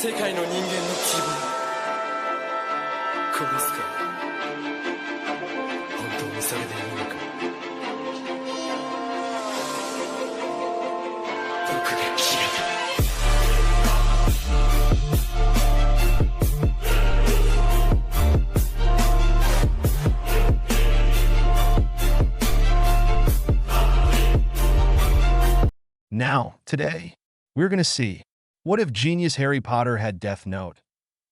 世界の人間の自分殺すか本当にそれでいいのか僕が嫌だ Now, today, we're going to see, what if Genius Harry Potter had Death Note?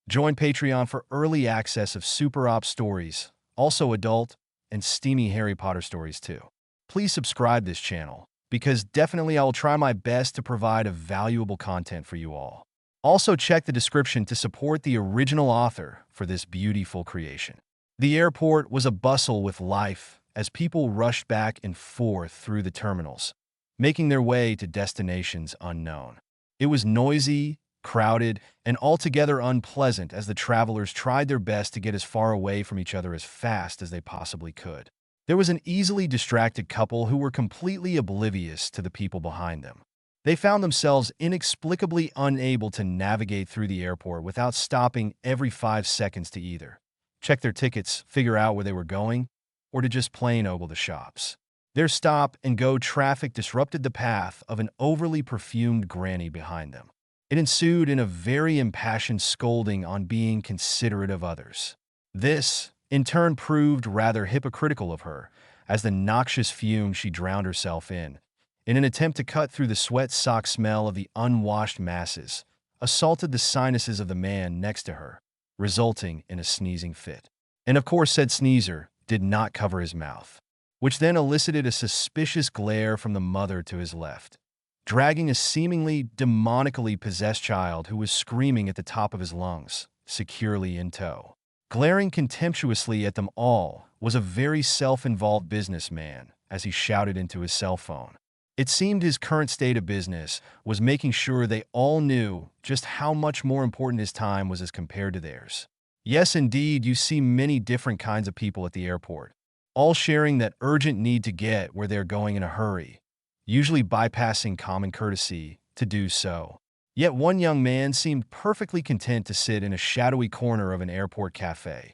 Join Patreon for early access of Super Op stories, also adult and steamy Harry Potter stories too. Please subscribe this channel, because definitely I will try my best to provide a valuable content for you all. Also check the description to support the original author for this beautiful creation. The airport was a bustle with life as people rushed back and forth through the terminals, making their way to destinations unknown. It was noisy, crowded, and altogether unpleasant as the travelers tried their best to get as far away from each other as fast as they possibly could. There was an easily distracted couple who were completely oblivious to the people behind them. They found themselves inexplicably unable to navigate through the airport without stopping every 5 seconds to either check their tickets, figure out where they were going, or to just plain ogle the shops. Their stop-and-go traffic disrupted the path of an overly perfumed granny behind them. It ensued in a very impassioned scolding on being considerate of others. This, in turn, proved rather hypocritical of her, as the noxious fume she drowned herself in an attempt to cut through the sweat sock smell of the unwashed masses, assaulted the sinuses of the man next to her, resulting in a sneezing fit. And of course, said sneezer did not cover his mouth, which then elicited a suspicious glare from the mother to his left, dragging a seemingly demonically possessed child who was screaming at the top of his lungs, securely in tow. Glaring contemptuously at them all was a very self-involved businessman as he shouted into his cell phone. It seemed his current state of business was making sure they all knew just how much more important his time was as compared to theirs. Yes, indeed, you see many different kinds of people at the airport, all sharing that urgent need to get where they're going in a hurry, usually bypassing common courtesy to do so. Yet one young man seemed perfectly content to sit in a shadowy corner of an airport cafe,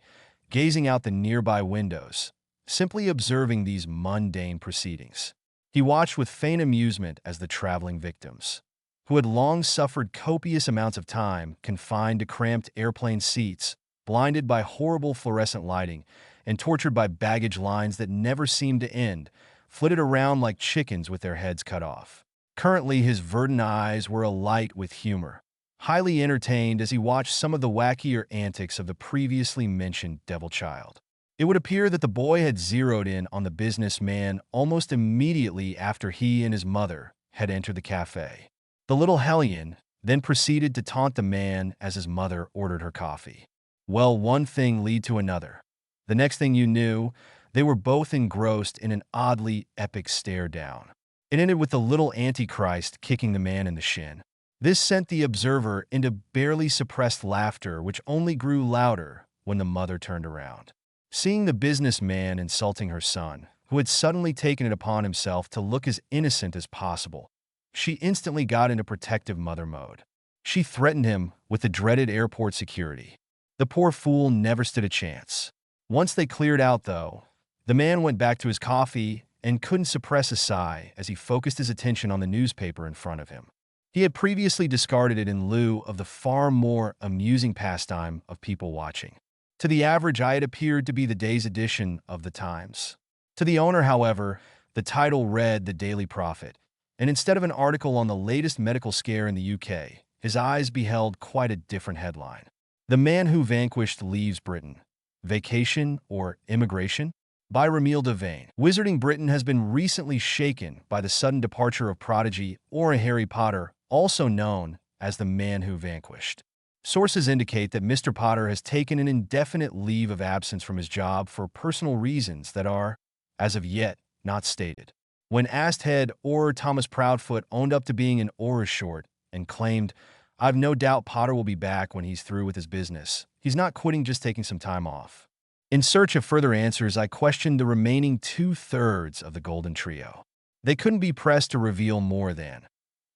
gazing out the nearby windows, simply observing these mundane proceedings. He watched with faint amusement as the traveling victims, who had long suffered copious amounts of time confined to cramped airplane seats, blinded by horrible fluorescent lighting, and tortured by baggage lines that never seemed to end, flitted around like chickens with their heads cut off. Currently, his verdant eyes were alight with humor, highly entertained as he watched some of the wackier antics of the previously mentioned devil child. It would appear that the boy had zeroed in on the businessman almost immediately after he and his mother had entered the cafe. The little hellion then proceeded to taunt the man as his mother ordered her coffee. Well, one thing led to another. The next thing you knew, they were both engrossed in an oddly epic stare down. It ended with the little Antichrist kicking the man in the shin. This sent the observer into barely suppressed laughter, which only grew louder when the mother turned around. Seeing the businessman insulting her son, who had suddenly taken it upon himself to look as innocent as possible, she instantly got into protective mother mode. She threatened him with the dreaded airport security. The poor fool never stood a chance. Once they cleared out, though, the man went back to his coffee and couldn't suppress a sigh as he focused his attention on the newspaper in front of him. He had previously discarded it in lieu of the far more amusing pastime of people watching. To the average eye, it appeared to be the day's edition of the Times. To the owner, however, the title read The Daily Prophet, and instead of an article on the latest medical scare in the UK, his eyes beheld quite a different headline. The Man Who Vanquished Leaves Britain. Vacation or Immigration? By Ramil Devane. Wizarding Britain has been recently shaken by the sudden departure of prodigy or a Harry Potter, also known as the Man Who Vanquished. Sources indicate that Mr. Potter has taken an indefinite leave of absence from his job for personal reasons that are, as of yet, not stated. When asked, head Auror Thomas Proudfoot owned up to being an Auror short and claimed, "I've no doubt Potter will be back when he's through with his business. He's not quitting, just taking some time off." In search of further answers, I questioned the remaining 2/3 of the Golden Trio. They couldn't be pressed to reveal more than,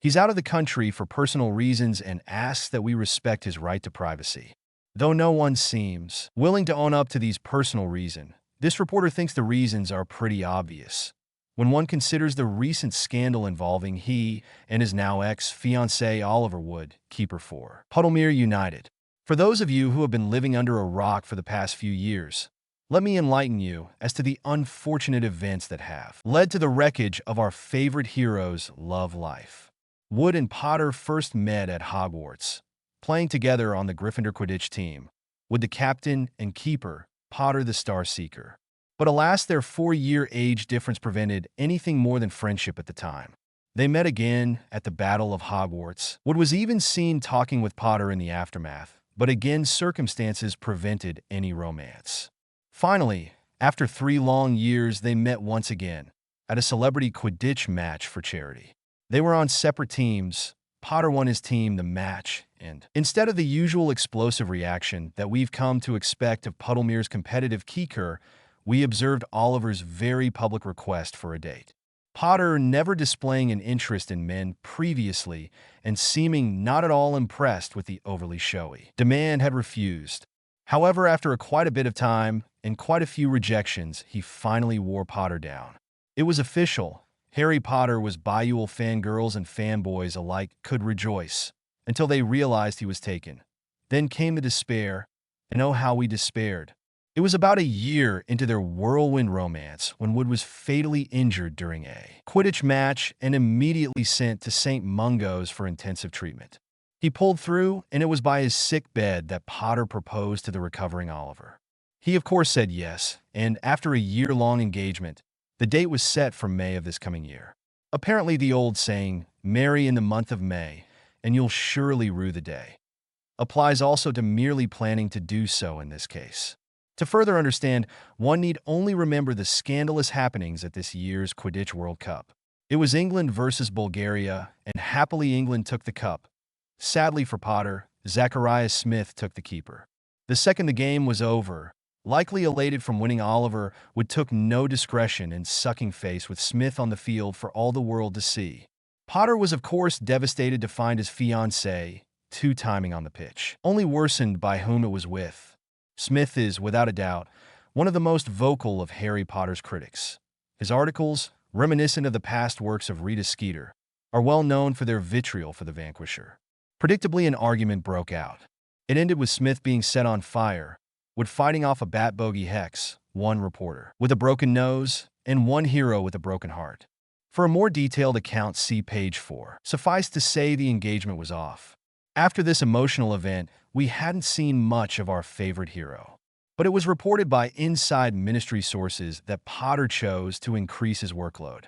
He's out of the country for personal reasons and asks that we respect his right to privacy. Though no one seems willing to own up to these personal reasons, this reporter thinks the reasons are pretty obvious. When one considers the recent scandal involving he and his now ex-fiancée Oliver Wood, keeper for Puddlemere United. For those of you who have been living under a rock for the past few years, let me enlighten you as to the unfortunate events that have led to the wreckage of our favorite hero's love life. Wood and Potter first met at Hogwarts, playing together on the Gryffindor Quidditch team, with the captain and keeper, Potter the Star Seeker. But alas, their 4-year age difference prevented anything more than friendship at the time. They met again at the Battle of Hogwarts. Wood was even seen talking with Potter in the aftermath, but again circumstances prevented any romance. Finally, after 3 long years, they met once again at a celebrity Quidditch match for charity. They were on separate teams. Potter won his team the match, and instead of the usual explosive reaction that we've come to expect of Puddlemere's competitive keeper, we observed Oliver's very public request for a date. Potter, never displaying an interest in men previously and seeming not at all impressed with the overly showy demand, had refused. However, after quite a bit of time and quite a few rejections, he finally wore Potter down. It was official. Harry Potter was Bayou fangirls and fanboys alike could rejoice until they realized he was taken. Then came the despair, and oh how we despaired. It was about a year into their whirlwind romance when Wood was fatally injured during a Quidditch match and immediately sent to St. Mungo's for intensive treatment. He pulled through, and it was by his sick bed that Potter proposed to the recovering Oliver. He of course said yes, and after a year-long engagement, the date was set for May of this coming year. Apparently the old saying, marry in the month of May, and you'll surely rue the day, applies also to merely planning to do so in this case. To further understand, one need only remember the scandalous happenings at this year's Quidditch World Cup. It was England versus Bulgaria, and happily England took the cup. Sadly for Potter, Zacharias Smith took the keeper. The second the game was over, likely elated from winning, Oliver Wood took no discretion in sucking face with Smith on the field for all the world to see. Potter was of course devastated to find his fiancée two-timing on the pitch, only worsened by whom it was with. Smith is, without a doubt, one of the most vocal of Harry Potter's critics. His articles, reminiscent of the past works of Rita Skeeter, are well known for their vitriol for the vanquisher. Predictably, an argument broke out. It ended with Smith being set on fire, Wood fighting off a bat bogey hex, one reporter with a broken nose, and one hero with a broken heart. For a more detailed account, see page 4. Suffice to say, the engagement was off. After this emotional event, we hadn't seen much of our favorite hero. But it was reported by inside ministry sources that Potter chose to increase his workload.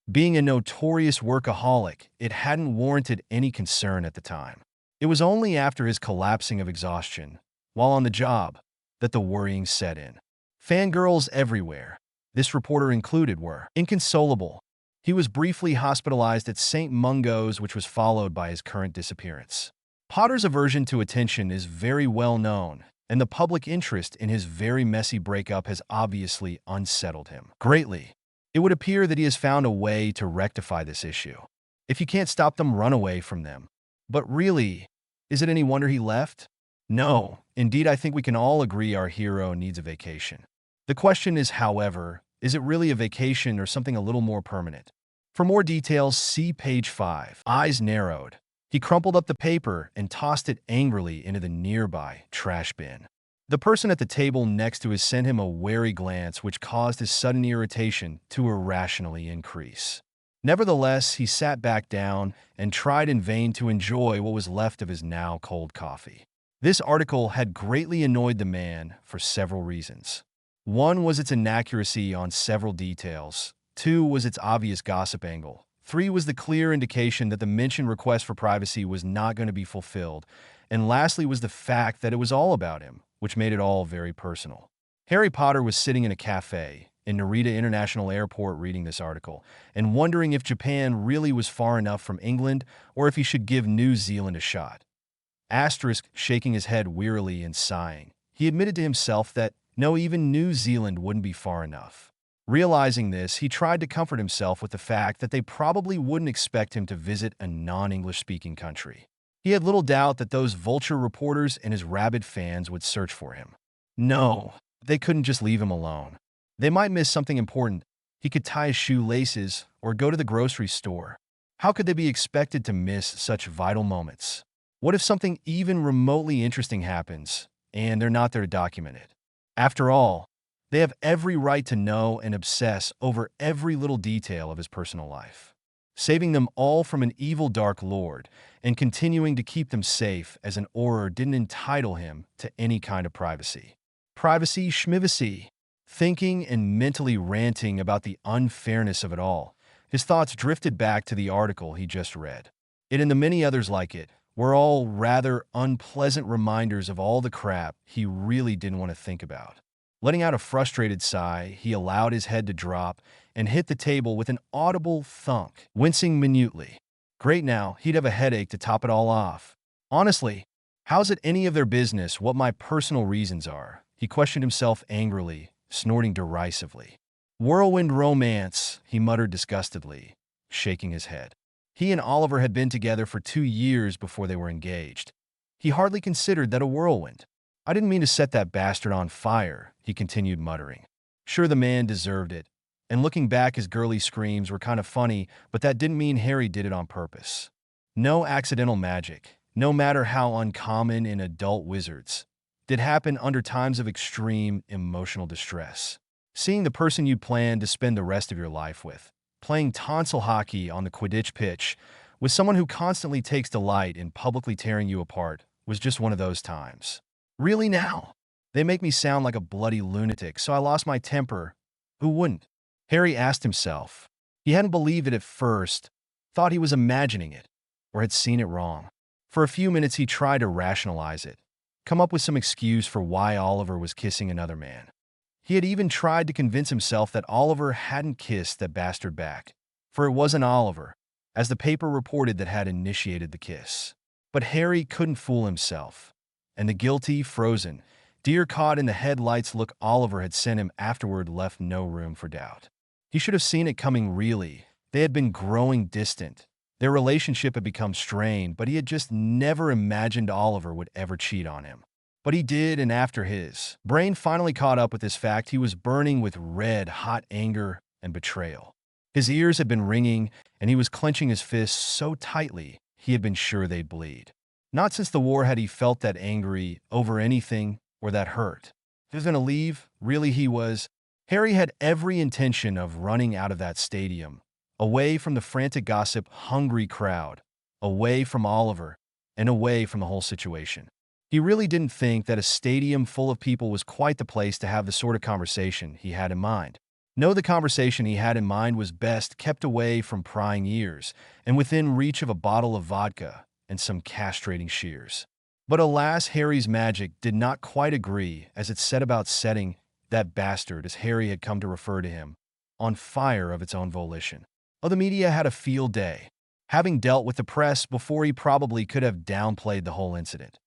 Being a notorious workaholic, it hadn't warranted any concern at the time. It was only after his collapsing of exhaustion, while on the job, that the worrying set in. Fangirls everywhere, this reporter included, were inconsolable. He was briefly hospitalized at St. Mungo's, which was followed by his current disappearance. Potter's aversion to attention is very well known, and the public interest in his very messy breakup has obviously unsettled him greatly. It would appear that he has found a way to rectify this issue. If you can't stop them, run away from them. But really, is it any wonder he left? No. Indeed, I think we can all agree our hero needs a vacation. The question is, however, is it really a vacation or something a little more permanent? For more details, see page 5. Eyes narrowed. He crumpled up the paper and tossed it angrily into the nearby trash bin. The person at the table next to us sent him a wary glance which caused his sudden irritation to irrationally increase. Nevertheless, he sat back down and tried in vain to enjoy what was left of his now cold coffee. This article had greatly annoyed the man for several reasons. One was its inaccuracy on several details. 2 was its obvious gossip angle. 3 was the clear indication that the mentioned request for privacy was not going to be fulfilled. And lastly was the fact that it was all about him, which made it all very personal. Harry Potter was sitting in a cafe in Narita International Airport reading this article and wondering if Japan really was far enough from England or if he should give New Zealand a shot. Asterisk, shaking his head wearily and sighing, he admitted to himself that no, even New Zealand wouldn't be far enough. Realizing this, he tried to comfort himself with the fact that they probably wouldn't expect him to visit a non-English speaking country. He had little doubt that those vulture reporters and his rabid fans would search for him. No, they couldn't just leave him alone. They might miss something important. He could tie his shoelaces or go to the grocery store. How could they be expected to miss such vital moments? What if something even remotely interesting happens and they're not there to document it? After all, they have every right to know and obsess over every little detail of his personal life. Saving them all from an evil dark lord and continuing to keep them safe as an Auror didn't entitle him to any kind of privacy. Privacy schmivacy. Thinking and mentally ranting about the unfairness of it all, his thoughts drifted back to the article he just read. It and the many others like it were all rather unpleasant reminders of all the crap he really didn't want to think about. Letting out a frustrated sigh, he allowed his head to drop and hit the table with an audible thunk, wincing minutely. Great, now he'd have a headache to top it all off. Honestly, how's it any of their business what my personal reasons are? He questioned himself angrily, snorting derisively. Whirlwind romance, he muttered disgustedly, shaking his head. He and Oliver had been together for 2 years before they were engaged. He hardly considered that a whirlwind. I didn't mean to set that bastard on fire, he continued muttering. Sure, the man deserved it. And looking back, his girly screams were kind of funny, but that didn't mean Harry did it on purpose. No accidental magic, no matter how uncommon in adult wizards, did happen under times of extreme emotional distress. Seeing the person you plan to spend the rest of your life with, playing tonsil hockey on the Quidditch pitch, with someone who constantly takes delight in publicly tearing you apart, was just one of those times. Really now? They make me sound like a bloody lunatic, so I lost my temper. Who wouldn't? Harry asked himself. He hadn't believed it at first, thought he was imagining it, or had seen it wrong. For a few minutes he tried to rationalize it, come up with some excuse for why Oliver was kissing another man. He had even tried to convince himself that Oliver hadn't kissed that bastard back, for it wasn't Oliver, as the paper reported, that had initiated the kiss. But Harry couldn't fool himself, and the guilty, frozen, deer-caught-in-the-headlights look Oliver had sent him afterward left no room for doubt. He should have seen it coming, really. They had been growing distant. Their relationship had become strained, but he had just never imagined Oliver would ever cheat on him. But he did, and after his brain finally caught up with this fact, he was burning with red-hot anger and betrayal. His ears had been ringing, and he was clenching his fists so tightly he had been sure they'd bleed. Not since the war had he felt that angry over anything or that hurt. He was going to leave, really he was. Harry had every intention of running out of that stadium, away from the frantic gossip, hungry crowd, away from Oliver, and away from the whole situation. He really didn't think that a stadium full of people was quite the place to have the sort of conversation he had in mind. No, the conversation he had in mind was best kept away from prying ears and within reach of a bottle of vodka and some castrating shears. But alas, Harry's magic did not quite agree as it set about setting that bastard, as Harry had come to refer to him, on fire of its own volition. Oh, the media had a field day, having dealt with the press before he probably could have downplayed the whole incident.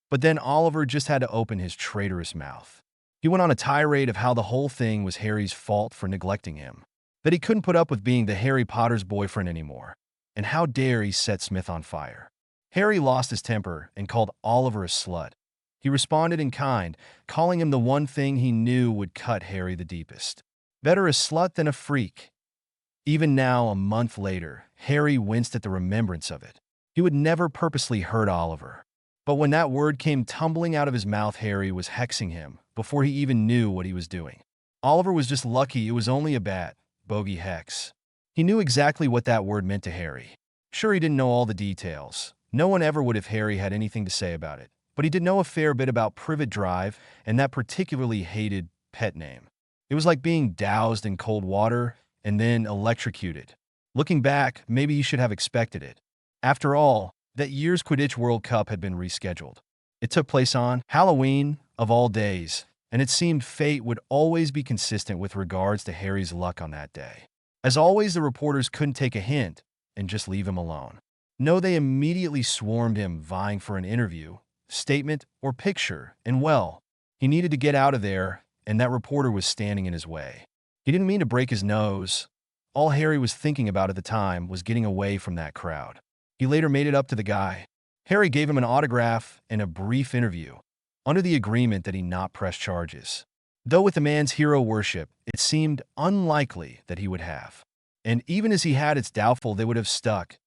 But then Oliver just had to open his traitorous mouth. He went on a tirade of how the whole thing was Harry's fault for neglecting him, that he couldn't put up with being the Harry Potter's boyfriend anymore, and how dare he set Smith on fire. Harry lost his temper and called Oliver a slut. He responded in kind, calling him the one thing he knew would cut Harry the deepest. Better a slut than a freak. Even now, a month later, Harry winced at the remembrance of it. He would never purposely hurt Oliver. But when that word came tumbling out of his mouth, Harry was hexing him before he even knew what he was doing. Oliver was just lucky it was only a bad, bogey hex. He knew exactly what that word meant to Harry. Sure, he didn't know all the details. No one ever would if Harry had anything to say about it. But he did know a fair bit about Privet Drive and that particularly hated pet name. It was like being doused in cold water and then electrocuted. Looking back, maybe he should have expected it. After all, that year's Quidditch World Cup had been rescheduled. It took place on Halloween, of all days, and it seemed fate would always be consistent with regards to Harry's luck on that day. As always, the reporters couldn't take a hint and just leave him alone. No, they immediately swarmed him, vying for an interview, statement, or picture, and well, he needed to get out of there, and that reporter was standing in his way. He didn't mean to break his nose. All Harry was thinking about at the time was getting away from that crowd. He later made it up to the guy. Harry gave him an autograph and a brief interview, under the agreement that he not press charges. Though with the man's hero worship, it seemed unlikely that he would have. And even as he had, it's doubtful they would have stuck.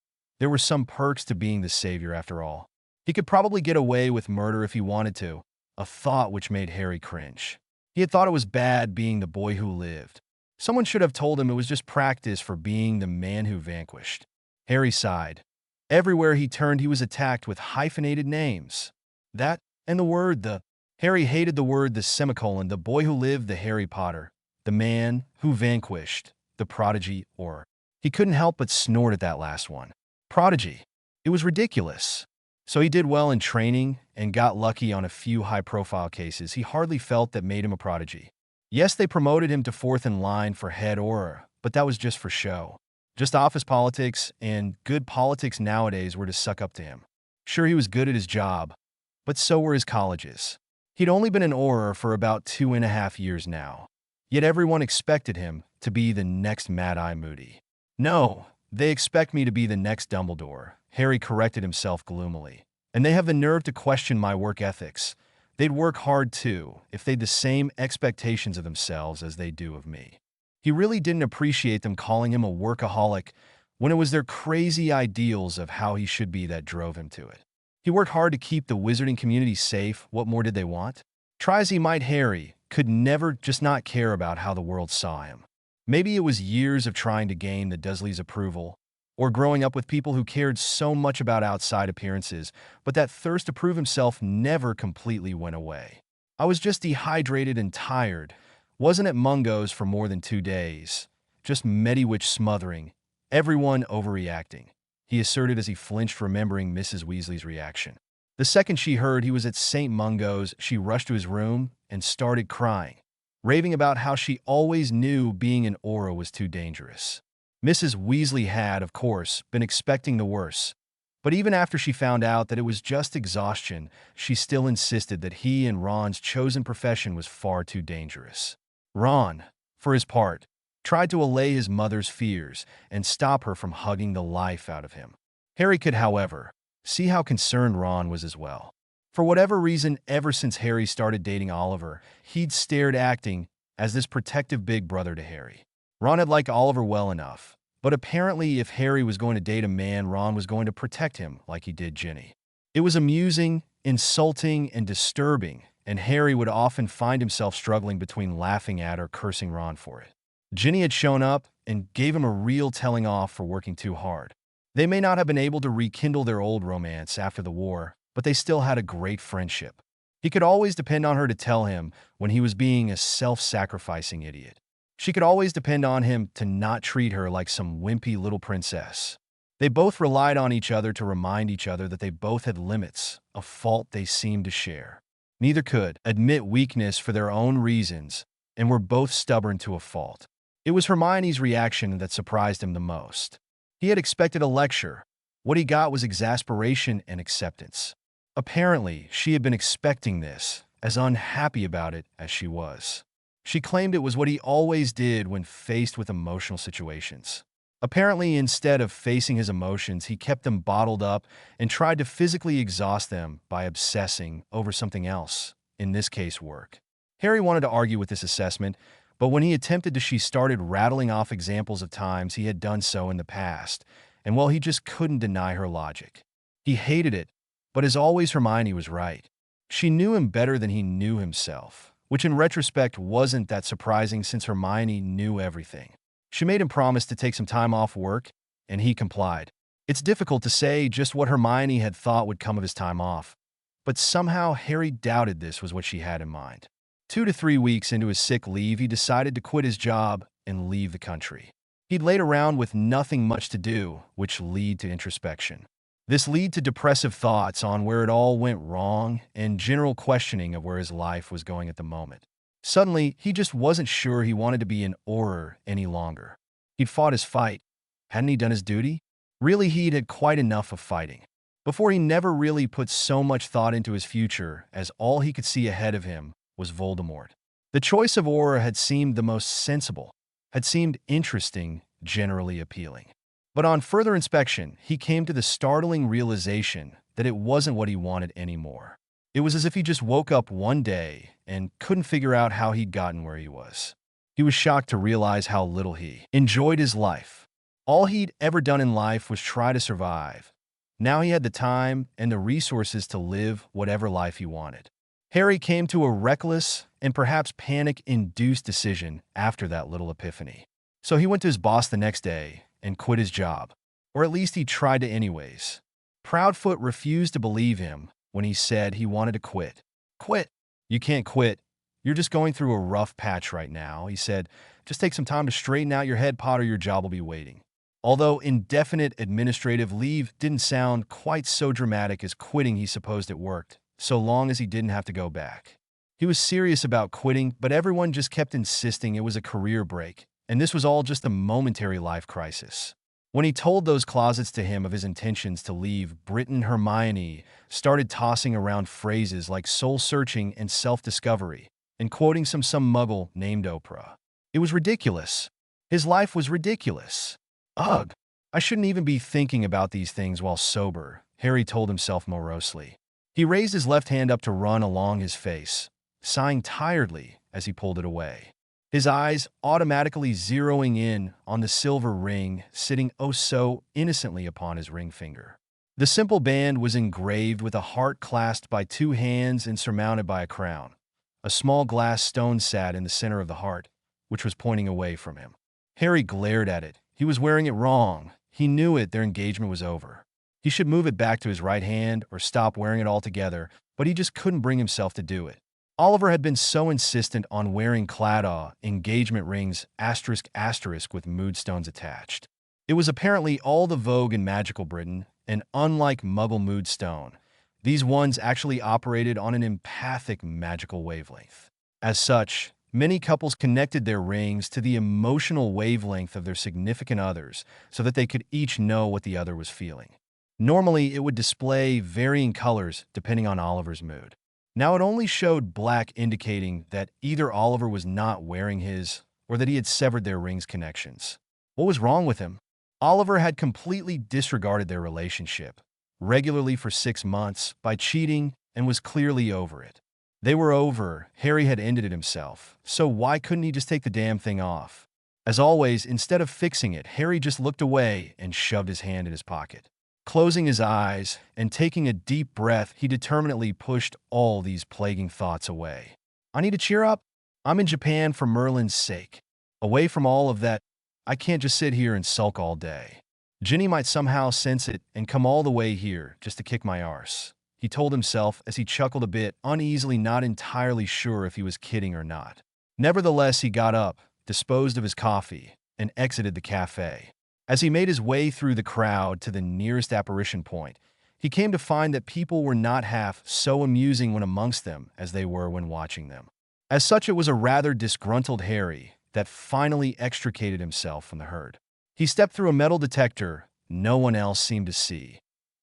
There were some perks to being the savior after all. He could probably get away with murder if he wanted to, a thought which made Harry cringe. He had thought it was bad being the boy who lived. Someone should have told him it was just practice for being the man who vanquished. Harry sighed. Everywhere he turned, he was attacked with hyphenated names. That and the word the. Harry hated the word the semicolon, the boy who lived, the Harry Potter, the man who vanquished, the prodigy, or. He couldn't help but snort at that last one. Prodigy. It was ridiculous. So he did well in training and got lucky on a few high-profile cases he hardly felt that made him a prodigy. Yes, they promoted him to fourth in line for head aura, but that was just for show. Just office politics, and good politics nowadays were to suck up to him. Sure, he was good at his job, but so were his colleges. He'd only been an aura for about 2.5 years now, yet everyone expected him to be the next Mad-Eye Moody. No, they expect me to be the next Dumbledore, Harry corrected himself gloomily. And they have the nerve to question my work ethics. They'd work hard too, if they'd the same expectations of themselves as they do of me. He really didn't appreciate them calling him a workaholic when it was their crazy ideals of how he should be that drove him to it. He worked hard to keep the wizarding community safe. What more did they want? Try as he might, Harry could never just not care about how the world saw him. Maybe it was years of trying to gain the Dursleys' approval, or growing up with people who cared so much about outside appearances, but that thirst to prove himself never completely went away. I was just dehydrated and tired. Wasn't at Mungo's for more than 2 days. Just Mediwitch smothering. Everyone overreacting, he asserted as he flinched, remembering Mrs. Weasley's reaction. The second she heard he was at St. Mungo's, she rushed to his room and started crying, raving about how she always knew being an aura was too dangerous. Mrs. Weasley had, of course, been expecting the worst, but even after she found out that it was just exhaustion, she still insisted that he and Ron's chosen profession was far too dangerous. Ron, for his part, tried to allay his mother's fears and stop her from hugging the life out of him. Harry could, however, see how concerned Ron was as well. For whatever reason, ever since Harry started dating Oliver, he'd stared acting as this protective big brother to Harry. Ron had liked Oliver well enough, but apparently if Harry was going to date a man, Ron was going to protect him like he did Ginny. It was amusing, insulting, and disturbing, and Harry would often find himself struggling between laughing at or cursing Ron for it. Ginny had shown up and gave him a real telling off for working too hard. They may not have been able to rekindle their old romance after the war, but they still had a great friendship. He could always depend on her to tell him when he was being a self-sacrificing idiot. She could always depend on him to not treat her like some wimpy little princess. They both relied on each other to remind each other that they both had limits, a fault they seemed to share. Neither could admit weakness for their own reasons, and were both stubborn to a fault. It was Hermione's reaction that surprised him the most. He had expected a lecture. What he got was exasperation and acceptance. Apparently, she had been expecting this, as unhappy about it as she was. She claimed it was what he always did when faced with emotional situations. Apparently, instead of facing his emotions, he kept them bottled up and tried to physically exhaust them by obsessing over something else, in this case, work. Harry wanted to argue with this assessment, but when he attempted to, she started rattling off examples of times he had done so in the past, and well, he just couldn't deny her logic. He hated it, but as always, Hermione was right. She knew him better than he knew himself, which in retrospect wasn't that surprising since Hermione knew everything. She made him promise to take some time off work, and he complied. It's difficult to say just what Hermione had thought would come of his time off, but somehow Harry doubted this was what she had in mind. 2 to 3 weeks into his sick leave, he decided to quit his job and leave the country. He'd laid around with nothing much to do, which led to introspection. This led to depressive thoughts on where it all went wrong and general questioning of where his life was going at the moment. Suddenly, he just wasn't sure he wanted to be an Auror any longer. He'd fought his fight. Hadn't he done his duty? Really, he'd had quite enough of fighting. Before, he never really put so much thought into his future, as all he could see ahead of him was Voldemort. The choice of Auror had seemed the most sensible. had seemed interesting, generally appealing. But on further inspection, he came to the startling realization that it wasn't what he wanted anymore. It was as if he just woke up one day and couldn't figure out how he'd gotten where he was. He was shocked to realize how little he enjoyed his life. All he'd ever done in life was try to survive. Now he had the time and the resources to live whatever life he wanted. Harry came to a reckless and perhaps panic-induced decision after that little epiphany. So he went to his boss the next day and quit his job. Or at least he tried to anyways. Proudfoot refused to believe him when he said he wanted to quit. Quit? You can't quit. You're just going through a rough patch right now, he said. Just take some time to straighten out your head, Potter. Your job will be waiting. Although indefinite administrative leave didn't sound quite so dramatic as quitting, he supposed it worked, so long as he didn't have to go back. He was serious about quitting, but everyone just kept insisting it was a career break, and this was all just a momentary life crisis. When he told those closets to him of his intentions to leave, Brit and Hermione started tossing around phrases like soul-searching and self-discovery, and quoting some muggle named Oprah. It was ridiculous. His life was ridiculous. Ugh, I shouldn't even be thinking about these things while sober, Harry told himself morosely. He raised his left hand up to run along his face, sighing tiredly as he pulled it away. His eyes automatically zeroing in on the silver ring sitting oh so innocently upon his ring finger. The simple band was engraved with a heart clasped by two hands and surmounted by a crown. A small glass stone sat in the center of the heart, which was pointing away from him. Harry glared at it. He was wearing it wrong. He knew it. Their engagement was over. He should move it back to his right hand or stop wearing it altogether, but he just couldn't bring himself to do it. Oliver had been so insistent on wearing Claddagh engagement rings *** with moodstones attached. It was apparently all the vogue in magical Britain, and unlike Muggle moodstone, these ones actually operated on an empathic magical wavelength. As such, many couples connected their rings to the emotional wavelength of their significant others so that they could each know what the other was feeling. Normally, it would display varying colors depending on Oliver's mood. Now it only showed black, indicating that either Oliver was not wearing his or that he had severed their rings' connections. What was wrong with him? Oliver had completely disregarded their relationship, regularly for 6 months, by cheating, and was clearly over it. They were over. Harry had ended it himself, so why couldn't he just take the damn thing off? As always, instead of fixing it, Harry just looked away and shoved his hand in his pocket. Closing his eyes and taking a deep breath, he determinedly pushed all these plaguing thoughts away. I need to cheer up. I'm in Japan for Merlin's sake. Away from all of that, I can't just sit here and sulk all day. Ginny might somehow sense it and come all the way here just to kick my arse, he told himself as he chuckled a bit, uneasily, not entirely sure if he was kidding or not. Nevertheless, he got up, disposed of his coffee, and exited the cafe. As he made his way through the crowd to the nearest apparition point, he came to find that people were not half so amusing when amongst them as they were when watching them. As such, it was a rather disgruntled Harry that finally extricated himself from the herd. He stepped through a metal detector no one else seemed to see,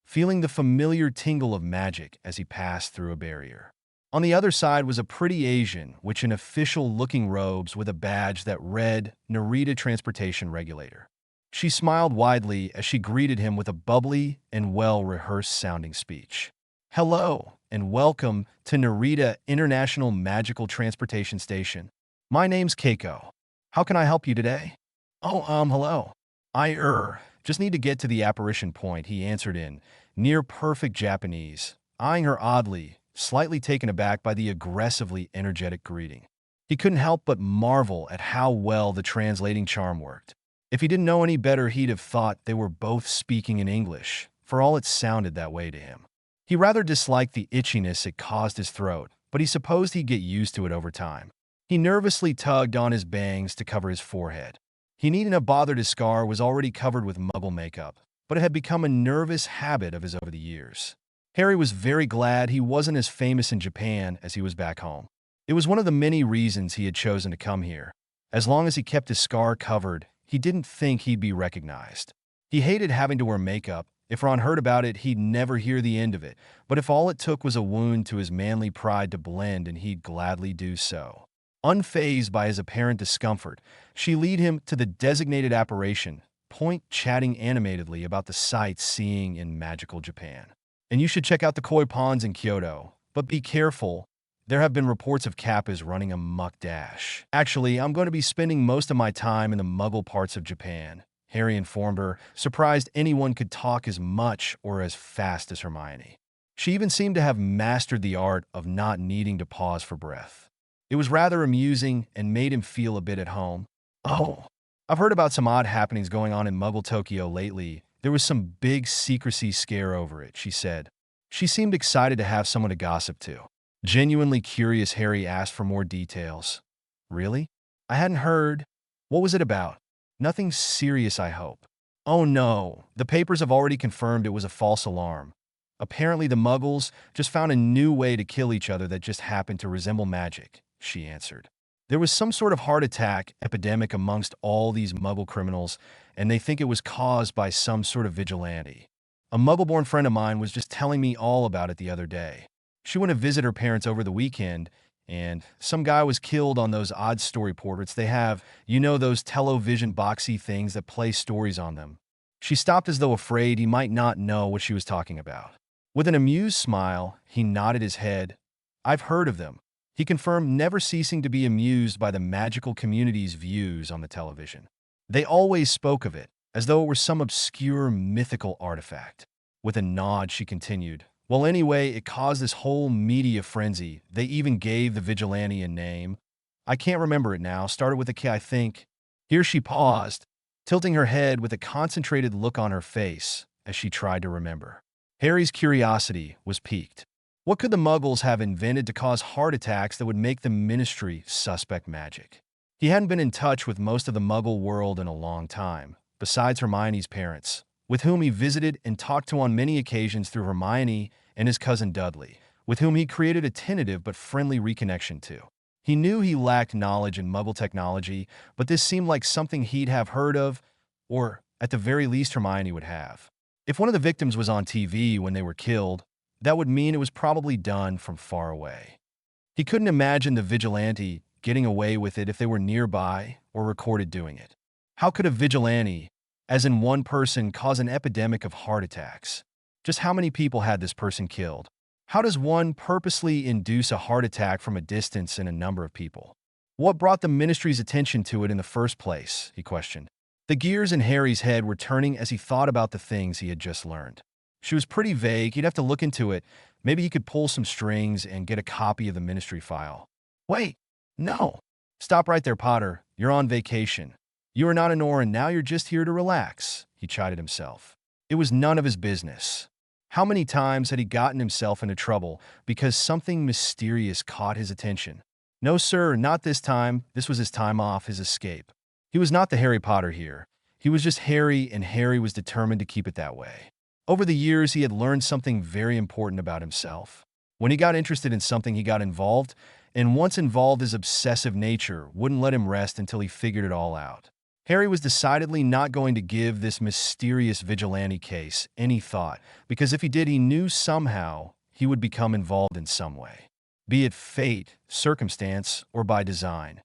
feeling the familiar tingle of magic as he passed through a barrier. On the other side was a pretty Asian witch in official-looking robes with a badge that read Narita Transportation Regulator. She smiled widely as she greeted him with a bubbly and well-rehearsed sounding speech. Hello, and welcome to Narita International Magical Transportation Station. My name's Keiko. How can I help you today? Oh, hello. Just need to get to the apparition point, he answered in near-perfect Japanese, eyeing her oddly, slightly taken aback by the aggressively energetic greeting. He couldn't help but marvel at how well the translating charm worked. If he didn't know any better, he'd have thought they were both speaking in English, for all it sounded that way to him. He rather disliked the itchiness it caused his throat, but he supposed he'd get used to it over time. He nervously tugged on his bangs to cover his forehead. He needn't have bothered. His scar was already covered with Muggle makeup, but it had become a nervous habit of his over the years. Harry was very glad he wasn't as famous in Japan as he was back home. It was one of the many reasons he had chosen to come here. As long as he kept his scar covered, he didn't think he'd be recognized. He hated having to wear makeup. If Ron heard about it, he'd never hear the end of it. But if all it took was a wound to his manly pride to blend, and he'd gladly do so. Unfazed by his apparent discomfort, she lead him to the designated apparition point, chatting animatedly about the sights seeing in magical Japan. And you should check out the koi ponds in Kyoto. But be careful. There have been reports of kappas running a muck dash. Actually, I'm going to be spending most of my time in the muggle parts of Japan, Harry informed her, surprised anyone could talk as much or as fast as Hermione. She even seemed to have mastered the art of not needing to pause for breath. It was rather amusing and made him feel a bit at home. Oh, I've heard about some odd happenings going on in Muggle Tokyo lately. There was some big secrecy scare over it, she said. She seemed excited to have someone to gossip to. Genuinely curious, Harry asked for more details. Really? I hadn't heard. What was it about? Nothing serious, I hope. Oh no, the papers have already confirmed it was a false alarm. Apparently the Muggles just found a new way to kill each other that just happened to resemble magic, she answered. There was some sort of heart attack epidemic amongst all these Muggle criminals, and they think it was caused by some sort of vigilante. A Muggle-born friend of mine was just telling me all about it the other day. She went to visit her parents over the weekend, and some guy was killed on those odd story portraits they have, those television boxy things that play stories on them. She stopped as though afraid he might not know what she was talking about. With an amused smile, he nodded his head. I've heard of them. He confirmed, never ceasing to be amused by the magical community's views on the television. They always spoke of it, as though it were some obscure mythical artifact. With a nod, she continued, well, anyway, it caused this whole media frenzy. They even gave the vigilante a name. I can't remember it now. Started with a K, I think. Here she paused, tilting her head with a concentrated look on her face as she tried to remember. Harry's curiosity was piqued. What could the Muggles have invented to cause heart attacks that would make the Ministry suspect magic? He hadn't been in touch with most of the Muggle world in a long time, besides Hermione's parents, with whom he visited and talked to on many occasions through Hermione and his cousin Dudley, with whom he created a tentative but friendly reconnection to. He knew he lacked knowledge in Muggle technology, but this seemed like something he'd have heard of, or at the very least Hermione would have. If one of the victims was on TV when they were killed, that would mean it was probably done from far away. He couldn't imagine the vigilante getting away with it if they were nearby or recorded doing it. How could a vigilante, as in one person, cause an epidemic of heart attacks? Just how many people had this person killed? How does one purposely induce a heart attack from a distance in a number of people? What brought the Ministry's attention to it in the first place? He questioned. The gears in Harry's head were turning as he thought about the things he had just learned. She was pretty vague. He'd have to look into it. Maybe he could pull some strings and get a copy of the Ministry file. Wait, no. Stop right there, Potter. You're on vacation. You are not an Orin. Now you're just here to relax, he chided himself. It was none of his business. How many times had he gotten himself into trouble because something mysterious caught his attention? No, sir, not this time. This was his time off, his escape. He was not the Harry Potter here. He was just Harry, and Harry was determined to keep it that way. Over the years, he had learned something very important about himself. When he got interested in something, he got involved, and once involved, his obsessive nature wouldn't let him rest until he figured it all out. Harry was decidedly not going to give this mysterious vigilante case any thought, because if he did, he knew somehow he would become involved in some way, be it fate, circumstance, or by design.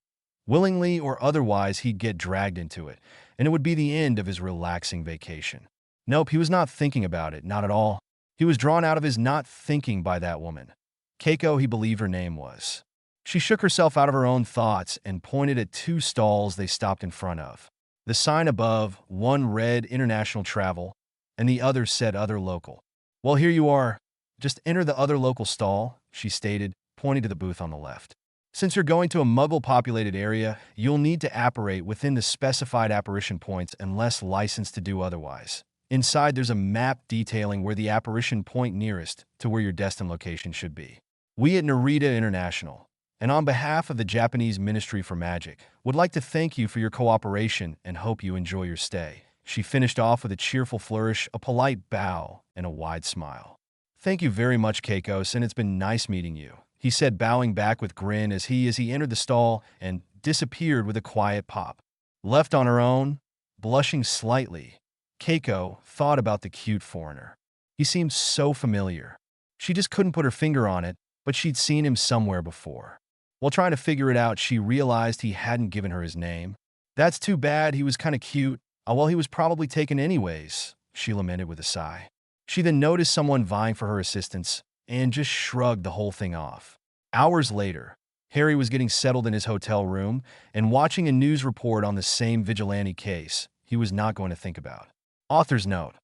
Willingly or otherwise, he'd get dragged into it, and it would be the end of his relaxing vacation. Nope, he was not thinking about it, not at all. He was drawn out of his not thinking by that woman. Keiko, he believed her name was. She shook herself out of her own thoughts and pointed at two stalls they stopped in front of. The sign above, one read International Travel, and the other said Other Local. Well, here you are. Just enter the Other Local stall, she stated, pointing to the booth on the left. Since you're going to a Muggle-populated area, you'll need to apparate within the specified apparition points unless licensed to do otherwise. Inside, there's a map detailing where the apparition point nearest to where your destined location should be. We at Narita International, and on behalf of the Japanese Ministry for Magic, would like to thank you for your cooperation and hope you enjoy your stay. She finished off with a cheerful flourish, a polite bow, and a wide smile. Thank you very much, Keiko, and it's been nice meeting you, he said, bowing back with grin as he entered the stall and disappeared with a quiet pop. Left on her own, blushing slightly, Keiko thought about the cute foreigner. He seemed so familiar. She just couldn't put her finger on it, but she'd seen him somewhere before. While trying to figure it out, she realized he hadn't given her his name. That's too bad, he was kind of cute. Well, he was probably taken anyways, she lamented with a sigh. She then noticed someone vying for her assistance and just shrugged the whole thing off. Hours later, Harry was getting settled in his hotel room and watching a news report on the same vigilante case he was not going to think about. Author's note.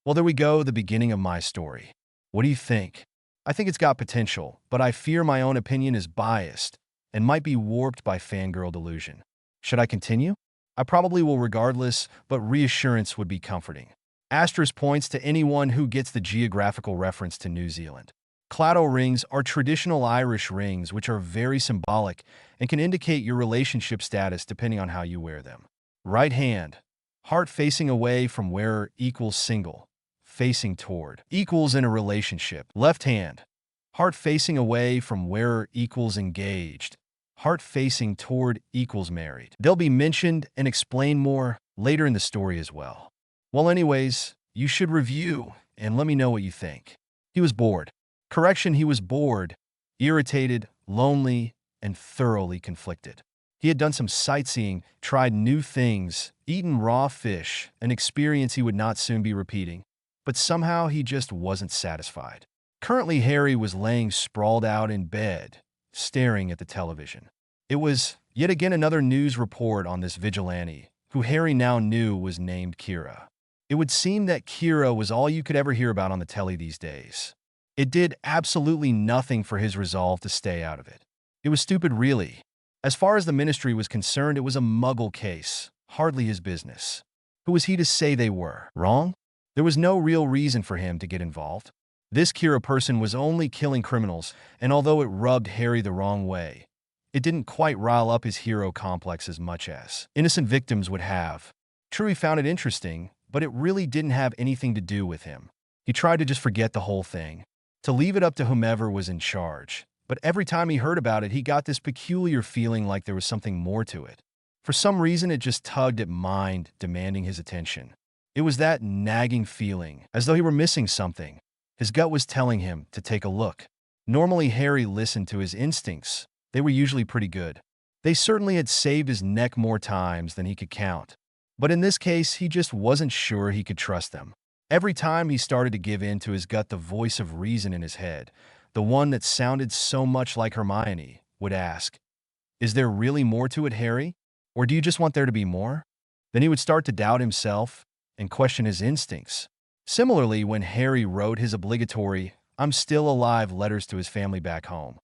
Well, there we go, the beginning of my story. What do you think? I think it's got potential, but I fear my own opinion is biased and might be warped by fangirl delusion. Should I continue? I probably will regardless, but reassurance would be comforting. Asterisk points to anyone who gets the geographical reference to New Zealand. Claddagh rings are traditional Irish rings which are very symbolic and can indicate your relationship status depending on how you wear them. Right hand, heart facing away from wearer equals single, facing toward equals in a relationship. Left hand, heart facing away from wearer equals engaged, heart facing toward equals married. They'll be mentioned and explained more later in the story as well. Well, anyways, you should review and let me know what you think. He was bored. Correction, he was bored, irritated, lonely, and thoroughly conflicted. He had done some sightseeing, tried new things, eaten raw fish, an experience he would not soon be repeating, but somehow he just wasn't satisfied. Currently, Harry was laying sprawled out in bed, staring at the television. It was yet again another news report on this vigilante, who Harry now knew was named Kira. It would seem that Kira was all you could ever hear about on the telly these days. It did absolutely nothing for his resolve to stay out of it. It was stupid, really. As far as the ministry was concerned, it was a muggle case, hardly his business. Who was he to say they were wrong? There was no real reason for him to get involved. This Kira person was only killing criminals, and although it rubbed Harry the wrong way, it didn't quite rile up his hero complex as much as innocent victims would have. True, he found it interesting, but it really didn't have anything to do with him. He tried to just forget the whole thing, to leave it up to whomever was in charge. But every time he heard about it, he got this peculiar feeling like there was something more to it. For some reason, it just tugged at mind, demanding his attention. It was that nagging feeling, as though he were missing something. His gut was telling him to take a look. Normally, Harry listened to his instincts. They were usually pretty good. They certainly had saved his neck more times than he could count. But in this case, he just wasn't sure he could trust them. Every time he started to give in to his gut, the voice of reason in his head, the one that sounded so much like Hermione, would ask, "Is there really more to it, Harry? Or do you just want there to be more?" Then he would start to doubt himself and question his instincts. Similarly, when Harry wrote his obligatory "I'm still alive" letters to his family back home,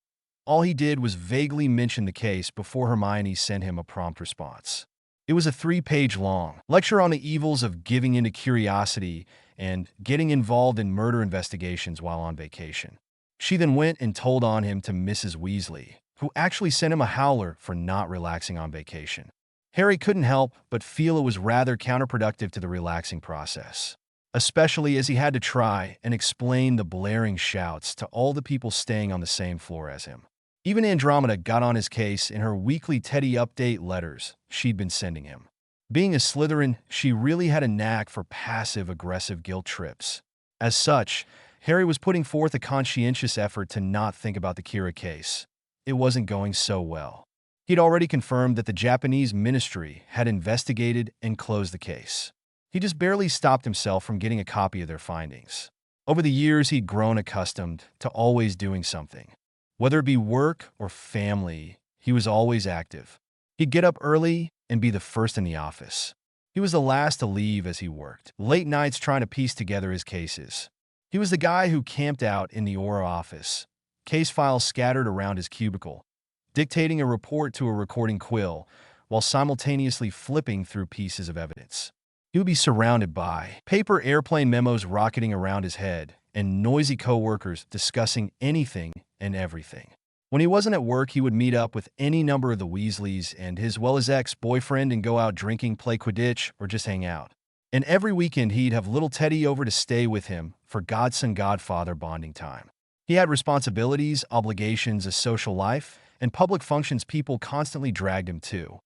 all he did was vaguely mention the case before Hermione sent him a prompt response. It was a 3-page long lecture on the evils of giving into curiosity and getting involved in murder investigations while on vacation. She then went and told on him to Mrs. Weasley, who actually sent him a howler for not relaxing on vacation. Harry couldn't help but feel it was rather counterproductive to the relaxing process, especially as he had to try and explain the blaring shouts to all the people staying on the same floor as him. Even Andromeda got on his case in her weekly Teddy update letters she'd been sending him. Being a Slytherin, she really had a knack for passive-aggressive guilt trips. As such, Harry was putting forth a conscientious effort to not think about the Kira case. It wasn't going so well. He'd already confirmed that the Japanese ministry had investigated and closed the case. He just barely stopped himself from getting a copy of their findings. Over the years, he'd grown accustomed to always doing something. Whether it be work or family, he was always active. He'd get up early and be the first in the office. He was the last to leave as he worked, late nights trying to piece together his cases. He was the guy who camped out in the Aura office, case files scattered around his cubicle, dictating a report to a recording quill while simultaneously flipping through pieces of evidence. He would be surrounded by paper airplane memos rocketing around his head and noisy coworkers discussing anything and everything. When he wasn't at work, he would meet up with any number of the Weasleys and his ex-boyfriend and go out drinking, play Quidditch, or just hang out. And every weekend, he'd have little Teddy over to stay with him for godson-godfather bonding time. He had responsibilities, obligations, a social life, and public functions people constantly dragged him to.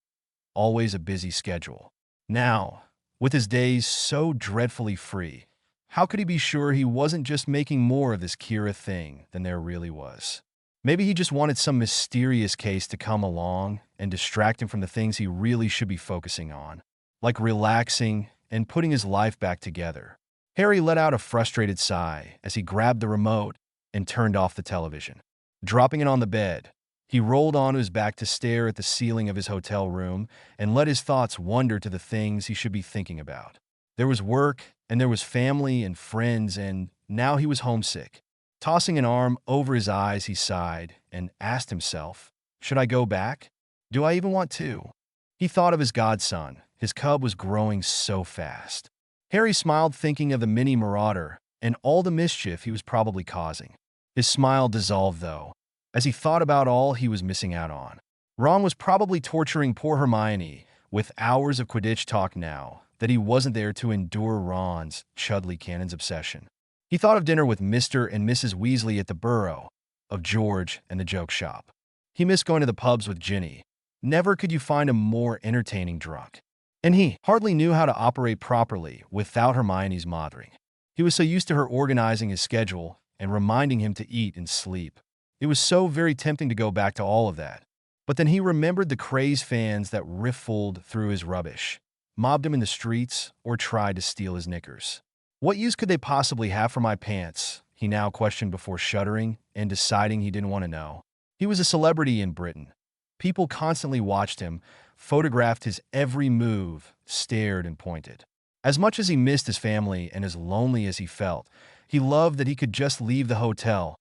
Always a busy schedule. Now, with his days so dreadfully free, how could he be sure he wasn't just making more of this Kira thing than there really was? Maybe he just wanted some mysterious case to come along and distract him from the things he really should be focusing on, like relaxing and putting his life back together. Harry let out a frustrated sigh as he grabbed the remote and turned off the television. Dropping it on the bed, he rolled onto his back to stare at the ceiling of his hotel room and let his thoughts wander to the things he should be thinking about. There was work, and there was family and friends, and now he was homesick. Tossing an arm over his eyes, he sighed and asked himself, should I go back? Do I even want to? He thought of his godson. His cub was growing so fast. Harry smiled, thinking of the mini marauder and all the mischief he was probably causing. His smile dissolved, though, as he thought about all he was missing out on. Ron was probably torturing poor Hermione with hours of Quidditch talk now that he wasn't there to endure Ron's Chudley Cannon's obsession. He thought of dinner with Mr. and Mrs. Weasley at the Burrow, of George and the joke shop. He missed going to the pubs with Ginny. Never could you find a more entertaining drunk. And he hardly knew how to operate properly without Hermione's mothering. He was so used to her organizing his schedule and reminding him to eat and sleep. It was so very tempting to go back to all of that. But then he remembered the crazed fans that riffled through his rubbish, mobbed him in the streets, or tried to steal his knickers. What use could they possibly have for my pants? He now questioned before shuddering and deciding he didn't want to know. He was a celebrity in Britain. People constantly watched him, photographed his every move, stared and pointed. As much as he missed his family and as lonely as he felt, he loved that he could just leave the hotel,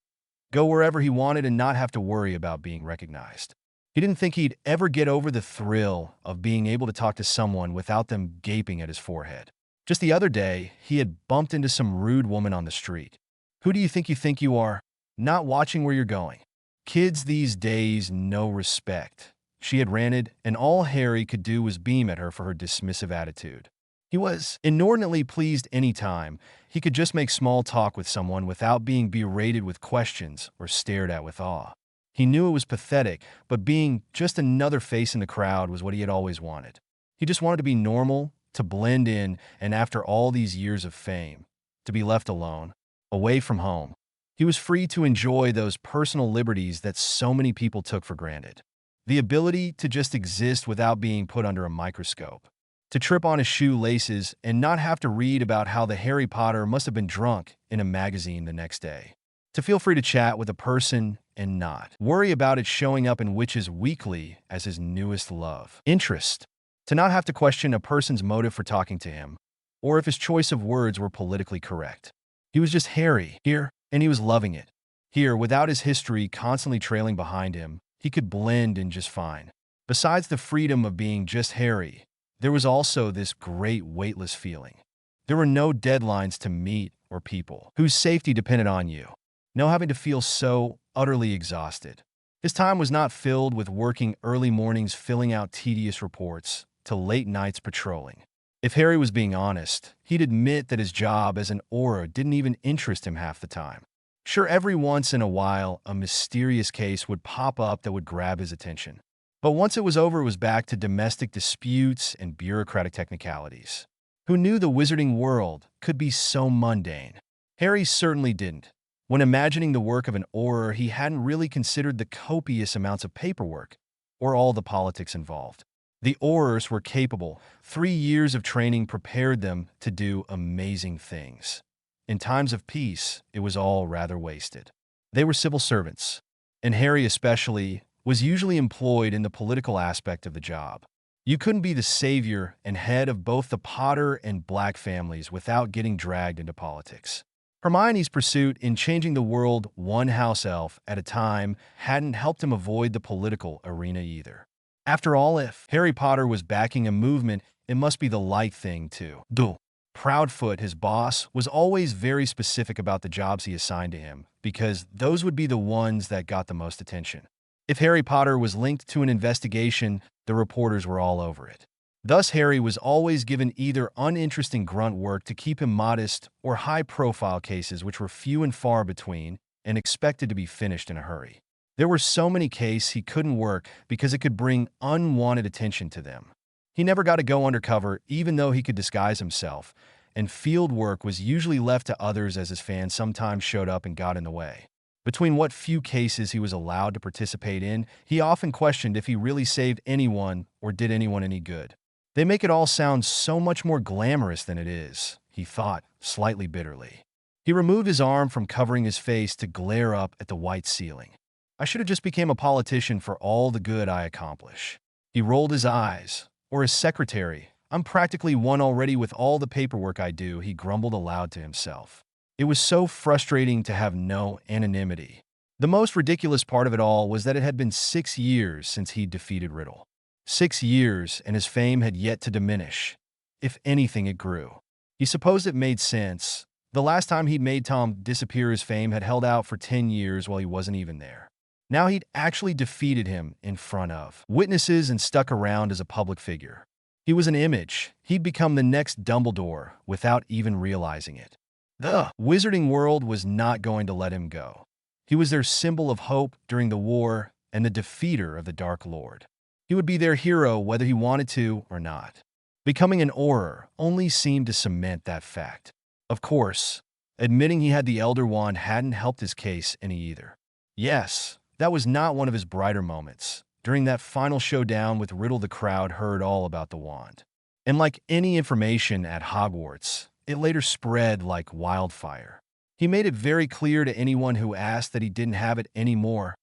go wherever he wanted and not have to worry about being recognized. He didn't think he'd ever get over the thrill of being able to talk to someone without them gaping at his forehead. Just the other day, he had bumped into some rude woman on the street. Who do you think you are? Not watching where you're going. Kids these days, no respect, she had ranted, and all Harry could do was beam at her for her dismissive attitude. He was inordinately pleased any time he could just make small talk with someone without being berated with questions or stared at with awe. He knew it was pathetic, but being just another face in the crowd was what he had always wanted. He just wanted to be normal, to blend in, and after all these years of fame, to be left alone, away from home. He was free to enjoy those personal liberties that so many people took for granted. The ability to just exist without being put under a microscope. To trip on his shoelaces and not have to read about how the Harry Potter must have been drunk in a magazine the next day. To feel free to chat with a person and not worry about it showing up in Witches Weekly as his newest love interest. To not have to question a person's motive for talking to him, or if his choice of words were politically correct. He was just Harry here, and he was loving it. Here, without his history constantly trailing behind him, he could blend in just fine. Besides the freedom of being just Harry, there was also this great weightless feeling. There were no deadlines to meet or people whose safety depended on you. No having to feel so utterly exhausted. His time was not filled with working early mornings filling out tedious reports to late nights patrolling. If Harry was being honest, he'd admit that his job as an Auror didn't even interest him half the time. Sure, every once in a while, a mysterious case would pop up that would grab his attention. But once it was over, it was back to domestic disputes and bureaucratic technicalities. Who knew the wizarding world could be so mundane? Harry certainly didn't. When imagining the work of an Auror, he hadn't really considered the copious amounts of paperwork or all the politics involved. The Aurors were capable. 3 years of training prepared them to do amazing things. In times of peace, it was all rather wasted. They were civil servants, and Harry especially was usually employed in the political aspect of the job. You couldn't be the savior and head of both the Potter and Black families without getting dragged into politics. Hermione's pursuit in changing the world one house elf at a time hadn't helped him avoid the political arena either. After all, if Harry Potter was backing a movement, it must be the light thing to do. Proudfoot, his boss, was always very specific about the jobs he assigned to him, because those would be the ones that got the most attention. If Harry Potter was linked to an investigation, the reporters were all over it. Thus, Harry was always given either uninteresting grunt work to keep him modest or high-profile cases which were few and far between and expected to be finished in a hurry. There were so many cases he couldn't work because it could bring unwanted attention to them. He never got to go undercover even though he could disguise himself, and field work was usually left to others as his fans sometimes showed up and got in the way. Between what few cases he was allowed to participate in, he often questioned if he really saved anyone or did anyone any good. They make it all sound so much more glamorous than it is, he thought, slightly bitterly. He removed his arm from covering his face to glare up at the white ceiling. I should have just become a politician for all the good I accomplish. He rolled his eyes. Or his secretary. I'm practically one already with all the paperwork I do, he grumbled aloud to himself. It was so frustrating to have no anonymity. The most ridiculous part of it all was that it had been 6 years since he'd defeated Riddle. 6 years, and his fame had yet to diminish. If anything, it grew. He supposed it made sense. The last time he'd made Tom disappear, his fame had held out for 10 years while he wasn't even there. Now he'd actually defeated him in front of witnesses and stuck around as a public figure. He was an image. He'd become the next Dumbledore without even realizing it. The wizarding world was not going to let him go. He was their symbol of hope during the war and the defeater of the Dark Lord. He would be their hero whether he wanted to or not. Becoming an Auror only seemed to cement that fact. Of course, admitting he had the Elder Wand hadn't helped his case any either. Yes, that was not one of his brighter moments. During that final showdown with Riddle, the crowd heard all about the wand. And like any information at Hogwarts, it later spread like wildfire. He made it very clear to anyone who asked that he didn't have it anymore,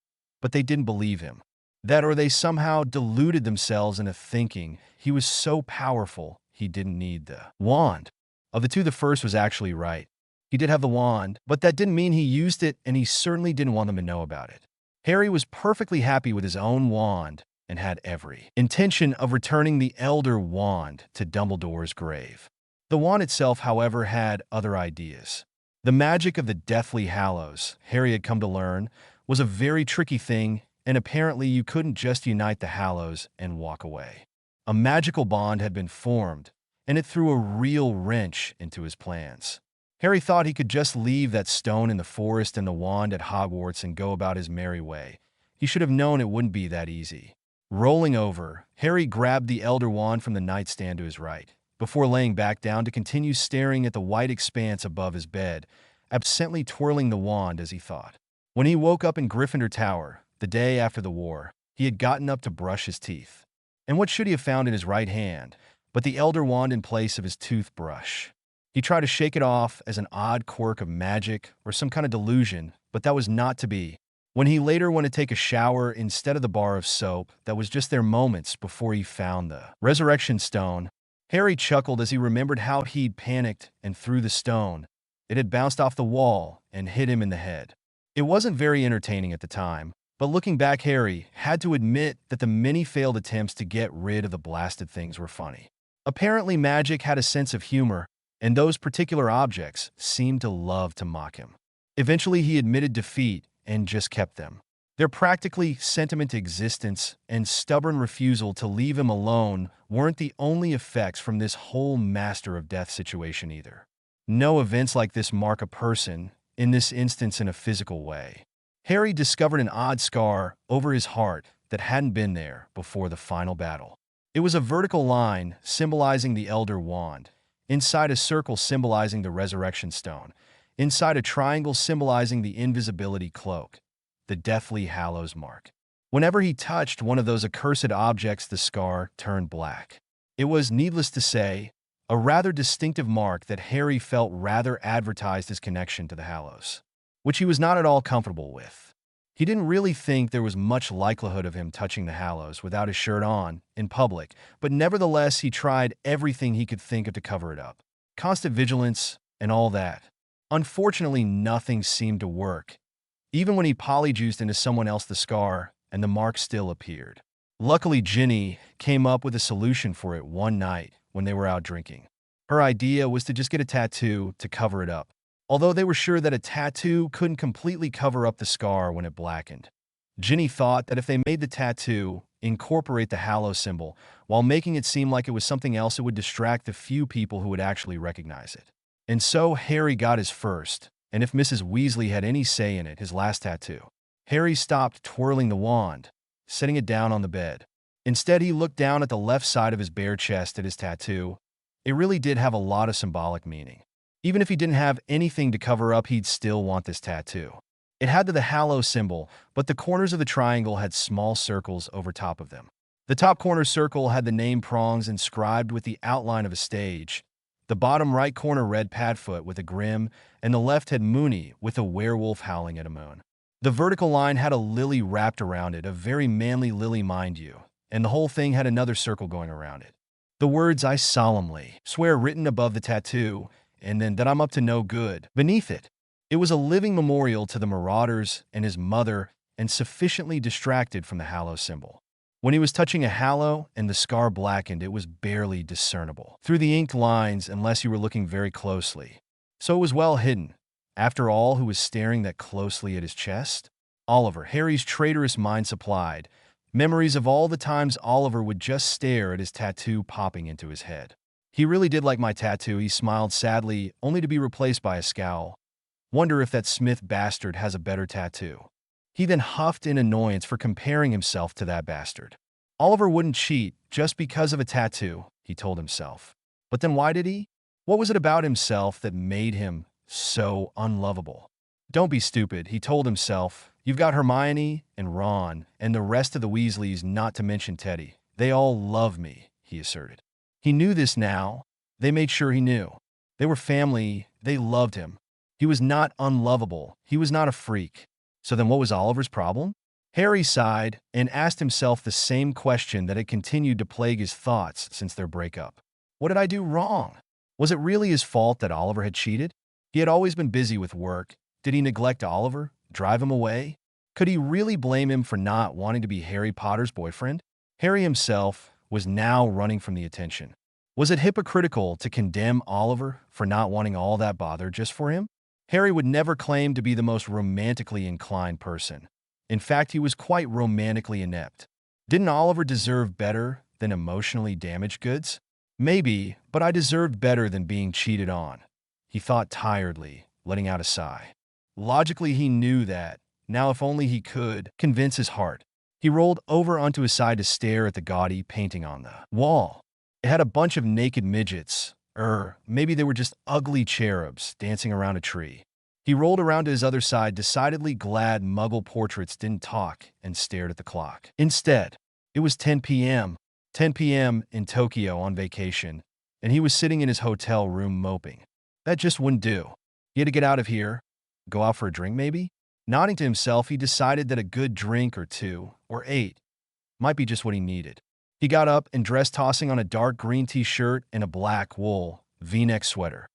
but they didn't believe him. That or they somehow deluded themselves into thinking he was so powerful he didn't need the wand. Of the two, the first was actually right. He did have the wand, but that didn't mean he used it, and he certainly didn't want them to know about it. Harry was perfectly happy with his own wand and had every intention of returning the Elder Wand to Dumbledore's grave. The wand itself, however, had other ideas. The magic of the Deathly Hallows, Harry had come to learn, was a very tricky thing, and apparently you couldn't just unite the Hallows and walk away. A magical bond had been formed, and it threw a real wrench into his plans. Harry thought he could just leave that stone in the forest and the wand at Hogwarts and go about his merry way. He should have known it wouldn't be that easy. Rolling over, Harry grabbed the Elder Wand from the nightstand to his right, before laying back down to continue staring at the white expanse above his bed, absently twirling the wand as he thought. When he woke up in Gryffindor Tower, the day after the war, he had gotten up to brush his teeth. And what should he have found in his right hand but the Elder Wand in place of his toothbrush? He tried to shake it off as an odd quirk of magic or some kind of delusion, but that was not to be. When he later went to take a shower instead of the bar of soap that was just there moments before he found the resurrection stone, Harry chuckled as he remembered how he'd panicked and threw the stone. It had bounced off the wall and hit him in the head. It wasn't very entertaining at the time, but looking back, Harry had to admit that the many failed attempts to get rid of the blasted things were funny. Apparently, magic had a sense of humor, and those particular objects seemed to love to mock him. Eventually, he admitted defeat and just kept them. Their practically sentiment existence and stubborn refusal to leave him alone weren't the only effects from this whole Master of Death situation either. No events like this mark a person, in this instance in a physical way. Harry discovered an odd scar over his heart that hadn't been there before the final battle. It was a vertical line symbolizing the Elder Wand, inside a circle symbolizing the Resurrection Stone, inside a triangle symbolizing the Invisibility Cloak, the Deathly Hallows mark. Whenever he touched one of those accursed objects, the scar turned black. It was, needless to say, a rather distinctive mark that Harry felt rather advertised his connection to the Hallows, which he was not at all comfortable with. He didn't really think there was much likelihood of him touching the Hallows without his shirt on, in public, but nevertheless he tried everything he could think of to cover it up. Constant vigilance and all that. Unfortunately, nothing seemed to work. Even when he polyjuiced into someone else the scar, and the mark still appeared. Luckily, Ginny came up with a solution for it one night when they were out drinking. Her idea was to just get a tattoo to cover it up, although they were sure that a tattoo couldn't completely cover up the scar when it blackened. Ginny thought that if they made the tattoo incorporate the Hallow symbol while making it seem like it was something else, it would distract the few people who would actually recognize it. And so Harry got his first, and if Mrs. Weasley had any say in it, his last tattoo. Harry stopped twirling the wand, setting it down on the bed. Instead, he looked down at the left side of his bare chest at his tattoo. It really did have a lot of symbolic meaning. Even if he didn't have anything to cover up, he'd still want this tattoo. It had the hallow symbol, but the corners of the triangle had small circles over top of them. The top corner circle had the name prongs inscribed with the outline of a stage. The bottom right corner read Padfoot with a grim, and the left had Mooney with a werewolf howling at a moon. The vertical line had a lily wrapped around it, a very manly lily, mind you, and the whole thing had another circle going around it. The words "I solemnly swear" written above the tattoo, and then that I'm up to no good beneath it. It was a living memorial to the marauders and his mother, and sufficiently distracted from the hallow symbol. When he was touching a hallow and the scar blackened, it was barely discernible through the inked lines unless you were looking very closely. So it was well hidden. After all, who was staring that closely at his chest? Oliver, Harry's traitorous mind supplied. Memories of all the times Oliver would just stare at his tattoo popping into his head. He really did like my tattoo, he smiled sadly, only to be replaced by a scowl. Wonder if that Smith bastard has a better tattoo. He then huffed in annoyance for comparing himself to that bastard. Oliver wouldn't cheat just because of a tattoo, he told himself. But then why did he? What was it about himself that made him so unlovable? Don't be stupid, he told himself. You've got Hermione and Ron and the rest of the Weasleys, not to mention Teddy. They all love me, he asserted. He knew this now. They made sure he knew. They were family. They loved him. He was not unlovable. He was not a freak. So then what was Oliver's problem? Harry sighed and asked himself the same question that had continued to plague his thoughts since their breakup. What did I do wrong? Was it really his fault that Oliver had cheated? He had always been busy with work. Did he neglect Oliver? Drive him away? Could he really blame him for not wanting to be Harry Potter's boyfriend? Harry himself was now running from the attention. Was it hypocritical to condemn Oliver for not wanting all that bother just for him? Harry would never claim to be the most romantically inclined person. In fact, he was quite romantically inept. Didn't Oliver deserve better than emotionally damaged goods? Maybe, but I deserved better than being cheated on, he thought tiredly, letting out a sigh. Logically, he knew that. Now, if only he could convince his heart. He rolled over onto his side to stare at the gaudy painting on the wall. It had a bunch of naked midgets. Maybe they were just ugly cherubs dancing around a tree. He rolled around to his other side, decidedly glad Muggle portraits didn't talk, and stared at the clock. Instead, it was 10 p.m. 10 p.m. in Tokyo on vacation, and he was sitting in his hotel room moping. That just wouldn't do. He had to get out of here. Go out for a drink, maybe? Nodding to himself, he decided that a good drink or two, or 8, might be just what he needed. He got up and dressed, tossing on a dark green t-shirt and a black wool V-neck sweater.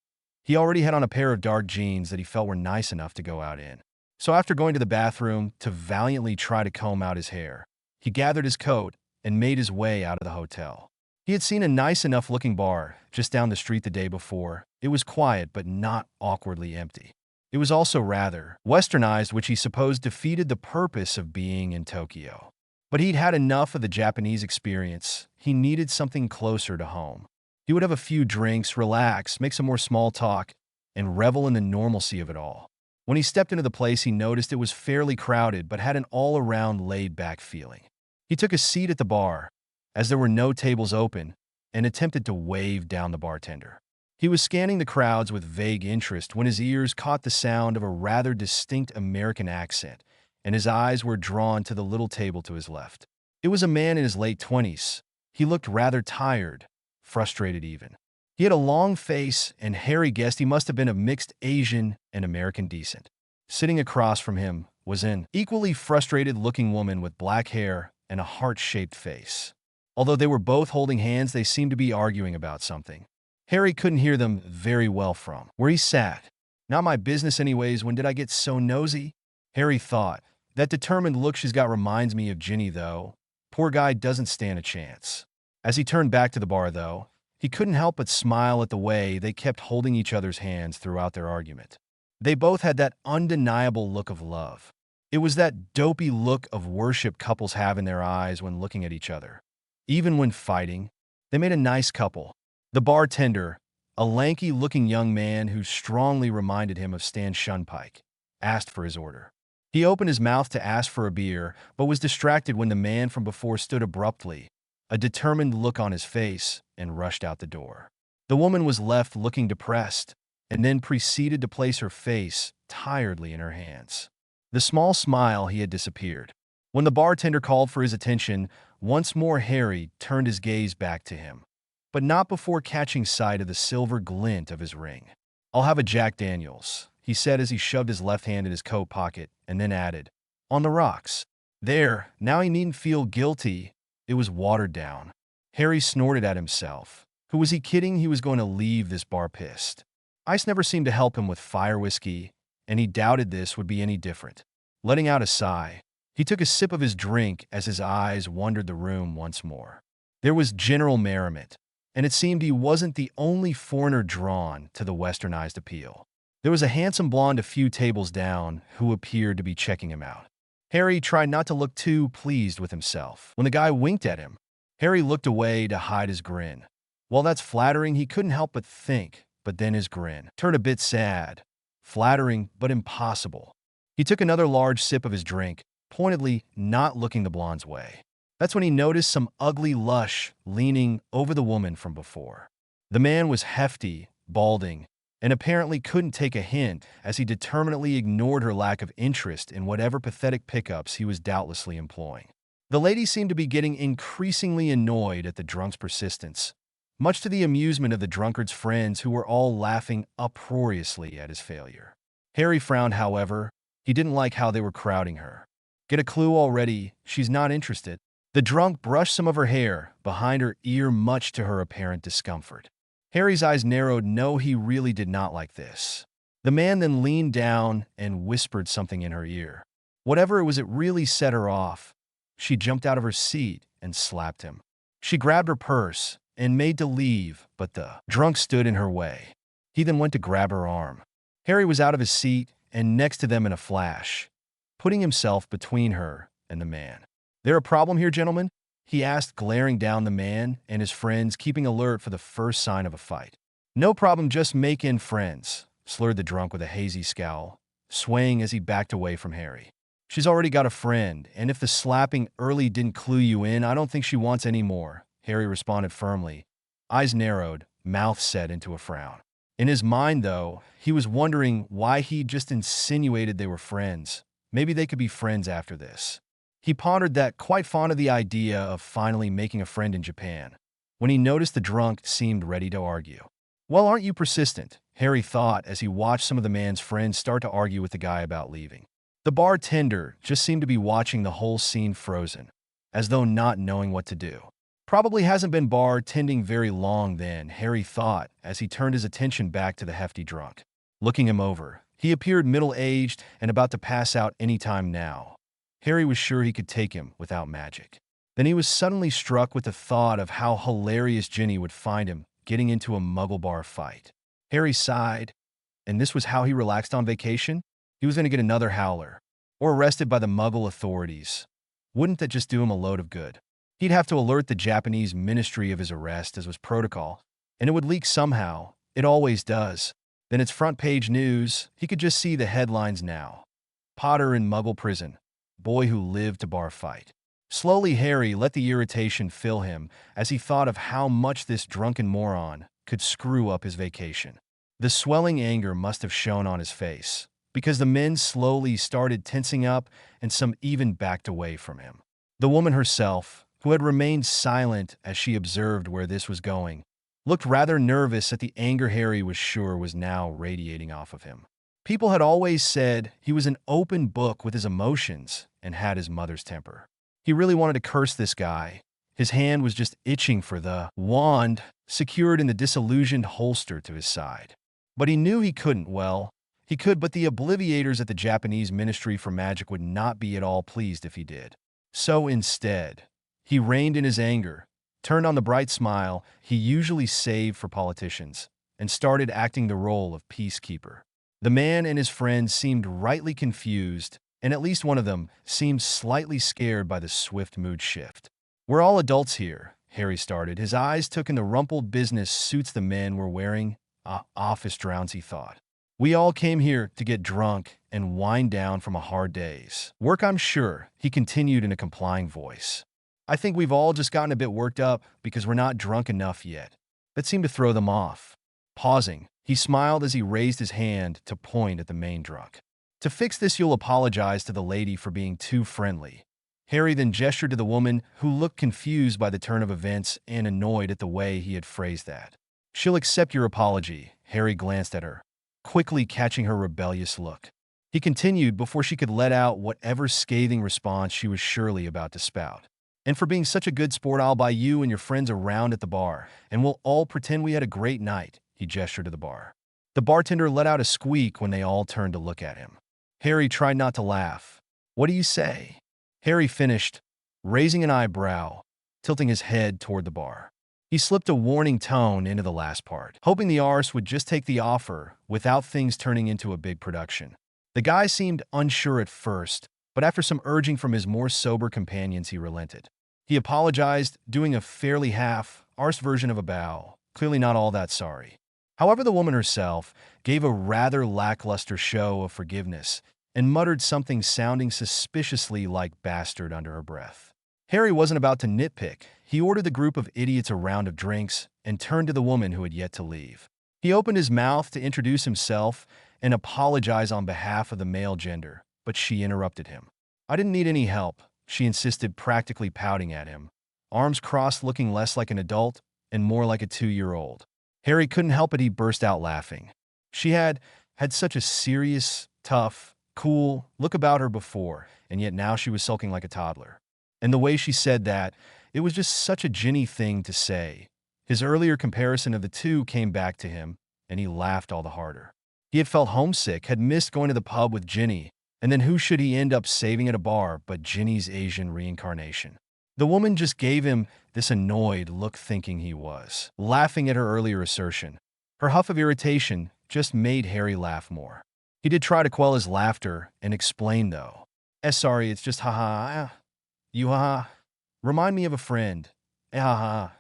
He already had on a pair of dark jeans that he felt were nice enough to go out in. So after going to the bathroom to valiantly try to comb out his hair, he gathered his coat and made his way out of the hotel. He had seen a nice enough looking bar just down the street the day before. It was quiet but not awkwardly empty. It was also rather westernized, which he supposed defeated the purpose of being in Tokyo. But he'd had enough of the Japanese experience. He needed something closer to home. He would have a few drinks, relax, make some more small talk, and revel in the normalcy of it all. When he stepped into the place, he noticed it was fairly crowded but had an all-around laid-back feeling. He took a seat at the bar, as there were no tables open, and attempted to wave down the bartender. He was scanning the crowds with vague interest when his ears caught the sound of a rather distinct American accent, and his eyes were drawn to the little table to his left. It was a man in his late 20s. He looked rather tired, frustrated even. He had a long face, and Harry guessed he must have been of mixed Asian and American descent. Sitting across from him was an equally frustrated-looking woman with black hair and a heart-shaped face. Although they were both holding hands, they seemed to be arguing about something. Harry couldn't hear them very well from where he sat. Not my business anyways, when did I get so nosy? Harry thought. That determined look she's got reminds me of Ginny, though. Poor guy doesn't stand a chance. As he turned back to the bar, though, he couldn't help but smile at the way they kept holding each other's hands throughout their argument. They both had that undeniable look of love. It was that dopey look of worship couples have in their eyes when looking at each other. Even when fighting, they made a nice couple. The bartender, a lanky-looking young man who strongly reminded him of Stan Shunpike, asked for his order. He opened his mouth to ask for a beer, but was distracted when the man from before stood abruptly, a determined look on his face, and rushed out the door. The woman was left looking depressed, and then proceeded to place her face tiredly in her hands. The small smile he had disappeared. When the bartender called for his attention, once more Harry turned his gaze back to him, but not before catching sight of the silver glint of his ring. "I'll have a Jack Daniels," he said as he shoved his left hand in his coat pocket, and then added, "On the rocks." There, now he needn't feel guilty. It was watered down. Harry snorted at himself. Who was he kidding? He was going to leave this bar pissed. Ice never seemed to help him with fire whiskey, and he doubted this would be any different. Letting out a sigh, he took a sip of his drink as his eyes wandered the room once more. There was general merriment, and it seemed he wasn't the only foreigner drawn to the westernized appeal. There was a handsome blonde a few tables down who appeared to be checking him out. Harry tried not to look too pleased with himself. When the guy winked at him, Harry looked away to hide his grin. While that's flattering, he couldn't help but think, but then his grin turned a bit sad. Flattering, but impossible. He took another large sip of his drink, pointedly not looking the blonde's way. That's when he noticed some ugly lush leaning over the woman from before. The man was hefty, balding, and apparently couldn't take a hint as he determinedly ignored her lack of interest in whatever pathetic pickups he was doubtlessly employing. The lady seemed to be getting increasingly annoyed at the drunk's persistence, much to the amusement of the drunkard's friends who were all laughing uproariously at his failure. Harry frowned, however. He didn't like how they were crowding her. Get a clue already? She's not interested. The drunk brushed some of her hair behind her ear, much to her apparent discomfort. Harry's eyes narrowed. No, he really did not like this. The man then leaned down and whispered something in her ear. Whatever it was, it really set her off. She jumped out of her seat and slapped him. She grabbed her purse and made to leave, but the drunk stood in her way. He then went to grab her arm. Harry was out of his seat and next to them in a flash, putting himself between her and the man. "There a problem here, gentlemen?" he asked, glaring down the man and his friends, keeping alert for the first sign of a fight. "No problem, just making friends," slurred the drunk with a hazy scowl, swaying as he backed away from Harry. "She's already got a friend, and if the slapping early didn't clue you in, I don't think she wants any more," Harry responded firmly, eyes narrowed, mouth set into a frown. In his mind, though, he was wondering why he just insinuated they were friends. Maybe they could be friends after this. He pondered that, quite fond of the idea of finally making a friend in Japan, when he noticed the drunk seemed ready to argue. "Well, aren't you persistent?" Harry thought as he watched some of the man's friends start to argue with the guy about leaving. The bartender just seemed to be watching the whole scene frozen, as though not knowing what to do. Probably hasn't been bartending very long then, Harry thought as he turned his attention back to the hefty drunk. Looking him over, he appeared middle-aged and about to pass out any time now. Harry was sure he could take him without magic. Then he was suddenly struck with the thought of how hilarious Ginny would find him getting into a muggle bar fight. Harry sighed, and this was how he relaxed on vacation? He was going to get another howler, or arrested by the muggle authorities. Wouldn't that just do him a load of good? He'd have to alert the Japanese ministry of his arrest, as was protocol, and it would leak somehow. It always does. Then it's front-page news. He could just see the headlines now. Potter in Muggle prison. Boy who lived to bar fight. Slowly, Harry let the irritation fill him as he thought of how much this drunken moron could screw up his vacation. The swelling anger must have shown on his face, because the men slowly started tensing up and some even backed away from him. The woman herself, who had remained silent as she observed where this was going, looked rather nervous at the anger Harry was sure was now radiating off of him. People had always said he was an open book with his emotions and had his mother's temper. He really wanted to curse this guy. His hand was just itching for the wand secured in the disillusioned holster to his side. But he knew he couldn't. Well, he could, but the obliviators at the Japanese Ministry for Magic would not be at all pleased if he did. So instead, he reined in his anger, turned on the bright smile he usually saved for politicians, and started acting the role of peacekeeper. The man and his friends seemed rightly confused, and at least one of them seemed slightly scared by the swift mood shift. "We're all adults here," Harry started. His eyes took in the rumpled business suits the men were wearing. Office drowns, he thought. "We all came here to get drunk and wind down from a hard day's work, I'm sure," he continued in a complying voice. "I think we've all just gotten a bit worked up because we're not drunk enough yet." That seemed to throw them off. Pausing, he smiled as he raised his hand to point at the main drunk. To fix this, you'll apologize to the lady for being too friendly. Harry then gestured to the woman, who looked confused by the turn of events and annoyed at the way he had phrased that. She'll accept your apology. Harry glanced at her, quickly catching her rebellious look. He continued before she could let out whatever scathing response she was surely about to spout. And for being such a good sport, I'll buy you and your friends a round at the bar, and we'll all pretend we had a great night. He gestured to the bar. The bartender let out a squeak when they all turned to look at him. Harry tried not to laugh. What do you say? Harry finished, raising an eyebrow, tilting his head toward the bar. He slipped a warning tone into the last part, hoping the arse would just take the offer without things turning into a big production. The guy seemed unsure at first, but after some urging from his more sober companions, he relented. He apologized, doing a fairly half-arsed version of a bow, clearly not all that sorry. However, the woman herself gave a rather lackluster show of forgiveness and muttered something sounding suspiciously like bastard under her breath. Harry wasn't about to nitpick. He ordered the group of idiots a round of drinks and turned to the woman who had yet to leave. He opened his mouth to introduce himself and apologize on behalf of the male gender, but she interrupted him. I didn't need any help, she insisted, practically pouting at him, arms crossed, looking less like an adult and more like a 2-year-old. Harry couldn't help it, he burst out laughing. She had such a serious, tough, cool look about her before, and yet now she was sulking like a toddler. And the way she said that, it was just such a Ginny thing to say. His earlier comparison of the two came back to him, and he laughed all the harder. He had felt homesick, had missed going to the pub with Ginny, and then who should he end up saving at a bar but Ginny's Asian reincarnation? The woman just gave him this annoyed look, thinking he was laughing at her earlier assertion. Her huff of irritation just made Harry laugh more. He did try to quell his laughter and explain, though. Sorry, it's just haha. You haha. Remind me of a friend. Haha.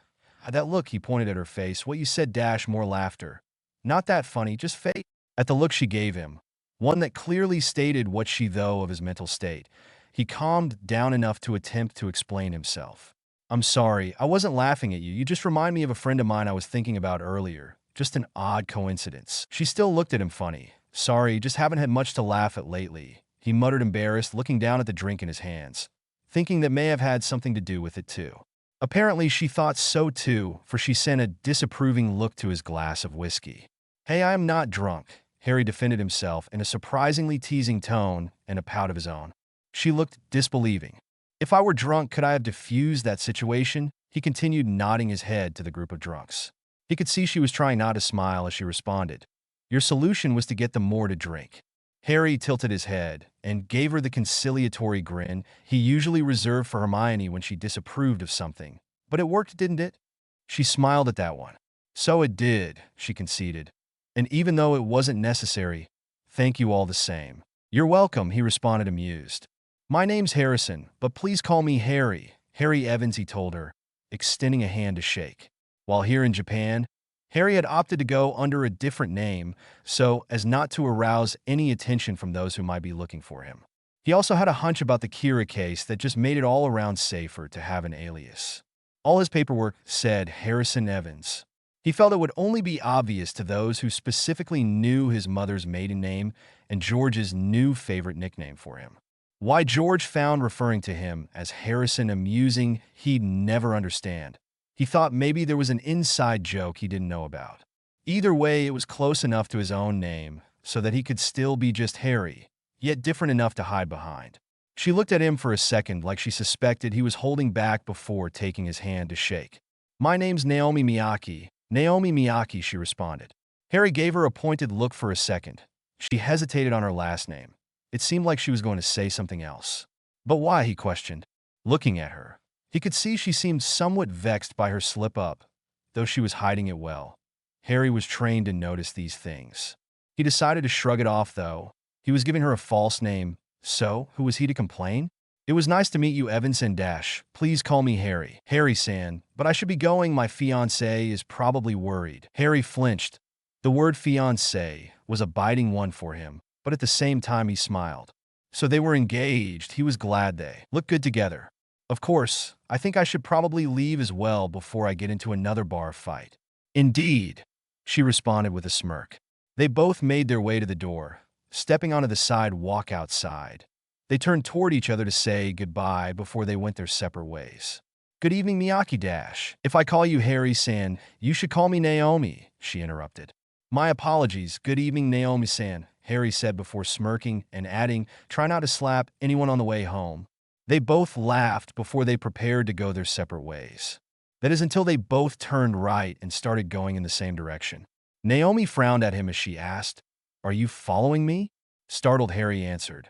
That look, he pointed at her face. What you said dash more laughter. Not that funny, just fake. At the look she gave him, one that clearly stated what she though of his mental state, he calmed down enough to attempt to explain himself. I'm sorry, I wasn't laughing at you. You just remind me of a friend of mine I was thinking about earlier. Just an odd coincidence. She still looked at him funny. Sorry, just haven't had much to laugh at lately, he muttered, embarrassed, looking down at the drink in his hands, thinking that may have had something to do with it too. Apparently she thought so too, for she sent a disapproving look to his glass of whiskey. Hey, I am not drunk, Harry defended himself in a surprisingly teasing tone and a pout of his own. She looked disbelieving. If I were drunk, could I have diffused that situation? He continued, nodding his head to the group of drunks. He could see she was trying not to smile as she responded. Your solution was to get them more to drink. Harry tilted his head and gave her the conciliatory grin he usually reserved for Hermione when she disapproved of something. But it worked, didn't it? She smiled at that one. So it did, she conceded. And even though it wasn't necessary, thank you all the same. You're welcome, he responded, amused. My name's Harrison, but please call me Harry. Harry Evans, he told her, extending a hand to shake. While here in Japan, Harry had opted to go under a different name so as not to arouse any attention from those who might be looking for him. He also had a hunch about the Kira case that just made it all around safer to have an alias. All his paperwork said Harrison Evans. He felt it would only be obvious to those who specifically knew his mother's maiden name and George's new favorite nickname for him. Why George found referring to him as Harrison amusing, he'd never understand. He thought maybe there was an inside joke he didn't know about. Either way, it was close enough to his own name so that he could still be just Harry, yet different enough to hide behind. She looked at him for a second like she suspected he was holding back before taking his hand to shake. My name's Naomi Miyake. Naomi Miyake, she responded. Harry gave her a pointed look for a second. She hesitated on her last name. It seemed like she was going to say something else. But why, he questioned, looking at her. He could see she seemed somewhat vexed by her slip-up, though she was hiding it well. Harry was trained to notice these things. He decided to shrug it off, though. He was giving her a false name, so who was he to complain? It was nice to meet you, Evanson Dash. Please call me Harry. Harry-san, but I should be going. My fiancé is probably worried. Harry flinched. The word fiancé was a biting one for him, but at the same time he smiled. So they were engaged. He was glad they looked good together. Of course, I think I should probably leave as well before I get into another bar fight. Indeed, she responded with a smirk. They both made their way to the door, stepping onto the sidewalk outside. They turned toward each other to say goodbye before they went their separate ways. "Good evening, Miyaki Dash. If I call you Harry-san, you should call me Naomi," she interrupted. "My apologies. Good evening, Naomi-san," Harry said before smirking and adding, "Try not to slap anyone on the way home." They both laughed before they prepared to go their separate ways. That is until they both turned right and started going in the same direction. Naomi frowned at him as she asked, "Are you following me?" Startled, Harry answered,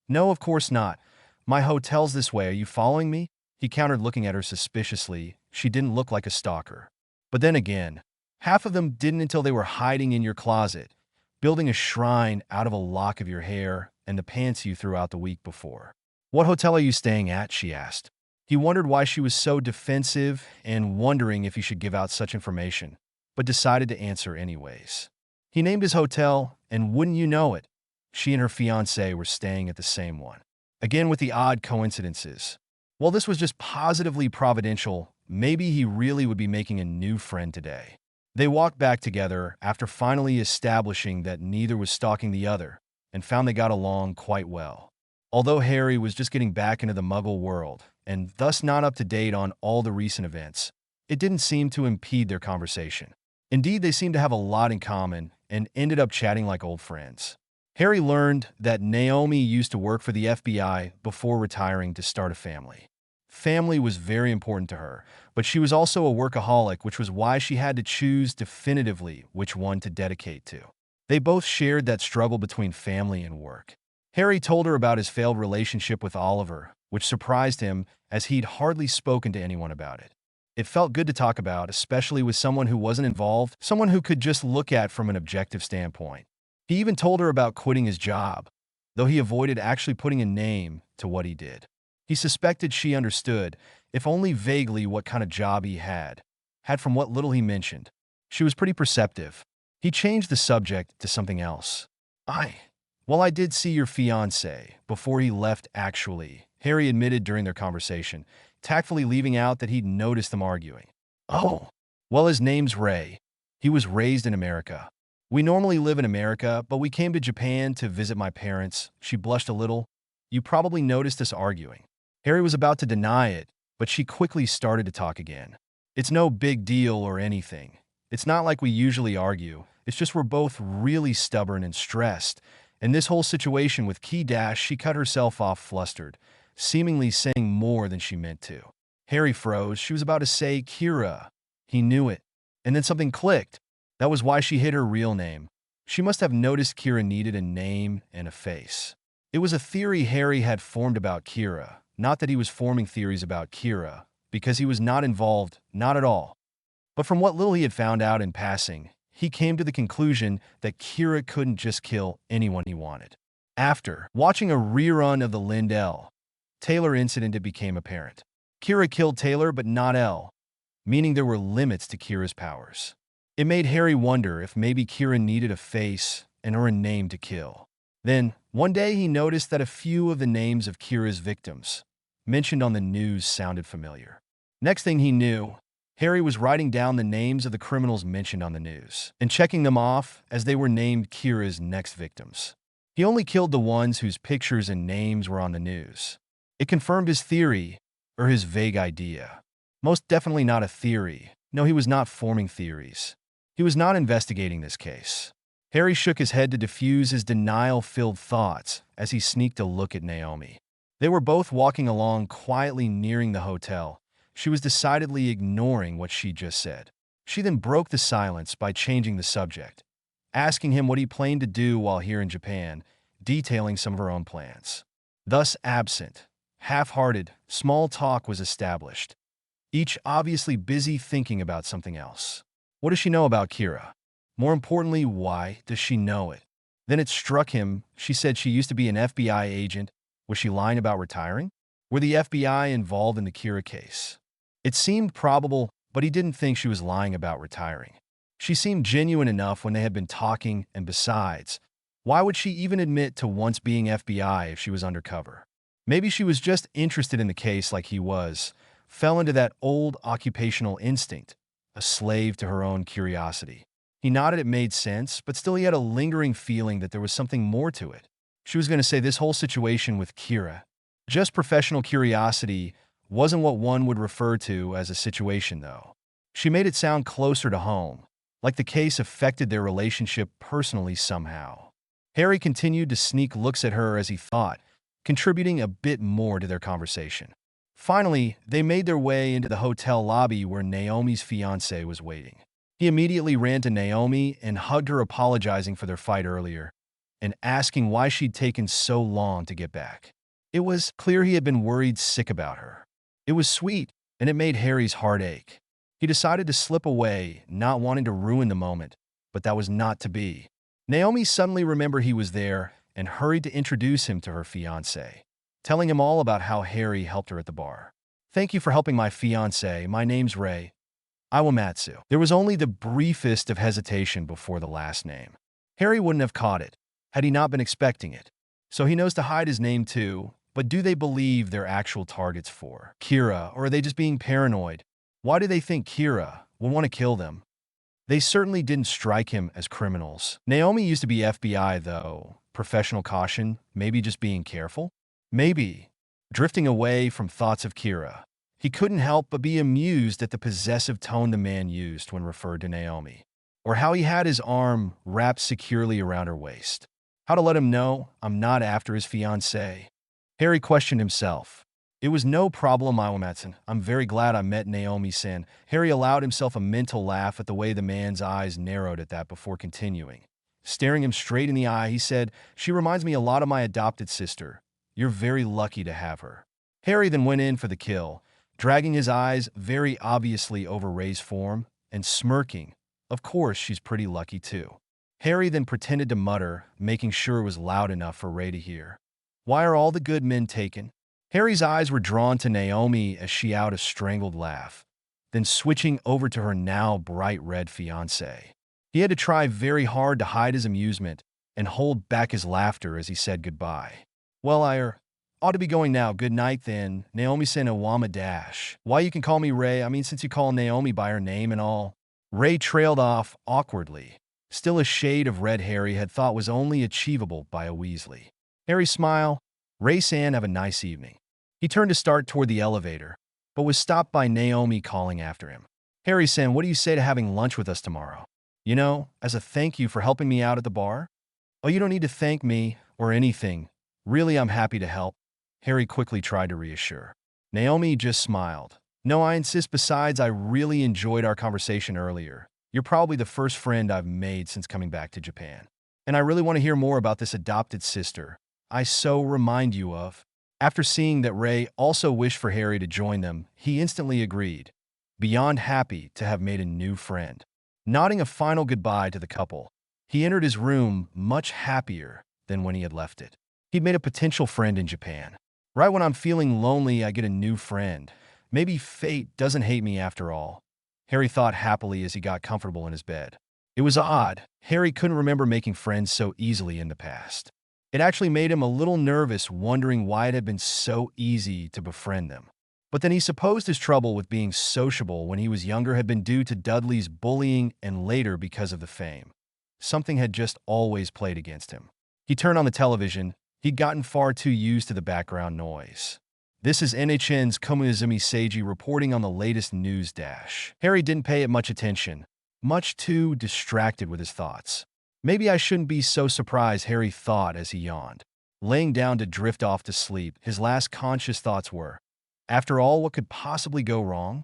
"No, of course not. My hotel's this way. Are you following me?" He countered, looking at her suspiciously. She didn't look like a stalker. But then again, half of them didn't until they were hiding in your closet, building a shrine out of a lock of your hair and the pants you threw out the week before. "What hotel are you staying at?" she asked. He wondered why she was so defensive and wondering if he should give out such information, but decided to answer anyways. He named his hotel, and wouldn't you know it, she and her fiancé were staying at the same one. Again with the odd coincidences. Well, this was just positively providential. Maybe he really would be making a new friend today. They walked back together after finally establishing that neither was stalking the other, and found they got along quite well. Although Harry was just getting back into the Muggle world, and thus not up to date on all the recent events, it didn't seem to impede their conversation. Indeed, they seemed to have a lot in common and ended up chatting like old friends. Harry learned that Naomi used to work for the FBI before retiring to start a family. Family was very important to her, but she was also a workaholic, which was why she had to choose definitively which one to dedicate to. They both shared that struggle between family and work. Harry told her about his failed relationship with Oliver, which surprised him as he'd hardly spoken to anyone about it. It felt good to talk about, especially with someone who wasn't involved, someone who could just look at from an objective standpoint. He even told her about quitting his job, though he avoided actually putting a name to what he did. He suspected she understood, if only vaguely, what kind of job he had from what little he mentioned. She was pretty perceptive. He changed the subject to something else. Well, I did see your fiancé before he left, actually," Harry admitted during their conversation, tactfully leaving out that he'd noticed them arguing. "Oh, well, his name's Ray. He was raised in America. We normally live in America, but we came to Japan to visit my parents." She blushed a little. "You probably noticed us arguing." Harry was about to deny it, but she quickly started to talk again. "It's no big deal or anything. It's not like we usually argue. It's just we're both really stubborn and stressed. In this whole situation with Key Dash," she cut herself off, flustered, seemingly saying more than she meant to. Harry froze. She was about to say Kira. He knew it. And then something clicked. That was why she hid her real name. She must have noticed Kira needed a name and a face. It was a theory Harry had formed about Kira, not that he was forming theories about Kira, because he was not involved, not at all. But from what little he had found out in passing, he came to the conclusion that Kira couldn't just kill anyone he wanted. After watching a rerun of the Lindell Taylor incident, it became apparent. Kira killed Taylor, but not Elle, meaning there were limits to Kira's powers. It made Harry wonder if maybe Kira needed a face and or a name to kill. Then, one day he noticed that a few of the names of Kira's victims mentioned on the news sounded familiar. Next thing he knew, Harry was writing down the names of the criminals mentioned on the news and checking them off as they were named Kira's next victims. He only killed the ones whose pictures and names were on the news. It confirmed his theory, or his vague idea. Most definitely not a theory. No, he was not forming theories. He was not investigating this case. Harry shook his head to diffuse his denial-filled thoughts as he sneaked a look at Naomi. They were both walking along quietly, nearing the hotel. She was decidedly ignoring what she just said. She then broke the silence by changing the subject, asking him what he planned to do while here in Japan, detailing some of her own plans. Thus absent, half-hearted, small talk was established, each obviously busy thinking about something else. What does she know about Kira? More importantly, why does she know it? Then it struck him. She said she used to be an FBI agent. Was she lying about retiring? Were the FBI involved in the Kira case? It seemed probable, but he didn't think she was lying about retiring. She seemed genuine enough when they had been talking, and besides, why would she even admit to once being FBI if she was undercover? Maybe she was just interested in the case like he was, fell into that old occupational instinct, a slave to her own curiosity. He nodded it made sense, but still he had a lingering feeling that there was something more to it. She was going to say this whole situation with Kira, just professional curiosity, wasn't what one would refer to as a situation, though. She made it sound closer to home, like the case affected their relationship personally somehow. Harry continued to sneak looks at her as he thought, contributing a bit more to their conversation. Finally, they made their way into the hotel lobby where Naomi's fiancé was waiting. He immediately ran to Naomi and hugged her, apologizing for their fight earlier and asking why she'd taken so long to get back. It was clear he had been worried sick about her. It was sweet, and it made Harry's heart ache. He decided to slip away, not wanting to ruin the moment, but that was not to be. Naomi suddenly remembered he was there and hurried to introduce him to her fiancé, telling him all about how Harry helped her at the bar. "Thank you for helping my fiancé. My name's Ray. Iwamatsu." There was only the briefest of hesitation before the last name. Harry wouldn't have caught it, had he not been expecting it. So he knows to hide his name too, but do they believe they're actual targets for Kira, or are they just being paranoid? Why do they think Kira will want to kill them? They certainly didn't strike him as criminals. Naomi used to be FBI, though. Professional caution, maybe just being careful? Maybe. Drifting away from thoughts of Kira, he couldn't help but be amused at the possessive tone the man used when referred to Naomi, or how he had his arm wrapped securely around her waist. How to let him know I'm not after his fiancée? Harry questioned himself. It was no problem, Iwamatsu. I'm very glad I met Naomi-san. Harry allowed himself a mental laugh at the way the man's eyes narrowed at that before continuing. Staring him straight in the eye, he said, "She reminds me a lot of my adopted sister. You're very lucky to have her." Harry then went in for the kill, dragging his eyes very obviously over Ray's form and smirking. Of course, she's pretty lucky too. Harry then pretended to mutter, making sure it was loud enough for Ray to hear. "Why are all the good men taken?" Harry's eyes were drawn to Naomi as she out a strangled laugh, then switching over to her now bright red fiancé. He had to try very hard to hide his amusement and hold back his laughter as he said goodbye. "Well, I ought to be going now. Good night then." Naomi said Awama dash. "Why you can call me Ray, I mean since you call Naomi by her name and all." Ray trailed off awkwardly, still a shade of red Harry had thought was only achievable by a Weasley. Harry's smile. "Ray-san, have a nice evening." He turned to start toward the elevator, but was stopped by Naomi calling after him. "Harry-san, what do you say to having lunch with us tomorrow? You know, as a thank you for helping me out at the bar?" "Oh, you don't need to thank me or anything. Really, I'm happy to help," Harry quickly tried to reassure. Naomi just smiled. "No, I insist. Besides, I really enjoyed our conversation earlier. You're probably the first friend I've made since coming back to Japan. And I really want to hear more about this adopted sister I so remind you of." After seeing that Ray also wished for Harry to join them, he instantly agreed, beyond happy to have made a new friend. Nodding a final goodbye to the couple, he entered his room much happier than when he had left it. He'd made a potential friend in Japan. Right when I'm feeling lonely, I get a new friend. Maybe fate doesn't hate me after all, Harry thought happily as he got comfortable in his bed. It was odd. Harry couldn't remember making friends so easily in the past. It actually made him a little nervous, wondering why it had been so easy to befriend them. But then he supposed his trouble with being sociable when he was younger had been due to Dudley's bullying and later because of the fame. Something had just always played against him. He turned on the television. He'd gotten far too used to the background noise. This is NHN's Komuizumi Seiji reporting on the latest news dash. Harry didn't pay it much attention, much too distracted with his thoughts. Maybe I shouldn't be so surprised, Harry thought as he yawned. Laying down to drift off to sleep, his last conscious thoughts were, after all, what could possibly go wrong?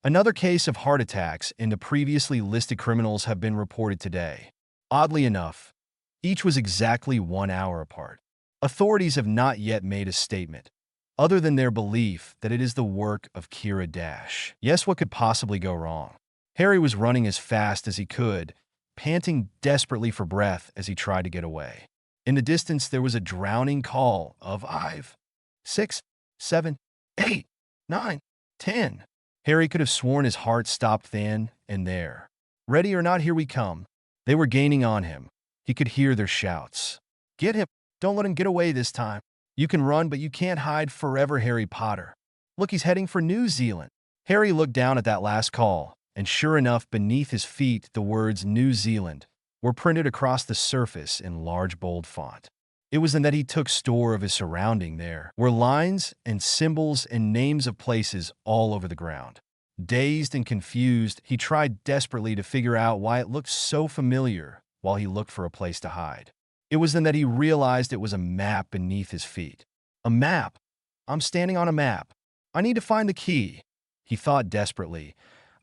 Another case of heart attacks in the previously listed criminals have been reported today. Oddly enough, each was exactly 1 hour apart. Authorities have not yet made a statement, other than their belief that it is the work of Kira Dash. Yes, what could possibly go wrong? Harry was running as fast as he could, panting desperately for breath as he tried to get away. In the distance, there was a drowning call of 5, 6, 7, 8, 9, 10. Harry could have sworn his heart stopped then and there. Ready or not, here we come. They were gaining on him. He could hear their shouts. "Get him! Don't let him get away this time. You can run, but you can't hide forever, Harry Potter. Look, he's heading for New Zealand." Harry looked down at that last call and sure enough, beneath his feet, the words New Zealand were printed across the surface in large bold font. It was then that he took store of his surrounding. There were lines and symbols and names of places all over the ground. Dazed and confused, he tried desperately to figure out why it looked so familiar while he looked for a place to hide. It was then that he realized it was a map beneath his feet. A map? I'm standing on a map. I need to find the key, he thought desperately,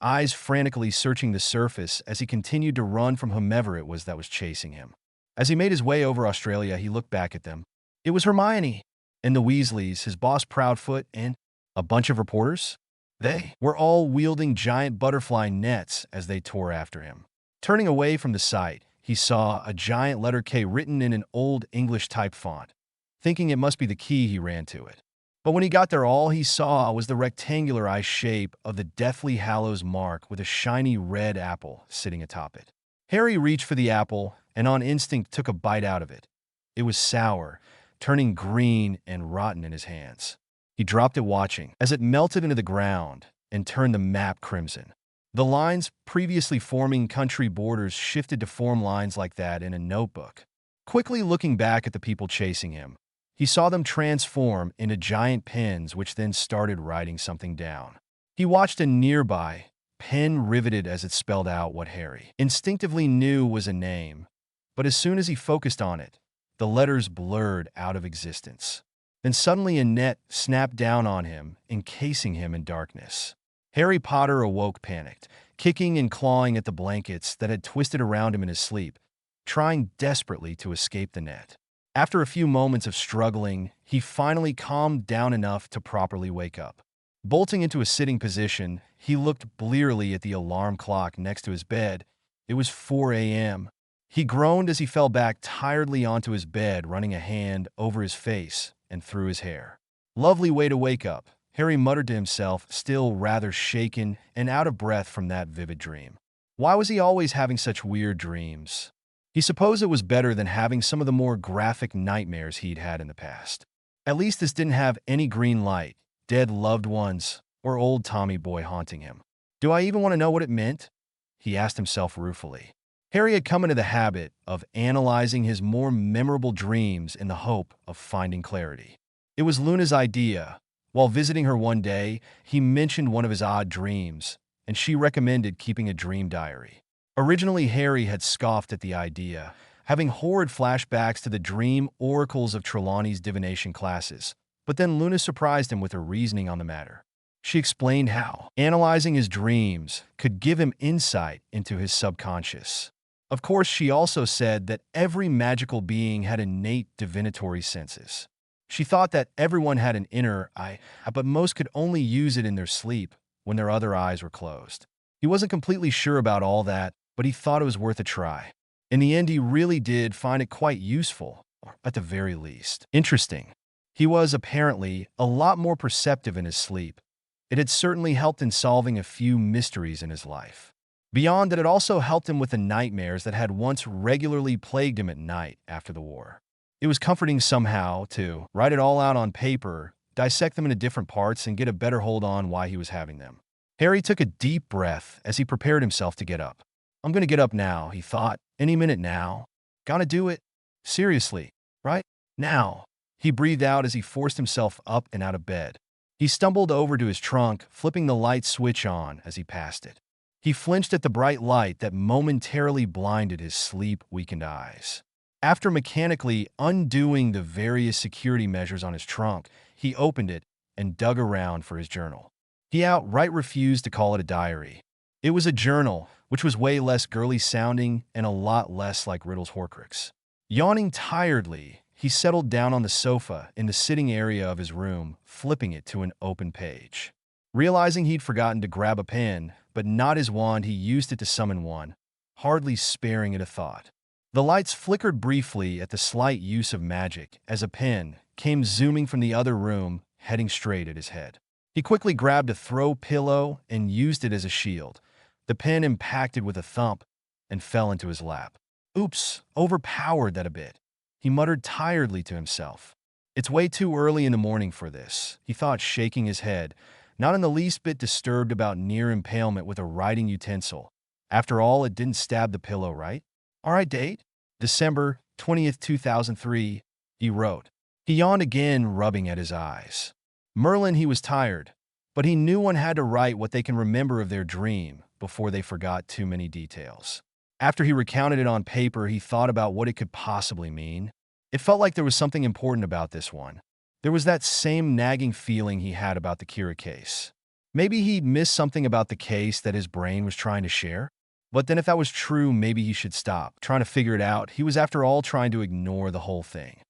eyes frantically searching the surface as he continued to run from whomever it was that was chasing him. As he made his way over Australia, he looked back at them. It was Hermione and the Weasleys, his boss Proudfoot, and a bunch of reporters. They were all wielding giant butterfly nets as they tore after him. Turning away from the sight, he saw a giant letter K written in an old English type font. Thinking it must be the key, he ran to it. But when he got there, all he saw was the rectangular eye shape of the Deathly Hallows mark with a shiny red apple sitting atop it. Harry reached for the apple and on instinct took a bite out of it. It was sour, turning green and rotten in his hands. He dropped it, watching as it melted into the ground and turned the map crimson. The lines previously forming country borders shifted to form lines like that in a notebook. Quickly looking back at the people chasing him, he saw them transform into giant pens which then started writing something down. He watched a nearby pen riveted as it spelled out what Harry instinctively knew was a name, but as soon as he focused on it, the letters blurred out of existence. Then suddenly a net snapped down on him, encasing him in darkness. Harry Potter awoke panicked, kicking and clawing at the blankets that had twisted around him in his sleep, trying desperately to escape the net. After a few moments of struggling, he finally calmed down enough to properly wake up. Bolting into a sitting position, he looked blearily at the alarm clock next to his bed. It was 4 a.m. He groaned as he fell back tiredly onto his bed, running a hand over his face and through his hair. Lovely way to wake up, Harry muttered to himself, still rather shaken and out of breath from that vivid dream. Why was he always having such weird dreams? He supposed it was better than having some of the more graphic nightmares he'd had in the past. At least this didn't have any green light, dead loved ones, or old Tommy Boy haunting him. Do I even want to know what it meant? He asked himself ruefully. Harry had come into the habit of analyzing his more memorable dreams in the hope of finding clarity. It was Luna's idea. While visiting her one day, he mentioned one of his odd dreams, and she recommended keeping a dream diary. Originally, Harry had scoffed at the idea, having horrid flashbacks to the dream oracles of Trelawney's divination classes, but then Luna surprised him with her reasoning on the matter. She explained how analyzing his dreams could give him insight into his subconscious. Of course, she also said that every magical being had innate divinatory senses. She thought that everyone had an inner eye, but most could only use it in their sleep when their other eyes were closed. He wasn't completely sure about all that, but he thought it was worth a try. In the end, he really did find it quite useful, or at the very least, interesting. He was apparently a lot more perceptive in his sleep. It had certainly helped in solving a few mysteries in his life. Beyond that, it also helped him with the nightmares that had once regularly plagued him at night after the war. It was comforting somehow to write it all out on paper, dissect them into different parts, and get a better hold on why he was having them. Harry took a deep breath as he prepared himself to get up. I'm going to get up now, he thought. Any minute now. Gotta do it. Seriously, right? Now. He breathed out as he forced himself up and out of bed. He stumbled over to his trunk, flipping the light switch on as he passed it. He flinched at the bright light that momentarily blinded his sleep-weakened eyes. After mechanically undoing the various security measures on his trunk, he opened it and dug around for his journal. He outright refused to call it a diary. It was a journal, which was way less girly-sounding and a lot less like Riddle's Horcrux. Yawning tiredly, he settled down on the sofa in the sitting area of his room, flipping it to an open page. Realizing he'd forgotten to grab a pen, but not his wand, he used it to summon one, hardly sparing it a thought. The lights flickered briefly at the slight use of magic as a pen came zooming from the other room, heading straight at his head. He quickly grabbed a throw pillow and used it as a shield. The pen impacted with a thump and fell into his lap. Oops, overpowered that a bit. He muttered tiredly to himself. It's way too early in the morning for this, he thought, shaking his head. not in the least bit disturbed about near impalement with a writing utensil. After all, it didn't stab the pillow, right? All right, date? December 20th, 2003, he wrote. He yawned again, rubbing at his eyes. Merlin, he was tired, but he knew one had to write what they can remember of their dream before they forgot too many details. After he recounted it on paper, he thought about what it could possibly mean. It felt like there was something important about this one. There was that same nagging feeling he had about the Kira case. Maybe he'd missed something about the case that his brain was trying to share. But then if that was true, maybe he should stop trying to figure it out. He was, after all, trying to ignore the whole thing.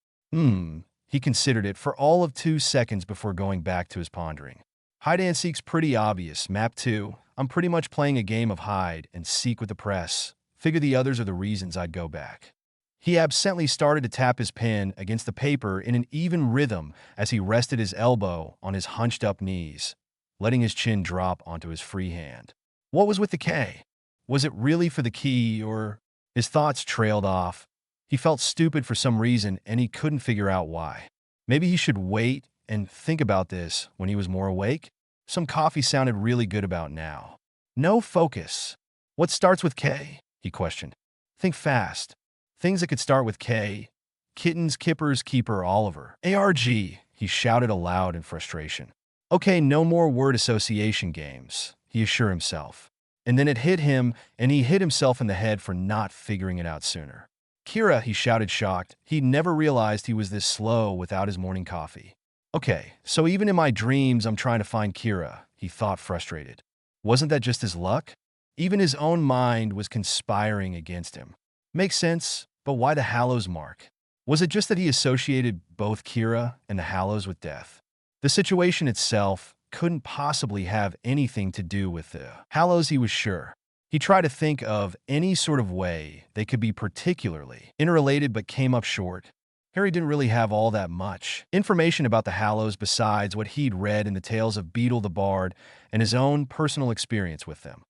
He considered it for all of 2 seconds before going back to his pondering. Hide and seek's pretty obvious. Map 2. I'm pretty much playing a game of hide and seek with the press. Figure the others are the reasons I'd go back. He absently started to tap his pen against the paper in an even rhythm as he rested his elbow on his hunched-up knees, letting his chin drop onto his free hand. What was with the K? Was it really for the key, or... His thoughts trailed off. He felt stupid for some reason, and he couldn't figure out why. Maybe he should wait and think about this when he was more awake? Some coffee sounded really good about now. No focus. What starts with K? He questioned. Think fast. Things that could start with K. Kittens, kippers, keeper, Oliver. ARG, he shouted aloud in frustration. Okay, no more word association games, he assured himself. And then it hit him, and he hit himself in the head for not figuring it out sooner. Kira, he shouted, shocked. He'd never realized he was this slow without his morning coffee. Okay, so even in my dreams I'm trying to find Kira, he thought, frustrated. Wasn't that just his luck? Even his own mind was conspiring against him. Makes sense, but why the hallows mark? Was it just that he associated both Kira and the hallows with death? The situation itself couldn't possibly have anything to do with the hallows, he was sure. He tried to think of any sort of way they could be particularly interrelated, but came up short. Harry didn't really have all that much information about the hallows besides what he'd read in the tales of Beetle the Bard and his own personal experience with them.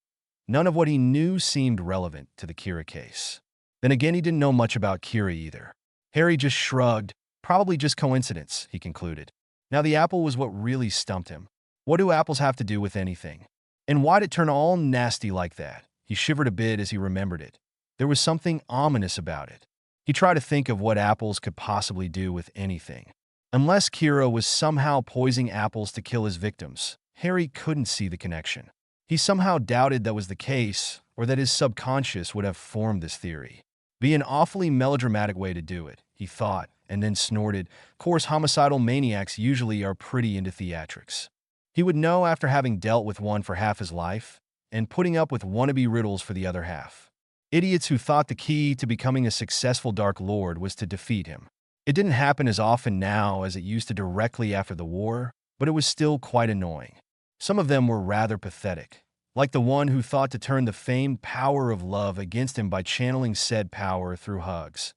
None of what he knew seemed relevant to the Kira case. Then again, he didn't know much about Kira either. Harry just shrugged. Probably just coincidence, he concluded. Now the apple was what really stumped him. What do apples have to do with anything? And why'd it turn all nasty like that? He shivered a bit as he remembered it. There was something ominous about it. He tried to think of what apples could possibly do with anything. Unless Kira was somehow poisoning apples to kill his victims, Harry couldn't see the connection. He somehow doubted that was the case, or that his subconscious would have formed this theory. Be an awfully melodramatic way to do it, he thought, and then snorted. Of course, homicidal maniacs usually are pretty into theatrics. He would know after having dealt with one for half his life, and putting up with wannabe riddles for the other half. Idiots who thought the key to becoming a successful Dark Lord was to defeat him. It didn't happen as often now as it used to directly after the war, but it was still quite annoying. Some of them were rather pathetic, like the one who thought to turn the famed power of love against him by channeling said power through hugs,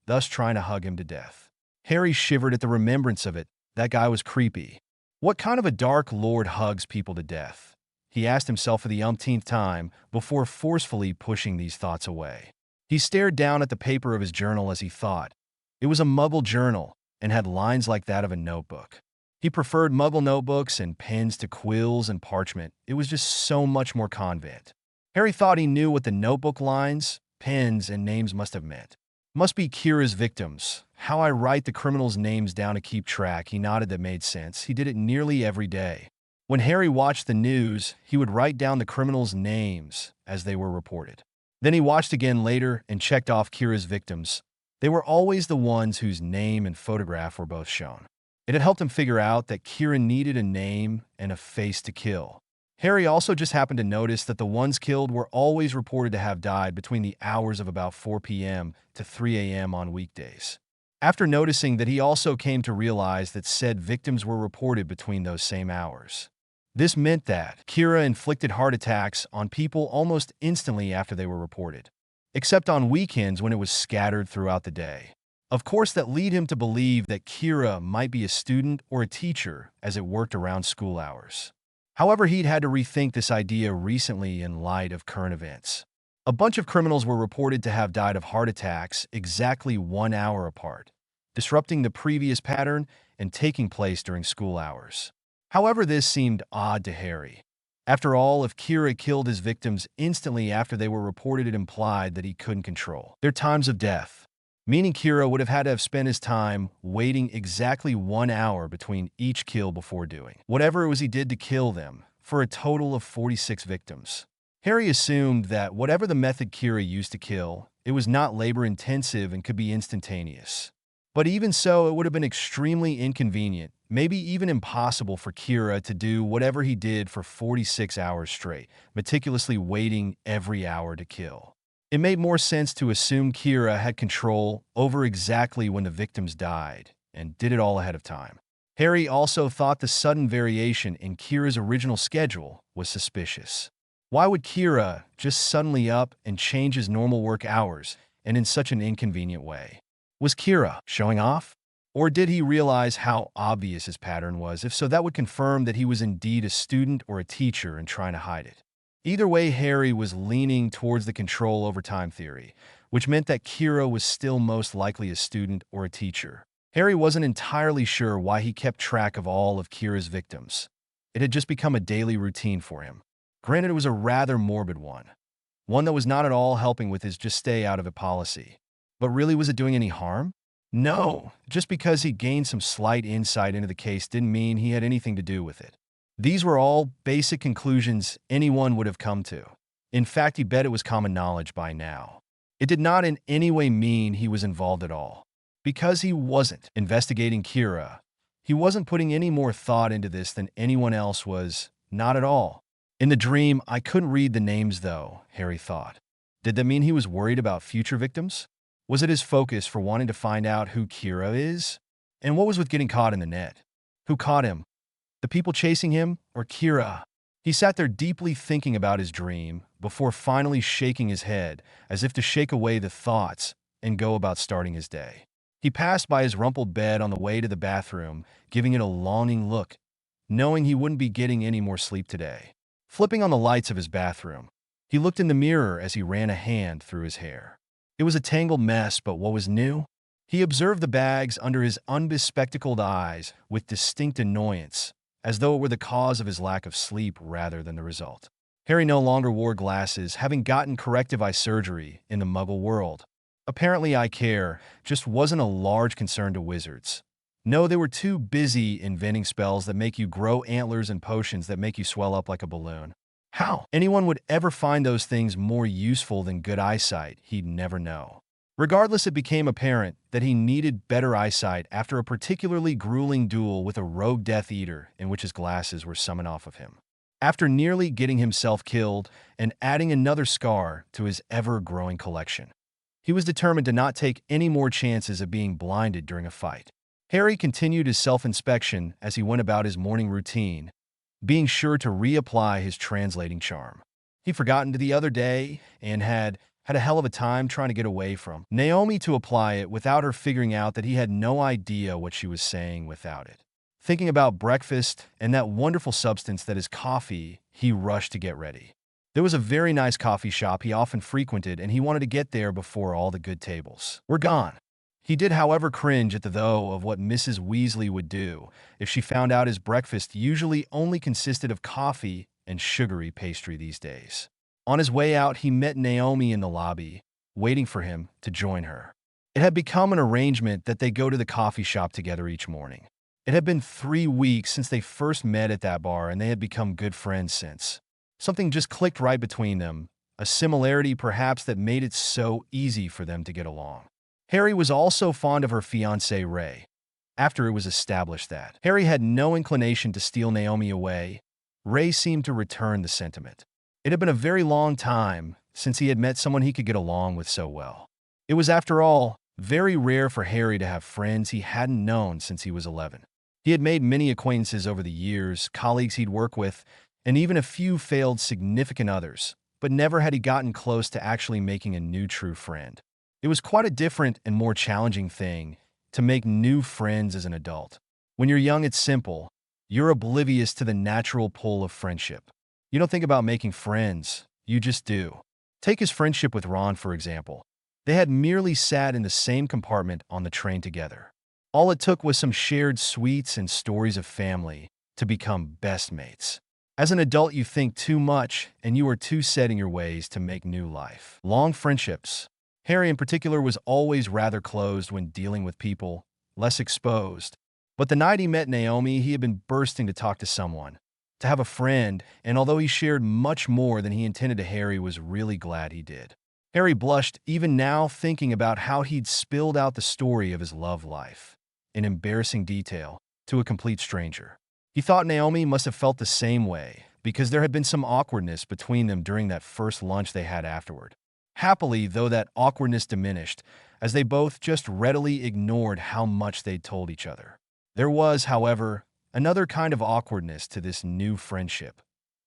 thus trying to hug him to death. Harry shivered at the remembrance of it. That guy was creepy. What kind of a Dark Lord hugs people to death? He asked himself for the umpteenth time before forcefully pushing these thoughts away. He stared down at the paper of his journal as he thought. It was a Muggle journal and had lines like that of a notebook. He preferred Muggle notebooks and pens to quills and parchment. It was just so much more convenient. Harry thought he knew what the notebook lines, pens, and names must have meant. Must be Kira's victims. How I write the criminals' names down to keep track. He nodded. That made sense. He did it nearly every day. When Harry watched the news, he would write down the criminals' names as they were reported. Then he watched again later and checked off Kira's victims. They were always the ones whose name and photograph were both shown. It had helped him figure out that Kira needed a name and a face to kill. Harry also just happened to notice that the ones killed were always reported to have died between the hours of about 4 p.m. to 3 a.m. on weekdays. After noticing that, he also came to realize that said victims were reported between those same hours. This meant that Kira inflicted heart attacks on people almost instantly after they were reported, except on weekends when it was scattered throughout the day. Of course, that led him to believe that Kira might be a student or a teacher as it worked around school hours. However, he'd had to rethink this idea recently in light of current events. A bunch of criminals were reported to have died of heart attacks exactly 1 hour apart, disrupting the previous pattern and taking place during school hours. However, this seemed odd to Harry. After all, if Kira killed his victims instantly after they were reported, it implied that he couldn't control their times of death, meaning Kira would have had to have spent his time waiting exactly 1 hour between each kill before doing whatever it was he did to kill them, for a total of 46 victims. Harry assumed that whatever the method Kira used to kill, it was not labor-intensive and could be instantaneous. But even so, it would have been extremely inconvenient, maybe even impossible for Kira to do whatever he did for 46 hours straight, meticulously waiting every hour to kill. It made more sense to assume Kira had control over exactly when the victims died, and did it all ahead of time. Harry also thought the sudden variation in Kira's original schedule was suspicious. Why would Kira just suddenly up and change his normal work hours, and in such an inconvenient way? Was Kira showing off? Or did he realize how obvious his pattern was? If so, that would confirm that he was indeed a student or a teacher and trying to hide it. Either way, Harry was leaning towards the control over time theory, which meant that Kira was still most likely a student or a teacher. Harry wasn't entirely sure why he kept track of all of Kira's victims. It had just become a daily routine for him. Granted, it was a rather morbid one that was not at all helping with his just stay out of it policy. But really, was it doing any harm? No, just because he gained some slight insight into the case didn't mean he had anything to do with it. These were all basic conclusions anyone would have come to. In fact, he bet it was common knowledge by now. It did not in any way mean he was involved at all. Because he wasn't investigating Kira, he wasn't putting any more thought into this than anyone else was, not at all. In the dream, I couldn't read the names though, Harry thought. Did that mean he was worried about future victims? Was it his focus for wanting to find out who Kira is? And what was with getting caught in the net? Who caught him? The people chasing him, or Kira? He sat there deeply thinking about his dream before finally shaking his head as if to shake away the thoughts and go about starting his day. He passed by his rumpled bed on the way to the bathroom, giving it a longing look, knowing he wouldn't be getting any more sleep today. Flipping on the lights of his bathroom, he looked in the mirror as he ran a hand through his hair. It was a tangled mess, but what was new? He observed the bags under his unbespectacled eyes with distinct annoyance, as though it were the cause of his lack of sleep rather than the result. Harry no longer wore glasses, having gotten corrective eye surgery in the Muggle world. Apparently, eye care just wasn't a large concern to wizards. No, they were too busy inventing spells that make you grow antlers and potions that make you swell up like a balloon. How anyone would ever find those things more useful than good eyesight, he'd never know. Regardless, it became apparent that he needed better eyesight after a particularly grueling duel with a rogue Death Eater in which his glasses were summoned off of him. After nearly getting himself killed and adding another scar to his ever-growing collection, he was determined to not take any more chances of being blinded during a fight. Harry continued his self-inspection as he went about his morning routine, being sure to reapply his translating charm. He'd forgotten to the other day and had a hell of a time trying to get away from Naomi to apply it without her figuring out that he had no idea what she was saying without it. Thinking about breakfast and that wonderful substance that is coffee, he rushed to get ready. There was a very nice coffee shop he often frequented, and he wanted to get there before all the good tables were gone. He did, however, cringe at the though of what Mrs. Weasley would do if she found out his breakfast usually only consisted of coffee and sugary pastry these days. On his way out, he met Naomi in the lobby, waiting for him to join her. It had become an arrangement that they go to the coffee shop together each morning. It had been 3 weeks since they first met at that bar, and they had become good friends since. Something just clicked right between them, a similarity perhaps that made it so easy for them to get along. Harry was also fond of her fiancée Ray. After it was established that Harry had no inclination to steal Naomi away, Ray seemed to return the sentiment. It had been a very long time since he had met someone he could get along with so well. It was, after all, very rare for Harry to have friends he hadn't known since he was 11. He had made many acquaintances over the years, colleagues he'd worked with, and even a few failed significant others, but never had he gotten close to actually making a new true friend. It was quite a different and more challenging thing to make new friends as an adult. When you're young, it's simple. You're oblivious to the natural pull of friendship. You don't think about making friends, you just do. Take his friendship with Ron, for example. They had merely sat in the same compartment on the train together. All it took was some shared sweets and stories of family, to become best mates. As an adult, you think too much, and you are too set in your ways to make new life. Long friendships. Harry in particular was always rather closed when dealing with people, less exposed. But the night he met Naomi, he had been bursting to talk to someone, to have a friend, and although he shared much more than he intended to, Harry was really glad he did. Harry blushed even now thinking about how he'd spilled out the story of his love life, in embarrassing detail, to a complete stranger. He thought Naomi must have felt the same way, because there had been some awkwardness between them during that first lunch they had afterward. Happily, though, that awkwardness diminished, as they both just readily ignored how much they'd told each other. There was, however, another kind of awkwardness to this new friendship,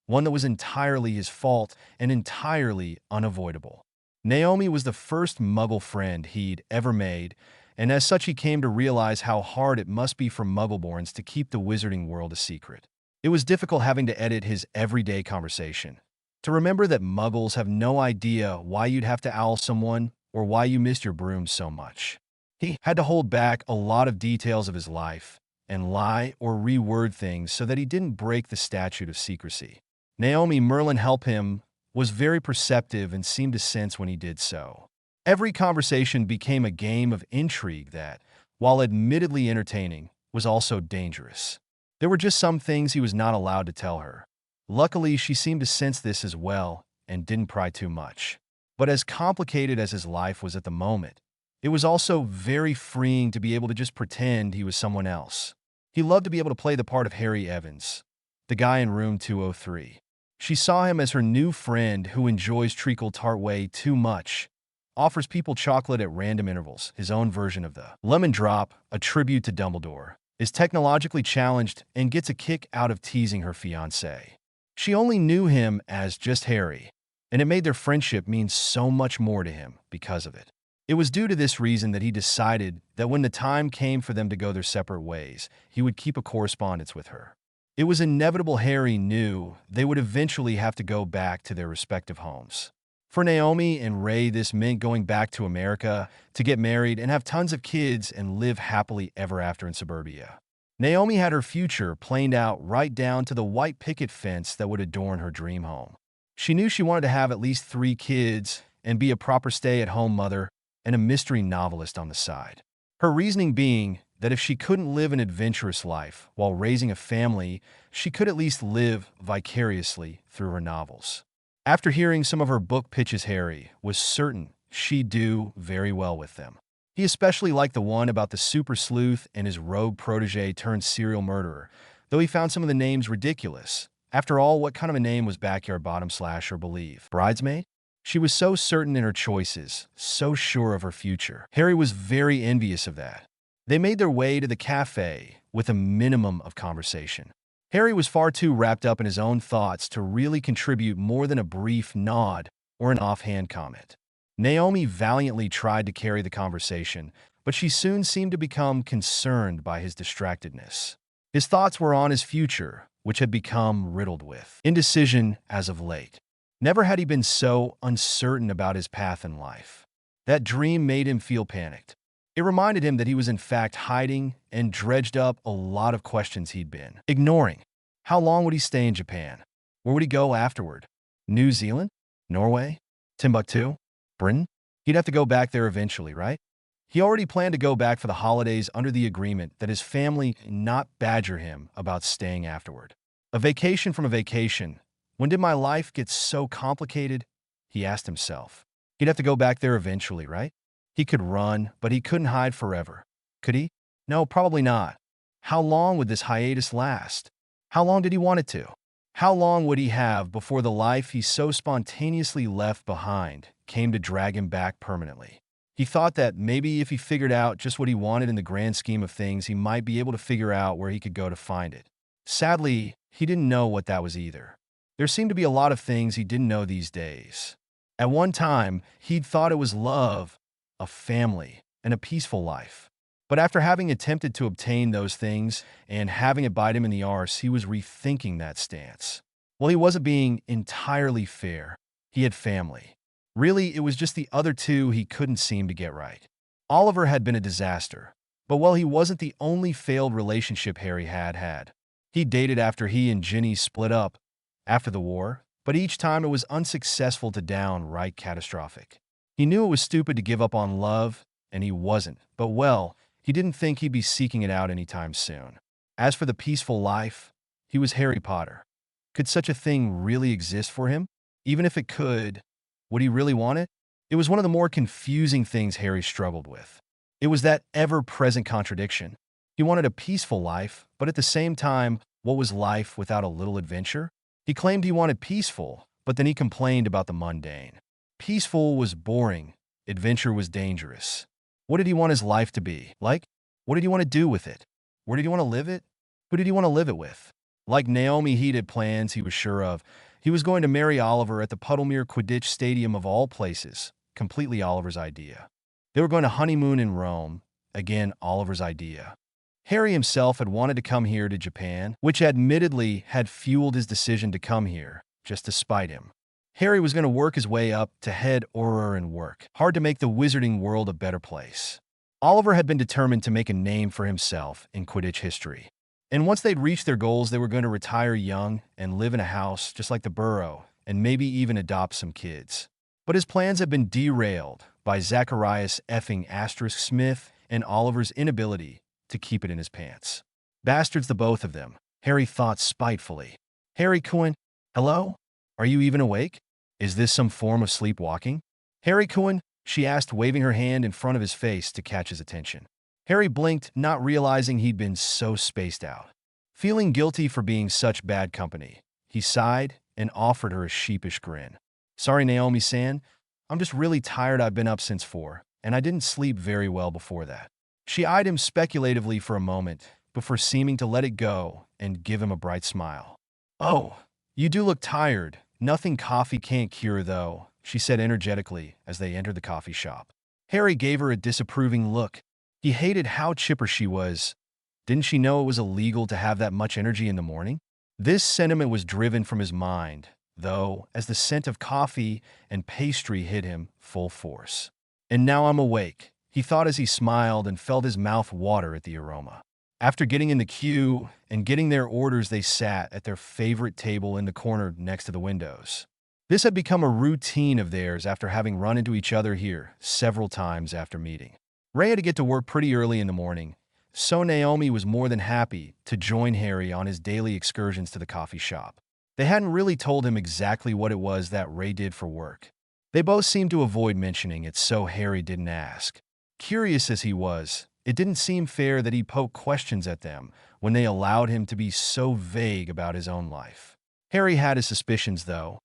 one that was entirely his fault and entirely unavoidable. Naomi was the first Muggle friend he'd ever made, and as such he came to realize how hard it must be for Muggleborns to keep the wizarding world a secret. It was difficult having to edit his everyday conversation, to remember that Muggles have no idea why you'd have to owl someone or why you missed your broom so much. He had to hold back a lot of details of his life and lie or reword things so that he didn't break the statute of secrecy. Naomi, Merlin helped him, was very perceptive and seemed to sense when he did so. Every conversation became a game of intrigue that, while admittedly entertaining, was also dangerous. There were just some things he was not allowed to tell her. Luckily, she seemed to sense this as well and didn't pry too much. But as complicated as his life was at the moment, it was also very freeing to be able to just pretend he was someone else. He loved to be able to play the part of Harry Evans, the guy in room 203. She saw him as her new friend who enjoys treacle tart way too much, offers people chocolate at random intervals, his own version of the lemon drop, a tribute to Dumbledore, is technologically challenged and gets a kick out of teasing her fiancé. She only knew him as just Harry, and it made their friendship mean so much more to him because of it. It was due to this reason that he decided that when the time came for them to go their separate ways, he would keep a correspondence with her. It was inevitable. Harry knew they would eventually have to go back to their respective homes. For Naomi and Ray, this meant going back to America to get married and have tons of kids and live happily ever after in suburbia. Naomi had her future planned out right down to the white picket fence that would adorn her dream home. She knew she wanted to have at least 3 kids and be a proper stay-at-home mother and a mystery novelist on the side. Her reasoning being that if she couldn't live an adventurous life while raising a family, she could at least live vicariously through her novels. After hearing some of her book pitches, Harry was certain she'd do very well with them. He especially liked the one about the super sleuth and his rogue protege turned serial murderer, though he found some of the names ridiculous. After all, what kind of a name was Backyard Bottom Slasher believe? Bridesmaid? She was so certain in her choices, so sure of her future. Harry was very envious of that. They made their way to the cafe with a minimum of conversation. Harry was far too wrapped up in his own thoughts to really contribute more than a brief nod or an offhand comment. Naomi valiantly tried to carry the conversation, but she soon seemed to become concerned by his distractedness. His thoughts were on his future, which had become riddled with indecision as of late. Never had he been so uncertain about his path in life. That dream made him feel panicked. It reminded him that he was in fact hiding and dredged up a lot of questions he'd been ignoring. How long would he stay in Japan? Where would he go afterward? New Zealand? Norway? Timbuktu? Britain? He'd have to go back there eventually, right? He already planned to go back for the holidays under the agreement that his family not badger him about staying afterward. A vacation from a vacation. When did my life get so complicated? He asked himself. He'd have to go back there eventually, right? He could run, but he couldn't hide forever. Could he? No, probably not. How long would this hiatus last? How long did he want it to? How long would he have before the life he so spontaneously left behind came to drag him back permanently? He thought that maybe if he figured out just what he wanted in the grand scheme of things, he might be able to figure out where he could go to find it. Sadly, he didn't know what that was either. There seemed to be a lot of things he didn't know these days. At one time, he'd thought it was love, a family, and a peaceful life. But after having attempted to obtain those things and having it bite him in the arse, he was rethinking that stance. Well, he wasn't being entirely fair. He had family. Really, it was just the other two he couldn't seem to get right. Oliver had been a disaster, but while he wasn't the only failed relationship Harry had had, He dated after he and Ginny split up after the war, but each time it was unsuccessful to downright catastrophic. He knew it was stupid to give up on love, and he wasn't, but well, he didn't think he'd be seeking it out anytime soon. As for the peaceful life, he was Harry Potter. Could such a thing really exist for him? Even if it could, would he really want it? It was one of the more confusing things Harry struggled with. It was that ever-present contradiction. He wanted a peaceful life, but at the same time, what was life without a little adventure? He claimed he wanted peaceful, but then he complained about the mundane. Peaceful was boring. Adventure was dangerous. What did he want his life to be? Like? What did he want to do with it? Where did he want to live it? Who did he want to live it with? Like Naomi, he had plans he was sure of. He was going to marry Oliver at the Puddlemere Quidditch Stadium of all places. Completely Oliver's idea. They were going to honeymoon in Rome. Again, Oliver's idea. Harry himself had wanted to come here to Japan, which admittedly had fueled his decision to come here, just to spite him. Harry was going to work his way up to head Auror and work hard to make the wizarding world a better place. Oliver had been determined to make a name for himself in Quidditch history. And once they'd reached their goals, they were going to retire young and live in a house just like the Burrow, and maybe even adopt some kids. But his plans had been derailed by Zacharias effing Asterisk Smith and Oliver's inability to keep it in his pants. Bastards, the both of them, Harry thought spitefully. Harry Cohen, hello? Are you even awake? Is this some form of sleepwalking? Harry Cohen, she asked, waving her hand in front of his face to catch his attention. Harry blinked, not realizing he'd been so spaced out. Feeling guilty for being such bad company, he sighed and offered her a sheepish grin. Sorry, Naomi-san. I'm just really tired. I've been up since 4, and I didn't sleep very well before that. She eyed him speculatively for a moment, before seeming to let it go and give him a bright smile. Oh, you do look tired. Nothing coffee can't cure, though, she said energetically as they entered the coffee shop. Harry gave her a disapproving look. He hated how chipper she was. Didn't she know it was illegal to have that much energy in the morning? This sentiment was driven from his mind, though, as the scent of coffee and pastry hit him full force. And now I'm awake, he thought as he smiled and felt his mouth water at the aroma. After getting in the queue and getting their orders, they sat at their favorite table in the corner next to the windows. This had become a routine of theirs after having run into each other here several times after meeting. Ray had to get to work pretty early in the morning, so Naomi was more than happy to join Harry on his daily excursions to the coffee shop. They hadn't really told him exactly what it was that Ray did for work. They both seemed to avoid mentioning it, so Harry didn't ask. Curious as he was, it didn't seem fair that he poked questions at them when they allowed him to be so vague about his own life. Harry had his suspicions, though.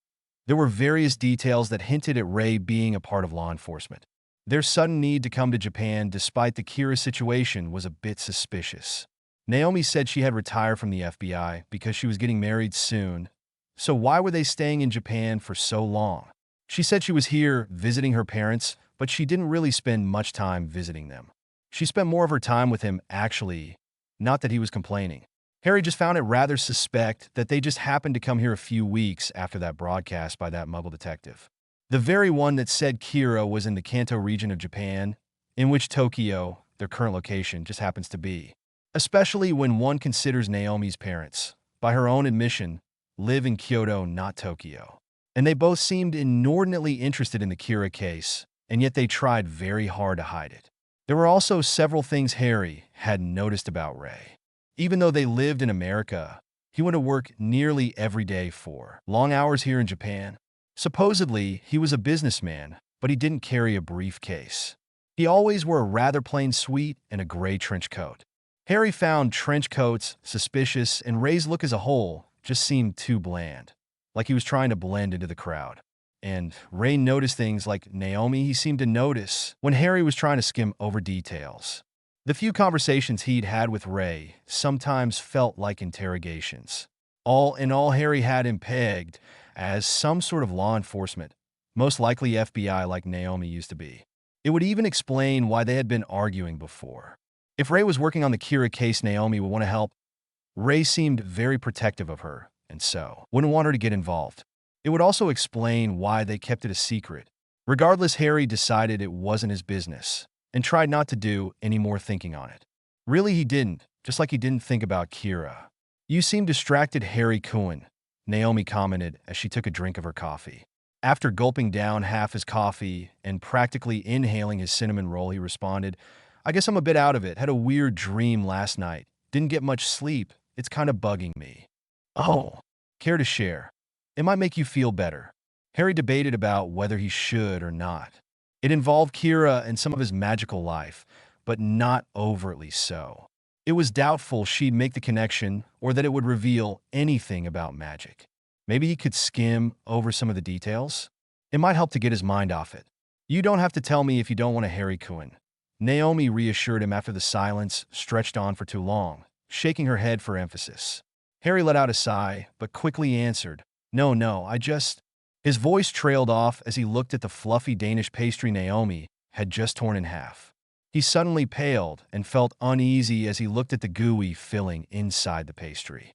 There were various details that hinted at Ray being a part of law enforcement. Their sudden need to come to Japan despite the Kira situation was a bit suspicious. Naomi said she had retired from the FBI because she was getting married soon, so why were they staying in Japan for so long? She said she was here visiting her parents, but she didn't really spend much time visiting them. She spent more of her time with him, actually, not that he was complaining. Harry just found it rather suspect that they just happened to come here a few weeks after that broadcast by that Muggle detective. The very one that said Kira was in the Kanto region of Japan, in which Tokyo, their current location, just happens to be. Especially when one considers Naomi's parents, by her own admission, live in Kyoto, not Tokyo. And they both seemed inordinately interested in the Kira case, and yet they tried very hard to hide it. There were also several things Harry had noticed about Ray. Even though they lived in America, he went to work nearly every day for long hours here in Japan. Supposedly, he was a businessman, but he didn't carry a briefcase. He always wore a rather plain suit and a gray trench coat. Harry found trench coats suspicious, and Ray's look as a whole just seemed too bland, like he was trying to blend into the crowd. And Ray noticed things like Naomi he seemed to notice when Harry was trying to skim over details. The few conversations he'd had with Ray sometimes felt like interrogations. All in all, Harry had him pegged as some sort of law enforcement, most likely FBI like Naomi used to be. It would even explain why they had been arguing before. If Ray was working on the Kira case, Naomi would want to help. Ray seemed very protective of her, and so wouldn't want her to get involved. It would also explain why they kept it a secret. Regardless, Harry decided it wasn't his business and tried not to do any more thinking on it. Really, he didn't, just like he didn't think about Kira. You seem distracted, Harry Cohen, Naomi commented as she took a drink of her coffee. After gulping down half his coffee and practically inhaling his cinnamon roll, he responded, I guess I'm a bit out of it. Had a weird dream last night. Didn't get much sleep. It's kind of bugging me. Oh, care to share? It might make you feel better. Harry debated about whether he should or not. It involved Kira and some of his magical life, but not overtly so. It was doubtful she'd make the connection or that it would reveal anything about magic. Maybe he could skim over some of the details. It might help to get his mind off it. You don't have to tell me if you don't want to, Harry Cohen. Naomi reassured him after the silence stretched on for too long, shaking her head for emphasis. Harry let out a sigh, but quickly answered, No, I just... His voice trailed off as he looked at the fluffy Danish pastry Naomi had just torn in half. He suddenly paled and felt uneasy as he looked at the gooey filling inside the pastry.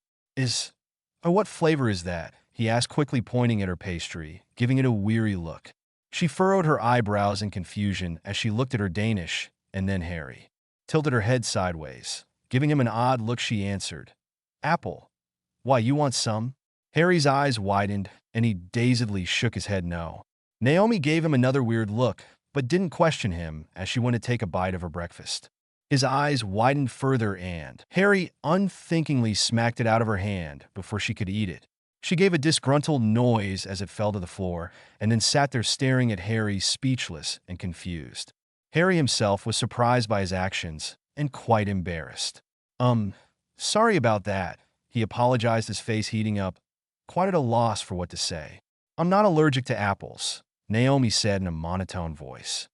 What flavor is that? He asked, quickly pointing at her pastry, giving it a weary look. She furrowed her eyebrows in confusion as she looked at her Danish, and then Harry. Tilted her head sideways. Giving him an odd look, she answered, Apple. Why, you want some? Harry's eyes widened, and he dazedly shook his head no. Naomi gave him another weird look, but didn't question him as she went to take a bite of her breakfast. His eyes widened further and Harry unthinkingly smacked it out of her hand before she could eat it. She gave a disgruntled noise as it fell to the floor, and then sat there staring at Harry, speechless and confused. Harry himself was surprised by his actions and quite embarrassed. Sorry about that, he apologized, his face heating up, quite at a loss for what to say. I'm not allergic to apples, Naomi said in a monotone voice.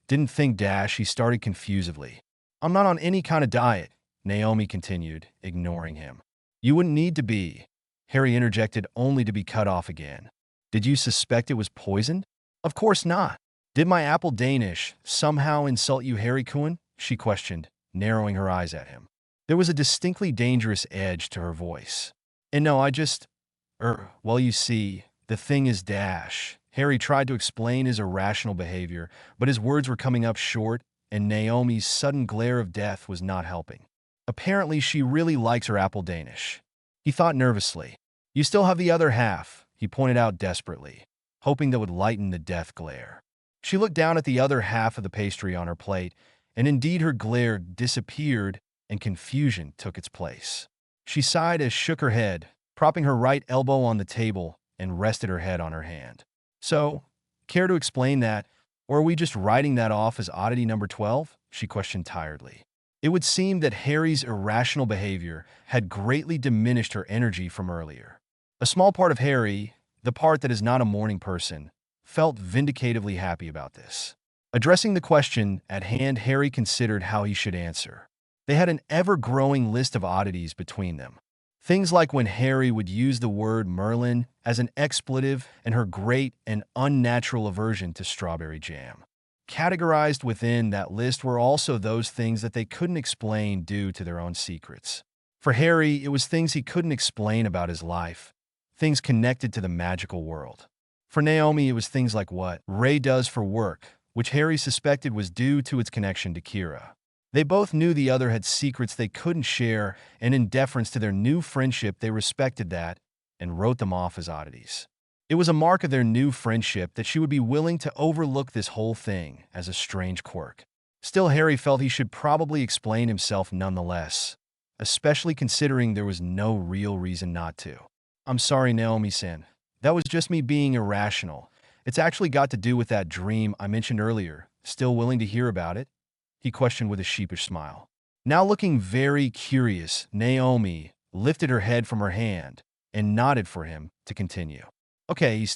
Didn't think he started confusedly. I'm not on any kind of diet, Naomi continued, ignoring him. You wouldn't need to be, Harry interjected only to be cut off again. Did you suspect it was poisoned? Of course not. Did my apple Danish somehow insult you, Harry Cohen? She questioned, narrowing her eyes at him. There was a distinctly dangerous edge to her voice. And no, well, you see, the thing is Harry tried to explain his irrational behavior, but his words were coming up short, and Naomi's sudden glare of death was not helping. Apparently, she really likes her apple Danish. He thought nervously. You still have the other half, he pointed out desperately, hoping that would lighten the death glare. She looked down at the other half of the pastry on her plate, and indeed her glare disappeared and confusion took its place. She sighed as shook her head, propping her right elbow on the table, and rested her head on her hand. So, care to explain that, or are we just writing that off as oddity number 12? She questioned tiredly. It would seem that Harry's irrational behavior had greatly diminished her energy from earlier. A small part of Harry, the part that is not a morning person, felt vindicatively happy about this. Addressing the question at hand, Harry considered how he should answer. They had an ever-growing list of oddities between them. Things like when Harry would use the word Merlin as an expletive and her great and unnatural aversion to strawberry jam. Categorized within that list were also those things that they couldn't explain due to their own secrets. For Harry, it was things he couldn't explain about his life, things connected to the magical world. For Naomi, it was things like what Ray does for work, which Harry suspected was due to its connection to Kira. They both knew the other had secrets they couldn't share, and in deference to their new friendship, they respected that and wrote them off as oddities. It was a mark of their new friendship that she would be willing to overlook this whole thing as a strange quirk. Still, Harry felt he should probably explain himself nonetheless, especially considering there was no real reason not to. I'm sorry, Naomi-san. That was just me being irrational. It's actually got to do with that dream I mentioned earlier. Still willing to hear about it? He questioned with a sheepish smile. Now looking very curious, Naomi lifted her head from her hand and nodded for him to continue. Okay, It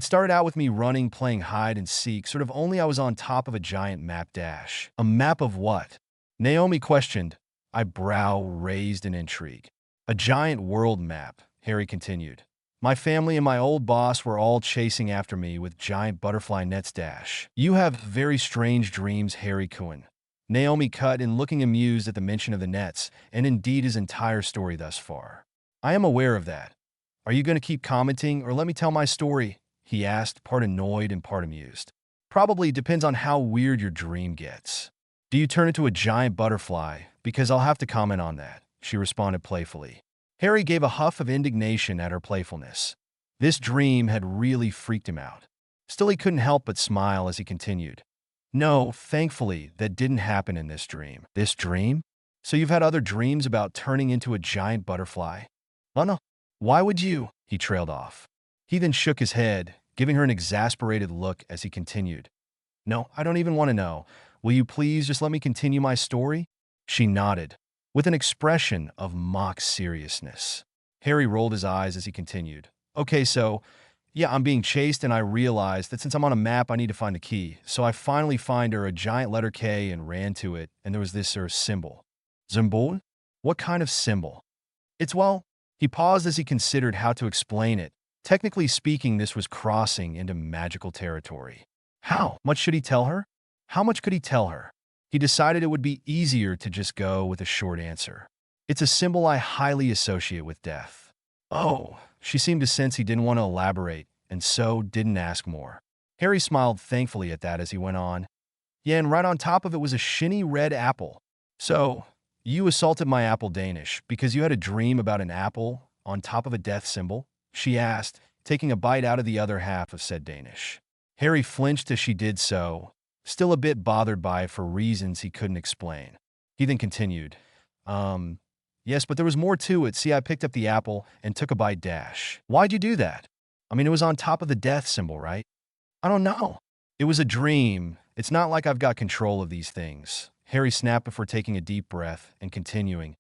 started out with me running, playing hide and seek, sort of only I was on top of a giant map dash. A map of what? Naomi questioned, eyebrow raised in intrigue. A giant world map, Harry continued. My family and my old boss were all chasing after me with giant butterfly nets dash. You have very strange dreams, Harry Cohen. Naomi cut in, looking amused at the mention of the nets, and indeed his entire story thus far. I am aware of that. Are you going to keep commenting, or let me tell my story? He asked, part annoyed and part amused. Probably depends on how weird your dream gets. Do you turn into a giant butterfly? Because I'll have to comment on that. she responded playfully. Harry gave a huff of indignation at her playfulness. This dream had really freaked him out. Still, he couldn't help but smile as he continued. No, thankfully, that didn't happen in this dream. This dream? So you've had other dreams about turning into a giant butterfly? Oh no. Why would you? He trailed off. He then shook his head, giving her an exasperated look as he continued. No, I don't even want to know. Will you please just let me continue my story? She nodded, with an expression of mock seriousness. Harry rolled his eyes as he continued. Okay, so, yeah, I'm being chased and I realized that since I'm on a map, I need to find the key. So I finally find her a giant letter K and ran to it, and there was this symbol. Symbol? What kind of symbol? It's, well, he paused as he considered how to explain it. Technically speaking, this was crossing into magical territory. How much should he tell her? How much could he tell her? He decided it would be easier to just go with a short answer. It's a symbol I highly associate with death. Oh, she seemed to sense he didn't want to elaborate, and so didn't ask more. Harry smiled thankfully at that as he went on. Yeah, and right on top of it was a shiny red apple. So, you assaulted my apple Danish because you had a dream about an apple on top of a death symbol? She asked, taking a bite out of the other half of said Danish. Harry flinched as she did so, still a bit bothered by it for reasons he couldn't explain. He then continued, yes, but there was more to it. See, I picked up the apple and took a bite dash. Why'd you do that? I mean, it was on top of the death symbol, right? I don't know. It was a dream. It's not like I've got control of these things. Harry snapped before taking a deep breath and continuing.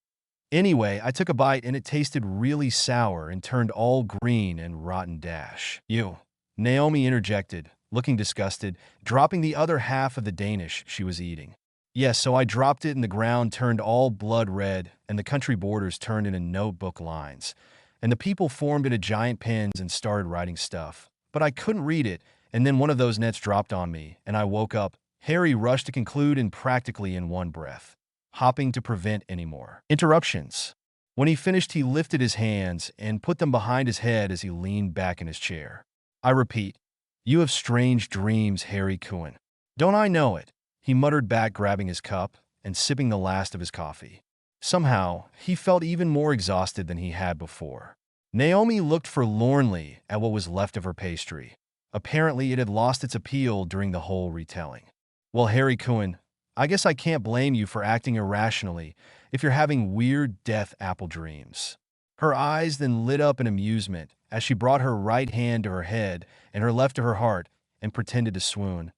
Anyway, I took a bite and it tasted really sour and turned all green and rotten dash. You. Naomi interjected, looking disgusted, dropping the other half of the Danish she was eating. Yes, so I dropped it and the ground turned all blood red and the country borders turned into notebook lines. And the people formed into giant pens and started writing stuff. But I couldn't read it, and then one of those nets dropped on me, and I woke up. Harry rushed to conclude in practically in one breath, hopping to prevent any more interruptions. When he finished, he lifted his hands and put them behind his head as he leaned back in his chair. I repeat, you have strange dreams, Harry Cohen. Don't I know it? He muttered back, grabbing his cup and sipping the last of his coffee. Somehow, he felt even more exhausted than he had before. Naomi looked forlornly at what was left of her pastry. Apparently, it had lost its appeal during the whole retelling. Well, Harry Cohen, I guess I can't blame you for acting irrationally if you're having weird death apple dreams. Her eyes then lit up in amusement as she brought her right hand to her head and her left to her heart and pretended to swoon.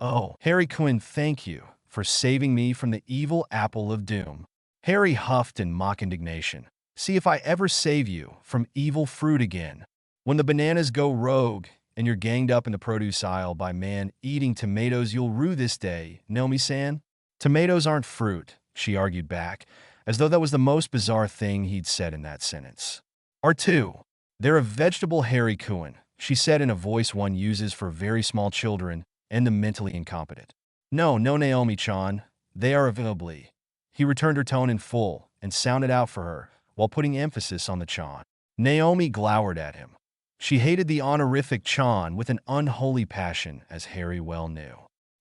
Oh, Harry Cohen, thank you for saving me from the evil apple of doom. Harry huffed in mock indignation. See if I ever save you from evil fruit again. When the bananas go rogue and you're ganged up in the produce aisle by man eating tomatoes, you'll rue this day, Naomi-san. Tomatoes aren't fruit, she argued back, as though that was the most bizarre thing he'd said in that sentence. Or two, they're a vegetable, Harry Cohen, she said in a voice one uses for very small children and the mentally incompetent. No, Naomi-chan, they are availably. He returned her tone in full and sounded out for her while putting emphasis on the chan. Naomi glowered at him. She hated the honorific chan with an unholy passion, as Harry well knew.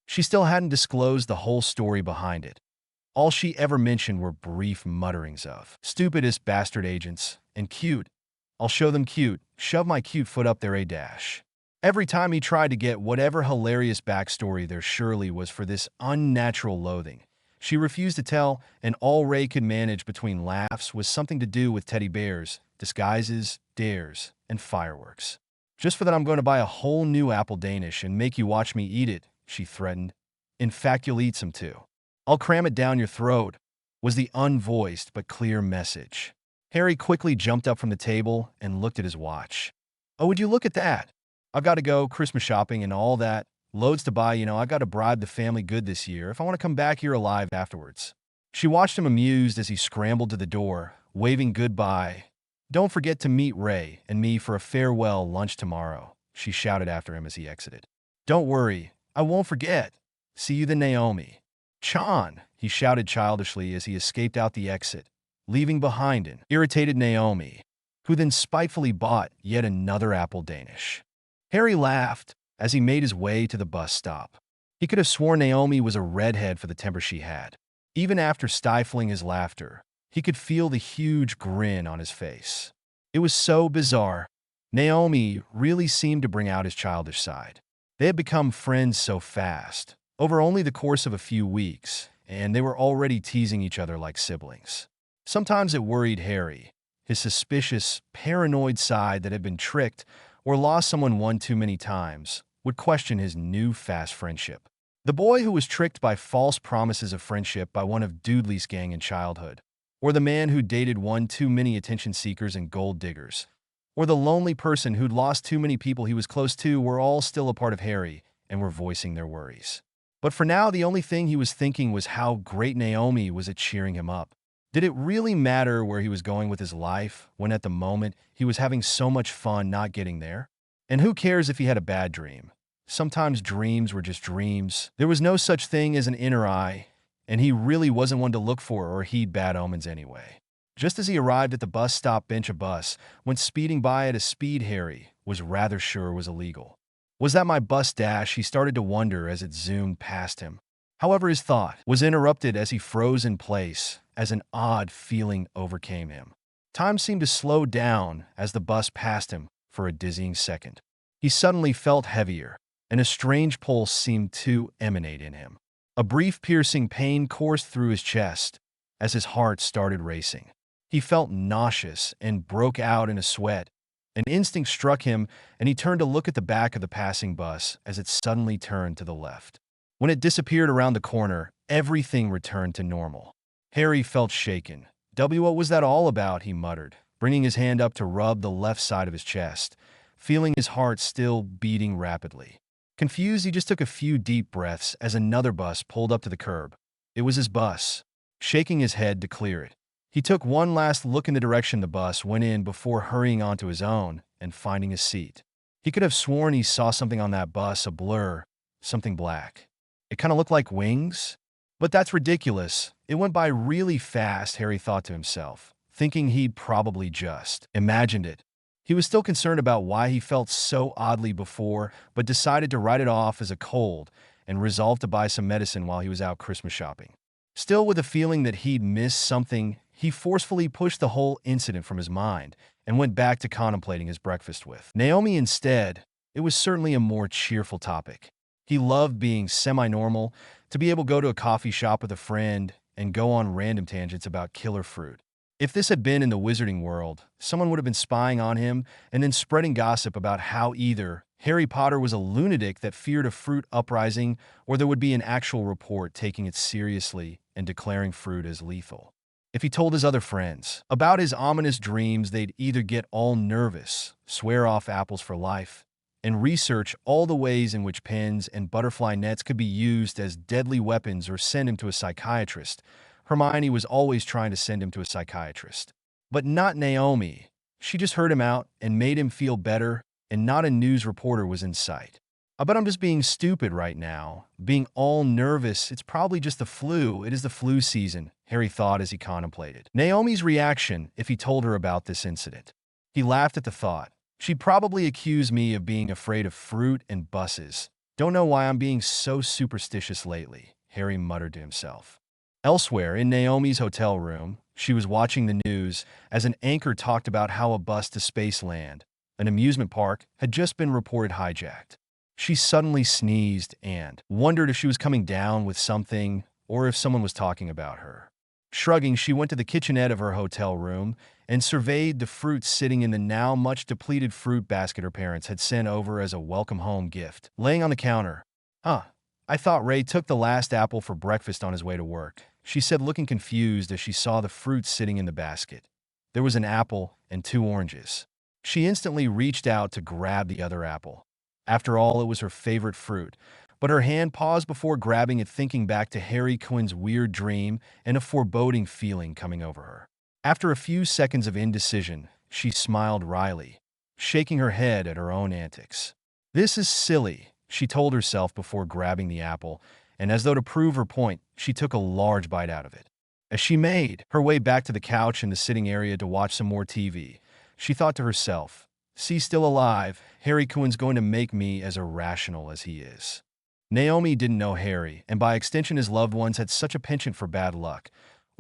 She still hadn't disclosed the whole story behind it. All she ever mentioned were brief mutterings of stupidest bastard agents and cute. I'll show them cute, shove my cute foot up their a-dash. Every time he tried to get whatever hilarious backstory there surely was for this unnatural loathing, she refused to tell, and all Ray could manage between laughs was something to do with teddy bears, disguises, dares, and fireworks. Just for that, I'm going to buy a whole new apple Danish and make you watch me eat it, she threatened. In fact, you'll eat some too. I'll cram it down your throat, was the unvoiced but clear message. Harry quickly jumped up from the table and looked at his watch. Oh, would you look at that? I've got to go Christmas shopping and all that. Loads to buy, I've got to bribe the family good this year if I want to come back here alive afterwards. She watched him amused as he scrambled to the door, waving goodbye. Don't forget to meet Ray and me for a farewell lunch tomorrow, she shouted after him as he exited. Don't worry, I won't forget. See you then, Naomi. Chan, he shouted childishly as he escaped out the exit, leaving behind an irritated Naomi, who then spitefully bought yet another apple Danish. Harry laughed as he made his way to the bus stop. He could have sworn Naomi was a redhead for the temper she had. Even after stifling his laughter, He could feel the huge grin on his face. It was so bizarre. Naomi really seemed to bring out his childish side. They had become friends so fast, over only the course of a few weeks, and they were already teasing each other like siblings. Sometimes it worried Harry, his suspicious, paranoid side that had been tricked or lost someone one too many times, would question his new fast friendship. The boy who was tricked by false promises of friendship by one of Dudley's gang in childhood, or the man who dated one too many attention seekers and gold diggers, or the lonely person who'd lost too many people he was close to, were all still a part of Harry and were voicing their worries. But for now, the only thing he was thinking was how great Naomi was at cheering him up. Did it really matter where he was going with his life when at the moment he was having so much fun not getting there? And who cares if he had a bad dream? Sometimes dreams were just dreams. There was no such thing as an inner eye, and he really wasn't one to look for or heed bad omens anyway. Just as he arrived at the bus stop bench, a bus went speeding by at a speed Harry was rather sure was illegal. Was that my bus dash? He started to wonder as it zoomed past him. However, his thought was interrupted as he froze in place as an odd feeling overcame him. Time seemed to slow down as the bus passed him for a dizzying second. He suddenly felt heavier, and a strange pulse seemed to emanate in him. A brief piercing pain coursed through his chest as his heart started racing. He felt nauseous and broke out in a sweat. An instinct struck him, and he turned to look at the back of the passing bus as it suddenly turned to the left. When it disappeared around the corner, everything returned to normal. Harry felt shaken. What was that all about?" he muttered, bringing his hand up to rub the left side of his chest, feeling his heart still beating rapidly. Confused, he just took a few deep breaths as another bus pulled up to the curb. It was his bus. Shaking his head to clear it, he took one last look in the direction the bus went in before hurrying onto his own and finding a seat. He could have sworn he saw something on that bus, a blur, something black. It kind of looked like wings. But that's ridiculous. It went by really fast, Harry thought to himself, thinking he'd probably just imagined it. He was still concerned about why he felt so oddly before, but decided to write it off as a cold and resolved to buy some medicine while he was out Christmas shopping. Still with a feeling that he'd missed something, he forcefully pushed the whole incident from his mind and went back to contemplating his breakfast with Naomi instead. It was certainly a more cheerful topic. He loved being semi-normal, to be able to go to a coffee shop with a friend and go on random tangents about killer fruit. If this had been in the wizarding world, someone would have been spying on him and then spreading gossip about how either Harry Potter was a lunatic that feared a fruit uprising, or there would be an actual report taking it seriously and declaring fruit as lethal. If he told his other friends about his ominous dreams, they'd either get all nervous, swear off apples for life, and research all the ways in which pens and butterfly nets could be used as deadly weapons, or send him to a psychiatrist. Hermione was always trying to send him to a psychiatrist. But not Naomi. She just heard him out and made him feel better, and not a news reporter was in sight. I bet I'm just being stupid right now, being all nervous. It's probably just the flu. It is the flu season, Harry thought as he contemplated Naomi's reaction if he told her about this incident. He laughed at the thought. She'd probably accuse me of being afraid of fruit and buses. Don't know why I'm being so superstitious lately, Harry muttered to himself. Elsewhere, in Naomi's hotel room, she was watching the news as an anchor talked about how a bus to Spaceland, an amusement park, had just been reported hijacked. She suddenly sneezed and wondered if she was coming down with something or if someone was talking about her. Shrugging, she went to the kitchenette of her hotel room and surveyed the fruit sitting in the now much depleted fruit basket her parents had sent over as a welcome home gift, laying on the counter. I thought Ray took the last apple for breakfast on his way to work," she said, looking confused as she saw the fruit sitting in the basket. There was an apple and 2 oranges. She instantly reached out to grab the other apple. After all, it was her favorite fruit, but her hand paused before grabbing it, thinking back to Harry Quinn's weird dream and a foreboding feeling coming over her. After a few seconds of indecision, she smiled wryly, shaking her head at her own antics. "This is silly," she told herself before grabbing the apple, and as though to prove her point, she took a large bite out of it. As she made her way back to the couch in the sitting area to watch some more TV, she thought to herself, "See, still alive, Harry Quinn's going to make me as irrational as he is." Naomi didn't know Harry, and by extension his loved ones, had such a penchant for bad luck,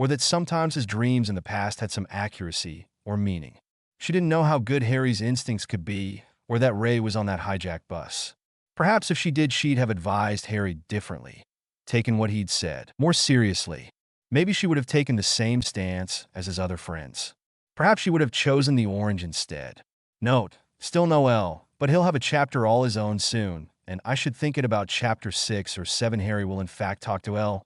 or that sometimes his dreams in the past had some accuracy or meaning. She didn't know how good Harry's instincts could be, or that Ray was on that hijacked bus. Perhaps if she did, she'd have advised Harry differently, taken what he'd said more seriously. Maybe she would have taken the same stance as his other friends. Perhaps she would have chosen the orange instead. Note, still no L, but he'll have a chapter all his own soon, and I should think it about chapter 6 or 7 Harry will in fact talk to L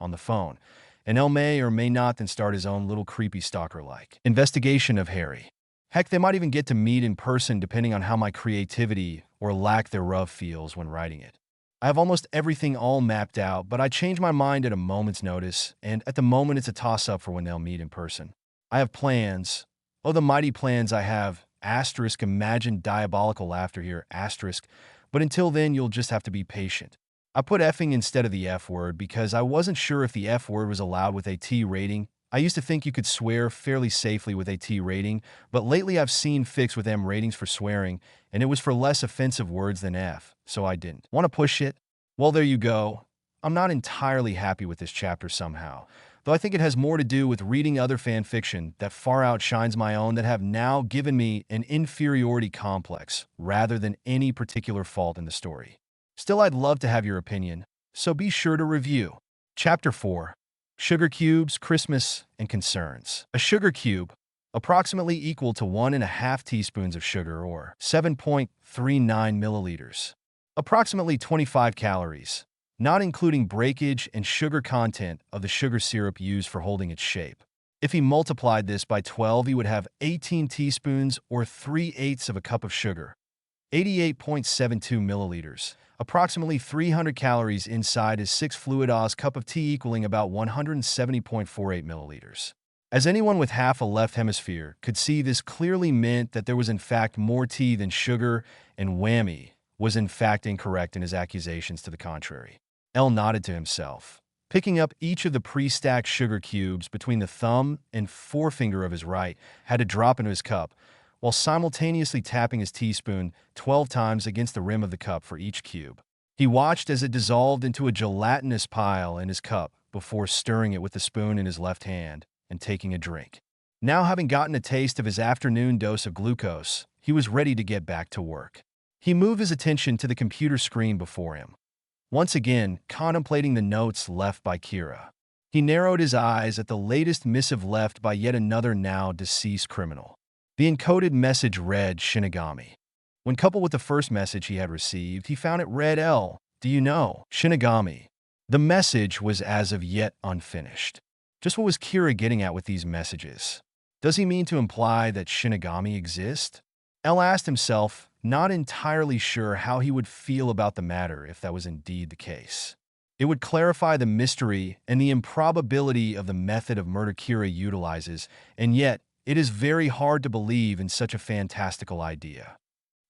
on the phone, and L may or may not then start his own little creepy stalker-like investigation of Harry. Heck, they might even get to meet in person depending on how my creativity or lack thereof feels when writing it. I have almost everything all mapped out, but I change my mind at a moment's notice, and at the moment it's a toss-up for when they'll meet in person. I have plans. Oh, the mighty plans I have. Asterisk, imagine diabolical laughter here. Asterisk. But until then, you'll just have to be patient. I put effing instead of the F word because I wasn't sure if the F word was allowed with a T rating. I used to think you could swear fairly safely with a T rating, but lately I've seen fixed with M ratings for swearing, and it was for less offensive words than F, so I didn't. Want to push it? Well, there you go. I'm not entirely happy with this chapter somehow, though I think it has more to do with reading other fan fiction that far outshines my own that have now given me an inferiority complex rather than any particular fault in the story. Still, I'd love to have your opinion, so be sure to review. Chapter 4. Sugar Cubes, Christmas, and Concerns. A sugar cube, approximately equal to 1.5 teaspoons of sugar or 7.39 milliliters. Approximately 25 calories, not including breakage and sugar content of the sugar syrup used for holding its shape. If he multiplied this by 12, he would have 18 teaspoons or 3/8 of a cup of sugar, 88.72 milliliters. Approximately 300 calories inside his 6 fluid Oz cup of tea equaling about 170.48 milliliters. As anyone with half a left hemisphere could see, this clearly meant that there was in fact more tea than sugar, and Whammy was in fact incorrect in his accusations to the contrary. L nodded to himself, picking up each of the pre-stacked sugar cubes between the thumb and forefinger of his right, had to drop into his cup, while simultaneously tapping his teaspoon 12 times against the rim of the cup for each cube. He watched as it dissolved into a gelatinous pile in his cup before stirring it with the spoon in his left hand and taking a drink. Now, having gotten a taste of his afternoon dose of glucose, he was ready to get back to work. He moved his attention to the computer screen before him, once again contemplating the notes left by Kira. He narrowed his eyes at the latest missive left by yet another now deceased criminal. The encoded message read Shinigami. When coupled with the first message he had received, he found it read L. Do you know? Shinigami. The message was as of yet unfinished. Just what was Kira getting at with these messages? Does he mean to imply that Shinigami exist? L asked himself, not entirely sure how he would feel about the matter if that was indeed the case. It would clarify the mystery and the improbability of the method of murder Kira utilizes, and yet it is very hard to believe in such a fantastical idea.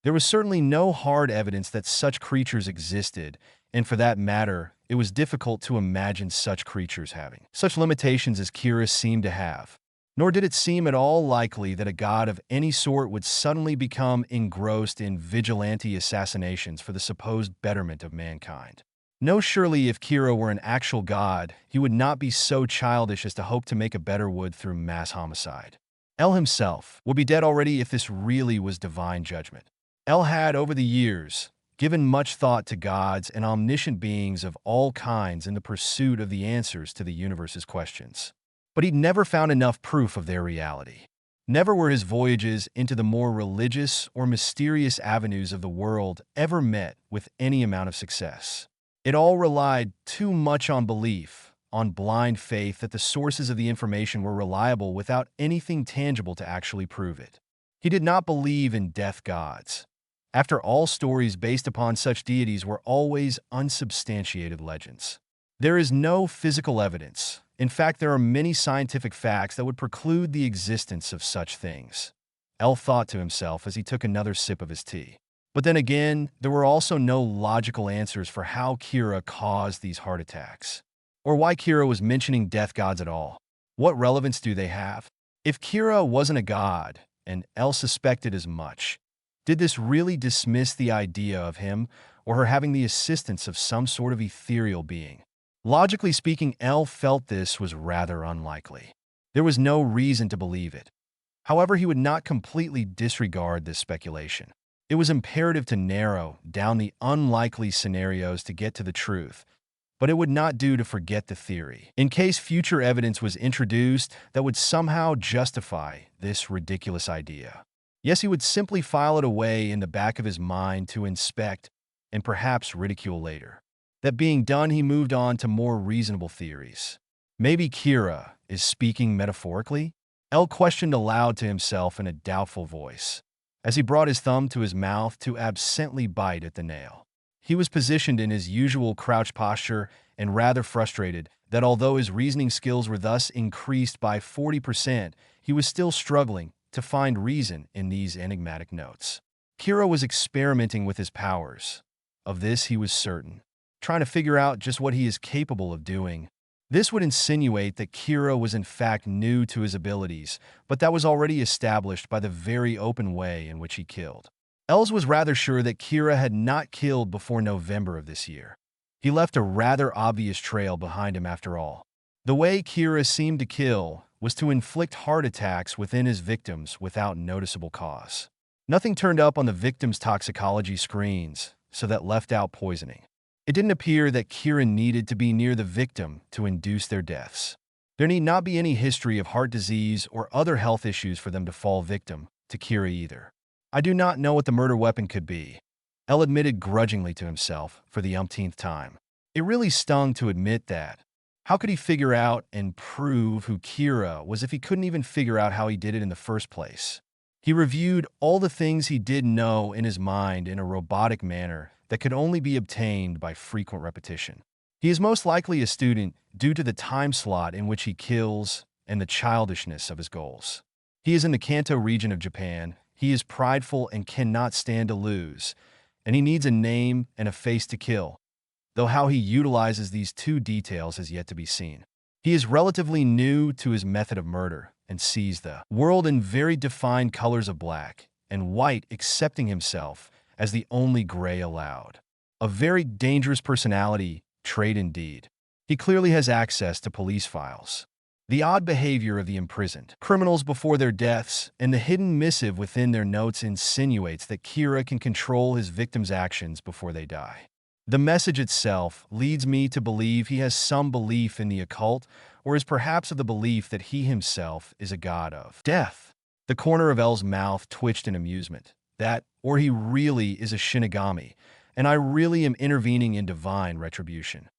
There was certainly no hard evidence that such creatures existed, and for that matter, it was difficult to imagine such creatures having such limitations as Kira seemed to have. Nor did it seem at all likely that a god of any sort would suddenly become engrossed in vigilante assassinations for the supposed betterment of mankind. No, surely if Kira were an actual god, he would not be so childish as to hope to make a better wood through mass homicide. L himself would be dead already if this really was divine judgment. L had, over the years, given much thought to gods and omniscient beings of all kinds in the pursuit of the answers to the universe's questions. But he'd never found enough proof of their reality. Never were his voyages into the more religious or mysterious avenues of the world ever met with any amount of success. It all relied too much on belief, on blind faith that the sources of the information were reliable without anything tangible to actually prove it. He did not believe in death gods. After all, stories based upon such deities were always unsubstantiated legends. There is no physical evidence. In fact, there are many scientific facts that would preclude the existence of such things. L thought to himself as he took another sip of his tea. But then again, there were also no logical answers for how Kira caused these heart attacks, or why Kira was mentioning death gods at all. What relevance do they have? If Kira wasn't a god, and L suspected as much, did this really dismiss the idea of him or her having the assistance of some sort of ethereal being? Logically speaking, L felt this was rather unlikely. There was no reason to believe it. However, he would not completely disregard this speculation. It was imperative to narrow down the unlikely scenarios to get to the truth, but it would not do to forget the theory, in case future evidence was introduced that would somehow justify this ridiculous idea. Yes, he would simply file it away in the back of his mind to inspect and perhaps ridicule later. That being done, he moved on to more reasonable theories. Maybe Kira is speaking metaphorically? L questioned aloud to himself in a doubtful voice, as he brought his thumb to his mouth to absently bite at the nail. He was positioned in his usual crouch posture and rather frustrated that although his reasoning skills were thus increased by 40%, he was still struggling to find reason in these enigmatic notes. Kira was experimenting with his powers. Of this he was certain, trying to figure out just what he is capable of doing. This would insinuate that Kira was in fact new to his abilities, but that was already established by the very open way in which he killed. Els was rather sure that Kira had not killed before November of this year. He left a rather obvious trail behind him after all. The way Kira seemed to kill was to inflict heart attacks within his victims without noticeable cause. Nothing turned up on the victim's toxicology screens, so that left out poisoning. It didn't appear that Kira needed to be near the victim to induce their deaths. There need not be any history of heart disease or other health issues for them to fall victim to Kira either. I do not know what the murder weapon could be, El admitted grudgingly to himself for the umpteenth time. It really stung to admit that. How could he figure out and prove who Kira was if he couldn't even figure out how he did it in the first place? He reviewed all the things he did know in his mind in a robotic manner that could only be obtained by frequent repetition. He is most likely a student due to the time slot in which he kills and the childishness of his goals. He is in the Kanto region of Japan. He is prideful and cannot stand to lose, and he needs a name and a face to kill, though how he utilizes these two details has yet to be seen. He is relatively new to his method of murder and sees the world in very defined colors of black and white, accepting himself as the only gray allowed. A very dangerous personality trait indeed. He clearly has access to police files. The odd behavior of the imprisoned criminals before their deaths and the hidden missive within their notes insinuates that Kira can control his victims' actions before they die. The message itself leads me to believe he has some belief in the occult, or is perhaps of the belief that he himself is a god of death. The corner of L's mouth twitched in amusement. That, or he really is a Shinigami, and I really am intervening in divine retribution.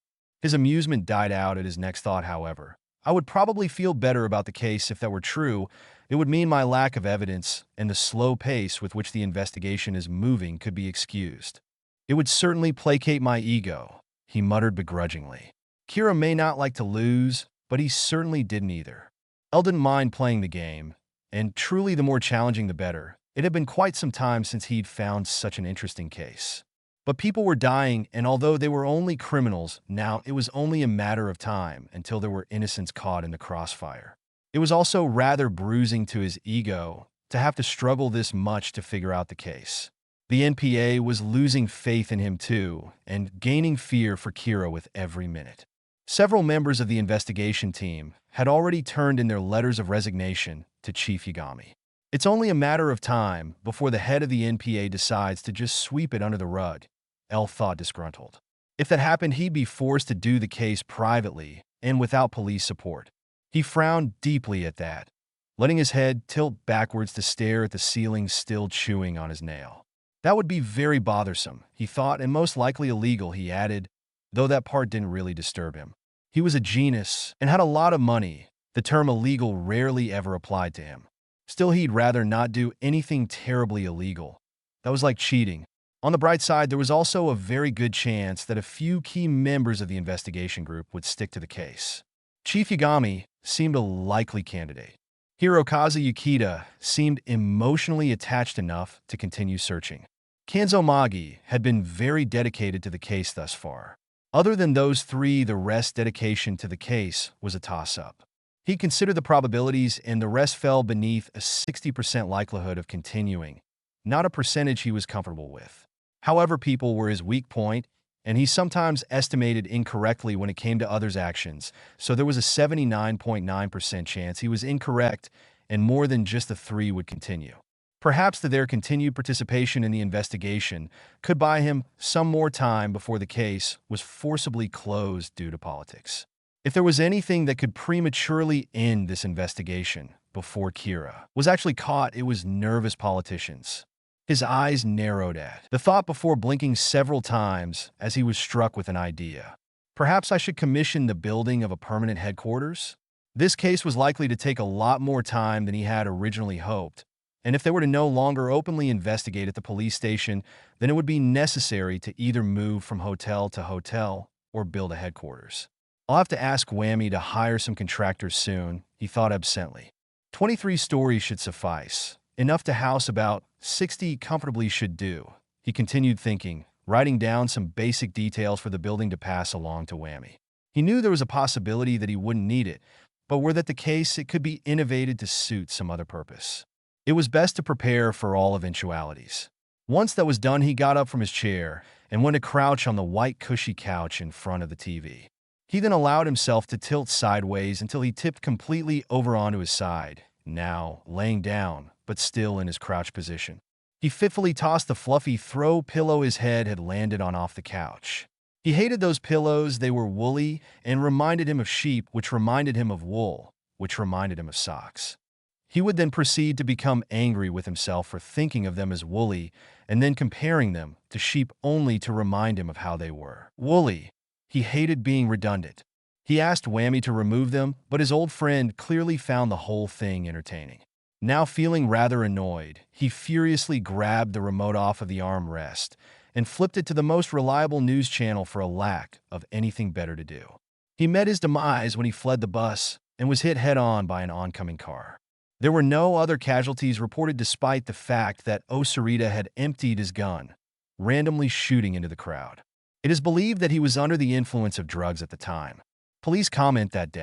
His amusement died out at his next thought, however. I would probably feel better about the case if that were true. It would mean my lack of evidence and the slow pace with which the investigation is moving could be excused. It would certainly placate my ego, he muttered begrudgingly. Kira may not like to lose, but he certainly didn't either. El didn't mind playing the game, and truly the more challenging the better. It had been quite some time since he'd found such an interesting case. But people were dying, and although they were only criminals, now it was only a matter of time until there were innocents caught in the crossfire. It was also rather bruising to his ego to have to struggle this much to figure out the case. The NPA was losing faith in him too, and gaining fear for Kira with every minute. Several members of the investigation team had already turned in their letters of resignation to Chief Yagami. It's only a matter of time before the head of the NPA decides to just sweep it under the rug, El thought disgruntled. If that happened, he'd be forced to do the case privately and without police support. He frowned deeply at that, letting his head tilt backwards to stare at the ceiling, still chewing on his nail. That would be very bothersome, he thought, and most likely illegal, he added, though that part didn't really disturb him. He was a genius and had a lot of money. The term illegal rarely ever applied to him. Still, he'd rather not do anything terribly illegal. That was like cheating. On the bright side, there was also a very good chance that a few key members of the investigation group would stick to the case. Chief Yagami seemed a likely candidate. Hirokazu Yukita seemed emotionally attached enough to continue searching. Kanzo Magi had been very dedicated to the case thus far. Other than those three, the rest's dedication to the case was a toss-up. He considered the probabilities, and the rest fell beneath a 60% likelihood of continuing, not a percentage he was comfortable with. However, people were his weak point, and he sometimes estimated incorrectly when it came to others' actions, so there was a 79.9% chance he was incorrect, and more than just the three would continue. Perhaps that their continued participation in the investigation could buy him some more time before the case was forcibly closed due to politics. If there was anything that could prematurely end this investigation before Kira was actually caught, it was nervous politicians. His eyes narrowed at the thought before blinking several times as he was struck with an idea. Perhaps I should commission the building of a permanent headquarters? This case was likely to take a lot more time than he had originally hoped, and if they were to no longer openly investigate at the police station, then it would be necessary to either move from hotel to hotel or build a headquarters. I'll have to ask Whammy to hire some contractors soon, he thought absently. 23 stories should suffice. Enough to house about 60 comfortably should do, he continued thinking, writing down some basic details for the building to pass along to Whammy. He knew there was a possibility that he wouldn't need it, but were that the case, it could be innovated to suit some other purpose. It was best to prepare for all eventualities. Once that was done, he got up from his chair and went to crouch on the white cushy couch in front of the TV. He then allowed himself to tilt sideways until he tipped completely over onto his side, now laying down, but still in his crouch position. He fitfully tossed the fluffy throw pillow his head had landed on off the couch. He hated those pillows. They were woolly and reminded him of sheep, which reminded him of wool, which reminded him of socks. He would then proceed to become angry with himself for thinking of them as woolly and then comparing them to sheep only to remind him of how they were woolly. He hated being redundant. He asked Whammy to remove them, but his old friend clearly found the whole thing entertaining. Now feeling rather annoyed, he furiously grabbed the remote off of the armrest and flipped it to the most reliable news channel for a lack of anything better to do. He met his demise when he fled the bus and was hit head-on by an oncoming car. There were no other casualties reported despite the fact that Osarita had emptied his gun, randomly shooting into the crowd. It is believed that he was under the influence of drugs at the time. Police comment that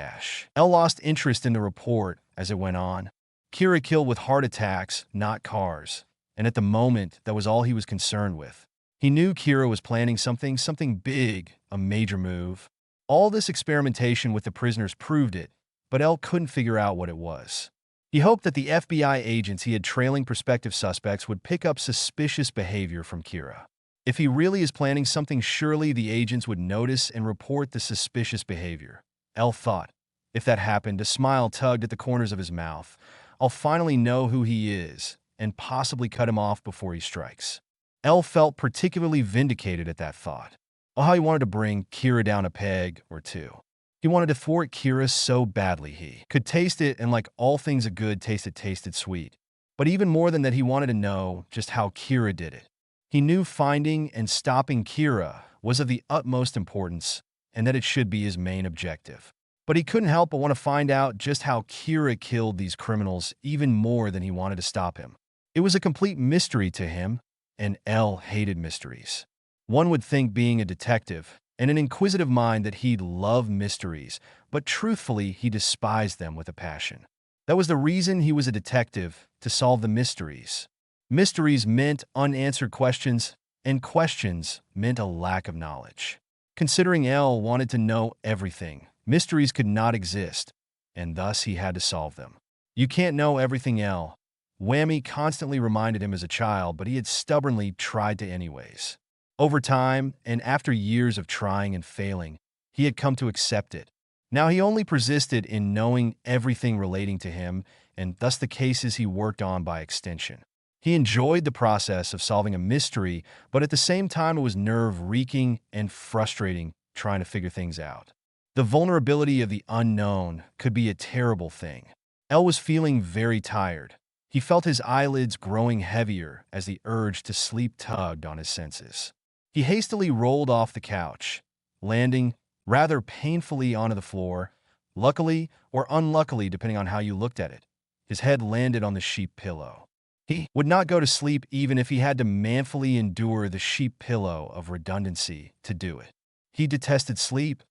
L lost interest in the report as it went on. Kira killed with heart attacks, not cars, and at the moment, that was all he was concerned with. He knew Kira was planning something big, a major move. All this experimentation with the prisoners proved it, but L couldn't figure out what it was. He hoped that the FBI agents he had trailing prospective suspects would pick up suspicious behavior from Kira. If he really is planning something, surely the agents would notice and report the suspicious behavior. L thought. If that happened, a smile tugged at the corners of his mouth. I'll finally know who he is and possibly cut him off before he strikes. L felt particularly vindicated at that thought. Oh, how he wanted to bring Kira down a peg or two. He wanted to thwart Kira so badly he could taste it, and like all things a good taste, it tasted sweet. But even more than that, he wanted to know just how Kira did it. He knew finding and stopping Kira was of the utmost importance and that it should be his main objective. But he couldn't help but want to find out just how Kira killed these criminals even more than he wanted to stop him. It was a complete mystery to him, and L hated mysteries. One would think, being a detective and an inquisitive mind, that he'd love mysteries, but truthfully, he despised them with a passion. That was the reason he was a detective, to solve the mysteries. Mysteries meant unanswered questions, and questions meant a lack of knowledge. Considering L wanted to know everything, mysteries could not exist, and thus he had to solve them. You can't know everything, L. Whammy constantly reminded him as a child, but he had stubbornly tried to anyways. Over time, and after years of trying and failing, he had come to accept it. Now he only persisted in knowing everything relating to him, and thus the cases he worked on by extension. He enjoyed the process of solving a mystery, but at the same time it was nerve-wreaking and frustrating trying to figure things out. The vulnerability of the unknown could be a terrible thing. L was feeling very tired. He felt his eyelids growing heavier as the urge to sleep tugged on his senses. He hastily rolled off the couch, landing rather painfully onto the floor. Luckily or unluckily, depending on how you looked at it, his head landed on the sheep pillow. He would not go to sleep even if he had to manfully endure the sheep pillow of redundancy to do it. He detested sleep,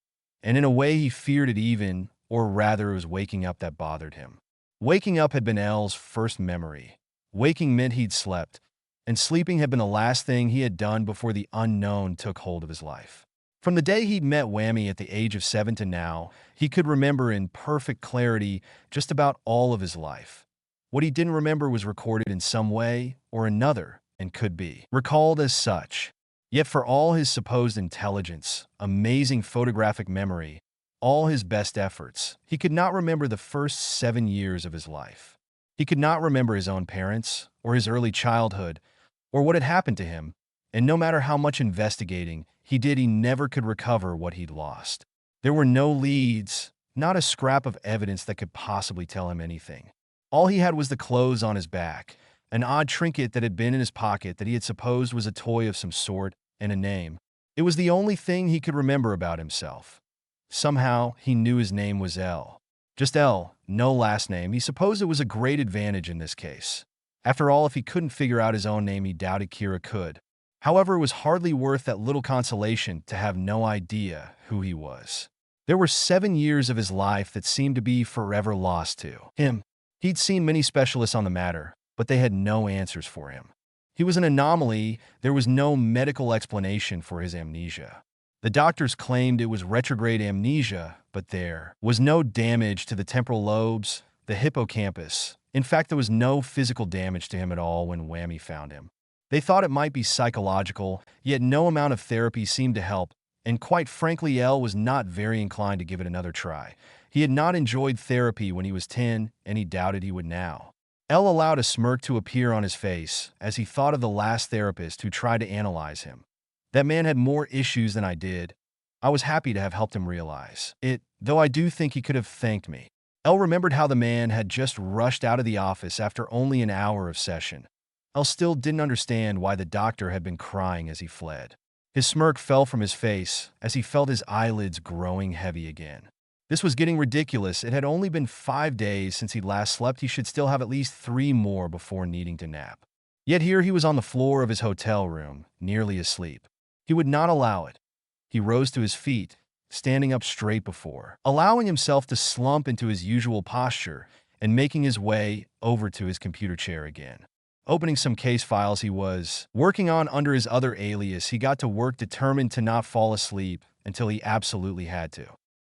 and in a way he feared it even, or rather it was waking up that bothered him. Waking up had been L's first memory. Waking meant he'd slept, and sleeping had been the last thing he had done before the unknown took hold of his life. From the day he'd met Whammy at the age of 7 to now, he could remember in perfect clarity just about all of his life. What he didn't remember was recorded in some way or another and could be recalled as such. Yet for all his supposed intelligence, amazing photographic memory, all his best efforts, he could not remember the first 7 years of his life. He could not remember his own parents, or his early childhood, or what had happened to him, and no matter how much investigating he did, he never could recover what he'd lost. There were no leads, not a scrap of evidence that could possibly tell him anything. All he had was the clothes on his back, an odd trinket that had been in his pocket that he had supposed was a toy of some sort, and a name. It was the only thing he could remember about himself. Somehow, he knew his name was L. Just L, no last name. He supposed it was a great advantage in this case. After all, if he couldn't figure out his own name, he doubted Kira could. However, it was hardly worth that little consolation to have no idea who he was. There were 7 years of his life that seemed to be forever lost to him. He'd seen many specialists on the matter, but they had no answers for him. He was an anomaly. There was no medical explanation for his amnesia. The doctors claimed it was retrograde amnesia, but there was no damage to the temporal lobes, the hippocampus. In fact, there was no physical damage to him at all when Whammy found him. They thought it might be psychological, yet no amount of therapy seemed to help, and quite frankly, L was not very inclined to give it another try. He had not enjoyed therapy when he was 10, and he doubted he would now. L allowed a smirk to appear on his face as he thought of the last therapist who tried to analyze him. That man had more issues than I did. I was happy to have helped him realize it, though I do think he could have thanked me. Elle remembered how the man had just rushed out of the office after only an hour of session. Elle still didn't understand why the doctor had been crying as he fled. His smirk fell from his face as he felt his eyelids growing heavy again. This was getting ridiculous. It had only been 5 days since he last slept. He should still have at least 3 more before needing to nap. Yet here he was on the floor of his hotel room, nearly asleep. He would not allow it. He rose to his feet, standing up straight before, allowing himself to slump into his usual posture and making his way over to his computer chair again. Opening some case files he was working on under his other alias, he got to work determined to not fall asleep until he absolutely had to.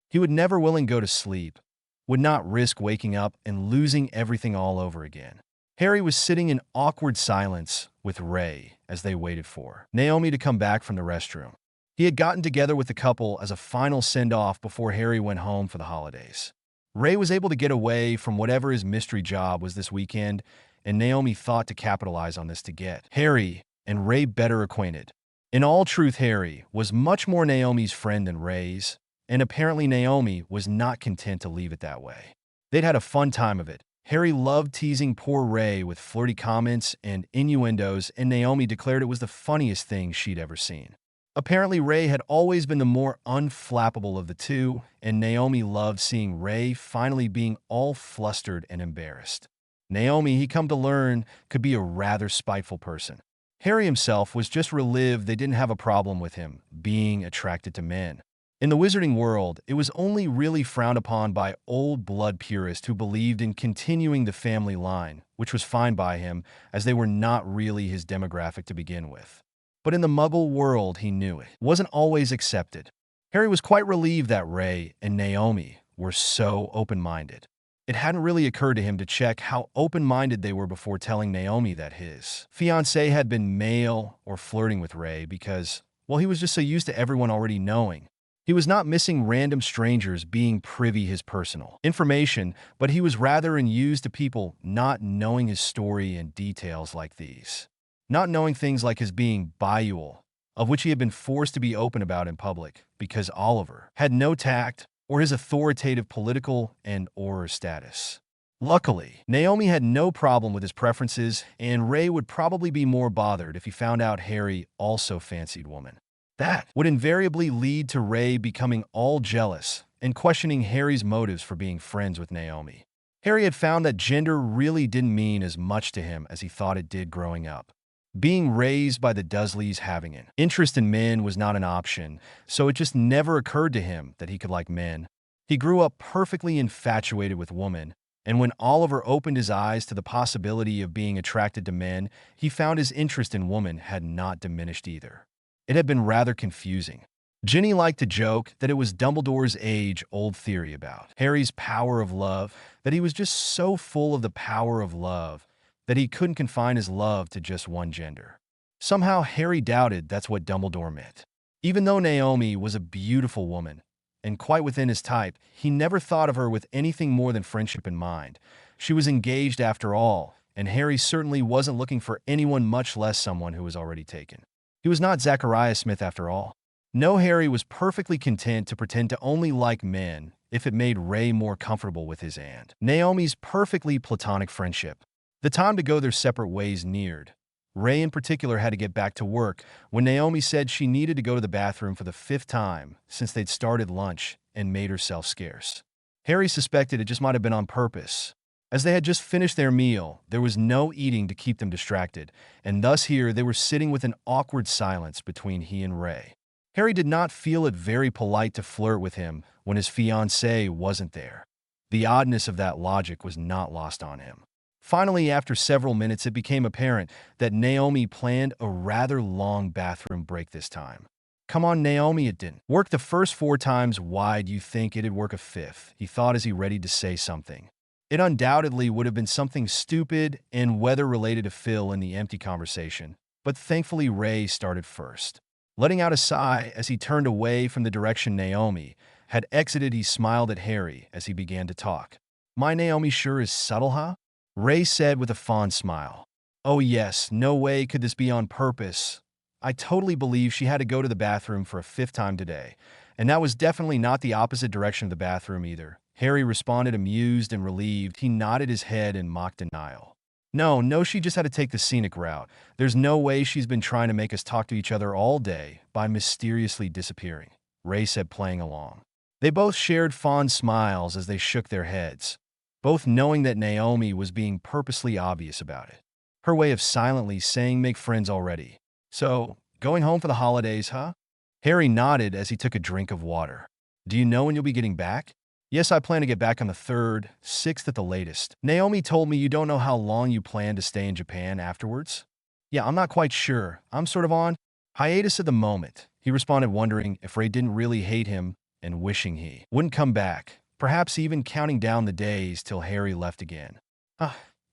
He would never willing go to sleep, would not risk waking up and losing everything all over again. Harry was sitting in awkward silence with Ray as they waited for Naomi to come back from the restroom. He had gotten together with the couple as a final send-off before Harry went home for the holidays. Ray was able to get away from whatever his mystery job was this weekend, and Naomi thought to capitalize on this to get Harry and Ray better acquainted. In all truth, Harry was much more Naomi's friend than Ray's, and apparently Naomi was not content to leave it that way. They'd had a fun time of it. Harry loved teasing poor Ray with flirty comments and innuendos, and Naomi declared it was the funniest thing she'd ever seen. Apparently, Ray had always been the more unflappable of the two, and Naomi loved seeing Ray finally being all flustered and embarrassed. Naomi, he come to learn, could be a rather spiteful person. Harry himself was just relieved they didn't have a problem with him being attracted to men. In the wizarding world, it was only really frowned upon by old blood purists who believed in continuing the family line, which was fine by him, as they were not really his demographic to begin with. But in the Muggle world, he knew it wasn't always accepted. Harry was quite relieved that Ray and Naomi were so open-minded. It hadn't really occurred to him to check how open-minded they were before telling Naomi that his fiancé had been male or flirting with Ray because, well, he was just so used to everyone already knowing. He was not missing random strangers being privy his personal information, but he was rather used to people not knowing his story and details like these. Not knowing things like his being biual, of which he had been forced to be open about in public because Oliver had no tact, or his authoritative political and/or status. Luckily, Naomi had no problem with his preferences, and Ray would probably be more bothered if he found out Harry also fancied women. That would invariably lead to Ray becoming all jealous and questioning Harry's motives for being friends with Naomi. Harry had found that gender really didn't mean as much to him as he thought it did growing up. Being raised by the Dursleys having an interest in men was not an option, so it just never occurred to him that he could like men. He grew up perfectly infatuated with women, And when Oliver opened his eyes to the possibility of being attracted to men, he found his interest in women had not diminished either. It had been rather confusing. Ginny liked to joke that it was Dumbledore's age-old theory about Harry's power of love, that he was just so full of the power of love that he couldn't confine his love to just one gender. Somehow Harry doubted that's what Dumbledore meant. Even though Naomi was a beautiful woman, and quite within his type, he never thought of her with anything more than friendship in mind. She was engaged after all, and Harry certainly wasn't looking for anyone, much less someone who was already taken. He was not Zachariah Smith after all. No, Harry was perfectly content to pretend to only like men if it made Ray more comfortable with his and Naomi's perfectly platonic friendship. The time to go their separate ways neared. Ray in particular had to get back to work when Naomi said she needed to go to the bathroom for the 5th time since they'd started lunch and made herself scarce. Harry suspected it just might have been on purpose. As they had just finished their meal, there was no eating to keep them distracted, and thus here they were sitting with an awkward silence between he and Ray. Harry did not feel it very polite to flirt with him when his fiancée wasn't there. The oddness of that logic was not lost on him. Finally, after several minutes, it became apparent that Naomi planned a rather long bathroom break this time. Come on, Naomi, it didn't work the first 4 times. Why'd you think it'd work a 5th? He thought as he readied to say something. It undoubtedly would have been something stupid and weather-related to fill in the empty conversation, but thankfully Ray started first. Letting out a sigh as he turned away from the direction Naomi had exited, he smiled at Harry as he began to talk. My Naomi sure is subtle, huh? Ray said with a fond smile. Oh yes, no way could this be on purpose. I totally believe she had to go to the bathroom for a 5th time today, and that was definitely not the opposite direction of the bathroom either. Harry responded, amused and relieved. He nodded his head in mock denial. No, she just had to take the scenic route. There's no way she's been trying to make us talk to each other all day by mysteriously disappearing, Ray said, playing along. They both shared fond smiles as they shook their heads, both knowing that Naomi was being purposely obvious about it. Her way of silently saying, make friends already. So, going home for the holidays, huh? Harry nodded as he took a drink of water. Do you know when you'll be getting back? Yes, I plan to get back on the 3rd, 6th at the latest. Naomi told me you don't know how long you plan to stay in Japan afterwards. Yeah, I'm not quite sure. I'm sort of on hiatus at the moment, he responded, wondering if Ray didn't really hate him and wishing he wouldn't come back, perhaps even counting down the days till Harry left again.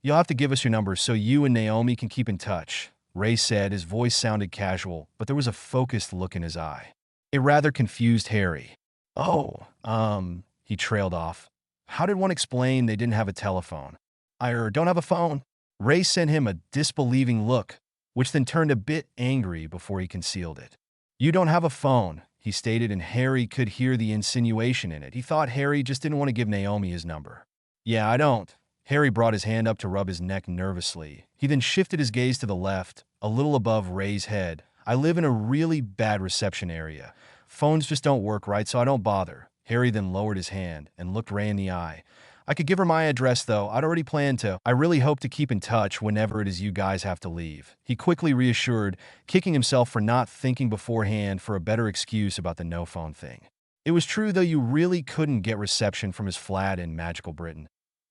You'll have to give us your number so you and Naomi can keep in touch, Ray said. His voice sounded casual, but there was a focused look in his eye. It rather confused Harry. He trailed off. How did one explain they didn't have a telephone? I don't have a phone. Ray sent him a disbelieving look, which then turned a bit angry before he concealed it. You don't have a phone, he stated, and Harry could hear the insinuation in it. He thought Harry just didn't want to give Naomi his number. Yeah, I don't. Harry brought his hand up to rub his neck nervously. He then shifted his gaze to the left, a little above Ray's head. I live in a really bad reception area. Phones just don't work right, so I don't bother. Harry then lowered his hand and looked Ray in the eye. I could give her my address, though. I'd already planned to. I really hope to keep in touch whenever it is you guys have to leave, he quickly reassured, kicking himself for not thinking beforehand for a better excuse about the no phone thing. It was true, though, you really couldn't get reception from his flat in magical Britain.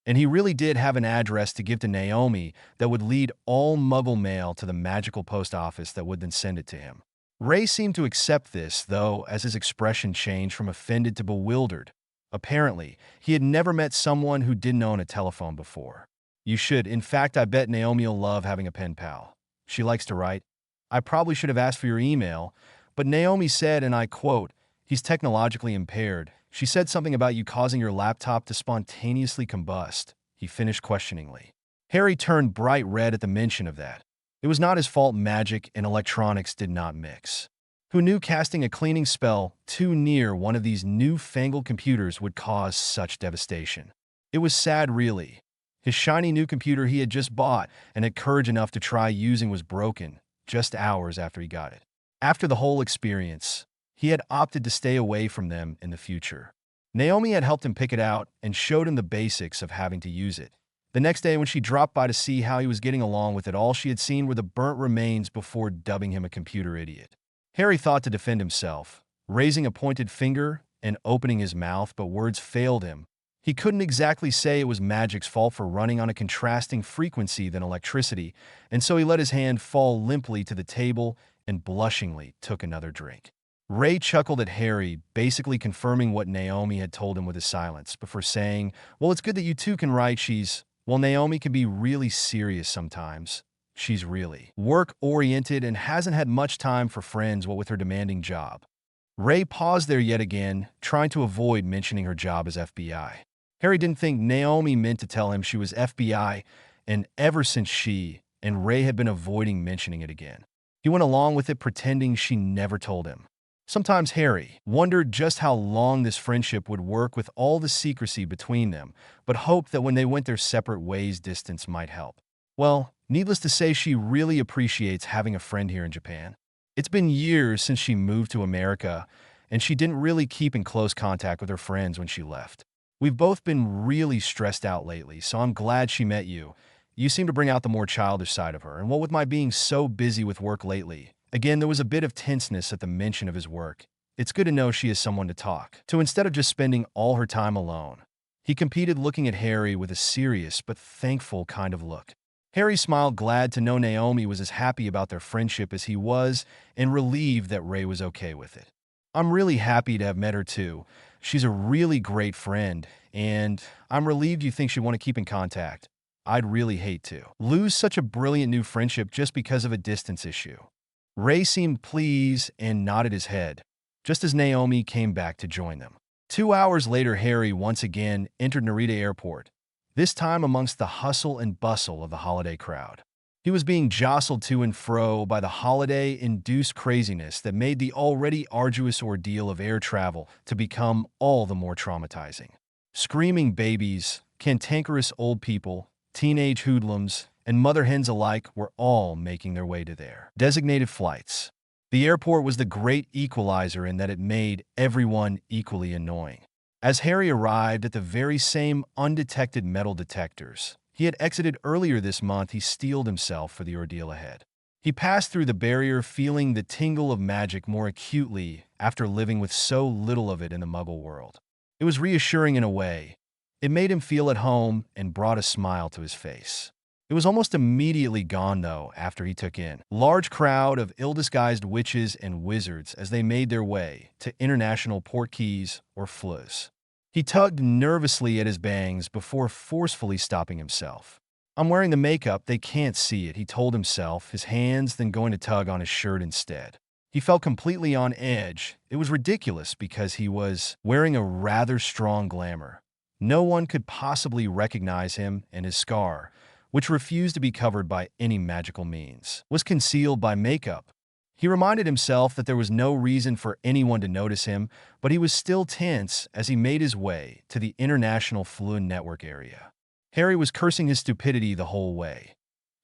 And he really did have an address to give to Naomi that would lead all Muggle mail to the magical post office that would then send it to him. Ray seemed to accept this, though, as his expression changed from offended to bewildered. Apparently, he had never met someone who didn't own a telephone before. You should. In fact, I bet Naomi'll love having a pen pal. She likes to write. I probably should have asked for your email, but Naomi said, and I quote, he's technologically impaired. She said something about you causing your laptop to spontaneously combust, he finished questioningly. Harry turned bright red at the mention of that. It was not his fault magic and electronics did not mix. Who knew casting a cleaning spell too near one of these newfangled computers would cause such devastation? It was sad, really. His shiny new computer he had just bought and had courage enough to try using was broken just hours after he got it. After the whole experience, he had opted to stay away from them in the future. Naomi had helped him pick it out and showed him the basics of having to use it. The next day, when she dropped by to see how he was getting along with it, all she had seen were the burnt remains before dubbing him a computer idiot. Harry thought to defend himself, raising a pointed finger and opening his mouth, but words failed him. He couldn't exactly say it was magic's fault for running on a contrasting frequency than electricity, and so he let his hand fall limply to the table and blushingly took another drink. Ray chuckled at Harry, basically confirming what Naomi had told him with his silence, before saying, "Well, it's good that you two can write. Well, Naomi can be really serious sometimes. She's really work-oriented and hasn't had much time for friends, what with her demanding job." Ray paused there yet again, trying to avoid mentioning her job as FBI. Harry didn't think Naomi meant to tell him she was FBI, and ever since she and Ray had been avoiding mentioning it again. He went along with it, pretending she never told him. Sometimes Harry wondered just how long this friendship would work with all the secrecy between them, but hoped that when they went their separate ways, distance might help. Well, needless to say, she really appreciates having a friend here in Japan. It's been years since she moved to America, and she didn't really keep in close contact with her friends when she left. "We've both been really stressed out lately, so I'm glad she met you. You seem to bring out the more childish side of her, and what with my being so busy with work lately." Again, there was a bit of tenseness at the mention of his work. It's good to know she has someone to talk to instead of just spending all her time alone. He competed, looking at Harry with a serious but thankful kind of look. Harry smiled, glad to know Naomi was as happy about their friendship as he was, and relieved that Ray was okay with it. "I'm really happy to have met her too. She's a really great friend, and I'm relieved you think she'd want to keep in contact. I'd really hate to lose such a brilliant new friendship just because of a distance issue." Ray seemed pleased and nodded his head, just as Naomi came back to join them. 2 hours later, Harry once again entered Narita Airport, this time amongst the hustle and bustle of the holiday crowd. He was being jostled to and fro by the holiday-induced craziness that made the already arduous ordeal of air travel to become all the more traumatizing. Screaming babies, cantankerous old people, teenage hoodlums, and mother hens alike were all making their way to their designated flights. The airport was the great equalizer in that it made everyone equally annoying. As Harry arrived at the very same undetected metal detectors he had exited earlier this month, he steeled himself for the ordeal ahead. He passed through the barrier, feeling the tingle of magic more acutely after living with so little of it in the Muggle world. It was reassuring in a way. It made him feel at home and brought a smile to his face. It was almost immediately gone, though, after he took in a large crowd of ill-disguised witches and wizards as they made their way to international port keys or flues. He tugged nervously at his bangs before forcefully stopping himself. "I'm wearing the makeup, they can't see it," he told himself, his hands then going to tug on his shirt instead. He felt completely on edge. It was ridiculous because he was wearing a rather strong glamour. No one could possibly recognize him, and his scar, which refused to be covered by any magical means, was concealed by makeup. He reminded himself that there was no reason for anyone to notice him, but he was still tense as he made his way to the International Fluid Network area. Harry was cursing his stupidity the whole way.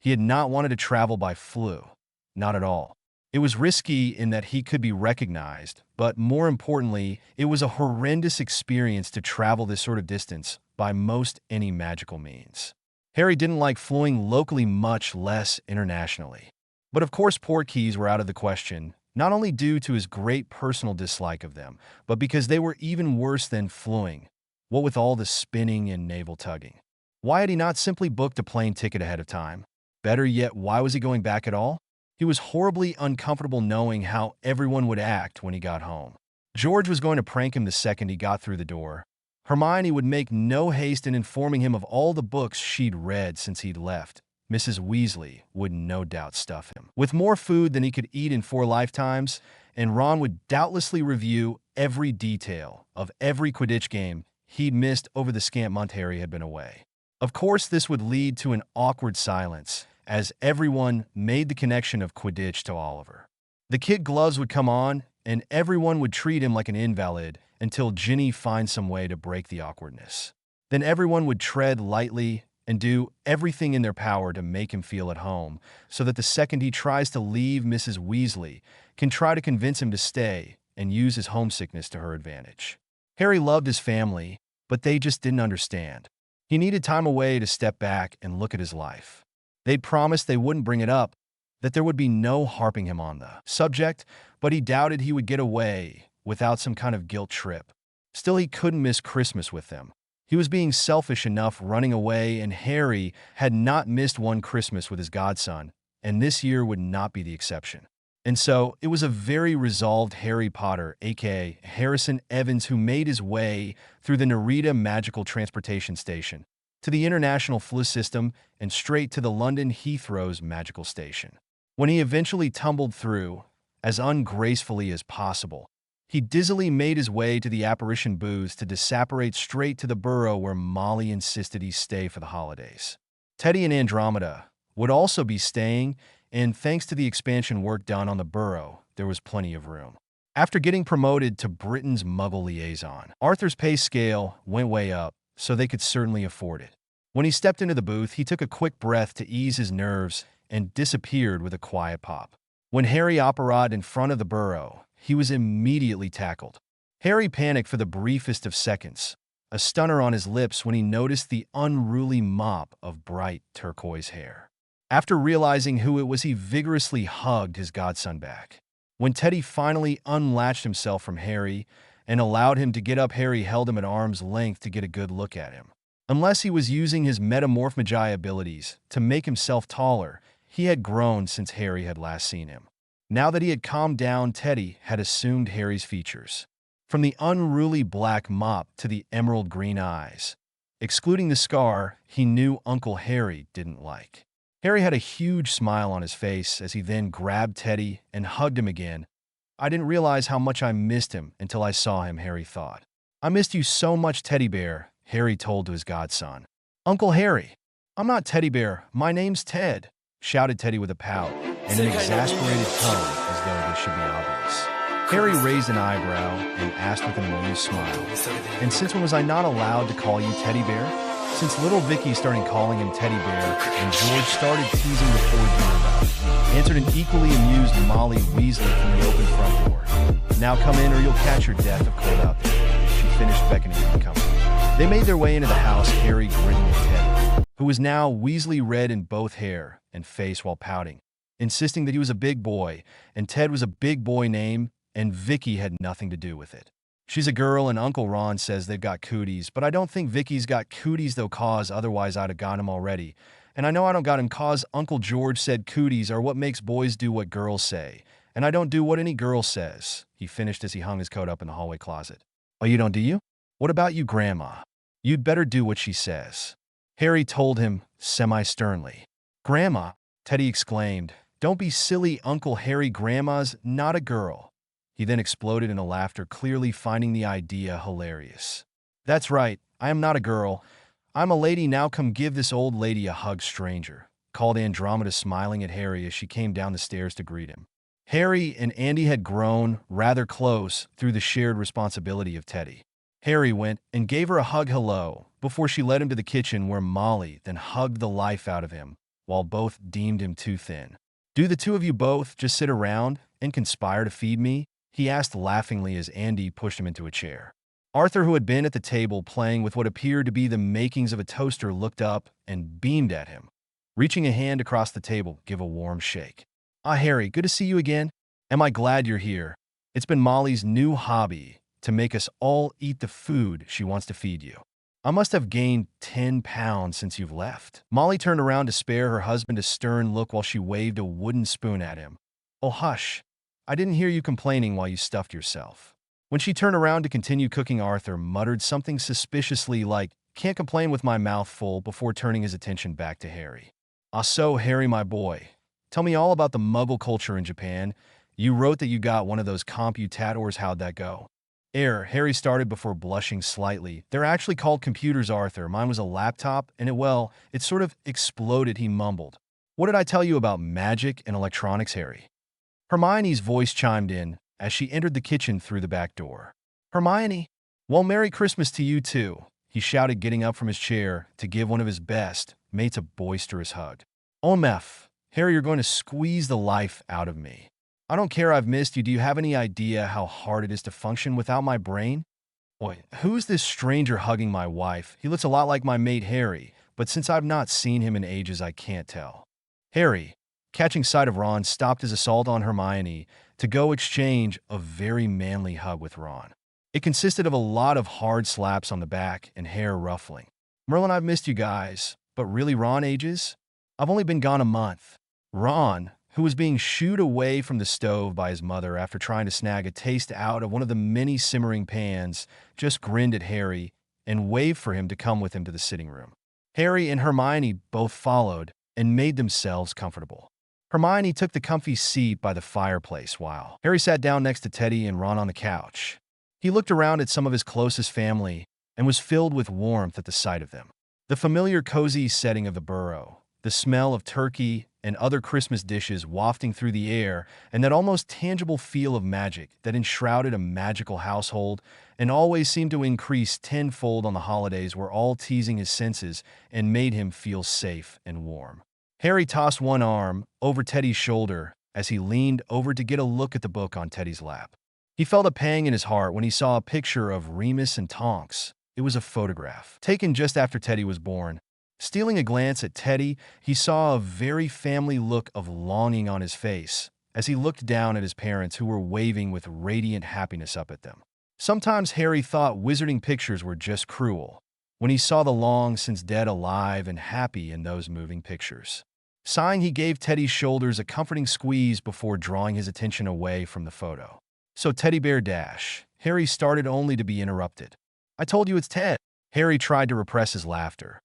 He had not wanted to travel by flu. Not at all. It was risky in that he could be recognized, but more importantly, it was a horrendous experience to travel this sort of distance by most any magical means. Harry didn't like flying locally, much less internationally. But of course, port keys were out of the question, not only due to his great personal dislike of them, but because they were even worse than fluing, what with all the spinning and navel tugging. Why had he not simply booked a plane ticket ahead of time? Better yet, why was he going back at all? He was horribly uncomfortable knowing how everyone would act when he got home. George was going to prank him the second he got through the door. Hermione would make no haste in informing him of all the books she'd read since he'd left. Mrs. Weasley would no doubt stuff him with more food than he could eat in 4 lifetimes, and Ron would doubtlessly review every detail of every Quidditch game he'd missed over the scant month Harry had been away. Of course, this would lead to an awkward silence, as everyone made the connection of Quidditch to Oliver. The kid gloves would come on, and everyone would treat him like an invalid until Ginny finds some way to break the awkwardness. Then everyone would tread lightly and do everything in their power to make him feel at home, so that the second he tries to leave, Mrs. Weasley can try to convince him to stay and use his homesickness to her advantage. Harry loved his family, but they just didn't understand. He needed time away to step back and look at his life. They'd promised they wouldn't bring it up, that there would be no harping him on the subject, but he doubted he would get away without some kind of guilt trip. Still, he couldn't miss Christmas with them. He was being selfish enough running away, and Harry had not missed one Christmas with his godson, and this year would not be the exception. And so, it was a very resolved Harry Potter, aka Harrison Evans, who made his way through the Narita Magical Transportation Station, to the International Flu System, and straight to the London Heathrow's Magical Station. When he eventually tumbled through, as ungracefully as possible, he dizzily made his way to the apparition booths to disapparate straight to the burrow where Molly insisted he stay for the holidays. Teddy and Andromeda would also be staying, and thanks to the expansion work done on the burrow, there was plenty of room. After getting promoted to Britain's Muggle liaison, Arthur's pay scale went way up, so they could certainly afford it. When he stepped into the booth, he took a quick breath to ease his nerves and disappeared with a quiet pop. When Harry operated in front of the burrow, he was immediately tackled. Harry panicked for the briefest of seconds, a stunner on his lips when he noticed the unruly mop of bright turquoise hair. After realizing who it was, he vigorously hugged his godson back. When Teddy finally unlatched himself from Harry and allowed him to get up, Harry held him at arm's length to get a good look at him. Unless he was using his metamorph magi abilities to make himself taller, he had grown since Harry had last seen him. Now that he had calmed down, Teddy had assumed Harry's features. From the unruly black mop to the emerald green eyes. Excluding the scar he knew Uncle Harry didn't like. Harry had a huge smile on his face as he then grabbed Teddy and hugged him again. "I didn't realize how much I missed him until I saw him," Harry thought. "I missed you so much, Teddy Bear," Harry told to his godson. "Uncle Harry, I'm not Teddy Bear, my name's Ted," shouted Teddy with a pout and an exasperated tone as though this should be obvious. Harry raised an eyebrow and asked with an amused smile, "And since when was I not allowed to call you Teddy Bear?" Since little Vicky started calling him Teddy Bear and George started teasing the poor dear, answered an equally amused Molly Weasley from the open front door. "Now come in or you'll catch your death of cold out there," she finished beckoning him to come in. They made their way into the house, Harry grinning at Teddy, who was now Weasley red in both hair and face while pouting, insisting that he was a big boy, and Ted was a big boy name, and Vicky had nothing to do with it. "She's a girl, and Uncle Ron says they've got cooties, but I don't think Vicky's got cooties though, cause otherwise I'd have got him already. And I know I don't got him cause Uncle George said cooties are what makes boys do what girls say, and I don't do what any girl says," he finished as he hung his coat up in the hallway closet. "Oh, you don't, do you? What about you, Grandma? You'd better do what she says," Harry told him semi-sternly. "Grandma," Teddy exclaimed, "don't be silly, Uncle Harry, Grandma's not a girl." He then exploded into laughter, clearly finding the idea hilarious. "That's right, I am not a girl. I'm a lady. Now come give this old lady a hug, stranger," called Andromeda, smiling at Harry as she came down the stairs to greet him. Harry and Andy had grown rather close through the shared responsibility of Teddy. Harry went and gave her a hug hello before she led him to the kitchen, where Molly then hugged the life out of him while both deemed him too thin. "Do the two of you both just sit around and conspire to feed me?" he asked laughingly as Andy pushed him into a chair. Arthur, who had been at the table playing with what appeared to be the makings of a toaster, looked up and beamed at him, reaching a hand across the table to give a warm shake. "Ah, Harry, good to see you again. Am I glad you're here. It's been Molly's new hobby to make us all eat the food she wants to feed you. I must have gained 10 pounds since you've left." Molly turned around to spare her husband a stern look while she waved a wooden spoon at him. "Oh, hush. I didn't hear you complaining while you stuffed yourself." When she turned around to continue cooking, Arthur muttered something suspiciously like, "Can't complain with my mouth full," before turning his attention back to Harry. "Ah, so, Harry, my boy, tell me all about the Muggle culture in Japan. You wrote that you got one of those computators. How'd that go?" Harry started before blushing slightly. "They're actually called computers, Arthur. Mine was a laptop, and it sort of exploded," he mumbled. "What did I tell you about magic and electronics, Harry?" Hermione's voice chimed in as she entered the kitchen through the back door. "Hermione, well, Merry Christmas to you too," he shouted, getting up from his chair to give one of his best mates a boisterous hug. "OMF, Harry, you're going to squeeze the life out of me. I don't care I've missed you. Do you have any idea how hard it is to function without my brain? Boy, who's this stranger hugging my wife? He looks a lot like my mate Harry, but since I've not seen him in ages, I can't tell." Harry, catching sight of Ron, stopped his assault on Hermione to go exchange a very manly hug with Ron. It consisted of a lot of hard slaps on the back and hair ruffling. Merlin, I've missed you guys, but really Ron ages? I've only been gone a month. Ron, who was being shooed away from the stove by his mother after trying to snag a taste out of one of the many simmering pans, just grinned at Harry and waved for him to come with him to the sitting room. Harry and Hermione both followed and made themselves comfortable. Hermione took the comfy seat by the fireplace while Harry sat down next to Teddy and Ron on the couch. He looked around at some of his closest family and was filled with warmth at the sight of them. The familiar cozy setting of the burrow, the smell of turkey and other Christmas dishes wafting through the air, and that almost tangible feel of magic that enshrouded a magical household and always seemed to increase tenfold on the holidays, were all teasing his senses and made him feel safe and warm. Harry tossed one arm over Teddy's shoulder as he leaned over to get a look at the book on Teddy's lap. He felt a pang in his heart when he saw a picture of Remus and Tonks. It was a photograph taken just after Teddy was born. Stealing a glance at Teddy, he saw a very family look of longing on his face as he looked down at his parents, who were waving with radiant happiness up at them. Sometimes Harry thought wizarding pictures were just cruel when he saw the long-since-dead alive and happy in those moving pictures. Sighing, he gave Teddy's shoulders a comforting squeeze before drawing his attention away from the photo. "So Teddy Bear Dash," Harry started, only to be interrupted. "I told you it's Ted." Harry tried to repress his laughter.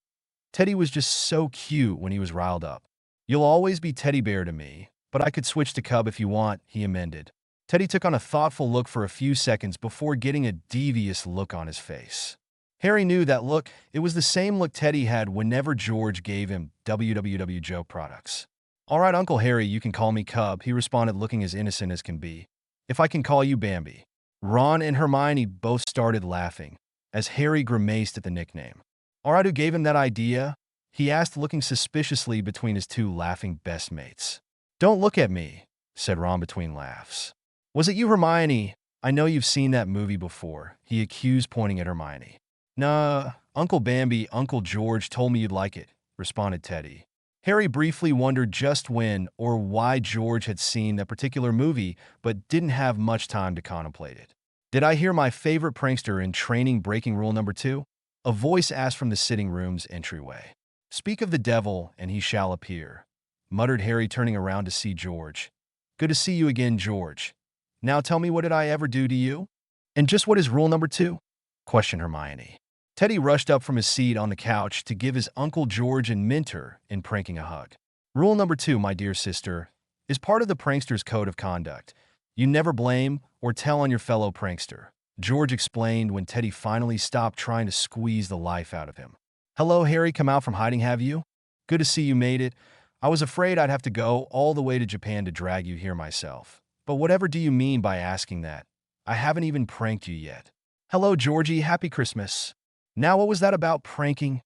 Teddy was just so cute when he was riled up. "You'll always be Teddy Bear to me, but I could switch to Cub if you want," he amended. Teddy took on a thoughtful look for a few seconds before getting a devious look on his face. Harry knew that look. It was the same look Teddy had whenever George gave him WWW joke products. "All right, Uncle Harry, you can call me Cub," he responded, looking as innocent as can be. "If I can call you Bambi." Ron and Hermione both started laughing as Harry grimaced at the nickname. "All right, who gave him that idea?" he asked, looking suspiciously between his two laughing best mates. "Don't look at me," said Ron between laughs. "Was it you, Hermione? I know you've seen that movie before," he accused, pointing at Hermione. "Nah, Uncle Bambi, Uncle George told me you'd like it," responded Teddy. Harry briefly wondered just when or why George had seen that particular movie, but didn't have much time to contemplate it. "Did I hear my favorite prankster in training breaking rule number 2? A voice asked from the sitting room's entryway. "Speak of the devil, and he shall appear," muttered Harry, turning around to see George. "Good to see you again, George. Now tell me, what did I ever do to you?" "And just what is rule number 2? questioned Hermione. Teddy rushed up from his seat on the couch to give his Uncle George and mentor in pranking a hug. "Rule number 2, my dear sister, is part of the prankster's code of conduct. You never blame or tell on your fellow prankster," George explained when Teddy finally stopped trying to squeeze the life out of him. "Hello, Harry, come out from hiding, have you? Good to see you made it. I was afraid I'd have to go all the way to Japan to drag you here myself. But whatever do you mean by asking that? I haven't even pranked you yet." "Hello, Georgie, happy Christmas." "Now what was that about pranking?"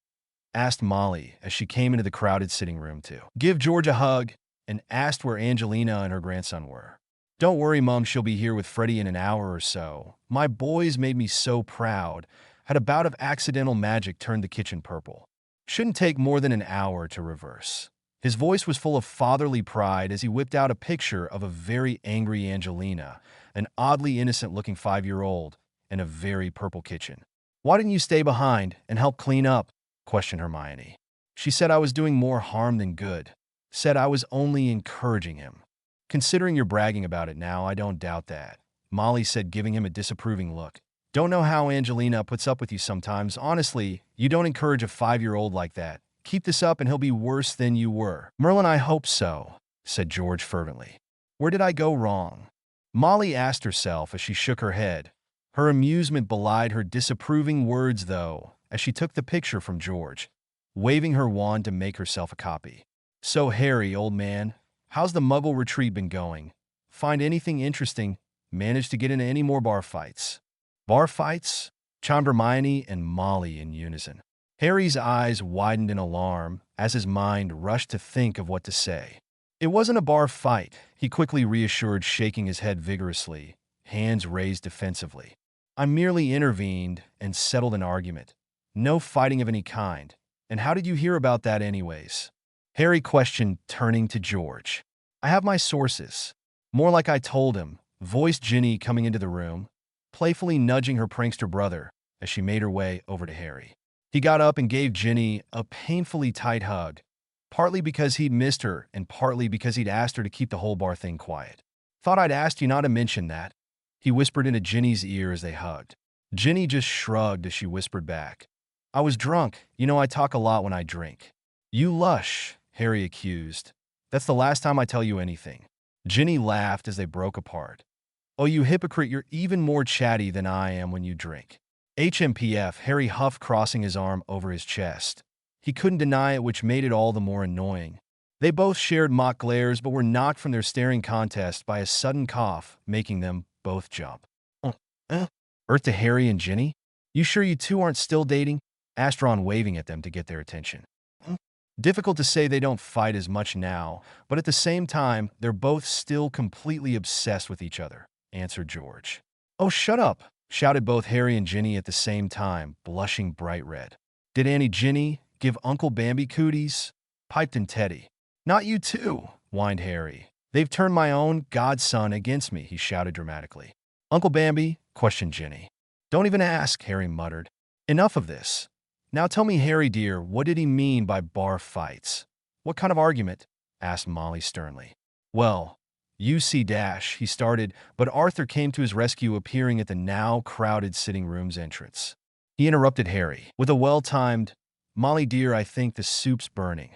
asked Molly as she came into the crowded sitting room to give George a hug and asked where Angelina and her grandson were. "Don't worry, Mum, she'll be here with Freddie in an hour or so. My boys made me so proud. Had a bout of accidental magic turned the kitchen purple. Shouldn't take more than an hour to reverse." His voice was full of fatherly pride as he whipped out a picture of a very angry Angelina, an oddly innocent-looking 5-year-old, and a very purple kitchen. "Why didn't you stay behind and help clean up?" questioned Hermione. "She said I was doing more harm than good. Said I was only encouraging him." "Considering you're bragging about it now, I don't doubt that," Molly said, giving him a disapproving look. "Don't know how Angelina puts up with you sometimes. Honestly, you don't encourage a 5-year-old like that. Keep this up and he'll be worse than you were." "Merlin, I hope so," said George fervently. "Where did I go wrong?" Molly asked herself as she shook her head. Her amusement belied her disapproving words, though, as she took the picture from George, waving her wand to make herself a copy. "So, Harry, old man, how's the Muggle retreat been going? Find anything interesting? Managed to get into any more bar fights?" "Bar fights?" chimed Hermione and Molly in unison. Harry's eyes widened in alarm as his mind rushed to think of what to say. "It wasn't a bar fight," he quickly reassured, shaking his head vigorously, hands raised defensively. "I merely intervened and settled an argument. No fighting of any kind. And how did you hear about that anyways?" Harry questioned, turning to George. "I have my sources." "More like I told him," voiced Ginny, coming into the room. playfully nudging her prankster brother as she made her way over to Harry. He got up and gave Ginny a painfully tight hug, partly because he'd missed her and partly because he'd asked her to keep the whole bar thing quiet. "Thought I'd asked you not to mention that," he whispered into Ginny's ear as they hugged. Ginny just shrugged as she whispered back, "I was drunk. You know I talk a lot when I drink." "You lush," Harry accused. "That's the last time I tell you anything." Ginny laughed as they broke apart. "Oh, you hypocrite, you're even more chatty than I am when you drink." HMPF, Harry huffed, crossing his arm over his chest. He couldn't deny it, which made it all the more annoying. They both shared mock glares but were knocked from their staring contest by a sudden cough, making them both jump. Earth to Harry and Ginny. "You sure you two aren't still dating?" asked Ron, waving at them to get their attention. Difficult to say, they don't fight as much now, but at the same time, they're both still completely obsessed with each other, answered George. "Oh, shut up," shouted both Harry and Ginny at the same time, blushing bright red. "Did Auntie Ginny give Uncle Bambi cooties?" piped in Teddy. "Not you too," whined Harry. "They've turned my own godson against me," he shouted dramatically. "Uncle Bambi?" questioned Ginny. "Don't even ask," Harry muttered. "Enough of this. Now tell me, Harry dear, what did he mean by bar fights?" "What kind of argument?" asked Molly sternly. "Well, UC he started, but Arthur came to his rescue, appearing at the now crowded sitting room's entrance. He interrupted Harry with a well-timed, "Molly dear, I think the soup's burning."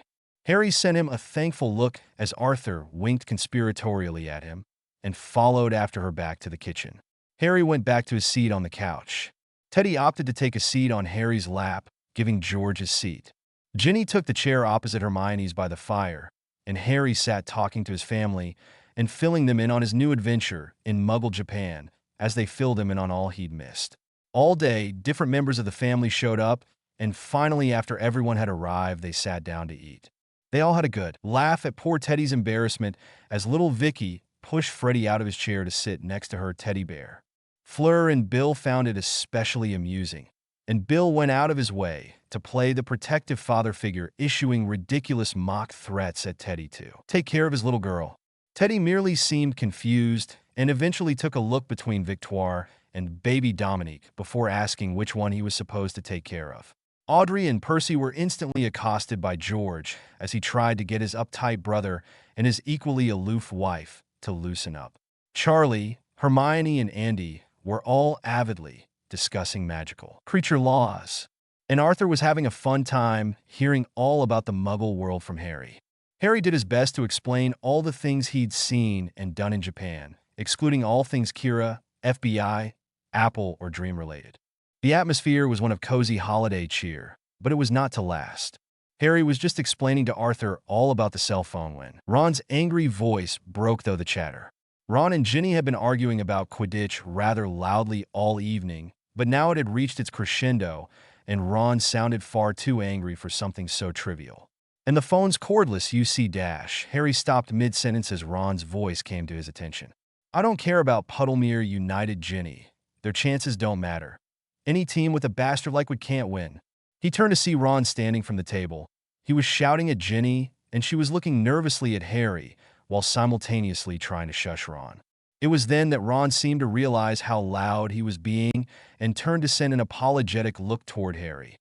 Harry sent him a thankful look as Arthur winked conspiratorially at him and followed after her back to the kitchen. Harry went back to his seat on the couch. Teddy opted to take a seat on Harry's lap, giving George his seat. Ginny took the chair opposite Hermione's by the fire, and Harry sat talking to his family and filling them in on his new adventure in Muggle Japan as they filled him in on all he'd missed. All day, different members of the family showed up, and finally, after everyone had arrived, they sat down to eat. They all had a good laugh at poor Teddy's embarrassment as little Vicky pushed Freddie out of his chair to sit next to her teddy bear. Fleur and Bill found it especially amusing, and Bill went out of his way to play the protective father figure, issuing ridiculous mock threats at Teddy to take care of his little girl. Teddy merely seemed confused and eventually took a look between Victoire and baby Dominique before asking which one he was supposed to take care of. Audrey and Percy were instantly accosted by George as he tried to get his uptight brother and his equally aloof wife to loosen up. Charlie, Hermione, and Andy were all avidly discussing magical creature laws, and Arthur was having a fun time hearing all about the Muggle world from Harry. Harry did his best to explain all the things he'd seen and done in Japan, excluding all things Kira, FBI, Apple, or dream-related. The atmosphere was one of cozy holiday cheer, but it was not to last. Harry was just explaining to Arthur all about the cell phone when Ron's angry voice broke through the chatter. Ron and Ginny had been arguing about Quidditch rather loudly all evening, but now it had reached its crescendo, and Ron sounded far too angry for something so trivial. And the phone's cordless UC-. Harry stopped mid-sentence as Ron's voice came to his attention. "I don't care about Puddlemere United, Ginny. Their chances don't matter. Any team with a bastard like Wood can't win." He turned to see Ron standing from the table. He was shouting at Ginny, and she was looking nervously at Harry while simultaneously trying to shush Ron. It was then that Ron seemed to realize how loud he was being and turned to send an apologetic look toward Harry.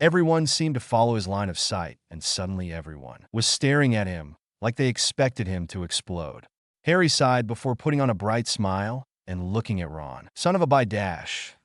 Everyone seemed to follow his line of sight, and suddenly everyone was staring at him like they expected him to explode. Harry sighed before putting on a bright smile and looking at Ron. "Son of a bi-.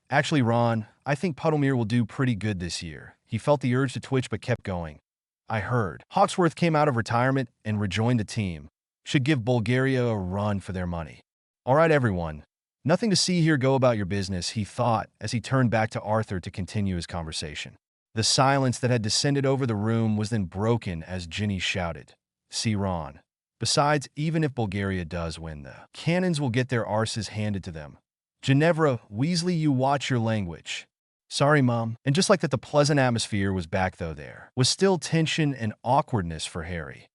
Actually, Ron, I think Puddlemere will do pretty good this year." He felt the urge to twitch but kept going. "I heard Hawksworth came out of retirement and rejoined the team. Should give Bulgaria a run for their money." "All right, everyone. Nothing to see here, go about your business," he thought as he turned back to Arthur to continue his conversation. The silence that had descended over the room was then broken as Ginny shouted, "See, Ron. Besides, even if Bulgaria does win, the cannons will get their arses handed to them. Ginevra, Weasley, you watch your language." "Sorry, Mom." And just like that, the pleasant atmosphere was back, though there was still tension and awkwardness for Harry.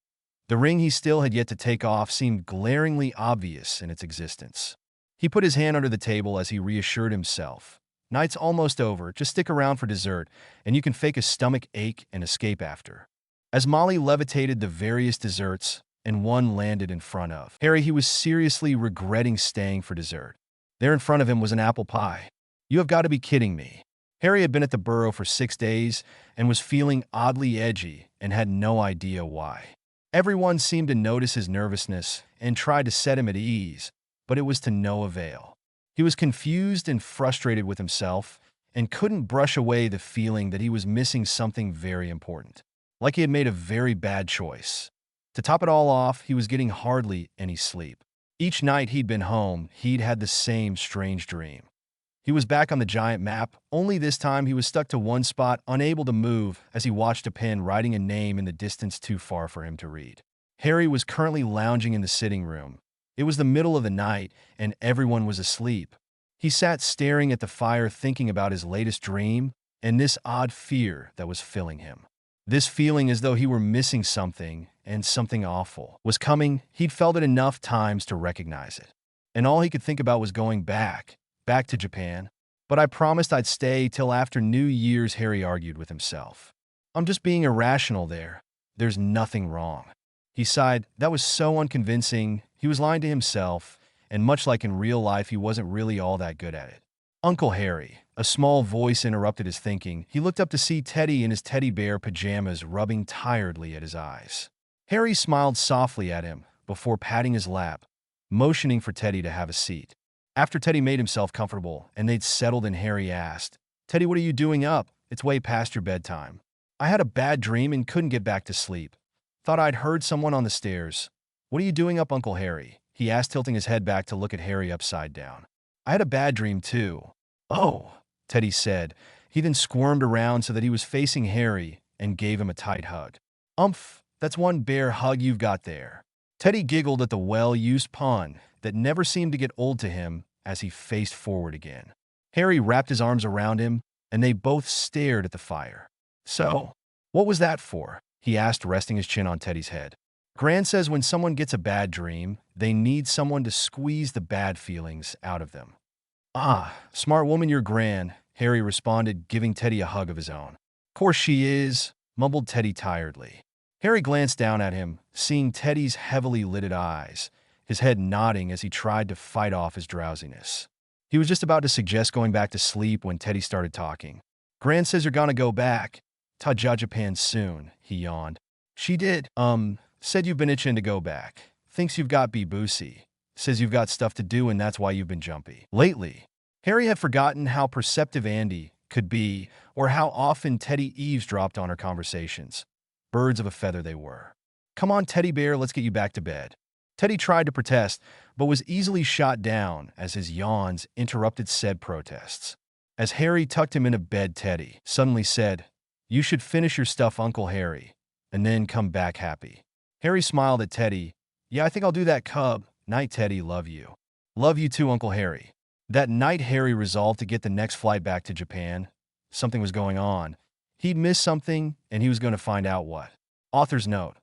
The ring he still had yet to take off seemed glaringly obvious in its existence. He put his hand under the table as he reassured himself. "Night's almost over, just stick around for dessert, and you can fake a stomach ache and escape after." As Molly levitated the various desserts, and one landed in front of Harry, he was seriously regretting staying for dessert. There in front of him was an apple pie. You have got to be kidding me. Harry had been at the burrow for 6 days and was feeling oddly edgy and had no idea why. Everyone seemed to notice his nervousness and tried to set him at ease, but it was to no avail. He was confused and frustrated with himself and couldn't brush away the feeling that he was missing something very important, like he had made a very bad choice. To top it all off, he was getting hardly any sleep. Each night he'd been home, he'd had the same strange dream. He was back on the giant map, only this time he was stuck to one spot, unable to move as he watched a pen writing a name in the distance too far for him to read. Harry was currently lounging in the sitting room. It was the middle of the night, and everyone was asleep. He sat staring at the fire thinking about his latest dream and this odd fear that was filling him. This feeling as though he were missing something, and something awful was coming. He'd felt it enough times to recognize it. And all he could think about was going back to Japan. But I promised I'd stay till after New Year's, Harry argued with himself. I'm just being irrational there. There's nothing wrong. He sighed. That was so unconvincing. He was lying to himself, and much like in real life, he wasn't really all that good at it. Uncle Harry, a small voice interrupted his thinking. He looked up to see Teddy in his teddy bear pajamas rubbing tiredly at his eyes. Harry smiled softly at him before patting his lap, motioning for Teddy to have a seat. After Teddy made himself comfortable and they'd settled in, Harry asked, Teddy, what are you doing up? It's way past your bedtime. I had a bad dream and couldn't get back to sleep. Thought I'd heard someone on the stairs. What are you doing up, Uncle Harry? He asked, tilting his head back to look at Harry upside down. I had a bad dream too. Oh, Teddy said. He then squirmed around so that he was facing Harry and gave him a tight hug. Umph, that's one bear hug you've got there. Teddy giggled at the well-used pun that never seemed to get old to him as he faced forward again. Harry wrapped his arms around him, and they both stared at the fire. So, what was that for? He asked, resting his chin on Teddy's head. Gran says when someone gets a bad dream, they need someone to squeeze the bad feelings out of them. Ah, smart woman your Gran, Harry responded, giving Teddy a hug of his own. Course she is, mumbled Teddy tiredly. Harry glanced down at him, seeing Teddy's heavily lidded eyes, his head nodding as he tried to fight off his drowsiness. He was just about to suggest going back to sleep when Teddy started talking. Gran says you're gonna go back to Japan soon, he yawned. She did, said you've been itching to go back. Thinks you've got boozy. Says you've got stuff to do and that's why you've been jumpy. Lately, Harry had forgotten how perceptive Andy could be or how often Teddy eavesdropped on her conversations. Birds of a feather they were. Come on, Teddy Bear, let's get you back to bed. Teddy tried to protest, but was easily shot down as his yawns interrupted said protests. As Harry tucked him into bed, Teddy suddenly said, You should finish your stuff, Uncle Harry, and then come back happy. Harry smiled at Teddy. Yeah, I think I'll do that, cub. Night, Teddy, love you. Love you too, Uncle Harry. That night, Harry resolved to get the next flight back to Japan. Something was going on. He'd missed something, and he was going to find out what. Author's note.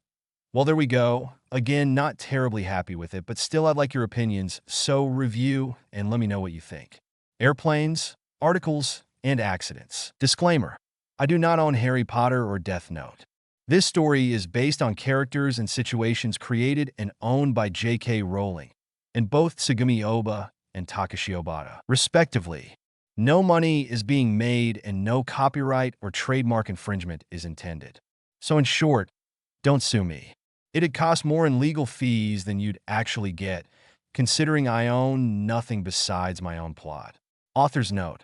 Well, there we go. Again, not terribly happy with it, but still I'd like your opinions, so review and let me know what you think. Airplanes, articles, and accidents. Disclaimer. I do not own Harry Potter or Death Note. This story is based on characters and situations created and owned by J.K. Rowling, and both Tsugumi Oba and Takashi Obata, respectively. No money is being made and no copyright or trademark infringement is intended. So in short, don't sue me. It'd cost more in legal fees than you'd actually get, considering I own nothing besides my own plot. Author's note.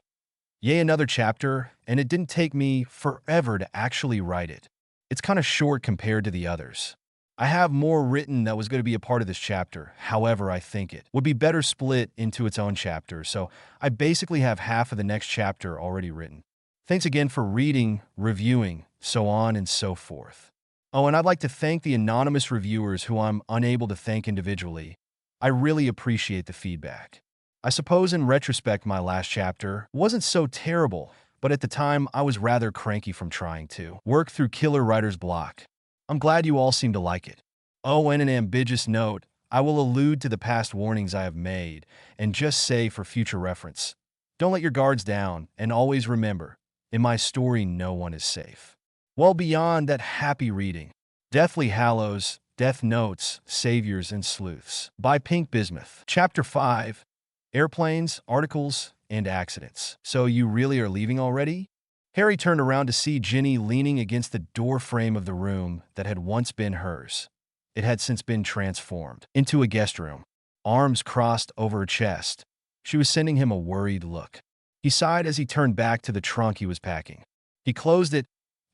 Yay, another chapter, and it didn't take me forever to actually write it. It's kind of short compared to the others. I have more written that was going to be a part of this chapter. However, I think it would be better split into its own chapter, so I basically have half of the next chapter already written. Thanks again for reading, reviewing, so on and so forth. Oh, and I'd like to thank the anonymous reviewers who I'm unable to thank individually. I really appreciate the feedback. I suppose in retrospect my last chapter wasn't so terrible, but at the time I was rather cranky from trying to work through killer writer's block. I'm glad you all seem to like it. Oh, and an ambiguous note, I will allude to the past warnings I have made and just say for future reference, don't let your guards down and always remember, in my story no one is safe. Well, beyond that, happy reading. Deathly Hallows, Death Notes, Saviors and Sleuths by Pink Bismuth. Chapter 5. Airplanes, articles, and accidents. So you really are leaving already? Harry turned around to see Ginny leaning against the door frame of the room that had once been hers. It had since been transformed into a guest room, arms crossed over her chest. She was sending him a worried look. He sighed as he turned back to the trunk he was packing. He closed it,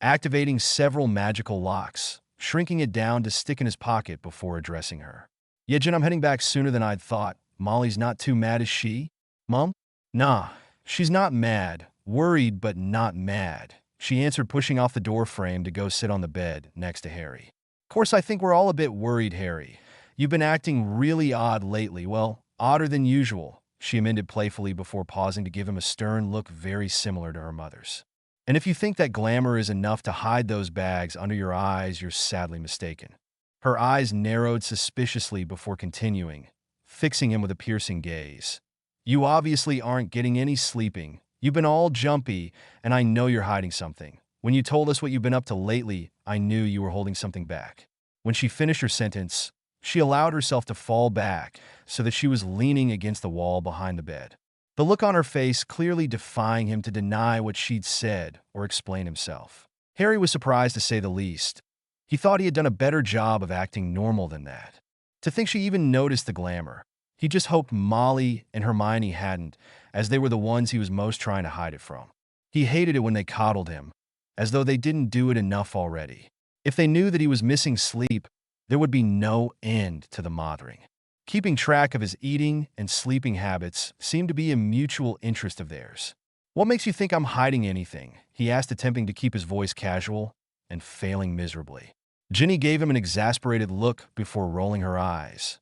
activating several magical locks, shrinking it down to stick in his pocket before addressing her. "Yeah, Jen, I'm heading back sooner than I'd thought. Molly's not too mad, is she? Mom?" "Nah, she's not mad. Worried, but not mad," she answered, pushing off the door frame to go sit on the bed next to Harry. "Of course, I think we're all a bit worried, Harry. You've been acting really odd lately. Well, odder than usual," she amended playfully before pausing to give him a stern look very similar to her mother's. "And if you think that glamour is enough to hide those bags under your eyes, you're sadly mistaken." Her eyes narrowed suspiciously before continuing, fixing him with a piercing gaze. "You obviously aren't getting any sleeping. You've been all jumpy, and I know you're hiding something. When you told us what you've been up to lately, I knew you were holding something back." When she finished her sentence, she allowed herself to fall back so that she was leaning against the wall behind the bed. The look on her face clearly defying him to deny what she'd said or explain himself. Harry was surprised to say the least. He thought he had done a better job of acting normal than that. To think she even noticed the glamour. He just hoped Molly and Hermione hadn't, as they were the ones he was most trying to hide it from. He hated it when they coddled him, as though they didn't do it enough already. If they knew that he was missing sleep, there would be no end to the mothering. Keeping track of his eating and sleeping habits seemed to be a mutual interest of theirs. "What makes you think I'm hiding anything?" he asked, attempting to keep his voice casual and failing miserably. Ginny gave him an exasperated look before rolling her eyes.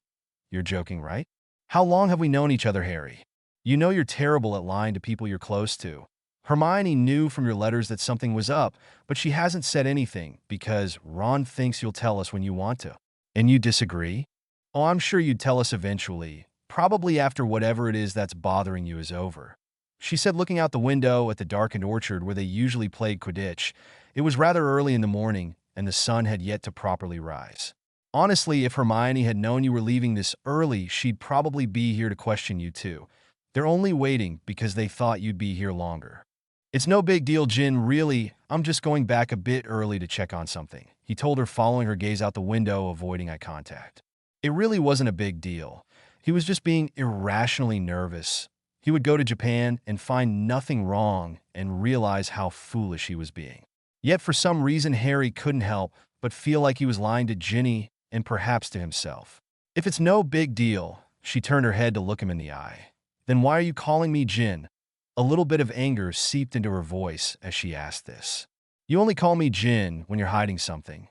"You're joking, right? How long have we known each other, Harry? You know you're terrible at lying to people you're close to. Hermione knew from your letters that something was up, but she hasn't said anything because Ron thinks you'll tell us when you want to. And you disagree? Oh, I'm sure you'd tell us eventually, probably after whatever it is that's bothering you is over," she said, looking out the window at the darkened orchard where they usually played Quidditch. It was rather early in the morning, and the sun had yet to properly rise. "Honestly, if Hermione had known you were leaving this early, she'd probably be here to question you too. They're only waiting because they thought you'd be here longer." "It's no big deal, Jin, really. I'm just going back a bit early to check on something," he told her, following her gaze out the window, avoiding eye contact. It really wasn't a big deal. He was just being irrationally nervous. He would go to Japan and find nothing wrong and realize how foolish he was being. Yet for some reason, Harry couldn't help but feel like he was lying to Ginny and perhaps to himself. "If it's no big deal," she turned her head to look him in the eye, "then why are you calling me Jin?" A little bit of anger seeped into her voice as she asked this. "You only call me Jin when you're hiding something."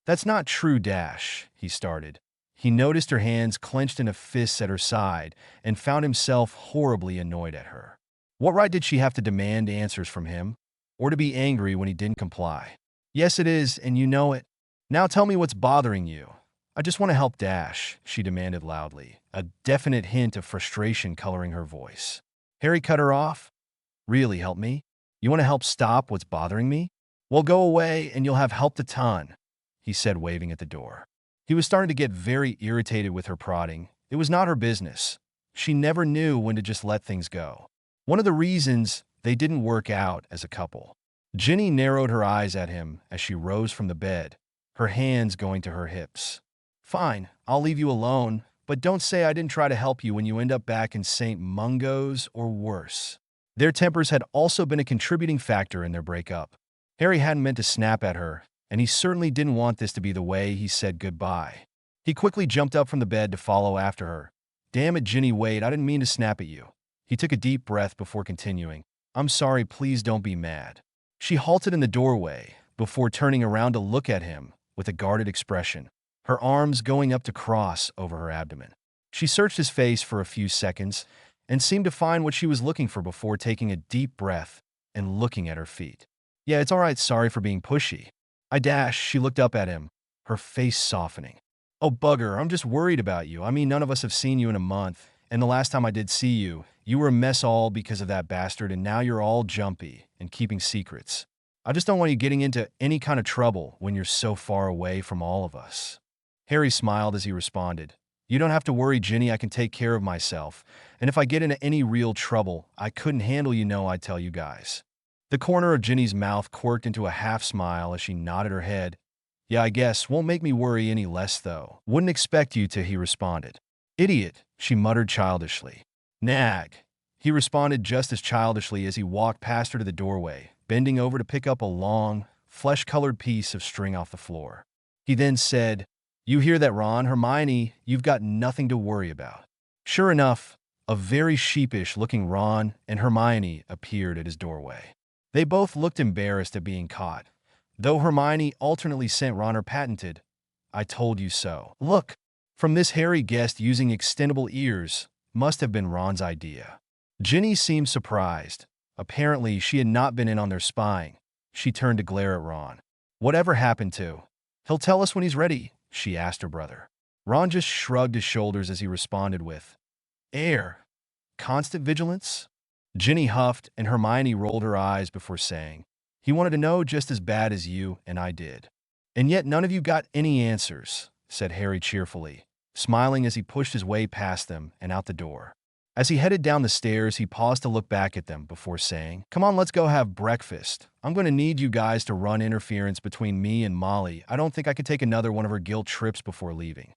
"That's not true, Dash," he started. He noticed her hands clenched in a fist at her side and found himself horribly annoyed at her. What right did she have to demand answers from him, or to be angry when he didn't comply? "Yes, it is, and you know it. Now tell me what's bothering you." "I just want to help Dash," she demanded loudly, a definite hint of frustration coloring her voice. Harry cut her off. "Really, help me? You want to help stop what's bothering me? Well, go away and you'll have helped a ton," he said, waving at the door. He was starting to get very irritated with her prodding. It was not her business. She never knew when to just let things go. One of the reasons they didn't work out as a couple. Ginny narrowed her eyes at him as she rose from the bed, her hands going to her hips. "Fine, I'll leave you alone, but don't say I didn't try to help you when you end up back in St. Mungo's or worse." Their tempers had also been a contributing factor in their breakup. Harry hadn't meant to snap at her, and he certainly didn't want this to be the way he said goodbye. He quickly jumped up from the bed to follow after her. "Damn it, Ginny, wait, I didn't mean to snap at you." He took a deep breath before continuing. "I'm sorry, please don't be mad." She halted in the doorway before turning around to look at him with a guarded expression, her arms going up to cross over her abdomen. She searched his face for a few seconds and seemed to find what she was looking for before taking a deep breath and looking at her feet. "Yeah, it's all right, sorry for being pushy." She looked up at him, her face softening. "Oh, bugger, I'm just worried about you. I mean, none of us have seen you in a month, and the last time I did see you, you were a mess all because of that bastard, and now you're all jumpy and keeping secrets. I just don't want you getting into any kind of trouble when you're so far away from all of us." Harry smiled as he responded. "You don't have to worry, Ginny, I can take care of myself, And if I get into any real trouble I couldn't handle, I'd tell you guys. The corner of Ginny's mouth quirked into a half-smile as she nodded her head. Yeah, I guess. Won't make me worry any less, though. Wouldn't expect you to, he responded. Idiot, she muttered childishly. Nag, he responded just as childishly as he walked past her to the doorway, bending over to pick up a long, flesh-colored piece of string off the floor. He then said, You hear that, Ron? Hermione, you've got nothing to worry about. Sure enough, a very sheepish-looking Ron and Hermione appeared at his doorway. They both looked embarrassed at being caught, though Hermione alternately sent Ron her patented, I told you so. Look, from this Harry guessed using extendable ears must have been Ron's idea. Ginny seemed surprised. Apparently, she had not been in on their spying. She turned to glare at Ron. Whatever happened to? He'll tell us when he's ready, she asked her brother. Ron just shrugged his shoulders as he responded with, Air. Constant vigilance? Ginny huffed and Hermione rolled her eyes before saying, He wanted to know just as bad as you and I did. And yet none of you got any answers, said Harry cheerfully, smiling as he pushed his way past them and out the door. As he headed down the stairs, he paused to look back at them before saying, Come on, let's go have breakfast. I'm going to need you guys to run interference between me and Molly. I don't think I could take another one of her guilt trips before leaving.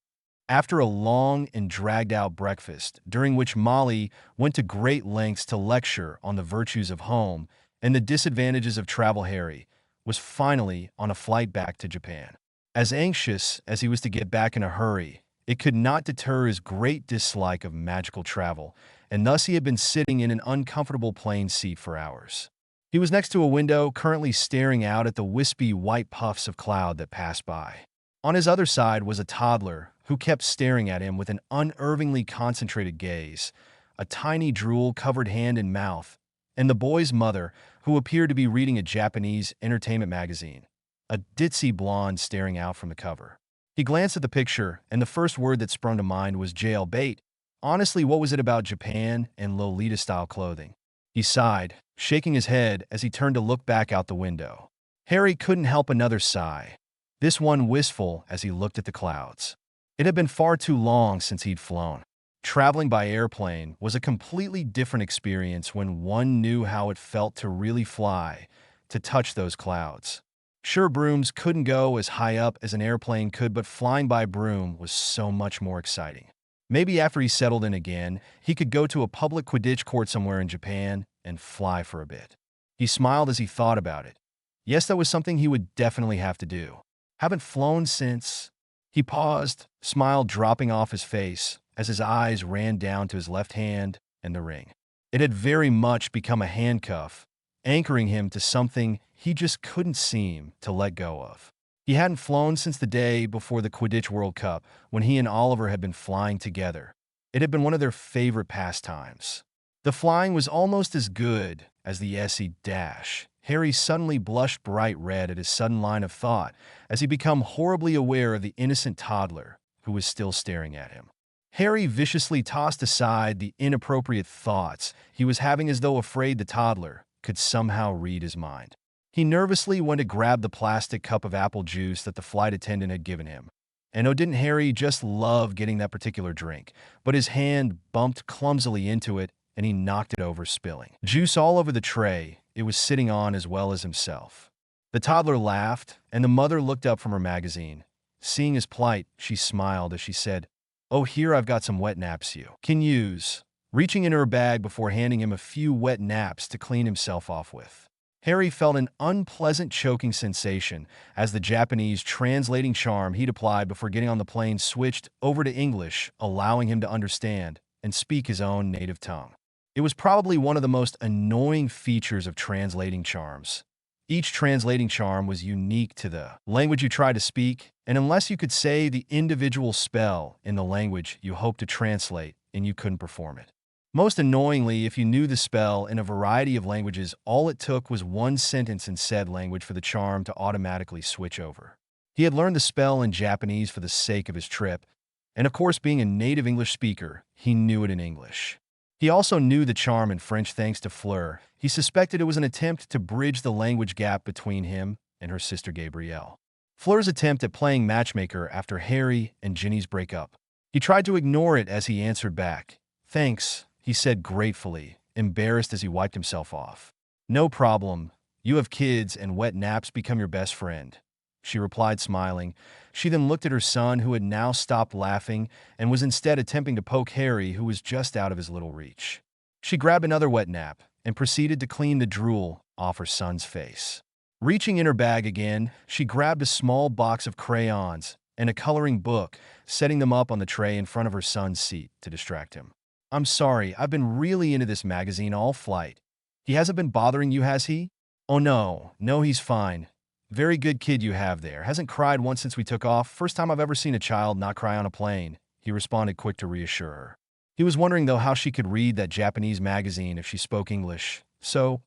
After a long and dragged-out breakfast, during which Molly went to great lengths to lecture on the virtues of home and the disadvantages of travel, Harry was finally on a flight back to Japan. As anxious as he was to get back in a hurry, it could not deter his great dislike of magical travel, and thus he had been sitting in an uncomfortable plane seat for hours. He was next to a window, currently staring out at the wispy white puffs of cloud that passed by. On his other side was a toddler who kept staring at him with an unervingly concentrated gaze, a tiny drool-covered hand and mouth, and the boy's mother, who appeared to be reading a Japanese entertainment magazine, a ditzy blonde staring out from the cover. He glanced at the picture, and the first word that sprung to mind was jailbait. Honestly, what was it about Japan and Lolita-style clothing? He sighed, shaking his head as he turned to look back out the window. Harry couldn't help another sigh, this one wistful as he looked at the clouds. It had been far too long since he'd flown. Traveling by airplane was a completely different experience when one knew how it felt to really fly, to touch those clouds. Sure, brooms couldn't go as high up as an airplane could, but flying by broom was so much more exciting. Maybe after he settled in again, he could go to a public Quidditch court somewhere in Japan and fly for a bit. He smiled as he thought about it. Yes, that was something he would definitely have to do. Haven't flown since... He paused, smile dropping off his face as his eyes ran down to his left hand and the ring. It had very much become a handcuff, anchoring him to something he just couldn't seem to let go of. He hadn't flown since the day before the Quidditch World Cup, when he and Oliver had been flying together. It had been one of their favorite pastimes. The flying was almost as good as the SE dash. Harry suddenly blushed bright red at his sudden line of thought as he became horribly aware of the innocent toddler who was still staring at him. Harry viciously tossed aside the inappropriate thoughts he was having as though afraid the toddler could somehow read his mind. He nervously went to grab the plastic cup of apple juice that the flight attendant had given him. And oh, didn't Harry just love getting that particular drink, but his hand bumped clumsily into it and he knocked it over, spilling juice all over the tray it was sitting on as well as himself. The toddler laughed, and the mother looked up from her magazine. Seeing his plight, she smiled as she said, Oh, here I've got some wet naps you can use, reaching into her bag before handing him a few wet naps to clean himself off with. Harry felt an unpleasant choking sensation as the Japanese translating charm he'd applied before getting on the plane switched over to English, allowing him to understand and speak his own native tongue. It was probably one of the most annoying features of translating charms. Each translating charm was unique to the language you tried to speak, and unless you could say the individual spell in the language you hoped to translate, and you couldn't perform it. Most annoyingly, if you knew the spell in a variety of languages, all it took was one sentence in said language for the charm to automatically switch over. He had learned the spell in Japanese for the sake of his trip, and of course, being a native English speaker, he knew it in English. He also knew the charm in French thanks to Fleur. He suspected it was an attempt to bridge the language gap between him and her sister Gabrielle. Fleur's attempt at playing matchmaker after Harry and Ginny's breakup. He tried to ignore it as he answered back. Thanks, he said gratefully, embarrassed as he wiped himself off. "No problem. You have kids and wet naps become your best friend," she replied, smiling. She then looked at her son, who had now stopped laughing and was instead attempting to poke Harry, who was just out of his little reach. She grabbed another wet nap and proceeded to clean the drool off her son's face. Reaching in her bag again, she grabbed a small box of crayons and a coloring book, setting them up on the tray in front of her son's seat to distract him. "I'm sorry, I've been really into this magazine all flight. He hasn't been bothering you, has he?" "Oh no, he's fine. Very good kid you have there. Hasn't cried once since we took off. First time I've ever seen a child not cry on a plane," he responded, quick to reassure her. He was wondering, though, how she could read that Japanese magazine if she spoke English. "So,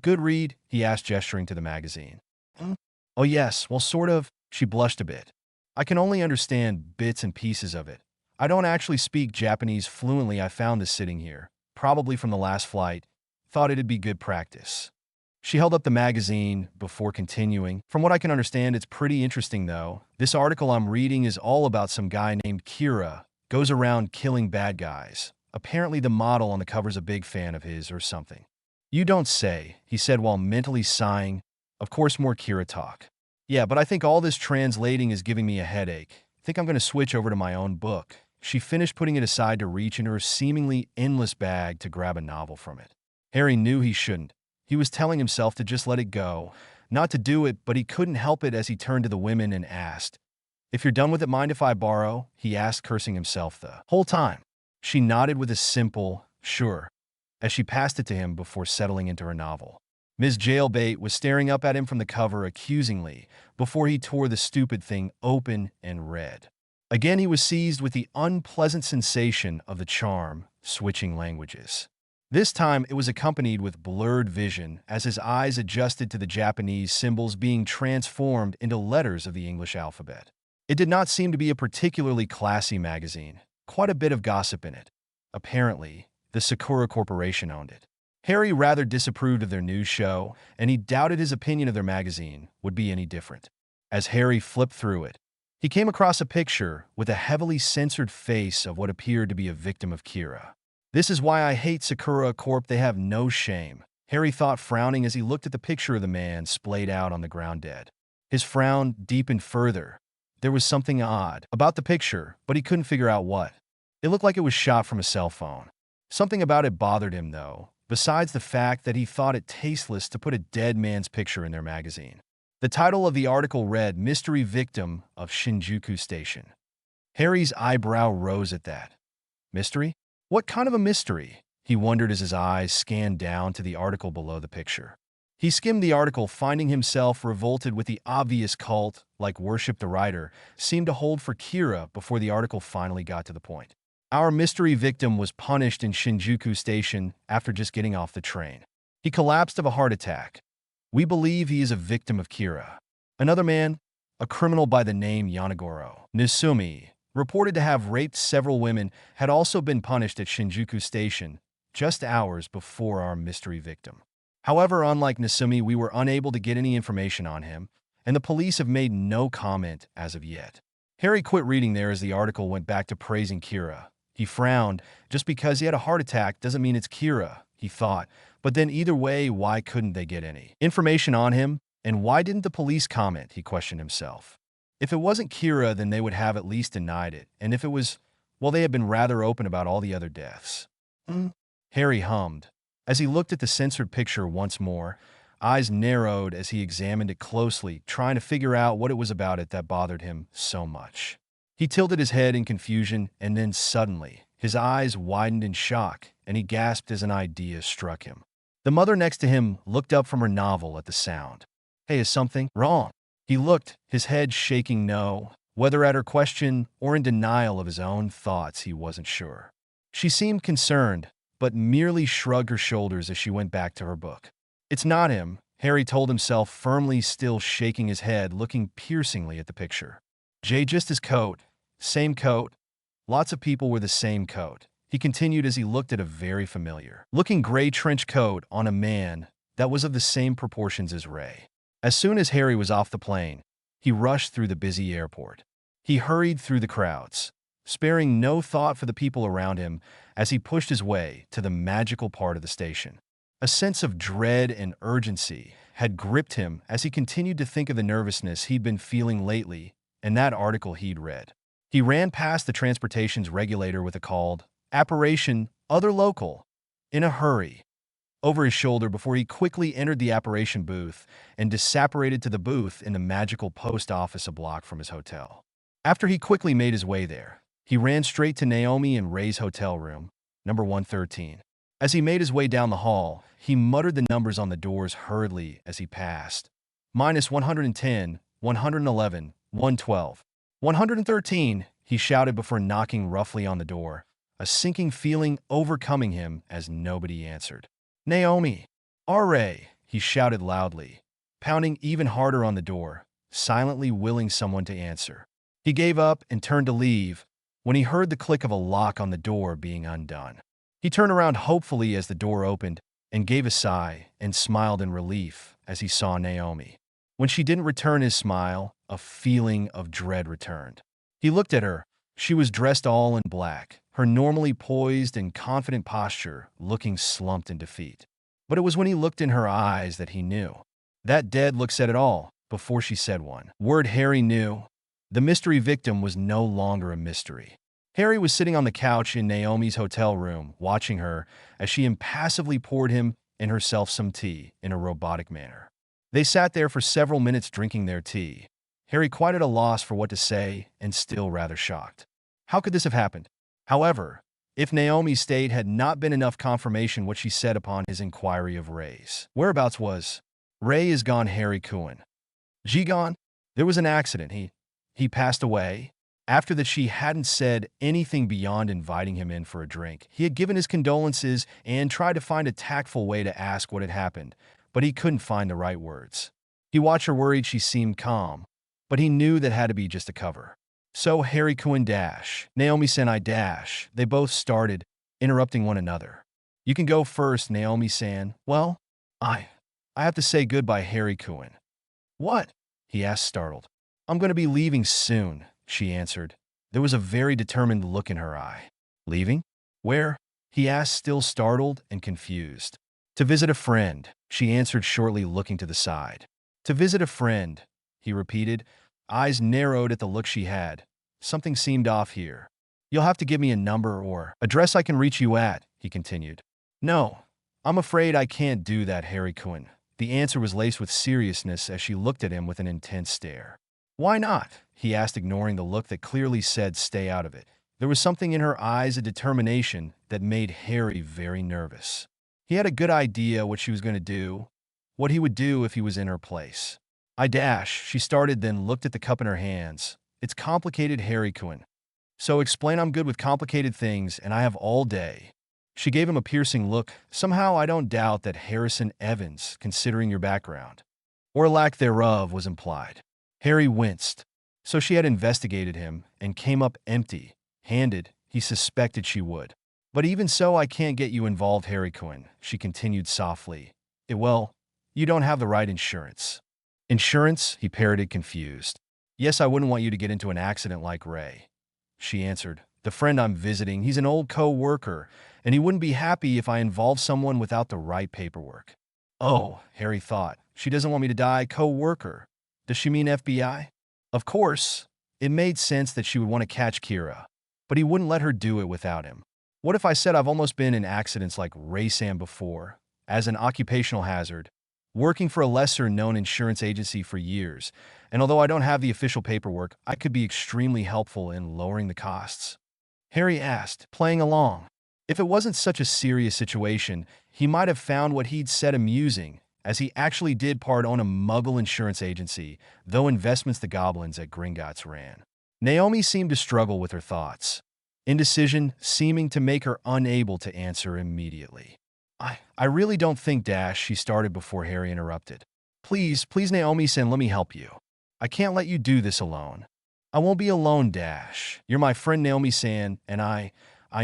good read?" he asked, gesturing to the magazine. "Oh yes, well sort of." She blushed a bit. "I can only understand bits and pieces of it. I don't actually speak Japanese fluently. I found this sitting here, probably from the last flight. Thought it'd be good practice." She held up the magazine before continuing. "From what I can understand, it's pretty interesting, though. This article I'm reading is all about some guy named Kira. Goes around killing bad guys. Apparently the model on the cover's a big fan of his or something." "You don't say," he said while mentally sighing. Of course, more Kira talk. "Yeah, but I think all this translating is giving me a headache. Think I'm going to switch over to my own book." She finished putting it aside to reach into her seemingly endless bag to grab a novel from it. Harry knew he shouldn't. He was telling himself to just let it go, not to do it, but he couldn't help it as he turned to the women and asked, "If you're done with it, mind if I borrow?" he asked, cursing himself the whole time. She nodded with a simple, "Sure," as she passed it to him before settling into her novel. Ms. Jailbait was staring up at him from the cover accusingly before he tore the stupid thing open and read. Again, he was seized with the unpleasant sensation of the charm switching languages. This time, it was accompanied with blurred vision as his eyes adjusted to the Japanese symbols being transformed into letters of the English alphabet. It did not seem to be a particularly classy magazine. Quite a bit of gossip in it. Apparently, the Sakura Corporation owned it. Harry rather disapproved of their news show, and he doubted his opinion of their magazine would be any different. As Harry flipped through it, he came across a picture with a heavily censored face of what appeared to be a victim of Kira. "This is why I hate Sakura Corp. They have no shame," Harry thought, frowning as he looked at the picture of the man splayed out on the ground dead. His frown deepened further. There was something odd about the picture, but he couldn't figure out what. It looked like it was shot from a cell phone. Something about it bothered him, though, besides the fact that he thought it tasteless to put a dead man's picture in their magazine. The title of the article read, "Mystery Victim of Shinjuku Station." Harry's eyebrow rose at that. Mystery? What kind of a mystery? He wondered as his eyes scanned down to the article below the picture. He skimmed the article, finding himself revolted with the obvious cult-like worship the writer seemed to hold for Kira before the article finally got to the point. "Our mystery victim was punished in Shinjuku Station after just getting off the train. He collapsed of a heart attack. We believe he is a victim of Kira." Another man, a criminal by the name Yanagoro Nisumi, reported to have raped several women, had also been punished at Shinjuku Station just hours before our mystery victim. However, unlike Nisumi, we were unable to get any information on him, and the police have made no comment as of yet. Harry quit reading there as the article went back to praising Kira. He frowned. Just because he had a heart attack doesn't mean it's Kira, he thought. But then either way, why couldn't they get any information on him? And why didn't the police comment, he questioned himself. If it wasn't Kira, then they would have at least denied it. And if it was, well, they had been rather open about all the other deaths. Harry hummed. As he looked at the censored picture once more, eyes narrowed as he examined it closely, trying to figure out what it was about it that bothered him so much. He tilted his head in confusion, and then suddenly, his eyes widened in shock, and he gasped as an idea struck him. The mother next to him looked up from her novel at the sound. "Hey, is something wrong?" He looked, his head shaking no, whether at her question or in denial of his own thoughts, he wasn't sure. She seemed concerned, but merely shrugged her shoulders as she went back to her book. "It's not him," Harry told himself, firmly, still shaking his head, looking piercingly at the picture. Just his coat. Same coat. Lots of people wore the same coat. He continued as he looked at a very familiar-looking gray trench coat on a man that was of the same proportions as Ray. As soon as Harry was off the plane, he rushed through the busy airport. He hurried through the crowds, sparing no thought for the people around him as he pushed his way to the magical part of the station. A sense of dread and urgency had gripped him as he continued to think of the nervousness he'd been feeling lately and that article he'd read. He ran past the transportation's regulator with a called apparition, other local, in a hurry, over his shoulder before he quickly entered the apparition booth and disapparated to the booth in the magical post office a block from his hotel. After he quickly made his way there, he ran straight to Naomi and Ray's hotel room, number 113. As he made his way down the hall, he muttered the numbers on the doors hurriedly as he passed. Minus 110, 111, 112, 113, he shouted before knocking roughly on the door, a sinking feeling overcoming him as nobody answered. Naomi, Ray, he shouted loudly, pounding even harder on the door, silently willing someone to answer. He gave up and turned to leave when he heard the click of a lock on the door being undone. He turned around hopefully as the door opened and gave a sigh and smiled in relief as he saw Naomi. When she didn't return his smile, a feeling of dread returned. He looked at her. She was dressed all in black, her normally poised and confident posture looking slumped in defeat. But it was when he looked in her eyes that he knew. That dead look said it all before she said one word. Harry knew. The mystery victim was no longer a mystery. Harry was sitting on the couch in Naomi's hotel room, watching her as she impassively poured him and herself some tea in a robotic manner. They sat there for several minutes drinking their tea, Harry quite at a loss for what to say and still rather shocked. How could this have happened? However, if Naomi's state had not been enough confirmation what she said upon his inquiry of Ray's whereabouts was, Ray is gone. Harry Cohen. G gone? There was an accident. He passed away. After that, she hadn't said anything beyond inviting him in for a drink. He had given his condolences and tried to find a tactful way to ask what had happened, but he couldn't find the right words. He watched her worried. She seemed calm, but he knew that had to be just a cover. So Harry Cohen dash, Naomi San I dash, they both started, interrupting one another. You can go first, Naomi San. Well, I have to say goodbye, Harry Cohen. What? He asked, startled. I'm going to be leaving soon, she answered. There was a very determined look in her eye. Leaving? Where? He asked, still startled and confused. To visit a friend, she answered shortly, looking to the side. To visit a friend, he repeated, eyes narrowed at the look she had. Something seemed off here. You'll have to give me a number or address I can reach you at, he continued. No, I'm afraid I can't do that, Harry Cohen. The answer was laced with seriousness as she looked at him with an intense stare. Why not? He asked, ignoring the look that clearly said stay out of it. There was something in her eyes, a determination that made Harry very nervous. He had a good idea what she was going to do, what he would do if he was in her place. She started, then looked at the cup in her hands. It's complicated, Harry Cohen. So explain. I'm good with complicated things, and I have all day. She gave him a piercing look. Somehow I don't doubt that Harrison Evans, considering your background, or lack thereof, was implied. Harry winced. So she had investigated him and came up empty-handed. He suspected she would. But even so, I can't get you involved, Harry Cohen, she continued softly. Well, you don't have the right insurance. Insurance? He parroted, confused. Yes, I wouldn't want you to get into an accident like Ray, she answered. The friend I'm visiting, he's an old co-worker, and he wouldn't be happy if I involved someone without the right paperwork. Oh, Harry thought. She doesn't want me to die. Co-worker. Does she mean FBI? Of course. It made sense that she would want to catch Kira, but he wouldn't let her do it without him. What if I said I've almost been in accidents like Ray Sam before, as an occupational hazard, working for a lesser-known insurance agency for years, and although I don't have the official paperwork, I could be extremely helpful in lowering the costs? Harry asked, playing along. If it wasn't such a serious situation, he might have found what he'd said amusing, as he actually did part own a Muggle insurance agency, though investments the goblins at Gringotts ran. Naomi seemed to struggle with her thoughts, indecision seeming to make her unable to answer immediately. I really don't think, she started before Harry interrupted. Please, Naomi San, let me help you. I can't let you do this alone. I won't be alone, You're my friend Naomi San, and I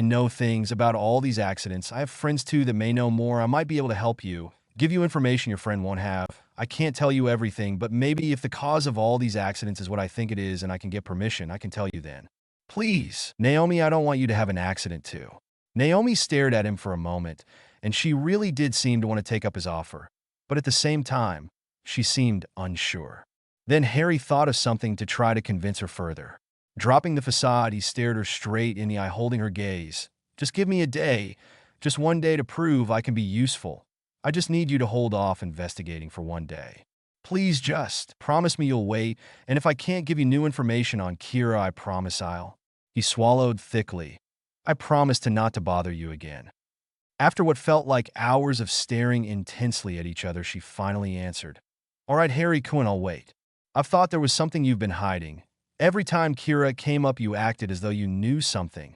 know things about all these accidents. I have friends too that may know more. I might be able to help you, give you information your friend won't have. I can't tell you everything, but maybe if the cause of all these accidents is what I think it is and I can get permission, I can tell you then. Please, Naomi, I don't want you to have an accident too. Naomi stared at him for a moment, and she really did seem to want to take up his offer. But at the same time, she seemed unsure. Then Harry thought of something to try to convince her further. Dropping the facade, he stared her straight in the eye, holding her gaze. Just give me a day. Just one day to prove I can be useful. I just need you to hold off investigating for one day. Please just promise me you'll wait, and if I can't give you new information on Kira, I promise I'll. He swallowed thickly. I promise to bother you again. After what felt like hours of staring intensely at each other, she finally answered. All right, Harry-kun, I'll wait. I've thought there was something you've been hiding. Every time Kira came up, you acted as though you knew something.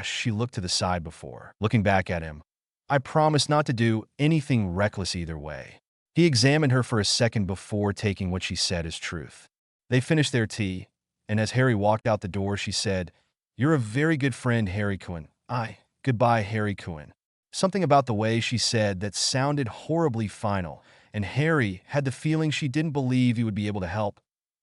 She looked to the side before, looking back at him. I promise not to do anything reckless either way. He examined her for a second before taking what she said as truth. They finished their tea, and as Harry walked out the door, she said, You're a very good friend, Harry-kun. Goodbye, Harry-kun. Something about the way she said that sounded horribly final, and Harry had the feeling she didn't believe he would be able to help,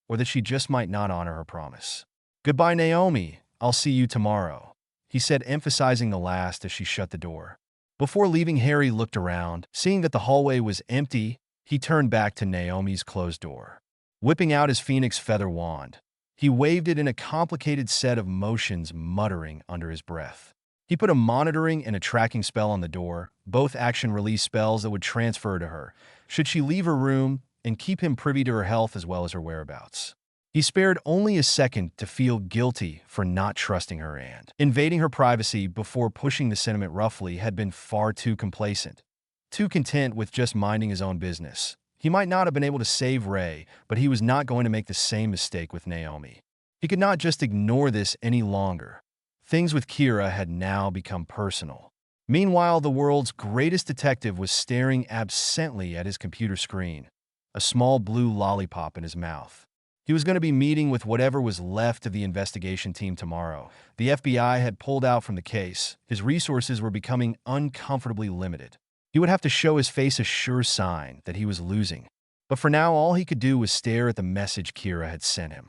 or that she just might not honor her promise. Goodbye, Naomi. I'll see you tomorrow, he said, emphasizing the last as she shut the door. Before leaving, Harry looked around. Seeing that the hallway was empty, he turned back to Naomi's closed door. Whipping out his phoenix feather wand, he waved it in a complicated set of motions, muttering under his breath. He put a monitoring and a tracking spell on the door, both action-release spells that would transfer to her, should she leave her room, and keep him privy to her health as well as her whereabouts. He spared only a second to feel guilty for not trusting her, and invading her privacy before pushing the sentiment roughly had been far too complacent, too content with just minding his own business. He might not have been able to save Ray, but he was not going to make the same mistake with Naomi. He could not just ignore this any longer. Things with Kira had now become personal. Meanwhile, the world's greatest detective was staring absently at his computer screen, a small blue lollipop in his mouth. He was going to be meeting with whatever was left of the investigation team tomorrow. The FBI had pulled out from the case. His resources were becoming uncomfortably limited. He would have to show his face a sure sign that he was losing. But for now, all he could do was stare at the message Kira had sent him.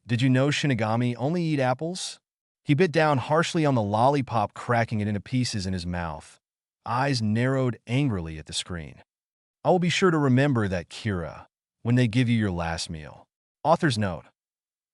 Did you know Shinigami only eat apples? He bit down harshly on the lollipop, cracking it into pieces in his mouth. Eyes narrowed angrily at the screen. I will be sure to remember that, Kira, when they give you your last meal. Author's note.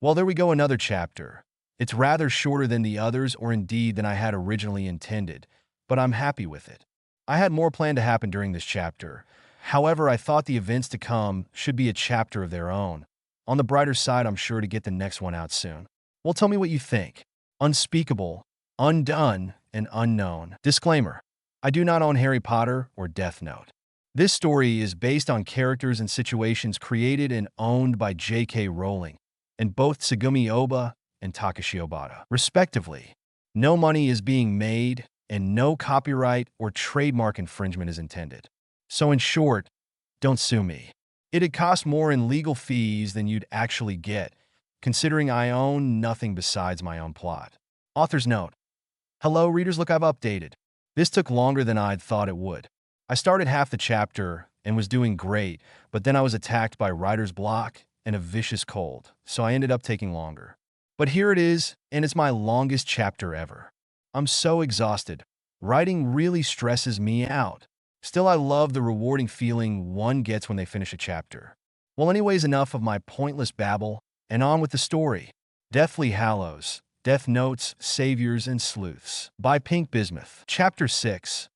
Well, there we go, another chapter. It's rather shorter than the others, or indeed than I had originally intended, but I'm happy with it. I had more planned to happen during this chapter. However, I thought the events to come should be a chapter of their own. On the brighter side, I'm sure to get the next one out soon. Well, tell me what you think. Unspeakable, Undone, and Unknown. Disclaimer. I do not own Harry Potter or Death Note. This story is based on characters and situations created and owned by J.K. Rowling, and both Tsugumi Oba and Takashi Obata, respectively. No money is being made, and no copyright or trademark infringement is intended. So in short, don't sue me. It'd cost more in legal fees than you'd actually get, considering I own nothing besides my own plot. Author's note. Hello, readers. Look, I've updated. This took longer than I'd thought it would. I started half the chapter and was doing great, but then I was attacked by writer's block and a vicious cold, so I ended up taking longer. But here it is, and it's my longest chapter ever. I'm so exhausted. Writing really stresses me out. Still, I love the rewarding feeling one gets when they finish a chapter. Well, anyways, enough of my pointless babble, and on with the story. Deathly Hallows, Death Notes, Saviors, and Sleuths by Pink Bismuth. Chapter 6.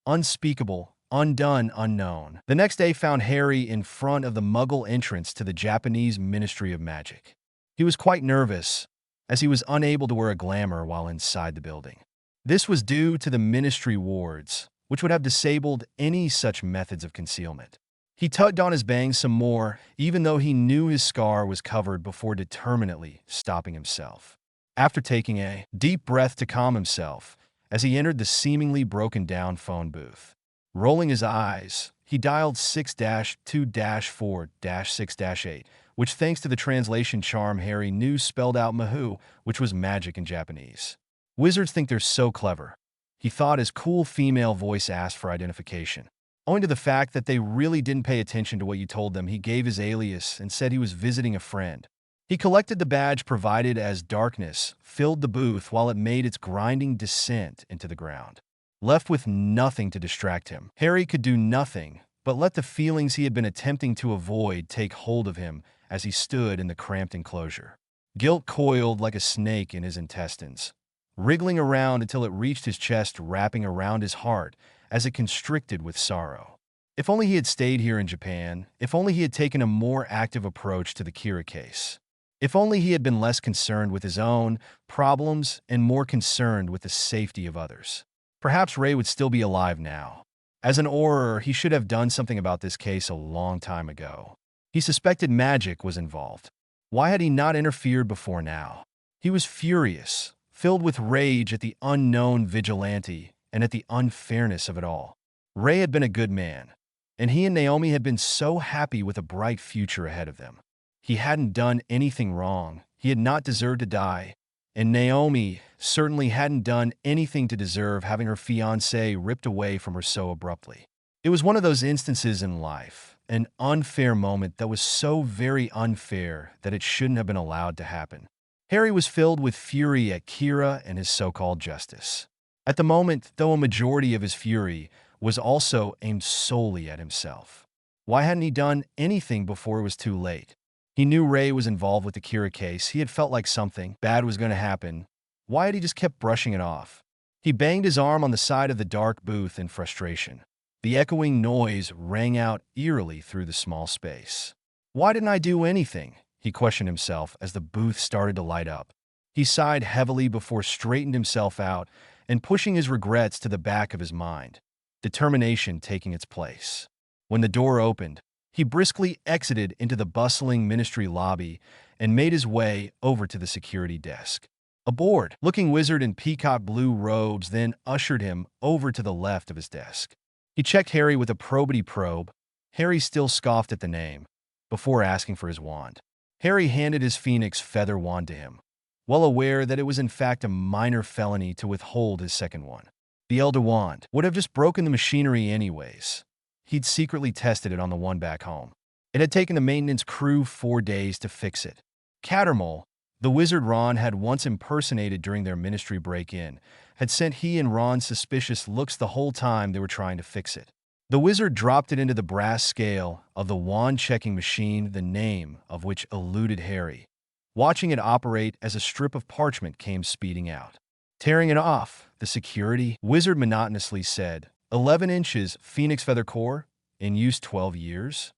Unspeakable, Undone, Unknown. The next day found Harry in front of the Muggle entrance to the Japanese Ministry of Magic. He was quite nervous, as he was unable to wear a glamour while inside the building. This was due to the ministry wards, which would have disabled any such methods of concealment. He tugged on his bangs some more, even though he knew his scar was covered, before determinedly stopping himself. After taking a deep breath to calm himself, as he entered the seemingly broken-down phone booth. Rolling his eyes, he dialed 6-2-4-6-8, which, thanks to the translation charm Harry knew, spelled out Mahou, which was magic in Japanese. Wizards think they're so clever, he thought as cool female voice asked for identification. Owing to the fact that they really didn't pay attention to what you told them, he gave his alias and said he was visiting a friend. He collected the badge provided as darkness filled the booth while it made its grinding descent into the ground. Left with nothing to distract him, Harry could do nothing but let the feelings he had been attempting to avoid take hold of him as he stood in the cramped enclosure. Guilt coiled like a snake in his intestines, wriggling around until it reached his chest, wrapping around his heart as it constricted with sorrow. If only he had stayed here in Japan, if only he had taken a more active approach to the Kira case. If only he had been less concerned with his own problems and more concerned with the safety of others. Perhaps Ray would still be alive now. As an Auror, he should have done something about this case a long time ago. He suspected magic was involved. Why had he not interfered before now? He was furious, filled with rage at the unknown vigilante and at the unfairness of it all. Ray had been a good man, and he and Naomi had been so happy with a bright future ahead of them. He hadn't done anything wrong. He had not deserved to die. And Naomi certainly hadn't done anything to deserve having her fiancé ripped away from her so abruptly. It was one of those instances in life, an unfair moment that was so very unfair that it shouldn't have been allowed to happen. Harry was filled with fury at Kira and his so-called justice. At the moment, though, a majority of his fury was also aimed solely at himself. Why hadn't he done anything before it was too late? He knew Ray was involved with the Kira case. He had felt like something bad was going to happen. Why had he just kept brushing it off? He banged his arm on the side of the dark booth in frustration. The echoing noise rang out eerily through the small space. Why didn't I do anything? He questioned himself as the booth started to light up. He sighed heavily before straightened himself out and pushing his regrets to the back of his mind, determination taking its place. When the door opened, he briskly exited into the bustling ministry lobby and made his way over to the security desk. A bored-looking wizard in peacock blue robes then ushered him over to the left of his desk. He checked Harry with a probity probe. Harry still scoffed at the name, before asking for his wand. Harry handed his phoenix feather wand to him, well aware that it was in fact a minor felony to withhold his second one. The elder wand would have just broken the machinery anyways. He'd secretly tested it on the one back home. It had taken the maintenance crew 4 days to fix it. Cattermole, the wizard Ron had once impersonated during their ministry break-in, had sent he and Ron suspicious looks the whole time they were trying to fix it. The wizard dropped it into the brass scale of the wand-checking machine, the name of which eluded Harry, watching it operate as a strip of parchment came speeding out. Tearing it off, the security wizard monotonously said, 11 inches phoenix feather core, in use 12 years?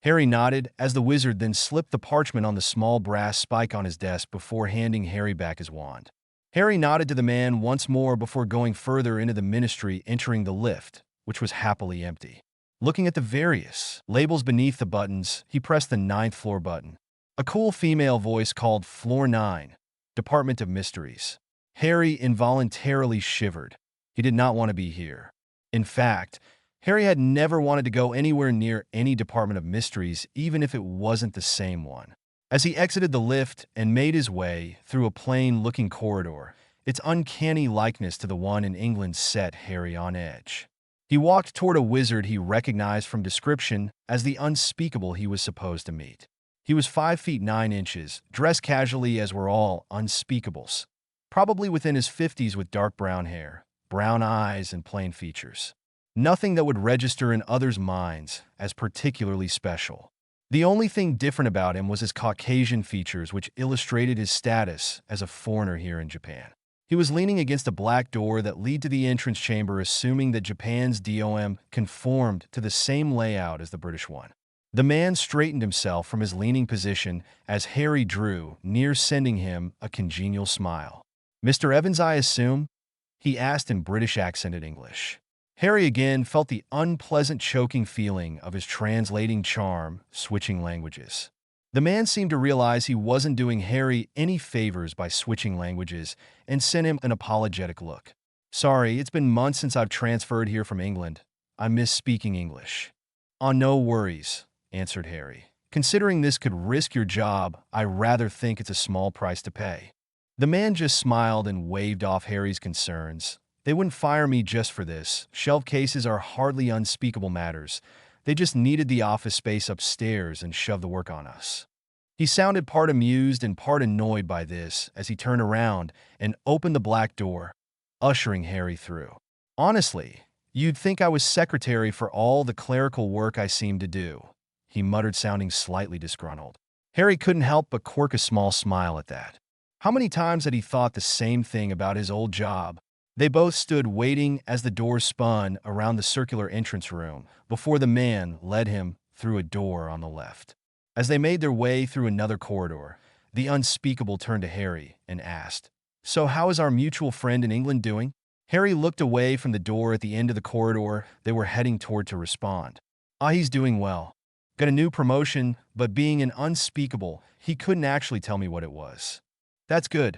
Harry nodded as the wizard then slipped the parchment on the small brass spike on his desk before handing Harry back his wand. Harry nodded to the man once more before going further into the ministry, entering the lift, which was happily empty. Looking at the various labels beneath the buttons, he pressed the 9th floor button. A cool female voice called Floor 9, Department of Mysteries. Harry involuntarily shivered. He did not want to be here. In fact, Harry had never wanted to go anywhere near any Department of Mysteries, even if it wasn't the same one. As he exited the lift and made his way through a plain-looking corridor, its uncanny likeness to the one in England set Harry on edge. He walked toward a wizard he recognized from description as the unspeakable he was supposed to meet. He was 5 feet 9 inches, dressed casually as were all unspeakables, probably within his 50s with dark brown hair, brown eyes, and plain features. Nothing that would register in others' minds as particularly special. The only thing different about him was his Caucasian features, which illustrated his status as a foreigner here in Japan. He was leaning against a black door that led to the entrance chamber, assuming that Japan's DOM conformed to the same layout as the British one. The man straightened himself from his leaning position as Harry drew near, sending him a congenial smile. "Mr. Evans, I assume?" he asked in British-accented English. Harry again felt the unpleasant choking feeling of his translating charm, switching languages. The man seemed to realize he wasn't doing Harry any favors by switching languages and sent him an apologetic look. "Sorry, it's been months since I've transferred here from England. I miss speaking English." "Oh, no worries," answered Harry. "Considering this could risk your job, I rather think it's a small price to pay." The man just smiled and waved off Harry's concerns. "They wouldn't fire me just for this. Shelf cases are hardly unspeakable matters. They just needed the office space upstairs and shoved the work on us." He sounded part amused and part annoyed by this as he turned around and opened the black door, ushering Harry through. Honestly, you'd think I was secretary for all the clerical work I seem to do, he muttered, sounding slightly disgruntled. Harry couldn't help but quirk a small smile at that. How many times had he thought the same thing about his old job? They both stood waiting as the doors spun around the circular entrance room before the man led him through a door on the left. As they made their way through another corridor, the unspeakable turned to Harry and asked, "So how is our mutual friend in England doing?" Harry looked away from the door at the end of the corridor they were heading toward to respond. He's doing well. Got a new promotion, but being an unspeakable, he couldn't actually tell me what it was. That's good.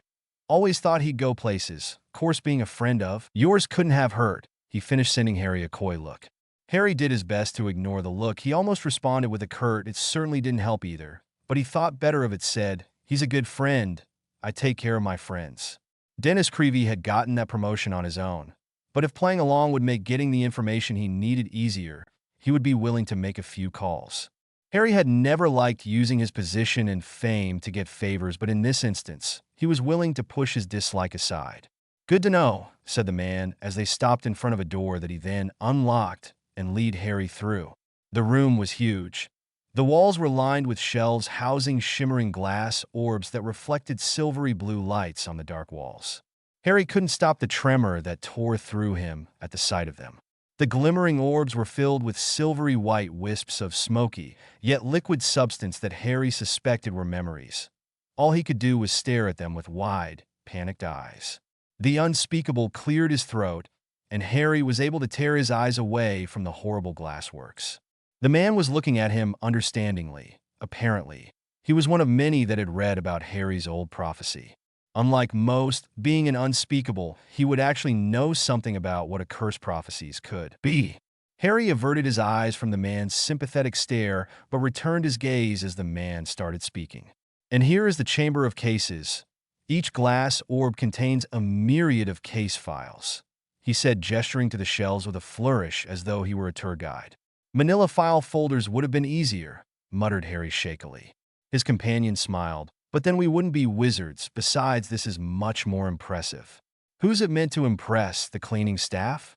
Always thought he'd go places. Course being a friend of yours couldn't have hurt. He finished, sending Harry a coy look. Harry did his best to ignore the look. He almost responded with a curt, "It certainly didn't help either." But he thought better of it, said, "He's a good friend. I take care of my friends." Dennis Creevy had gotten that promotion on his own. But if playing along would make getting the information he needed easier, he would be willing to make a few calls. Harry had never liked using his position and fame to get favors, but in this instance, he was willing to push his dislike aside. "Good to know," said the man as they stopped in front of a door that he then unlocked and led Harry through. The room was huge. The walls were lined with shelves housing shimmering glass orbs that reflected silvery blue lights on the dark walls. Harry couldn't stop the tremor that tore through him at the sight of them. The glimmering orbs were filled with silvery white wisps of smoky, yet liquid substance that Harry suspected were memories. All he could do was stare at them with wide, panicked eyes. The unspeakable cleared his throat, and Harry was able to tear his eyes away from the horrible glassworks. The man was looking at him understandingly, apparently. He was one of many that had read about Harry's old prophecy. Unlike most, being an unspeakable, he would actually know something about what accursed prophecies could be. Harry averted his eyes from the man's sympathetic stare, but returned his gaze as the man started speaking. "And here is the chamber of cases. Each glass orb contains a myriad of case files," he said, gesturing to the shelves with a flourish as though he were a tour guide. "Manila file folders would have been easier," muttered Harry shakily. His companion smiled. "But then we wouldn't be wizards. Besides, this is much more impressive." "Who's it meant to impress, the cleaning staff?"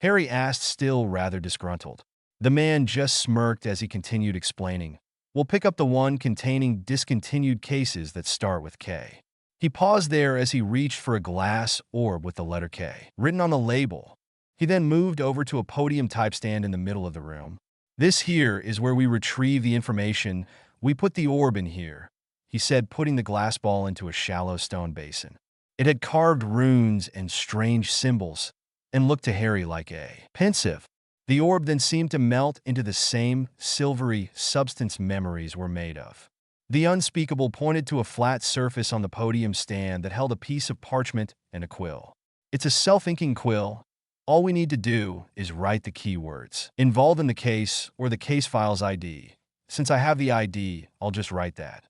Harry asked, still rather disgruntled. The man just smirked as he continued explaining. "We'll pick up the one containing discontinued cases that start with K." He paused there as he reached for a glass orb with the letter K written on the label. He then moved over to a podium-type stand in the middle of the room. "This here is where we retrieve the information. We put the orb in here," he said, putting the glass ball into a shallow stone basin. It had carved runes and strange symbols, and looked to Harry like a pensive. The orb then seemed to melt into the same silvery substance memories were made of. The unspeakable pointed to a flat surface on the podium stand that held a piece of parchment and a quill. "It's a self-inking quill. All we need to do is write the keywords involved in the case or the case file's ID. Since I have the ID, I'll just write that."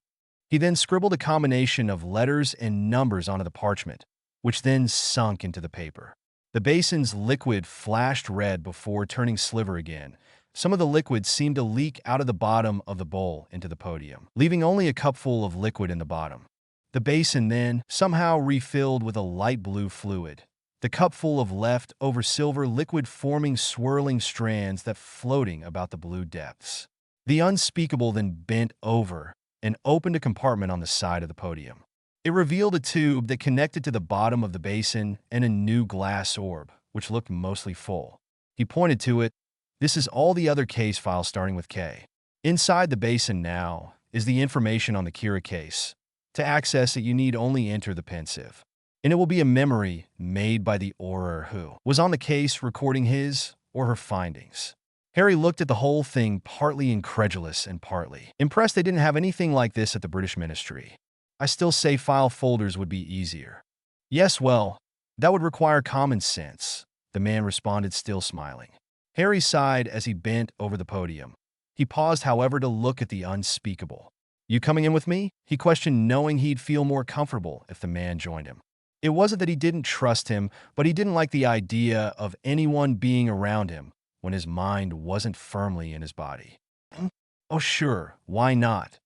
He then scribbled a combination of letters and numbers onto the parchment, which then sunk into the paper. The basin's liquid flashed red before turning silver again. Some of the liquid seemed to leak out of the bottom of the bowl into the podium, leaving only a cupful of liquid in the bottom. The basin then somehow refilled with a light blue fluid. The cup full of left-over silver liquid forming swirling strands that floating about the blue depths. The unspeakable then bent over and opened a compartment on the side of the podium. It revealed a tube that connected to the bottom of the basin and a new glass orb, which looked mostly full. He pointed to it. "This is all the other case files starting with K. Inside the basin now is the information on the Kira case. To access it, you need only enter the pensive. And it will be a memory made by the Auror who was on the case recording his or her findings." Harry looked at the whole thing, partly incredulous and partly impressed. They didn't have anything like this at the British Ministry. "I still say file folders would be easier." "Yes, well, that would require common sense," the man responded, still smiling. Harry sighed as he bent over the podium. He paused, however, to look at the unspeakable. "You coming in with me?" he questioned, knowing he'd feel more comfortable if the man joined him. It wasn't that he didn't trust him, but he didn't like the idea of anyone being around him when his mind wasn't firmly in his body. "Oh, sure, why not?"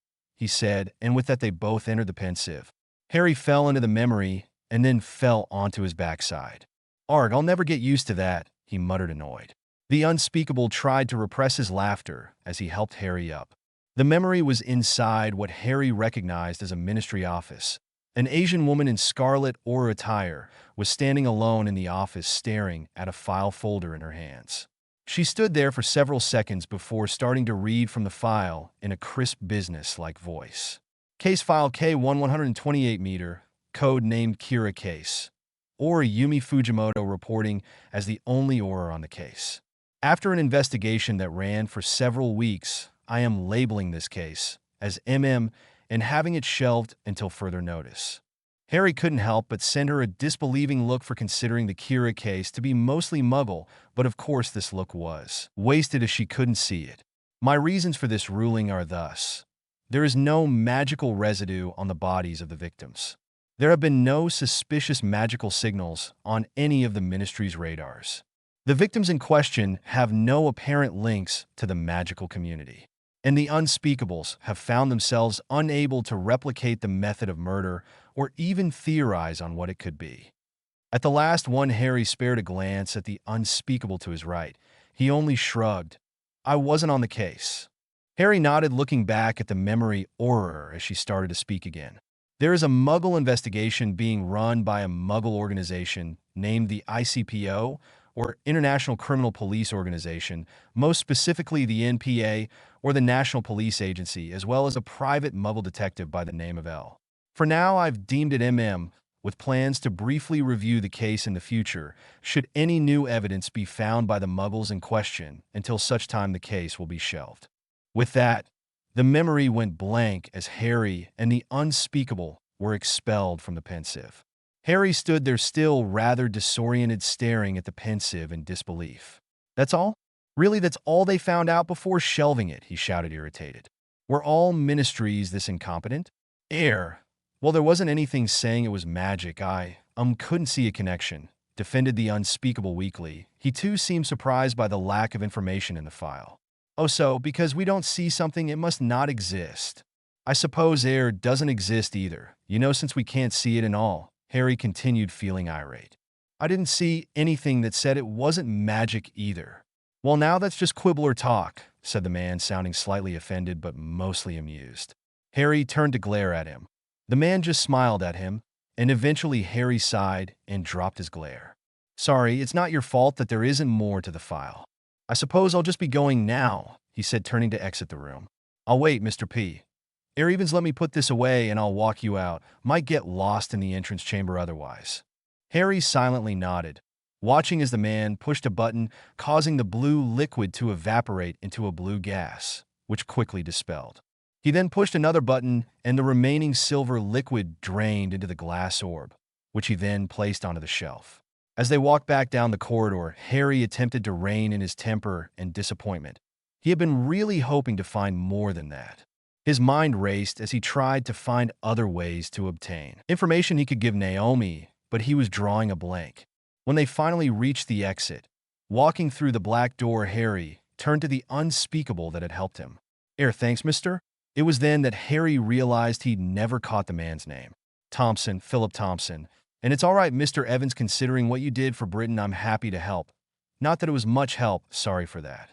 he said, and with that they both entered the pensive. Harry fell into the memory and then fell onto his backside. "Arg, I'll never get used to that," he muttered, annoyed. The unspeakable tried to repress his laughter as he helped Harry up. The memory was inside what Harry recognized as a ministry office. An Asian woman in scarlet or attire was standing alone in the office staring at a file folder in her hands. She stood there for several seconds before starting to read from the file in a crisp business-like voice. Case file K1128 meter, code named Kira case. Or Yumi Fujimoto reporting as the only orer on the case. After an investigation that ran for several weeks, I am labeling this case as MM and having it shelved until further notice. Harry couldn't help but send her a disbelieving look for considering the Kira case to be mostly Muggle, but of course this look was wasted as she couldn't see it. My reasons for this ruling are thus. There is no magical residue on the bodies of the victims. There have been no suspicious magical signals on any of the Ministry's radars. The victims in question have no apparent links to the magical community. And the unspeakables have found themselves unable to replicate the method of murder or even theorize on what it could be. At the last one, Harry spared a glance at the unspeakable to his right. He only shrugged. "I wasn't on the case." Harry nodded, looking back at the memory orer as she started to speak again. "There is a Muggle investigation being run by a Muggle organization named the ICPO, or International Criminal Police Organization, most specifically the NPA, or the National Police Agency, as well as a private Muggle detective by the name of L. For now, I've deemed it MM, with plans to briefly review the case in the future, should any new evidence be found by the Muggles in question, until such time the case will be shelved." With that, the memory went blank as Harry and the unspeakable were expelled from the pensive. Harry stood there still rather disoriented, staring at the pensive in disbelief. "That's all? Really, that's all they found out before shelving it?" he shouted, irritated. "Were all ministries this incompetent?" Well, there wasn't anything saying it was magic. I couldn't see a connection," defended the unspeakable weakly. He too seemed surprised by the lack of information in the file. "Oh, so because we don't see something, it must not exist. I suppose air doesn't exist either, since we can't see it and all." Harry continued, feeling irate. "I didn't see anything that said it wasn't magic either." "Well, now that's just quibbler talk," said the man, sounding slightly offended but mostly amused. Harry turned to glare at him. The man just smiled at him, and eventually Harry sighed and dropped his glare. "Sorry, it's not your fault that there isn't more to the file. I suppose I'll just be going now," he said, turning to exit the room. "I'll wait, Mr. P. Evans, let me put this away and I'll walk you out. Might get lost in the entrance chamber otherwise." Harry silently nodded, watching as the man pushed a button, causing the blue liquid to evaporate into a blue gas, which quickly dispelled. He then pushed another button and the remaining silver liquid drained into the glass orb, which he then placed onto the shelf. As they walked back down the corridor, Harry attempted to rein in his temper and disappointment. He had been really hoping to find more than that. His mind raced as he tried to find other ways to obtain information he could give Naomi, but he was drawing a blank. When they finally reached the exit, walking through the black door, Harry turned to the unspeakable that had helped him. Thanks, mister." It was then that Harry realized he'd never caught the man's name. "Thompson, Philip Thompson. And it's all right, Mr. Evans, considering what you did for Britain. I'm happy to help. Not that it was much help, sorry for that."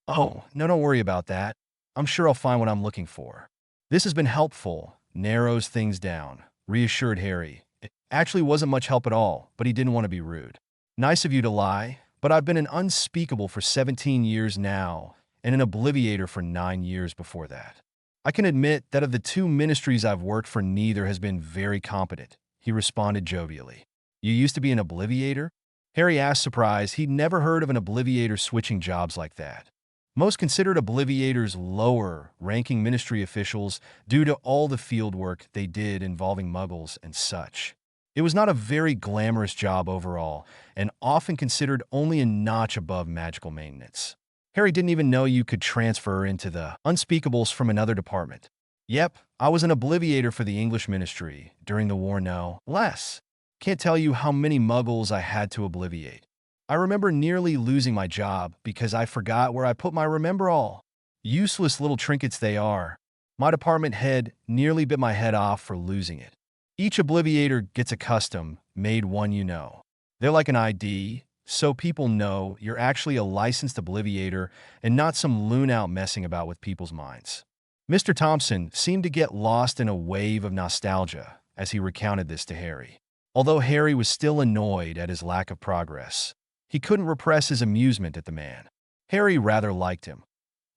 "Oh, no, don't worry about that. I'm sure I'll find what I'm looking for." "This has been helpful," narrows things down, reassured Harry. It actually wasn't much help at all, but he didn't want to be rude. "Nice of you to lie, but I've been an unspeakable for 17 years now, and an obliviator for 9 years before that. I can admit that of the two ministries I've worked for, neither has been very competent," he responded jovially. "You used to be an obliviator?" Harry asked, surprised. He'd never heard of an obliviator switching jobs like that. Most considered obliviators lower-ranking ministry officials due to all the field work they did involving Muggles and such. It was not a very glamorous job overall, and often considered only a notch above magical maintenance. Harry didn't even know you could transfer into the unspeakables from another department. "Yep, I was an obliviator for the English ministry during the war, no less. Can't tell you how many Muggles I had to obliviate. I remember nearly losing my job because I forgot where I put my remember all. Useless little trinkets they are. My department head nearly bit my head off for losing it. Each obliviator gets a custom-made one, you know. They're like an ID, so people know you're actually a licensed obliviator and not some loon out messing about with people's minds. Mr. Thompson seemed to get lost in a wave of nostalgia as he recounted this to Harry. Although Harry was still annoyed at his lack of progress, he couldn't repress his amusement at the man. Harry rather liked him.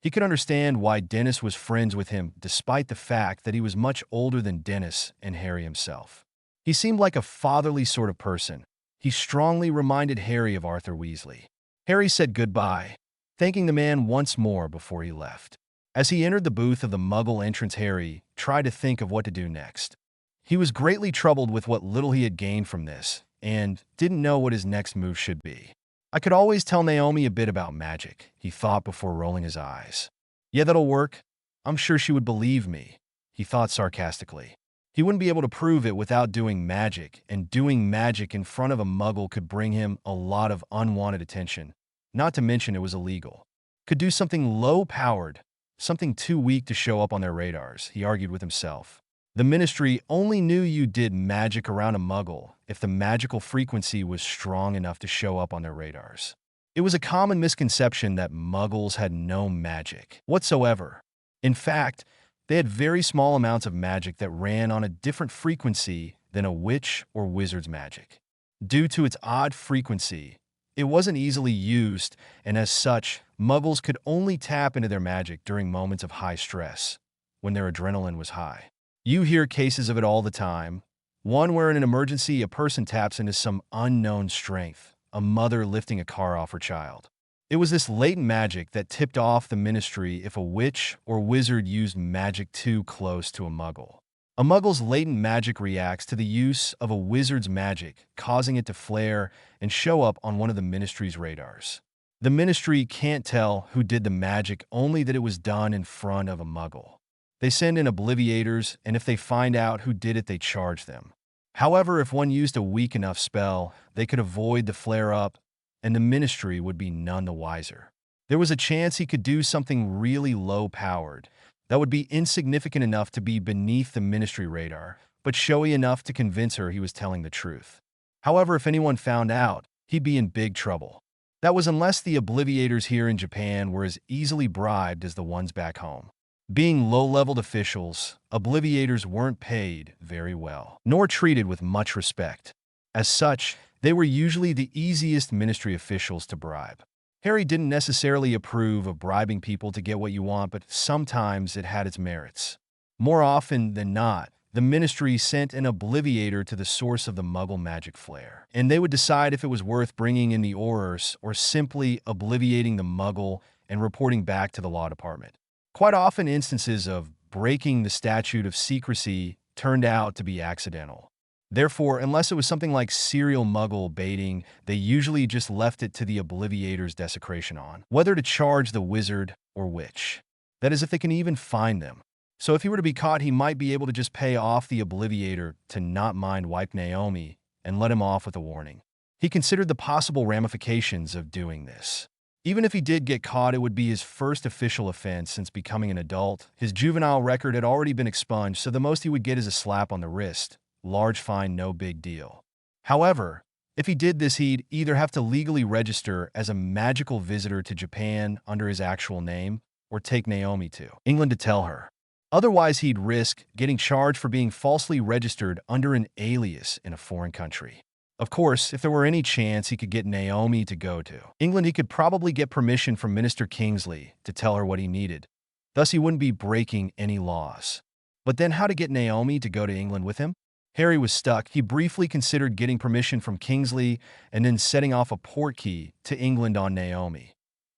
He could understand why Dennis was friends with him despite the fact that he was much older than Dennis and Harry himself. He seemed like a fatherly sort of person. He strongly reminded Harry of Arthur Weasley. Harry said goodbye, thanking the man once more before he left. As he entered the booth of the Muggle entrance, Harry tried to think of what to do next. He was greatly troubled with what little he had gained from this, and didn't know what his next move should be. I could always tell Naomi a bit about magic, he thought before rolling his eyes. Yeah, that'll work. I'm sure she would believe me, he thought sarcastically. He wouldn't be able to prove it without doing magic, and doing magic in front of a Muggle could bring him a lot of unwanted attention, not to mention it was illegal. Could do something low-powered, something too weak to show up on their radars, he argued with himself. The Ministry only knew you did magic around a Muggle if the magical frequency was strong enough to show up on their radars. It was a common misconception that Muggles had no magic whatsoever. In fact, they had very small amounts of magic that ran on a different frequency than a witch or wizard's magic. Due to its odd frequency, it wasn't easily used, and as such, Muggles could only tap into their magic during moments of high stress, when their adrenaline was high. You hear cases of it all the time. One where in an emergency a person taps into some unknown strength, a mother lifting a car off her child. It was this latent magic that tipped off the Ministry if a witch or wizard used magic too close to a Muggle. A Muggle's latent magic reacts to the use of a wizard's magic, causing it to flare and show up on one of the Ministry's radars. The Ministry can't tell who did the magic, only that it was done in front of a Muggle. They send in obliviators, and if they find out who did it, they charge them. However, if one used a weak enough spell, they could avoid the flare-up, and the Ministry would be none the wiser. There was a chance he could do something really low-powered that would be insignificant enough to be beneath the Ministry radar, but showy enough to convince her he was telling the truth. However, if anyone found out, he'd be in big trouble. That was unless the obliviators here in Japan were as easily bribed as the ones back home. Being low-leveled officials, obliviators weren't paid very well, nor treated with much respect. As such, they were usually the easiest Ministry officials to bribe. Harry didn't necessarily approve of bribing people to get what you want, but sometimes it had its merits. More often than not, the Ministry sent an obliviator to the source of the Muggle magic flare, and they would decide if it was worth bringing in the Aurors or simply obliviating the Muggle and reporting back to the law department. Quite often, instances of breaking the statute of secrecy turned out to be accidental. Therefore, unless it was something like serial Muggle baiting, they usually just left it to the obliviator's desecration on whether to charge the wizard or witch. That is, if they can even find them. So if he were to be caught, he might be able to just pay off the obliviator to not mind wipe Naomi and let him off with a warning. He considered the possible ramifications of doing this. Even if he did get caught, it would be his first official offense since becoming an adult. His juvenile record had already been expunged, so the most he would get is a slap on the wrist. Large fine, no big deal. However, if he did this, he'd either have to legally register as a magical visitor to Japan under his actual name, or take Naomi to England to tell her. Otherwise, he'd risk getting charged for being falsely registered under an alias in a foreign country. Of course, if there were any chance he could get Naomi to go to England, he could probably get permission from Minister Kingsley to tell her what he needed. Thus, he wouldn't be breaking any laws. But then how to get Naomi to go to England with him? Harry was stuck. He briefly considered getting permission from Kingsley and then setting off a portkey to England on Naomi.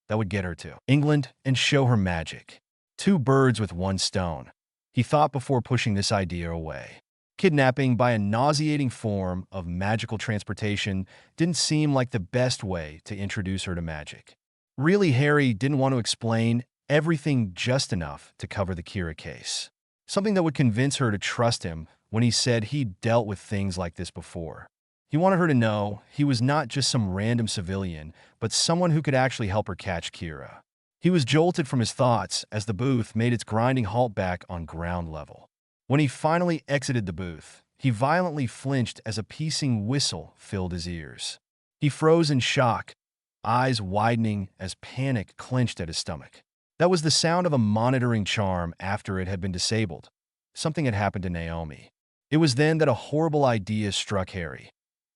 That would get her to England and show her magic. Two birds with one stone, he thought before pushing this idea away. Kidnapping by a nauseating form of magical transportation didn't seem like the best way to introduce her to magic. Really, Harry didn't want to explain everything, just enough to cover the Kira case. Something that would convince her to trust him when he said he'd dealt with things like this before. He wanted her to know he was not just some random civilian, but someone who could actually help her catch Kira. He was jolted from his thoughts as the booth made its grinding halt back on ground level. When he finally exited the booth, he violently flinched as a piercing whistle filled his ears. He froze in shock, eyes widening as panic clenched at his stomach. That was the sound of a monitoring charm after it had been disabled. Something had happened to Naomi. It was then that a horrible idea struck Harry.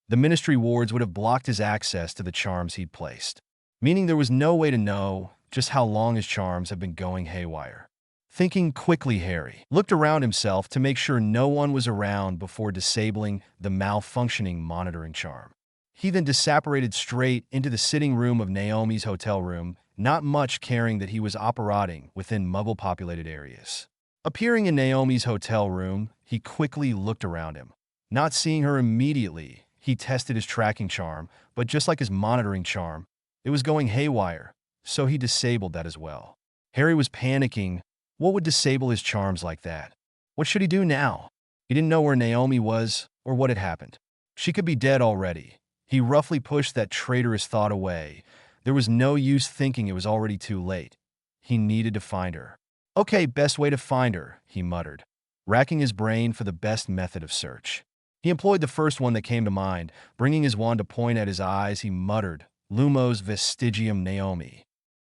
The ministry wards would have blocked his access to the charms he'd placed, meaning there was no way to know just how long his charms had been going haywire. Thinking quickly, Harry looked around himself to make sure no one was around before disabling the malfunctioning monitoring charm. He then disapparated straight into the sitting room of Naomi's hotel room, not much caring that he was operating within muggle-populated areas. Appearing in Naomi's hotel room, he quickly looked around him. Not seeing her immediately, he tested his tracking charm, but just like his monitoring charm, it was going haywire, so he disabled that as well. Harry was panicking. What would disable his charms like that? What should he do now? He didn't know where Naomi was or what had happened. She could be dead already. He roughly pushed that traitorous thought away. There was no use thinking it was already too late. He needed to find her. Okay, best way to find her, he muttered, racking his brain for the best method of search. He employed the first one that came to mind. Bringing his wand to point at his eyes, he muttered, Lumos Vestigium Naomi.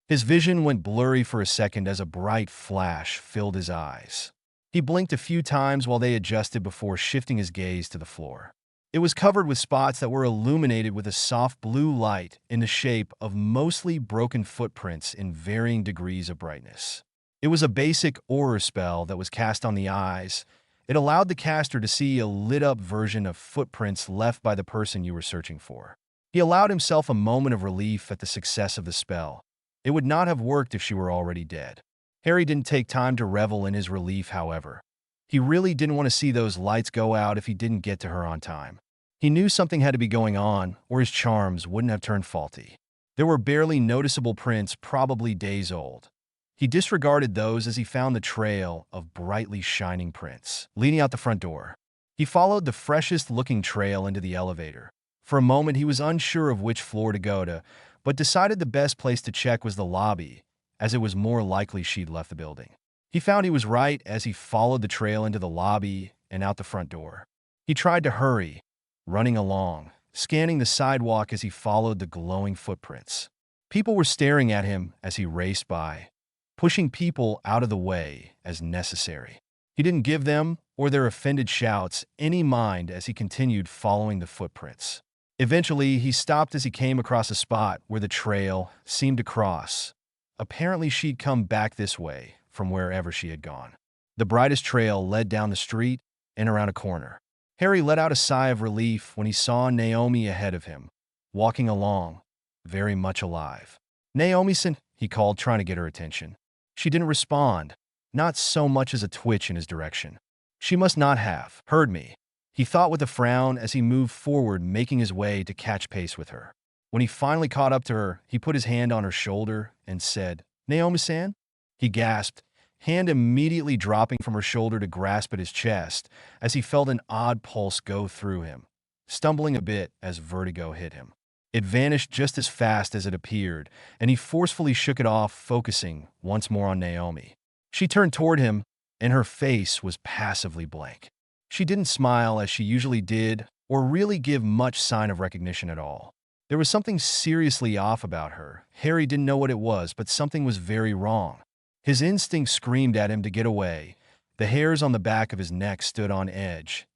His vision went blurry for a second as a bright flash filled his eyes. He blinked a few times while they adjusted before shifting his gaze to the floor. It was covered with spots that were illuminated with a soft blue light in the shape of mostly broken footprints in varying degrees of brightness. It was a basic aura spell that was cast on the eyes. It allowed the caster to see a lit-up version of footprints left by the person you were searching for. He allowed himself a moment of relief at the success of the spell. It would not have worked if she were already dead. Harry didn't take time to revel in his relief, however. He really didn't want to see those lights go out if he didn't get to her on time. He knew something had to be going on, or his charms wouldn't have turned faulty. There were barely noticeable prints, probably days old. He disregarded those as he found the trail of brightly shining prints leading out the front door. He followed the freshest-looking trail into the elevator. For a moment, he was unsure of which floor to go to, but decided the best place to check was the lobby, as it was more likely she'd left the building. He found he was right as he followed the trail into the lobby and out the front door. He tried to hurry, running along, scanning the sidewalk as he followed the glowing footprints. People were staring at him as he raced by, pushing people out of the way as necessary. He didn't give them, or their offended shouts, any mind as he continued following the footprints. Eventually, he stopped as he came across a spot where the trail seemed to cross. Apparently, she'd come back this way from wherever she had gone. The brightest trail led down the street and around a corner. Harry let out a sigh of relief when he saw Naomi ahead of him, walking along, very much alive. "Naomi-san," he called, trying to get her attention. She didn't respond, not so much as a twitch in his direction. She must not have heard me, he thought with a frown as he moved forward, making his way to catch pace with her. When he finally caught up to her, he put his hand on her shoulder and said, "Naomi-san?" He gasped, hand immediately dropping from her shoulder to grasp at his chest as he felt an odd pulse go through him, stumbling a bit as vertigo hit him. It vanished just as fast as it appeared, and he forcefully shook it off, focusing once more on Naomi. She turned toward him, and her face was passively blank. She didn't smile as she usually did, or really give much sign of recognition at all. There was something seriously off about her. Harry didn't know what it was, but something was very wrong. His instinct screamed at him to get away. The hairs on the back of his neck stood on edge,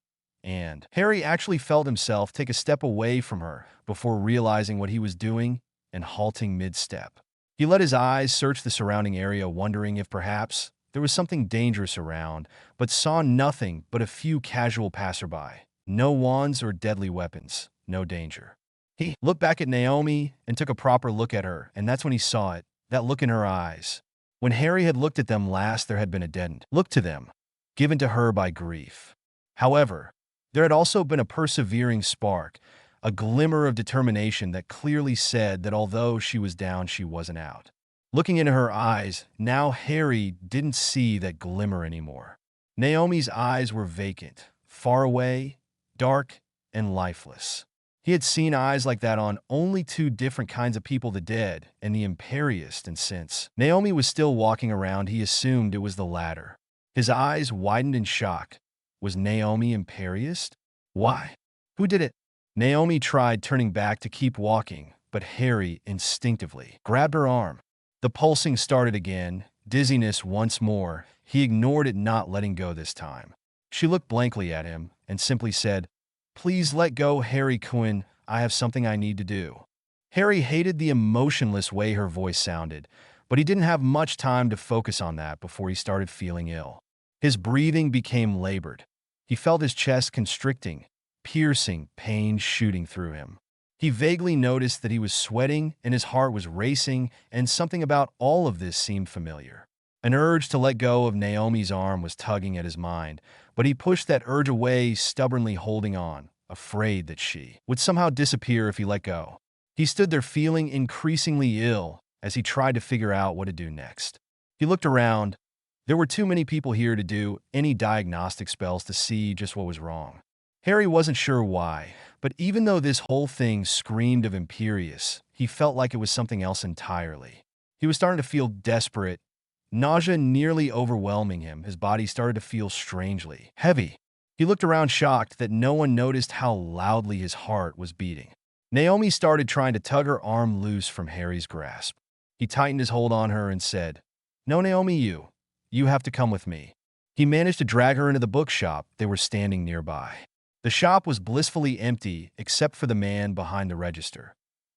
and Harry actually felt himself take a step away from her before realizing what he was doing and halting mid-step. He let his eyes search the surrounding area, wondering if perhaps there was something dangerous around, but saw nothing but a few casual passerby. No wands or deadly weapons, no danger. He looked back at Naomi and took a proper look at her, and that's when he saw it, that look in her eyes. When Harry had looked at them last, there had been a deadened look to them, given to her by grief. However, there had also been a persevering spark, a glimmer of determination that clearly said that although she was down, she wasn't out. Looking into her eyes, now Harry didn't see that glimmer anymore. Naomi's eyes were vacant, far away, dark, and lifeless. He had seen eyes like that on only two different kinds of people, the dead and the imperious, and since Naomi was still walking around, he assumed it was the latter. His eyes widened in shock. Was Naomi imperious? Why? Who did it? Naomi tried turning back to keep walking, but Harry instinctively grabbed her arm. The pulsing started again, dizziness once more. He ignored it, not letting go this time. She looked blankly at him and simply said, "Please let go, Harry Quinn. I have something I need to do." Harry hated the emotionless way her voice sounded, but he didn't have much time to focus on that before he started feeling ill. His breathing became labored. He felt his chest constricting, piercing pain shooting through him. He vaguely noticed that he was sweating and his heart was racing, and something about all of this seemed familiar. An urge to let go of Naomi's arm was tugging at his mind, but he pushed that urge away, stubbornly holding on, afraid that she would somehow disappear if he let go. He stood there feeling increasingly ill as he tried to figure out what to do next. He looked around. There were too many people here to do any diagnostic spells to see just what was wrong. Harry wasn't sure why, but even though this whole thing screamed of imperious, he felt like it was something else entirely. He was starting to feel desperate. Nausea nearly overwhelming him, his body started to feel strangely heavy. He looked around, shocked that no one noticed how loudly his heart was beating. Naomi started trying to tug her arm loose from Harry's grasp. He tightened his hold on her and said, "No, Naomi, you have to come with me." He managed to drag her into the bookshop they were standing nearby. The shop was blissfully empty except for the man behind the register.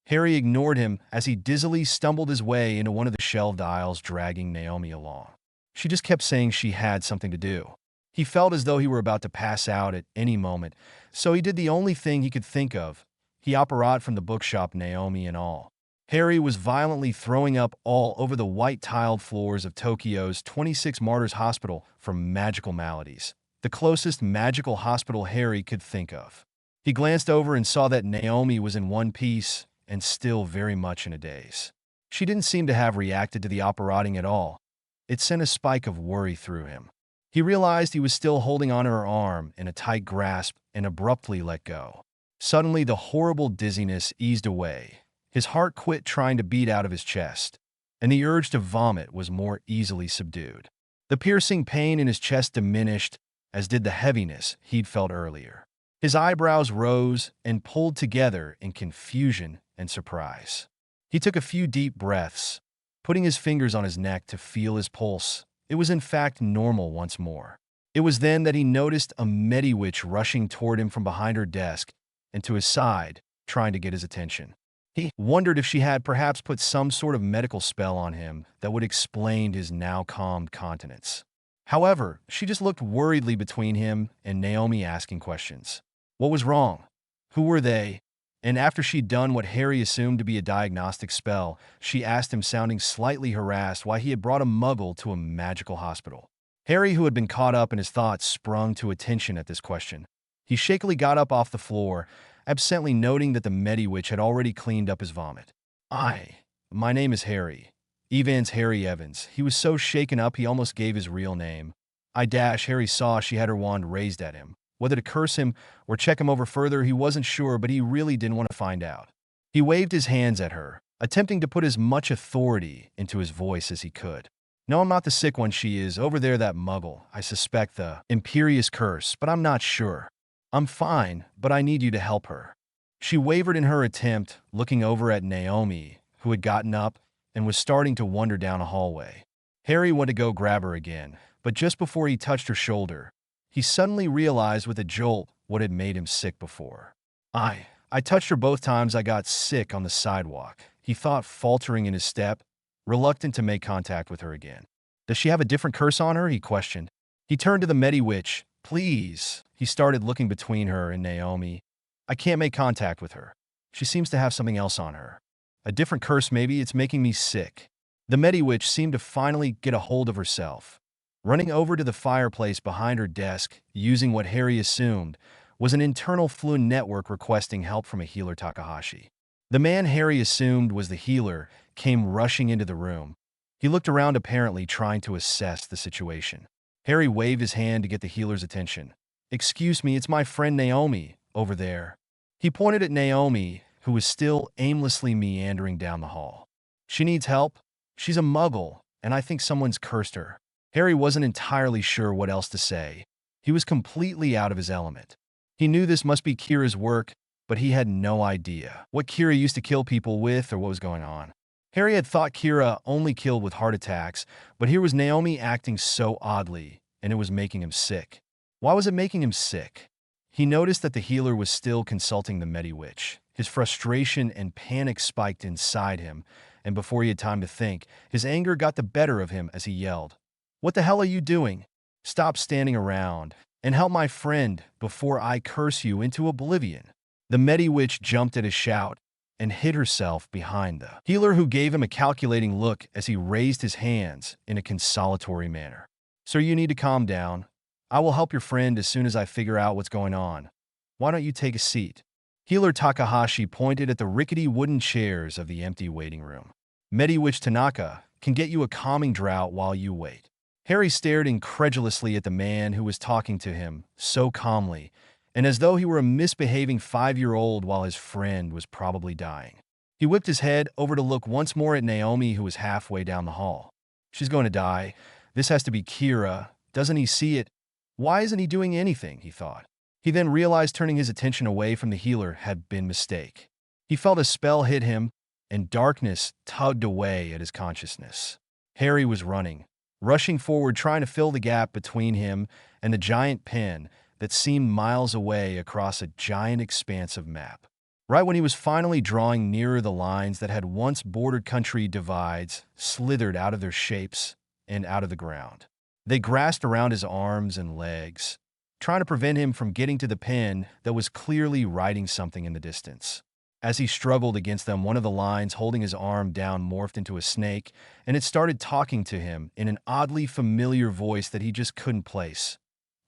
Harry ignored him as he dizzily stumbled his way into one of the shelved aisles, dragging Naomi along. She just kept saying she had something to do. He felt as though he were about to pass out at any moment, so he did the only thing he could think of. He operated from the bookshop, Naomi and all. Harry was violently throwing up all over the white-tiled floors of Tokyo's 26 Martyrs Hospital for magical maladies, the closest magical hospital Harry could think of. He glanced over and saw that Naomi was in one piece and still very much in a daze. She didn't seem to have reacted to the operating at all. It sent a spike of worry through him. He realized he was still holding onto her arm in a tight grasp and abruptly let go. Suddenly, the horrible dizziness eased away. His heart quit trying to beat out of his chest, and the urge to vomit was more easily subdued. The piercing pain in his chest diminished, as did the heaviness he'd felt earlier. His eyebrows rose and pulled together in confusion and surprise. He took a few deep breaths, putting his fingers on his neck to feel his pulse. It was in fact normal once more. It was then that he noticed a Mediwitch rushing toward him from behind her desk and to his side, trying to get his attention. He wondered if she had perhaps put some sort of medical spell on him that would explain his now calmed countenance. However, she just looked worriedly between him and Naomi, asking questions. What was wrong? Who were they? And after she'd done what Harry assumed to be a diagnostic spell, she asked him, sounding slightly harassed, why he had brought a muggle to a magical hospital. Harry, who had been caught up in his thoughts, sprung to attention at this question. He shakily got up off the floor, absently noting that the Mediwitch had already cleaned up his vomit. My name is Harry. Evans Harry Evans." He was so shaken up he almost gave his real name. Harry saw she had her wand raised at him. Whether to curse him or check him over further, he wasn't sure, but he really didn't want to find out. He waved his hands at her, attempting to put as much authority into his voice as he could. "No, I'm not the sick one. She is. Over there, that muggle. I suspect the imperious curse, but I'm not sure. I'm fine, but I need you to help her." She wavered in her attempt, looking over at Naomi, who had gotten up and was starting to wander down a hallway. Harry went to go grab her again, but just before he touched her shoulder, he suddenly realized with a jolt what had made him sick before. I touched her both times I got sick on the sidewalk," he thought, faltering in his step, reluctant to make contact with her again. "Does she have a different curse on her?" he questioned. He turned to the Mediwitch. "Please." He started looking between her and Naomi. "I can't make contact with her. She seems to have something else on her. A different curse maybe. It's making me sick." The Mediwitch seemed to finally get a hold of herself. Running over to the fireplace behind her desk, using what Harry assumed was an internal fluid network, requesting help from a healer, Takahashi. The man Harry assumed was the healer came rushing into the room. He looked around, apparently trying to assess the situation. Harry waved his hand to get the healer's attention. "Excuse me, it's my friend Naomi, over there." He pointed at Naomi, who was still aimlessly meandering down the hall. She needs help. She's a muggle, and I think someone's cursed her. Harry wasn't entirely sure what else to say. He was completely out of his element. He knew this must be Kira's work, but he had no idea what Kira used to kill people with or what was going on. Harry had thought Kira only killed with heart attacks, but here was Naomi acting so oddly, and it was making him sick. Why was it making him sick? He noticed that the healer was still consulting the Mediwitch. His frustration and panic spiked inside him, and before he had time to think, his anger got the better of him as he yelled, "What the hell are you doing? Stop standing around and help my friend before I curse you into oblivion." The Mediwitch jumped at his shout and hid herself behind the healer, who gave him a calculating look as he raised his hands in a consolatory manner. "Sir, you need to calm down. I will help your friend as soon as I figure out what's going on. Why don't you take a seat?" Healer Takahashi pointed at the rickety wooden chairs of the empty waiting room. "Mediwitch Tanaka can get you a calming draught while you wait." Harry stared incredulously at the man who was talking to him so calmly, and as though he were a misbehaving 5-year-old while his friend was probably dying. He whipped his head over to look once more at Naomi, who was halfway down the hall. "She's going to die. This has to be Kira. Doesn't he see it? Why isn't he doing anything?" he thought. He then realized turning his attention away from the healer had been a mistake. He felt a spell hit him, and darkness tugged away at his consciousness. Harry was running, rushing forward, trying to fill the gap between him and the giant pen that seemed miles away across a giant expanse of map. Right when he was finally drawing nearer, the lines that had once bordered country divides slithered out of their shapes and out of the ground. They grasped around his arms and legs, trying to prevent him from getting to the pen that was clearly writing something in the distance. As he struggled against them, one of the lines holding his arm down morphed into a snake, and it started talking to him in an oddly familiar voice that he just couldn't place.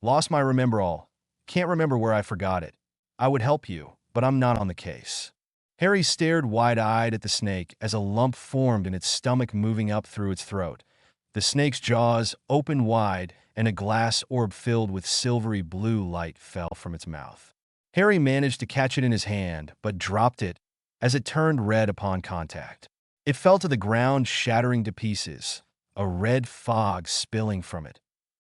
"Lost my remember-all. Can't remember where I forgot it. I would help you, but I'm not on the case." Harry stared wide-eyed at the snake as a lump formed in its stomach, moving up through its throat. The snake's jaws opened wide, and a glass orb filled with silvery blue light fell from its mouth. Harry managed to catch it in his hand, but dropped it as it turned red upon contact. It fell to the ground, shattering to pieces, a red fog spilling from it,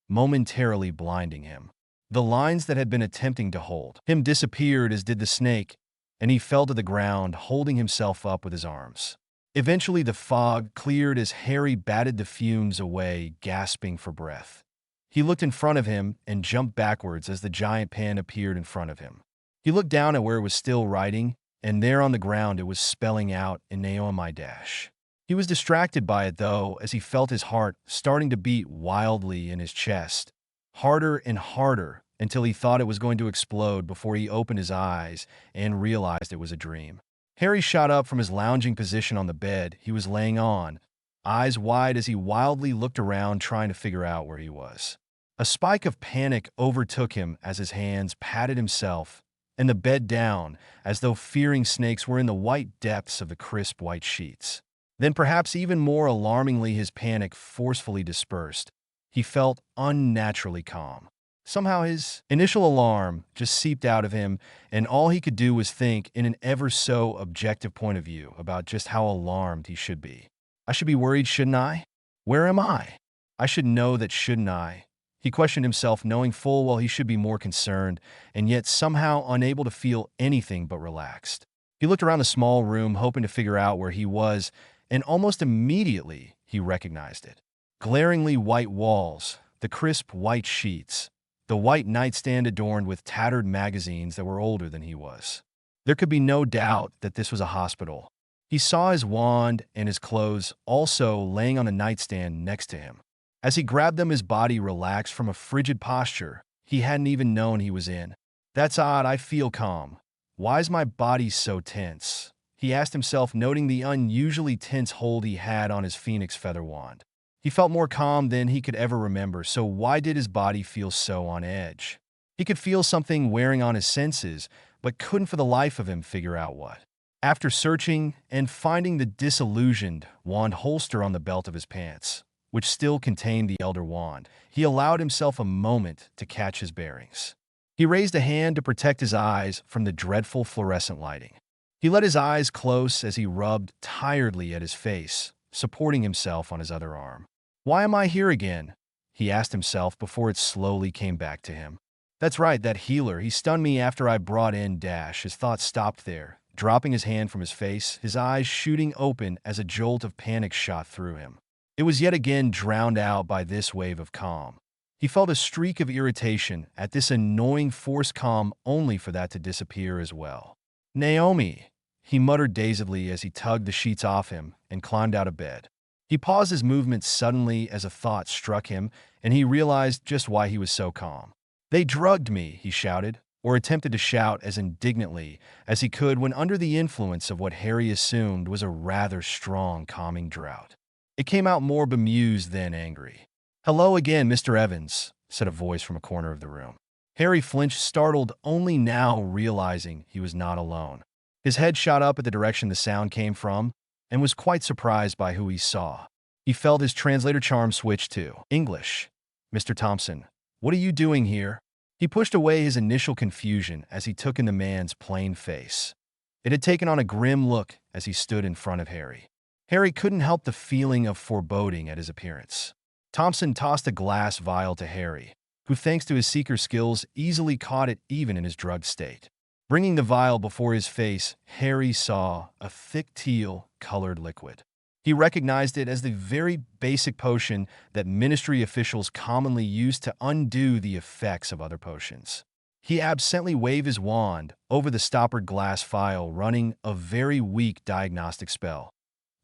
momentarily blinding him. The lines that had been attempting to hold him disappeared, as did the snake, and he fell to the ground, holding himself up with his arms. Eventually, the fog cleared as Harry batted the fumes away, gasping for breath. He looked in front of him and jumped backwards as the giant pen appeared in front of him. He looked down at where it was still writing, and there on the ground it was spelling out in Naomi dash. He was distracted by it, though, as he felt his heart starting to beat wildly in his chest, harder and harder, until he thought it was going to explode before he opened his eyes and realized it was a dream. Harry shot up from his lounging position on the bed he was laying on, eyes wide as he wildly looked around, trying to figure out where he was. A spike of panic overtook him as his hands patted himself and the bed down, as though fearing snakes were in the white depths of the crisp white sheets. Then, perhaps even more alarmingly, his panic forcefully dispersed. He felt unnaturally calm. Somehow his initial alarm just seeped out of him, and all he could do was think in an ever so objective point of view about just how alarmed he should be. "I should be worried, shouldn't I? Where am I? I should know that, shouldn't I?" He questioned himself, knowing full well he should be more concerned, and yet somehow unable to feel anything but relaxed. He looked around the small room, hoping to figure out where he was, and almost immediately he recognized it. Glaringly white walls, the crisp white sheets, the white nightstand adorned with tattered magazines that were older than he was. There could be no doubt that this was a hospital. He saw his wand and his clothes also laying on the nightstand next to him. As he grabbed them, his body relaxed from a frigid posture he hadn't even known he was in. "That's odd, I feel calm. Why is my body so tense?" he asked himself, noting the unusually tense hold he had on his phoenix feather wand. He felt more calm than he could ever remember, so why did his body feel so on edge? He could feel something wearing on his senses, but couldn't for the life of him figure out what. After searching and finding the disillusioned wand holster on the belt of his pants, which still contained the Elder Wand, he allowed himself a moment to catch his bearings. He raised a hand to protect his eyes from the dreadful fluorescent lighting. He let his eyes close as he rubbed tiredly at his face, supporting himself on his other arm. "Why am I here again?" he asked himself before it slowly came back to him. "That's right, that healer. He stunned me after I brought in Dash." His thoughts stopped there, dropping his hand from his face, his eyes shooting open as a jolt of panic shot through him. It was yet again drowned out by this wave of calm. He felt a streak of irritation at this annoying forced calm, only for that to disappear as well. "Naomi," he muttered dazedly as he tugged the sheets off him and climbed out of bed. He paused his movement suddenly as a thought struck him, and he realized just why he was so calm. "They drugged me," he shouted, or attempted to shout as indignantly as he could when under the influence of what Harry assumed was a rather strong calming draught. It came out more bemused than angry. "Hello again, Mr. Evans," said a voice from a corner of the room. Harry flinched, startled, only now realizing he was not alone. His head shot up at the direction the sound came from, and was quite surprised by who he saw. He felt his translator charm switch to English. "Mr. Thompson, what are you doing here?" He pushed away his initial confusion as he took in the man's plain face. It had taken on a grim look as he stood in front of Harry. Harry couldn't help the feeling of foreboding at his appearance. Thompson tossed a glass vial to Harry, who thanks to his seeker skills easily caught it even in his drugged state. Bringing the vial before his face, Harry saw a thick teal-colored liquid. He recognized it as the very basic potion that ministry officials commonly use to undo the effects of other potions. He absently waved his wand over the stoppered glass vial, running a very weak diagnostic spell.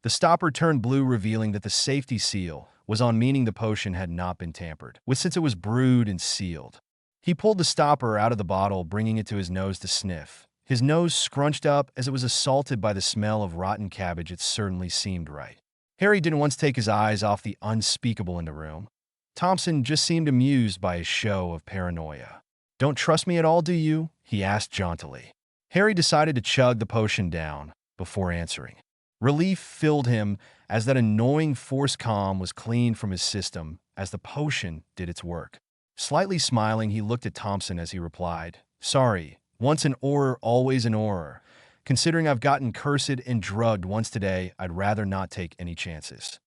The stopper turned blue, revealing that the safety seal was on, meaning the potion had not been tampered with since it was brewed and sealed. He pulled the stopper out of the bottle, bringing it to his nose to sniff. His nose scrunched up as it was assaulted by the smell of rotten cabbage. It certainly seemed right. Harry didn't once take his eyes off the unspeakable in the room. Thompson just seemed amused by his show of paranoia. "Don't trust me at all, do you?" he asked jauntily. Harry decided to chug the potion down before answering. Relief filled him as that annoying forced calm was cleaned from his system as the potion did its work. Slightly smiling, he looked at Thompson as he replied, "Sorry, once an Auror, always an Auror. Considering I've gotten cursed and drugged once today, I'd rather not take any chances."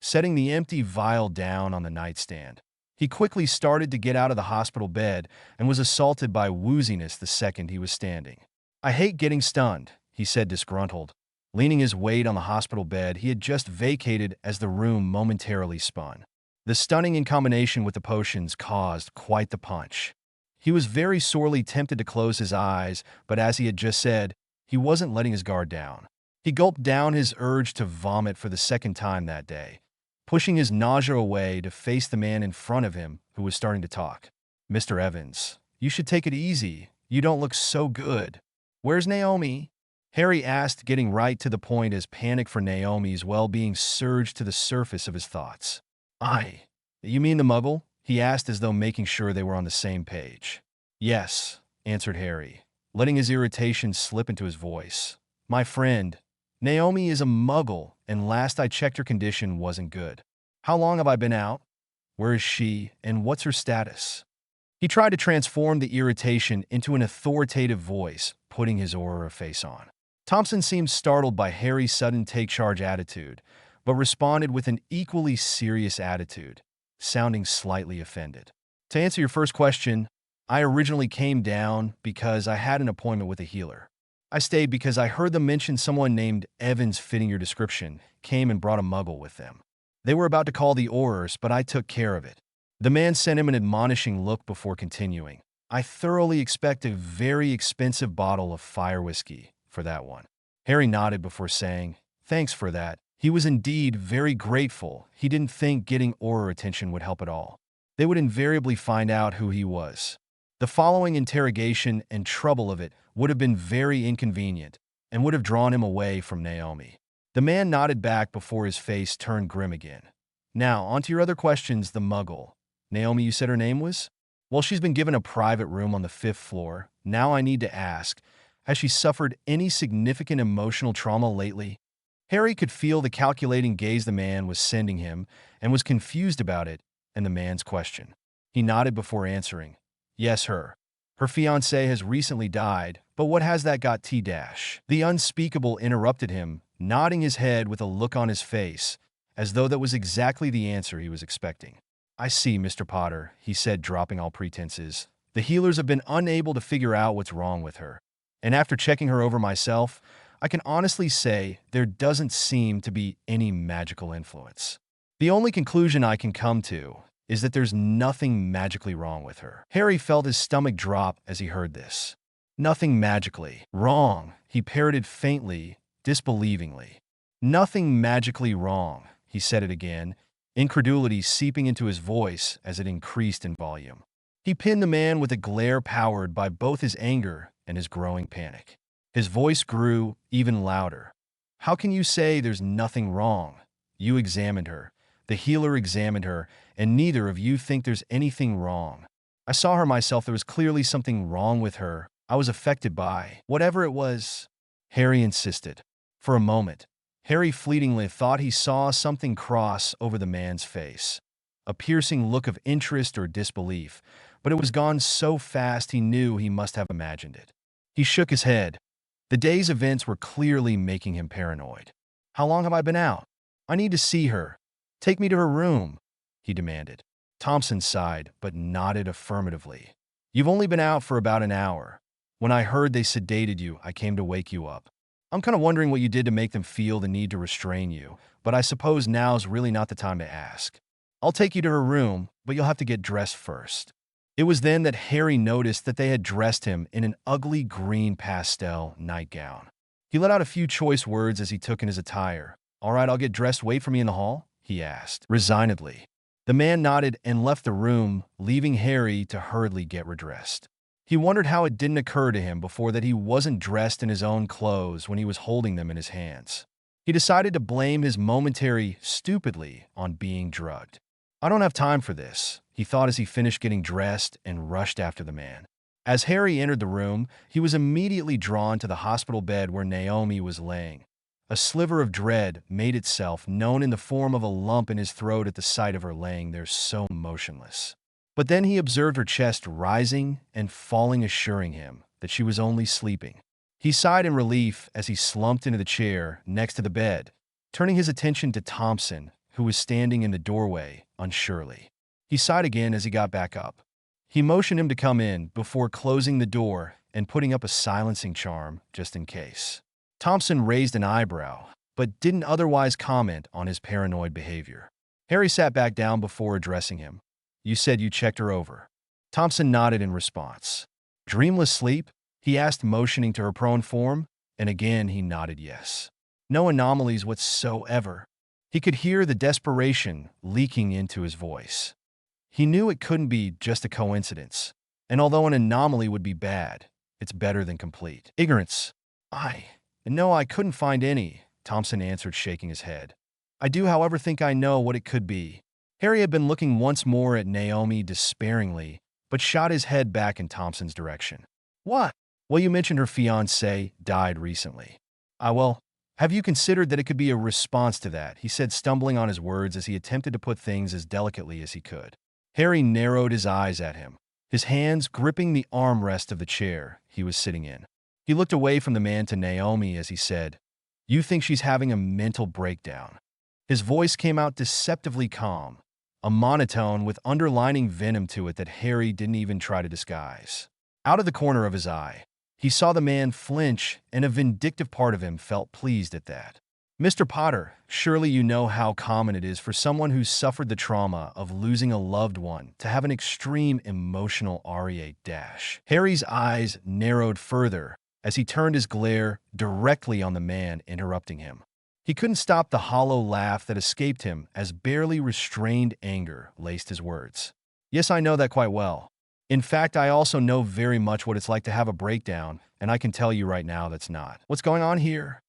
Setting the empty vial down on the nightstand, he quickly started to get out of the hospital bed and was assaulted by wooziness the second he was standing. "I hate getting stunned," he said, disgruntled, leaning his weight on the hospital bed he had just vacated as the room momentarily spun. The stunning in combination with the potions caused quite the punch. He was very sorely tempted to close his eyes, but as he had just said, he wasn't letting his guard down. He gulped down his urge to vomit for the second time that day, pushing his nausea away to face the man in front of him who was starting to talk. "Mr. Evans, you should take it easy. You don't look so good." "Where's Naomi?" Harry asked, getting right to the point as panic for Naomi's well-being surged to the surface of his thoughts. You mean the Muggle?" he asked, as though making sure they were on the same page. "Yes," answered Harry, letting his irritation slip into his voice. "My friend, Naomi is a Muggle, and last I checked her condition wasn't good. How long have I been out? Where is she, and what's her status?" He tried to transform the irritation into an authoritative voice, putting his Auror face on. Thompson seemed startled by Harry's sudden take-charge attitude, but responded with an equally serious attitude, sounding slightly offended. "To answer your first question, I originally came down because I had an appointment with a healer. I stayed because I heard them mention someone named Evans fitting your description came and brought a Muggle with them. They were about to call the Aurors, but I took care of it." The man sent him an admonishing look before continuing. "I thoroughly expect a very expensive bottle of fire whiskey for that one." Harry nodded before saying, "Thanks for that." He was indeed very grateful. He didn't think getting Auror attention would help at all. They would invariably find out who he was. The following interrogation and trouble of it would have been very inconvenient and would have drawn him away from Naomi. The man nodded back before his face turned grim again. "Now, on to your other questions. The Muggle. Naomi, you said her name was? Well, she's been given a private room on the 5th floor. Now I need to ask, has she suffered any significant emotional trauma lately?" Harry could feel the calculating gaze the man was sending him and was confused about it and the man's question. He nodded before answering, "Yes, her. Her fiancé has recently died, but what has that got T-dash? The unspeakable interrupted him, nodding his head with a look on his face, as though that was exactly the answer he was expecting. I see, Mr. Potter, he said, dropping all pretenses. The healers have been unable to figure out what's wrong with her. And after checking her over myself, I can honestly say there doesn't seem to be any magical influence. The only conclusion I can come to is that there's nothing magically wrong with her. Harry felt his stomach drop as he heard this. Nothing magically wrong, he parroted faintly, disbelievingly. Nothing magically wrong, he said it again, incredulity seeping into his voice as it increased in volume. He pinned the man with a glare powered by both his anger and his growing panic. His voice grew even louder. How can you say there's nothing wrong? You examined her. The healer examined her, and neither of you think there's anything wrong. I saw her myself. There was clearly something wrong with her. I was affected by whatever it was. Harry insisted. For a moment, Harry fleetingly thought he saw something cross over the man's face. A piercing look of interest or disbelief, but it was gone so fast he knew he must have imagined it. He shook his head. The day's events were clearly making him paranoid. How long have I been out? I need to see her. Take me to her room, he demanded. Thompson sighed, but nodded affirmatively. You've only been out for about an hour. When I heard they sedated you, I came to wake you up. I'm kind of wondering what you did to make them feel the need to restrain you, but I suppose now's really not the time to ask. I'll take you to her room, but you'll have to get dressed first. It was then that Harry noticed that they had dressed him in an ugly green pastel nightgown. He let out a few choice words as he took in his attire. All right, I'll get dressed. Wait for me in the hall, he asked, resignedly. The man nodded and left the room, leaving Harry to hurriedly get redressed. He wondered how it didn't occur to him before that he wasn't dressed in his own clothes when he was holding them in his hands. He decided to blame his momentary stupidity on being drugged. I don't have time for this, he thought as he finished getting dressed and rushed after the man. As Harry entered the room, he was immediately drawn to the hospital bed where Naomi was laying. A sliver of dread made itself known in the form of a lump in his throat at the sight of her laying there so motionless. But then he observed her chest rising and falling, assuring him that she was only sleeping. He sighed in relief as he slumped into the chair next to the bed, turning his attention to Thompson, who was standing in the doorway, unsurely. He sighed again as he got back up. He motioned him to come in before closing the door and putting up a silencing charm just in case. Thompson raised an eyebrow, but didn't otherwise comment on his paranoid behavior. Harry sat back down before addressing him. You said you checked her over. Thompson nodded in response. Dreamless sleep? He asked, motioning to her prone form, and again he nodded yes. No anomalies whatsoever. He could hear the desperation leaking into his voice. He knew it couldn't be just a coincidence, and although an anomaly would be bad, it's better than complete ignorance. No, I couldn't find any, Thompson answered, shaking his head. I do, however, think I know what it could be. Harry had been looking once more at Naomi despairingly, but shot his head back in Thompson's direction. What? Well, you mentioned her fiancé died recently. Have you considered that it could be a response to that? He said, stumbling on his words as he attempted to put things as delicately as he could. Harry narrowed his eyes at him, his hands gripping the armrest of the chair he was sitting in. He looked away from the man to Naomi as he said, You think she's having a mental breakdown? His voice came out deceptively calm, a monotone with underlining venom to it that Harry didn't even try to disguise. Out of the corner of his eye, he saw the man flinch, and a vindictive part of him felt pleased at that. Mr. Potter, surely you know how common it is for someone who's suffered the trauma of losing a loved one to have an extreme emotional REA dash. Harry's eyes narrowed further as he turned his glare directly on the man interrupting him. He couldn't stop the hollow laugh that escaped him as barely restrained anger laced his words. Yes, I know that quite well. In fact, I also know very much what it's like to have a breakdown, and I can tell you right now that's not what's going on here.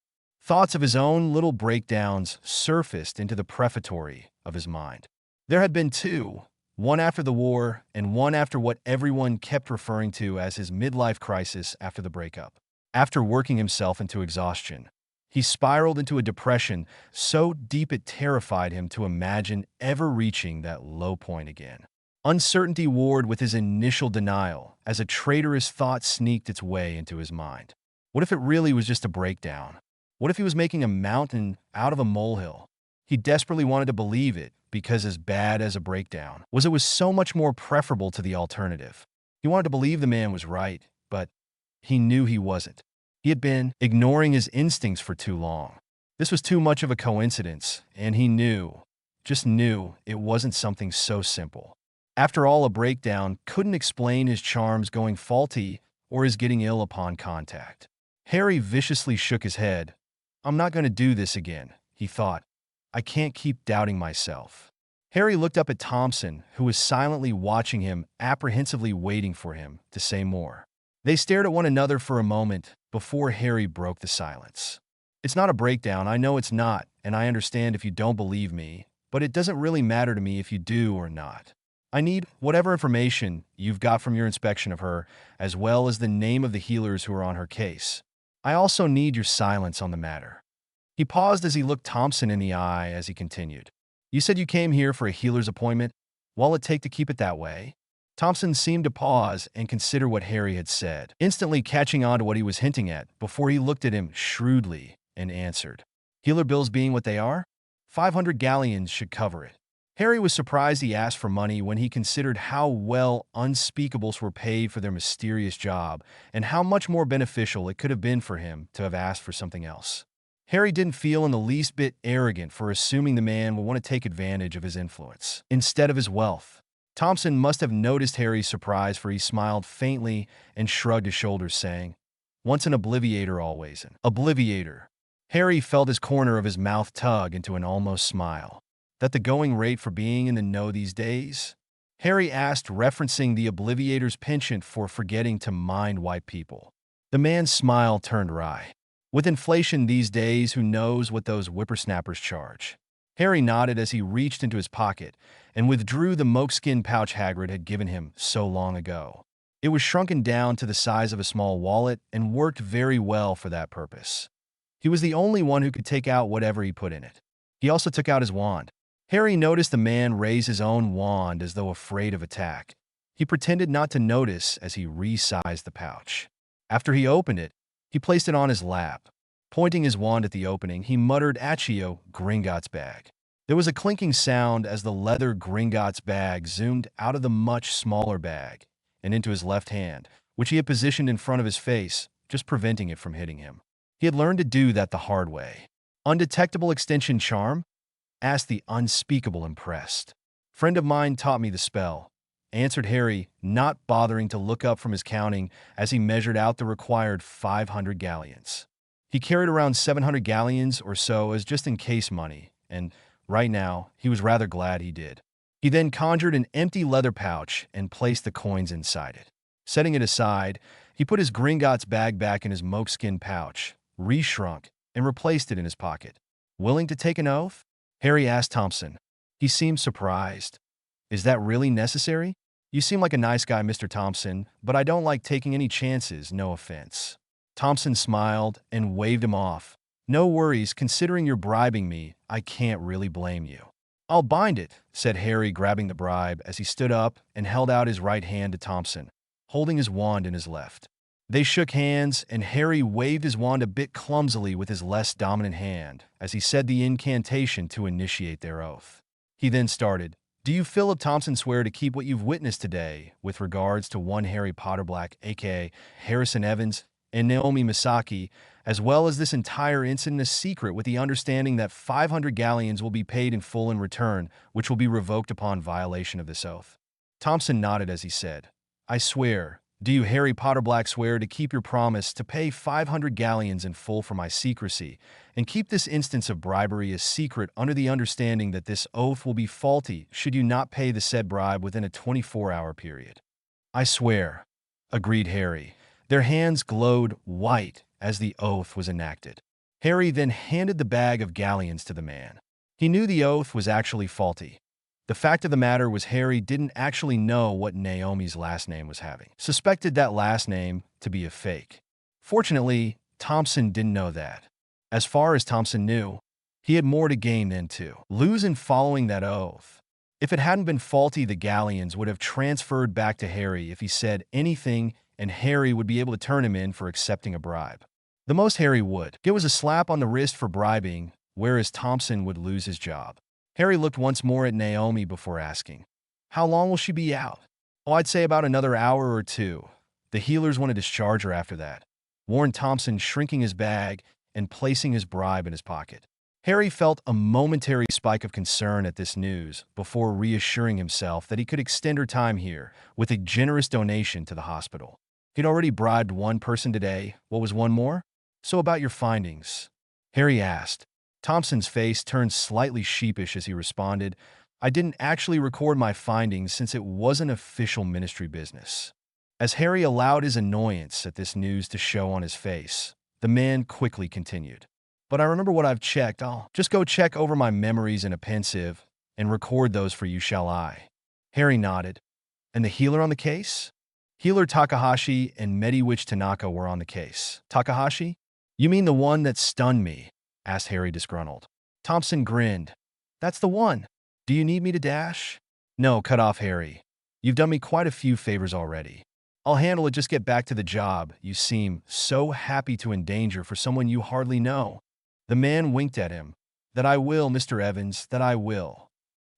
Thoughts of his own little breakdowns surfaced into the prefatory of his mind. There had been two, one after the war and one after what everyone kept referring to as his midlife crisis after the breakup. After working himself into exhaustion, he spiraled into a depression so deep it terrified him to imagine ever reaching that low point again. Uncertainty warred with his initial denial as a traitorous thought sneaked its way into his mind. What if it really was just a breakdown? What if he was making a mountain out of a molehill? He desperately wanted to believe it because, as bad as a breakdown was, it was so much more preferable to the alternative. He wanted to believe the man was right, but he knew he wasn't. He had been ignoring his instincts for too long. This was too much of a coincidence, and he knew, just knew, it wasn't something so simple. After all, a breakdown couldn't explain his charms going faulty or his getting ill upon contact. Harry viciously shook his head. I'm not going to do this again, he thought. I can't keep doubting myself. Harry looked up at Thompson, who was silently watching him, apprehensively waiting for him to say more. They stared at one another for a moment before Harry broke the silence. It's not a breakdown, I know it's not, and I understand if you don't believe me, but it doesn't really matter to me if you do or not. I need whatever information you've got from your inspection of her, as well as the name of the healers who are on her case. I also need your silence on the matter. He paused as he looked Thompson in the eye as he continued. You said you came here for a healer's appointment. What'll it take to keep it that way? Thompson seemed to pause and consider what Harry had said, instantly catching on to what he was hinting at before he looked at him shrewdly and answered. Healer bills being what they are? 500 galleons should cover it. Harry was surprised he asked for money when he considered how well unspeakables were paid for their mysterious job and how much more beneficial it could have been for him to have asked for something else. Harry didn't feel in the least bit arrogant for assuming the man would want to take advantage of his influence instead of his wealth. Thompson must have noticed Harry's surprise, for he smiled faintly and shrugged his shoulders, saying, Once an obliviator, always an obliviator. Harry felt his corner of his mouth tug into an almost smile. That the going rate for being in the know these days? Harry asked, referencing the obliviator's penchant for forgetting to mind white people. The man's smile turned wry. With inflation these days, who knows what those whippersnappers charge? Harry nodded as he reached into his pocket and withdrew the moleskin pouch Hagrid had given him so long ago. It was shrunken down to the size of a small wallet and worked very well for that purpose. He was the only one who could take out whatever he put in it. He also took out his wand. Harry noticed the man raise his own wand as though afraid of attack. He pretended not to notice as he resized the pouch. After he opened it, he placed it on his lap. Pointing his wand at the opening, he muttered Accio Gringotts bag. There was a clinking sound as the leather Gringotts bag zoomed out of the much smaller bag and into his left hand, which he had positioned in front of his face, just preventing it from hitting him. He had learned to do that the hard way. Undetectable extension charm? Asked the unspeakable, impressed. Friend of mine taught me the spell, answered Harry, not bothering to look up from his counting as he measured out the required 500 galleons. He carried around 700 galleons or so as just-in-case money, and right now, he was rather glad he did. He then conjured an empty leather pouch and placed the coins inside it. Setting it aside, he put his Gringotts bag back in his moleskin pouch, reshrunk, and replaced it in his pocket. Willing to take an oath? Harry asked Thompson. He seemed surprised. Is that really necessary? You seem like a nice guy, Mr. Thompson, but I don't like taking any chances, no offense. Thompson smiled and waved him off. No worries, considering you're bribing me, I can't really blame you. I'll bind it, said Harry, grabbing the bribe as he stood up and held out his right hand to Thompson, holding his wand in his left. They shook hands, and Harry waved his wand a bit clumsily with his less dominant hand as he said the incantation to initiate their oath. He then started, Do you, Philip Thompson, swear to keep what you've witnessed today with regards to one Harry Potter Black, a.k.a. Harrison Evans, and Naomi Misaki, as well as this entire incident, a secret with the understanding that 500 galleons will be paid in full in return, which will be revoked upon violation of this oath? Thompson nodded as he said, I swear. Do you, Harry Potter Black, swear to keep your promise to pay 500 galleons in full for my secrecy, and keep this instance of bribery a secret under the understanding that this oath will be faulty should you not pay the said bribe within a 24-hour period? I swear, agreed Harry. Their hands glowed white as the oath was enacted. Harry then handed the bag of galleons to the man. He knew the oath was actually faulty. The fact of the matter was Harry didn't actually know what Naomi's last name was having. Suspected that last name to be a fake. Fortunately, Thompson didn't know that. As far as Thompson knew, he had more to gain than to lose in following that oath. If it hadn't been faulty, the galleons would have transferred back to Harry if he said anything, and Harry would be able to turn him in for accepting a bribe. The most Harry would get was a slap on the wrist for bribing, whereas Thompson would lose his job. Harry looked once more at Naomi before asking, "How long will she be out?" "Oh, I'd say about another hour or two. The healers want to discharge her after that," warned Thompson, shrinking his bag and placing his bribe in his pocket. Harry felt a momentary spike of concern at this news before reassuring himself that he could extend her time here with a generous donation to the hospital. He'd already bribed one person today. What was one more? "So about your findings?" Harry asked. Thompson's face turned slightly sheepish as he responded, "I didn't actually record my findings since it wasn't official ministry business." As Harry allowed his annoyance at this news to show on his face, the man quickly continued, "But I remember what I've checked. I'll just go check over my memories in a pensive and record those for you, shall I?" Harry nodded. "And the healer on the case?" "Healer Takahashi and Mediwitch Tanaka were on the case." "Takahashi? You mean the one that stunned me?" asked Harry, disgruntled. Thompson grinned. "That's the one. Do you need me to dash?" "No," cut off Harry. "You've done me quite a few favors already. I'll handle it. Just get back to the job. You seem so happy to endanger for someone you hardly know." The man winked at him. "That I will, Mr. Evans, that I will."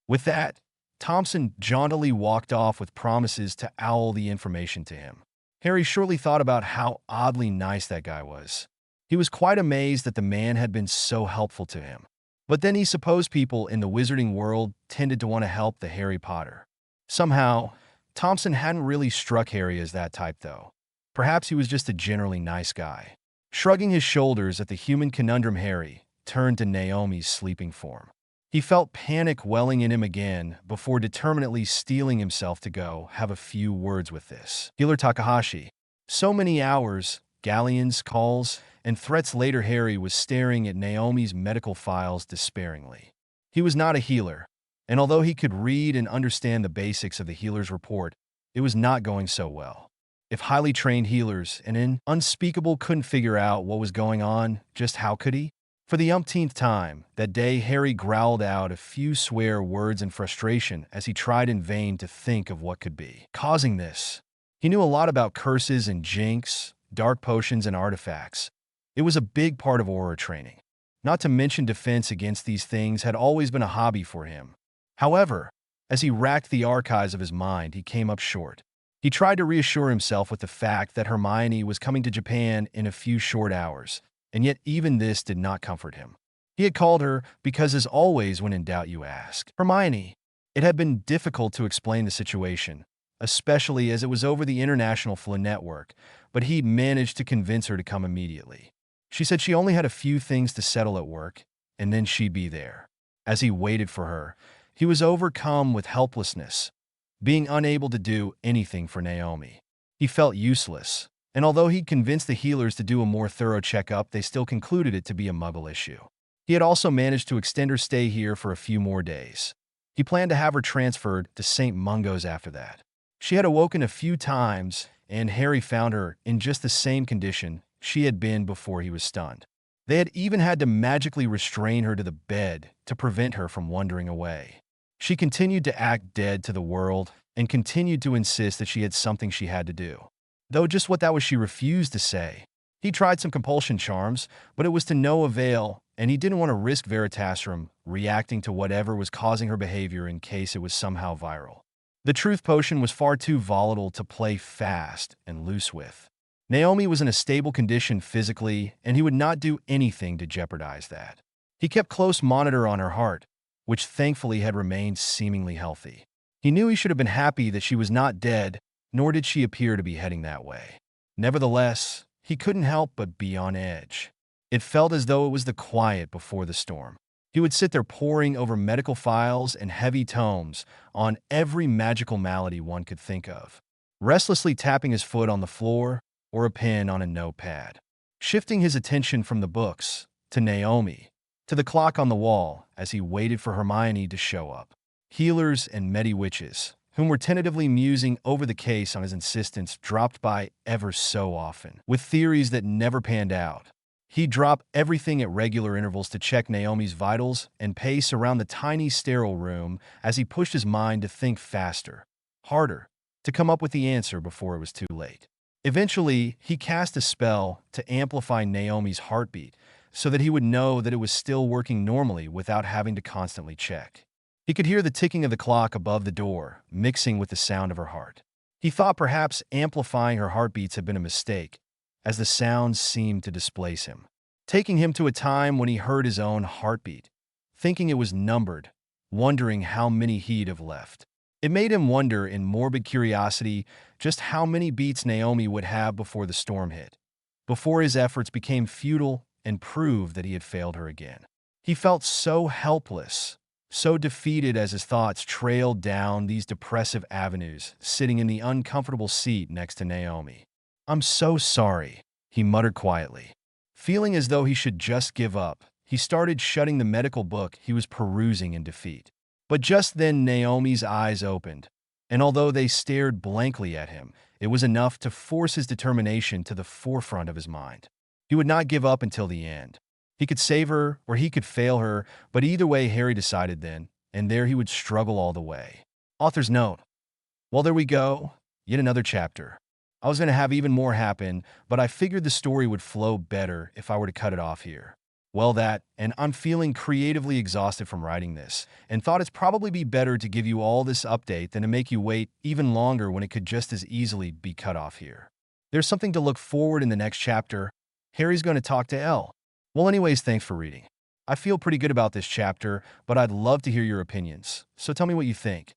With that, Thompson jauntily walked off with promises to owl the information to him. Harry surely thought about how oddly nice that guy was. He was quite amazed that the man had been so helpful to him. But then he supposed people in the wizarding world tended to want to help the Harry Potter. Somehow, Thompson hadn't really struck Harry as that type, though. Perhaps he was just a generally nice guy. Shrugging his shoulders at the human conundrum, Harry turned to Naomi's sleeping form. He felt panic welling in him again before determinedly steeling himself to go have a few words with this healer Takahashi. So many hours, galleons, calls, and threats later, Harry was staring at Naomi's medical files despairingly. He was not a healer, and although he could read and understand the basics of the healer's report, it was not going so well. If highly trained healers and an unspeakable couldn't figure out what was going on, just how could he? For the umpteenth time that day, Harry growled out a few swear words in frustration as he tried in vain to think of what could be causing this. He knew a lot about curses and jinx, dark potions and artifacts. It was a big part of aura training. Not to mention defense against these things had always been a hobby for him. However, as he racked the archives of his mind, he came up short. He tried to reassure himself with the fact that Hermione was coming to Japan in a few short hours, and yet even this did not comfort him. He had called her because, as always when in doubt, you ask, "Hermione." It had been difficult to explain the situation, especially as it was over the international flow network, but he managed to convince her to come immediately. She said she only had a few things to settle at work, and then she'd be there. As he waited for her, he was overcome with helplessness, being unable to do anything for Naomi. He felt useless, and although he'd convinced the healers to do a more thorough checkup, they still concluded it to be a muggle issue. He had also managed to extend her stay here for a few more days. He planned to have her transferred to St. Mungo's after that. She had awoken a few times, and Harry found her in just the same condition she had been before he was stunned. They had even had to magically restrain her to the bed to prevent her from wandering away. She continued to act dead to the world and continued to insist that she had something she had to do. Though just what that was she refused to say. He tried some compulsion charms, but it was to no avail, and he didn't want to risk Veritasrum reacting to whatever was causing her behavior in case it was somehow viral. The truth potion was far too volatile to play fast and loose with. Naomi was in a stable condition physically, and he would not do anything to jeopardize that. He kept close monitor on her heart, which thankfully had remained seemingly healthy. He knew he should have been happy that she was not dead, nor did she appear to be heading that way. Nevertheless, he couldn't help but be on edge. It felt as though it was the quiet before the storm. He would sit there poring over medical files and heavy tomes on every magical malady one could think of, restlessly tapping his foot on the floor or a pen on a notepad, shifting his attention from the books to Naomi, to the clock on the wall as he waited for Hermione to show up. Healers and Mediwitches, whom were tentatively musing over the case on his insistence, dropped by ever so often, with theories that never panned out. He'd drop everything at regular intervals to check Naomi's vitals and pace around the tiny sterile room as he pushed his mind to think faster, harder, to come up with the answer before it was too late. Eventually, he cast a spell to amplify Naomi's heartbeat so that he would know that it was still working normally without having to constantly check. He could hear the ticking of the clock above the door, mixing with the sound of her heart. He thought perhaps amplifying her heartbeats had been a mistake, as the sounds seemed to displace him, taking him to a time when he heard his own heartbeat, thinking it was numbered, wondering how many he'd have left. It made him wonder in morbid curiosity just how many beats Naomi would have before the storm hit, before his efforts became futile and proved that he had failed her again. He felt so helpless, so defeated as his thoughts trailed down these depressive avenues, sitting in the uncomfortable seat next to Naomi. "I'm so sorry," he muttered quietly. Feeling as though he should just give up, he started shutting the medical book he was perusing in defeat. But just then Naomi's eyes opened, and although they stared blankly at him, it was enough to force his determination to the forefront of his mind. He would not give up until the end. He could save her, or he could fail her, but either way Harry decided then, and there he would struggle all the way. Author's note. Well, there we go. Yet another chapter. I was going to have even more happen, but I figured the story would flow better if I were to cut it off here. And I'm feeling creatively exhausted from writing this, and thought it's probably be better to give you all this update than to make you wait even longer when it could just as easily be cut off here. There's something to look forward in the next chapter. Harry's going to talk to Elle. Well, anyways, thanks for reading. I feel pretty good about this chapter, but I'd love to hear your opinions, so tell me what you think.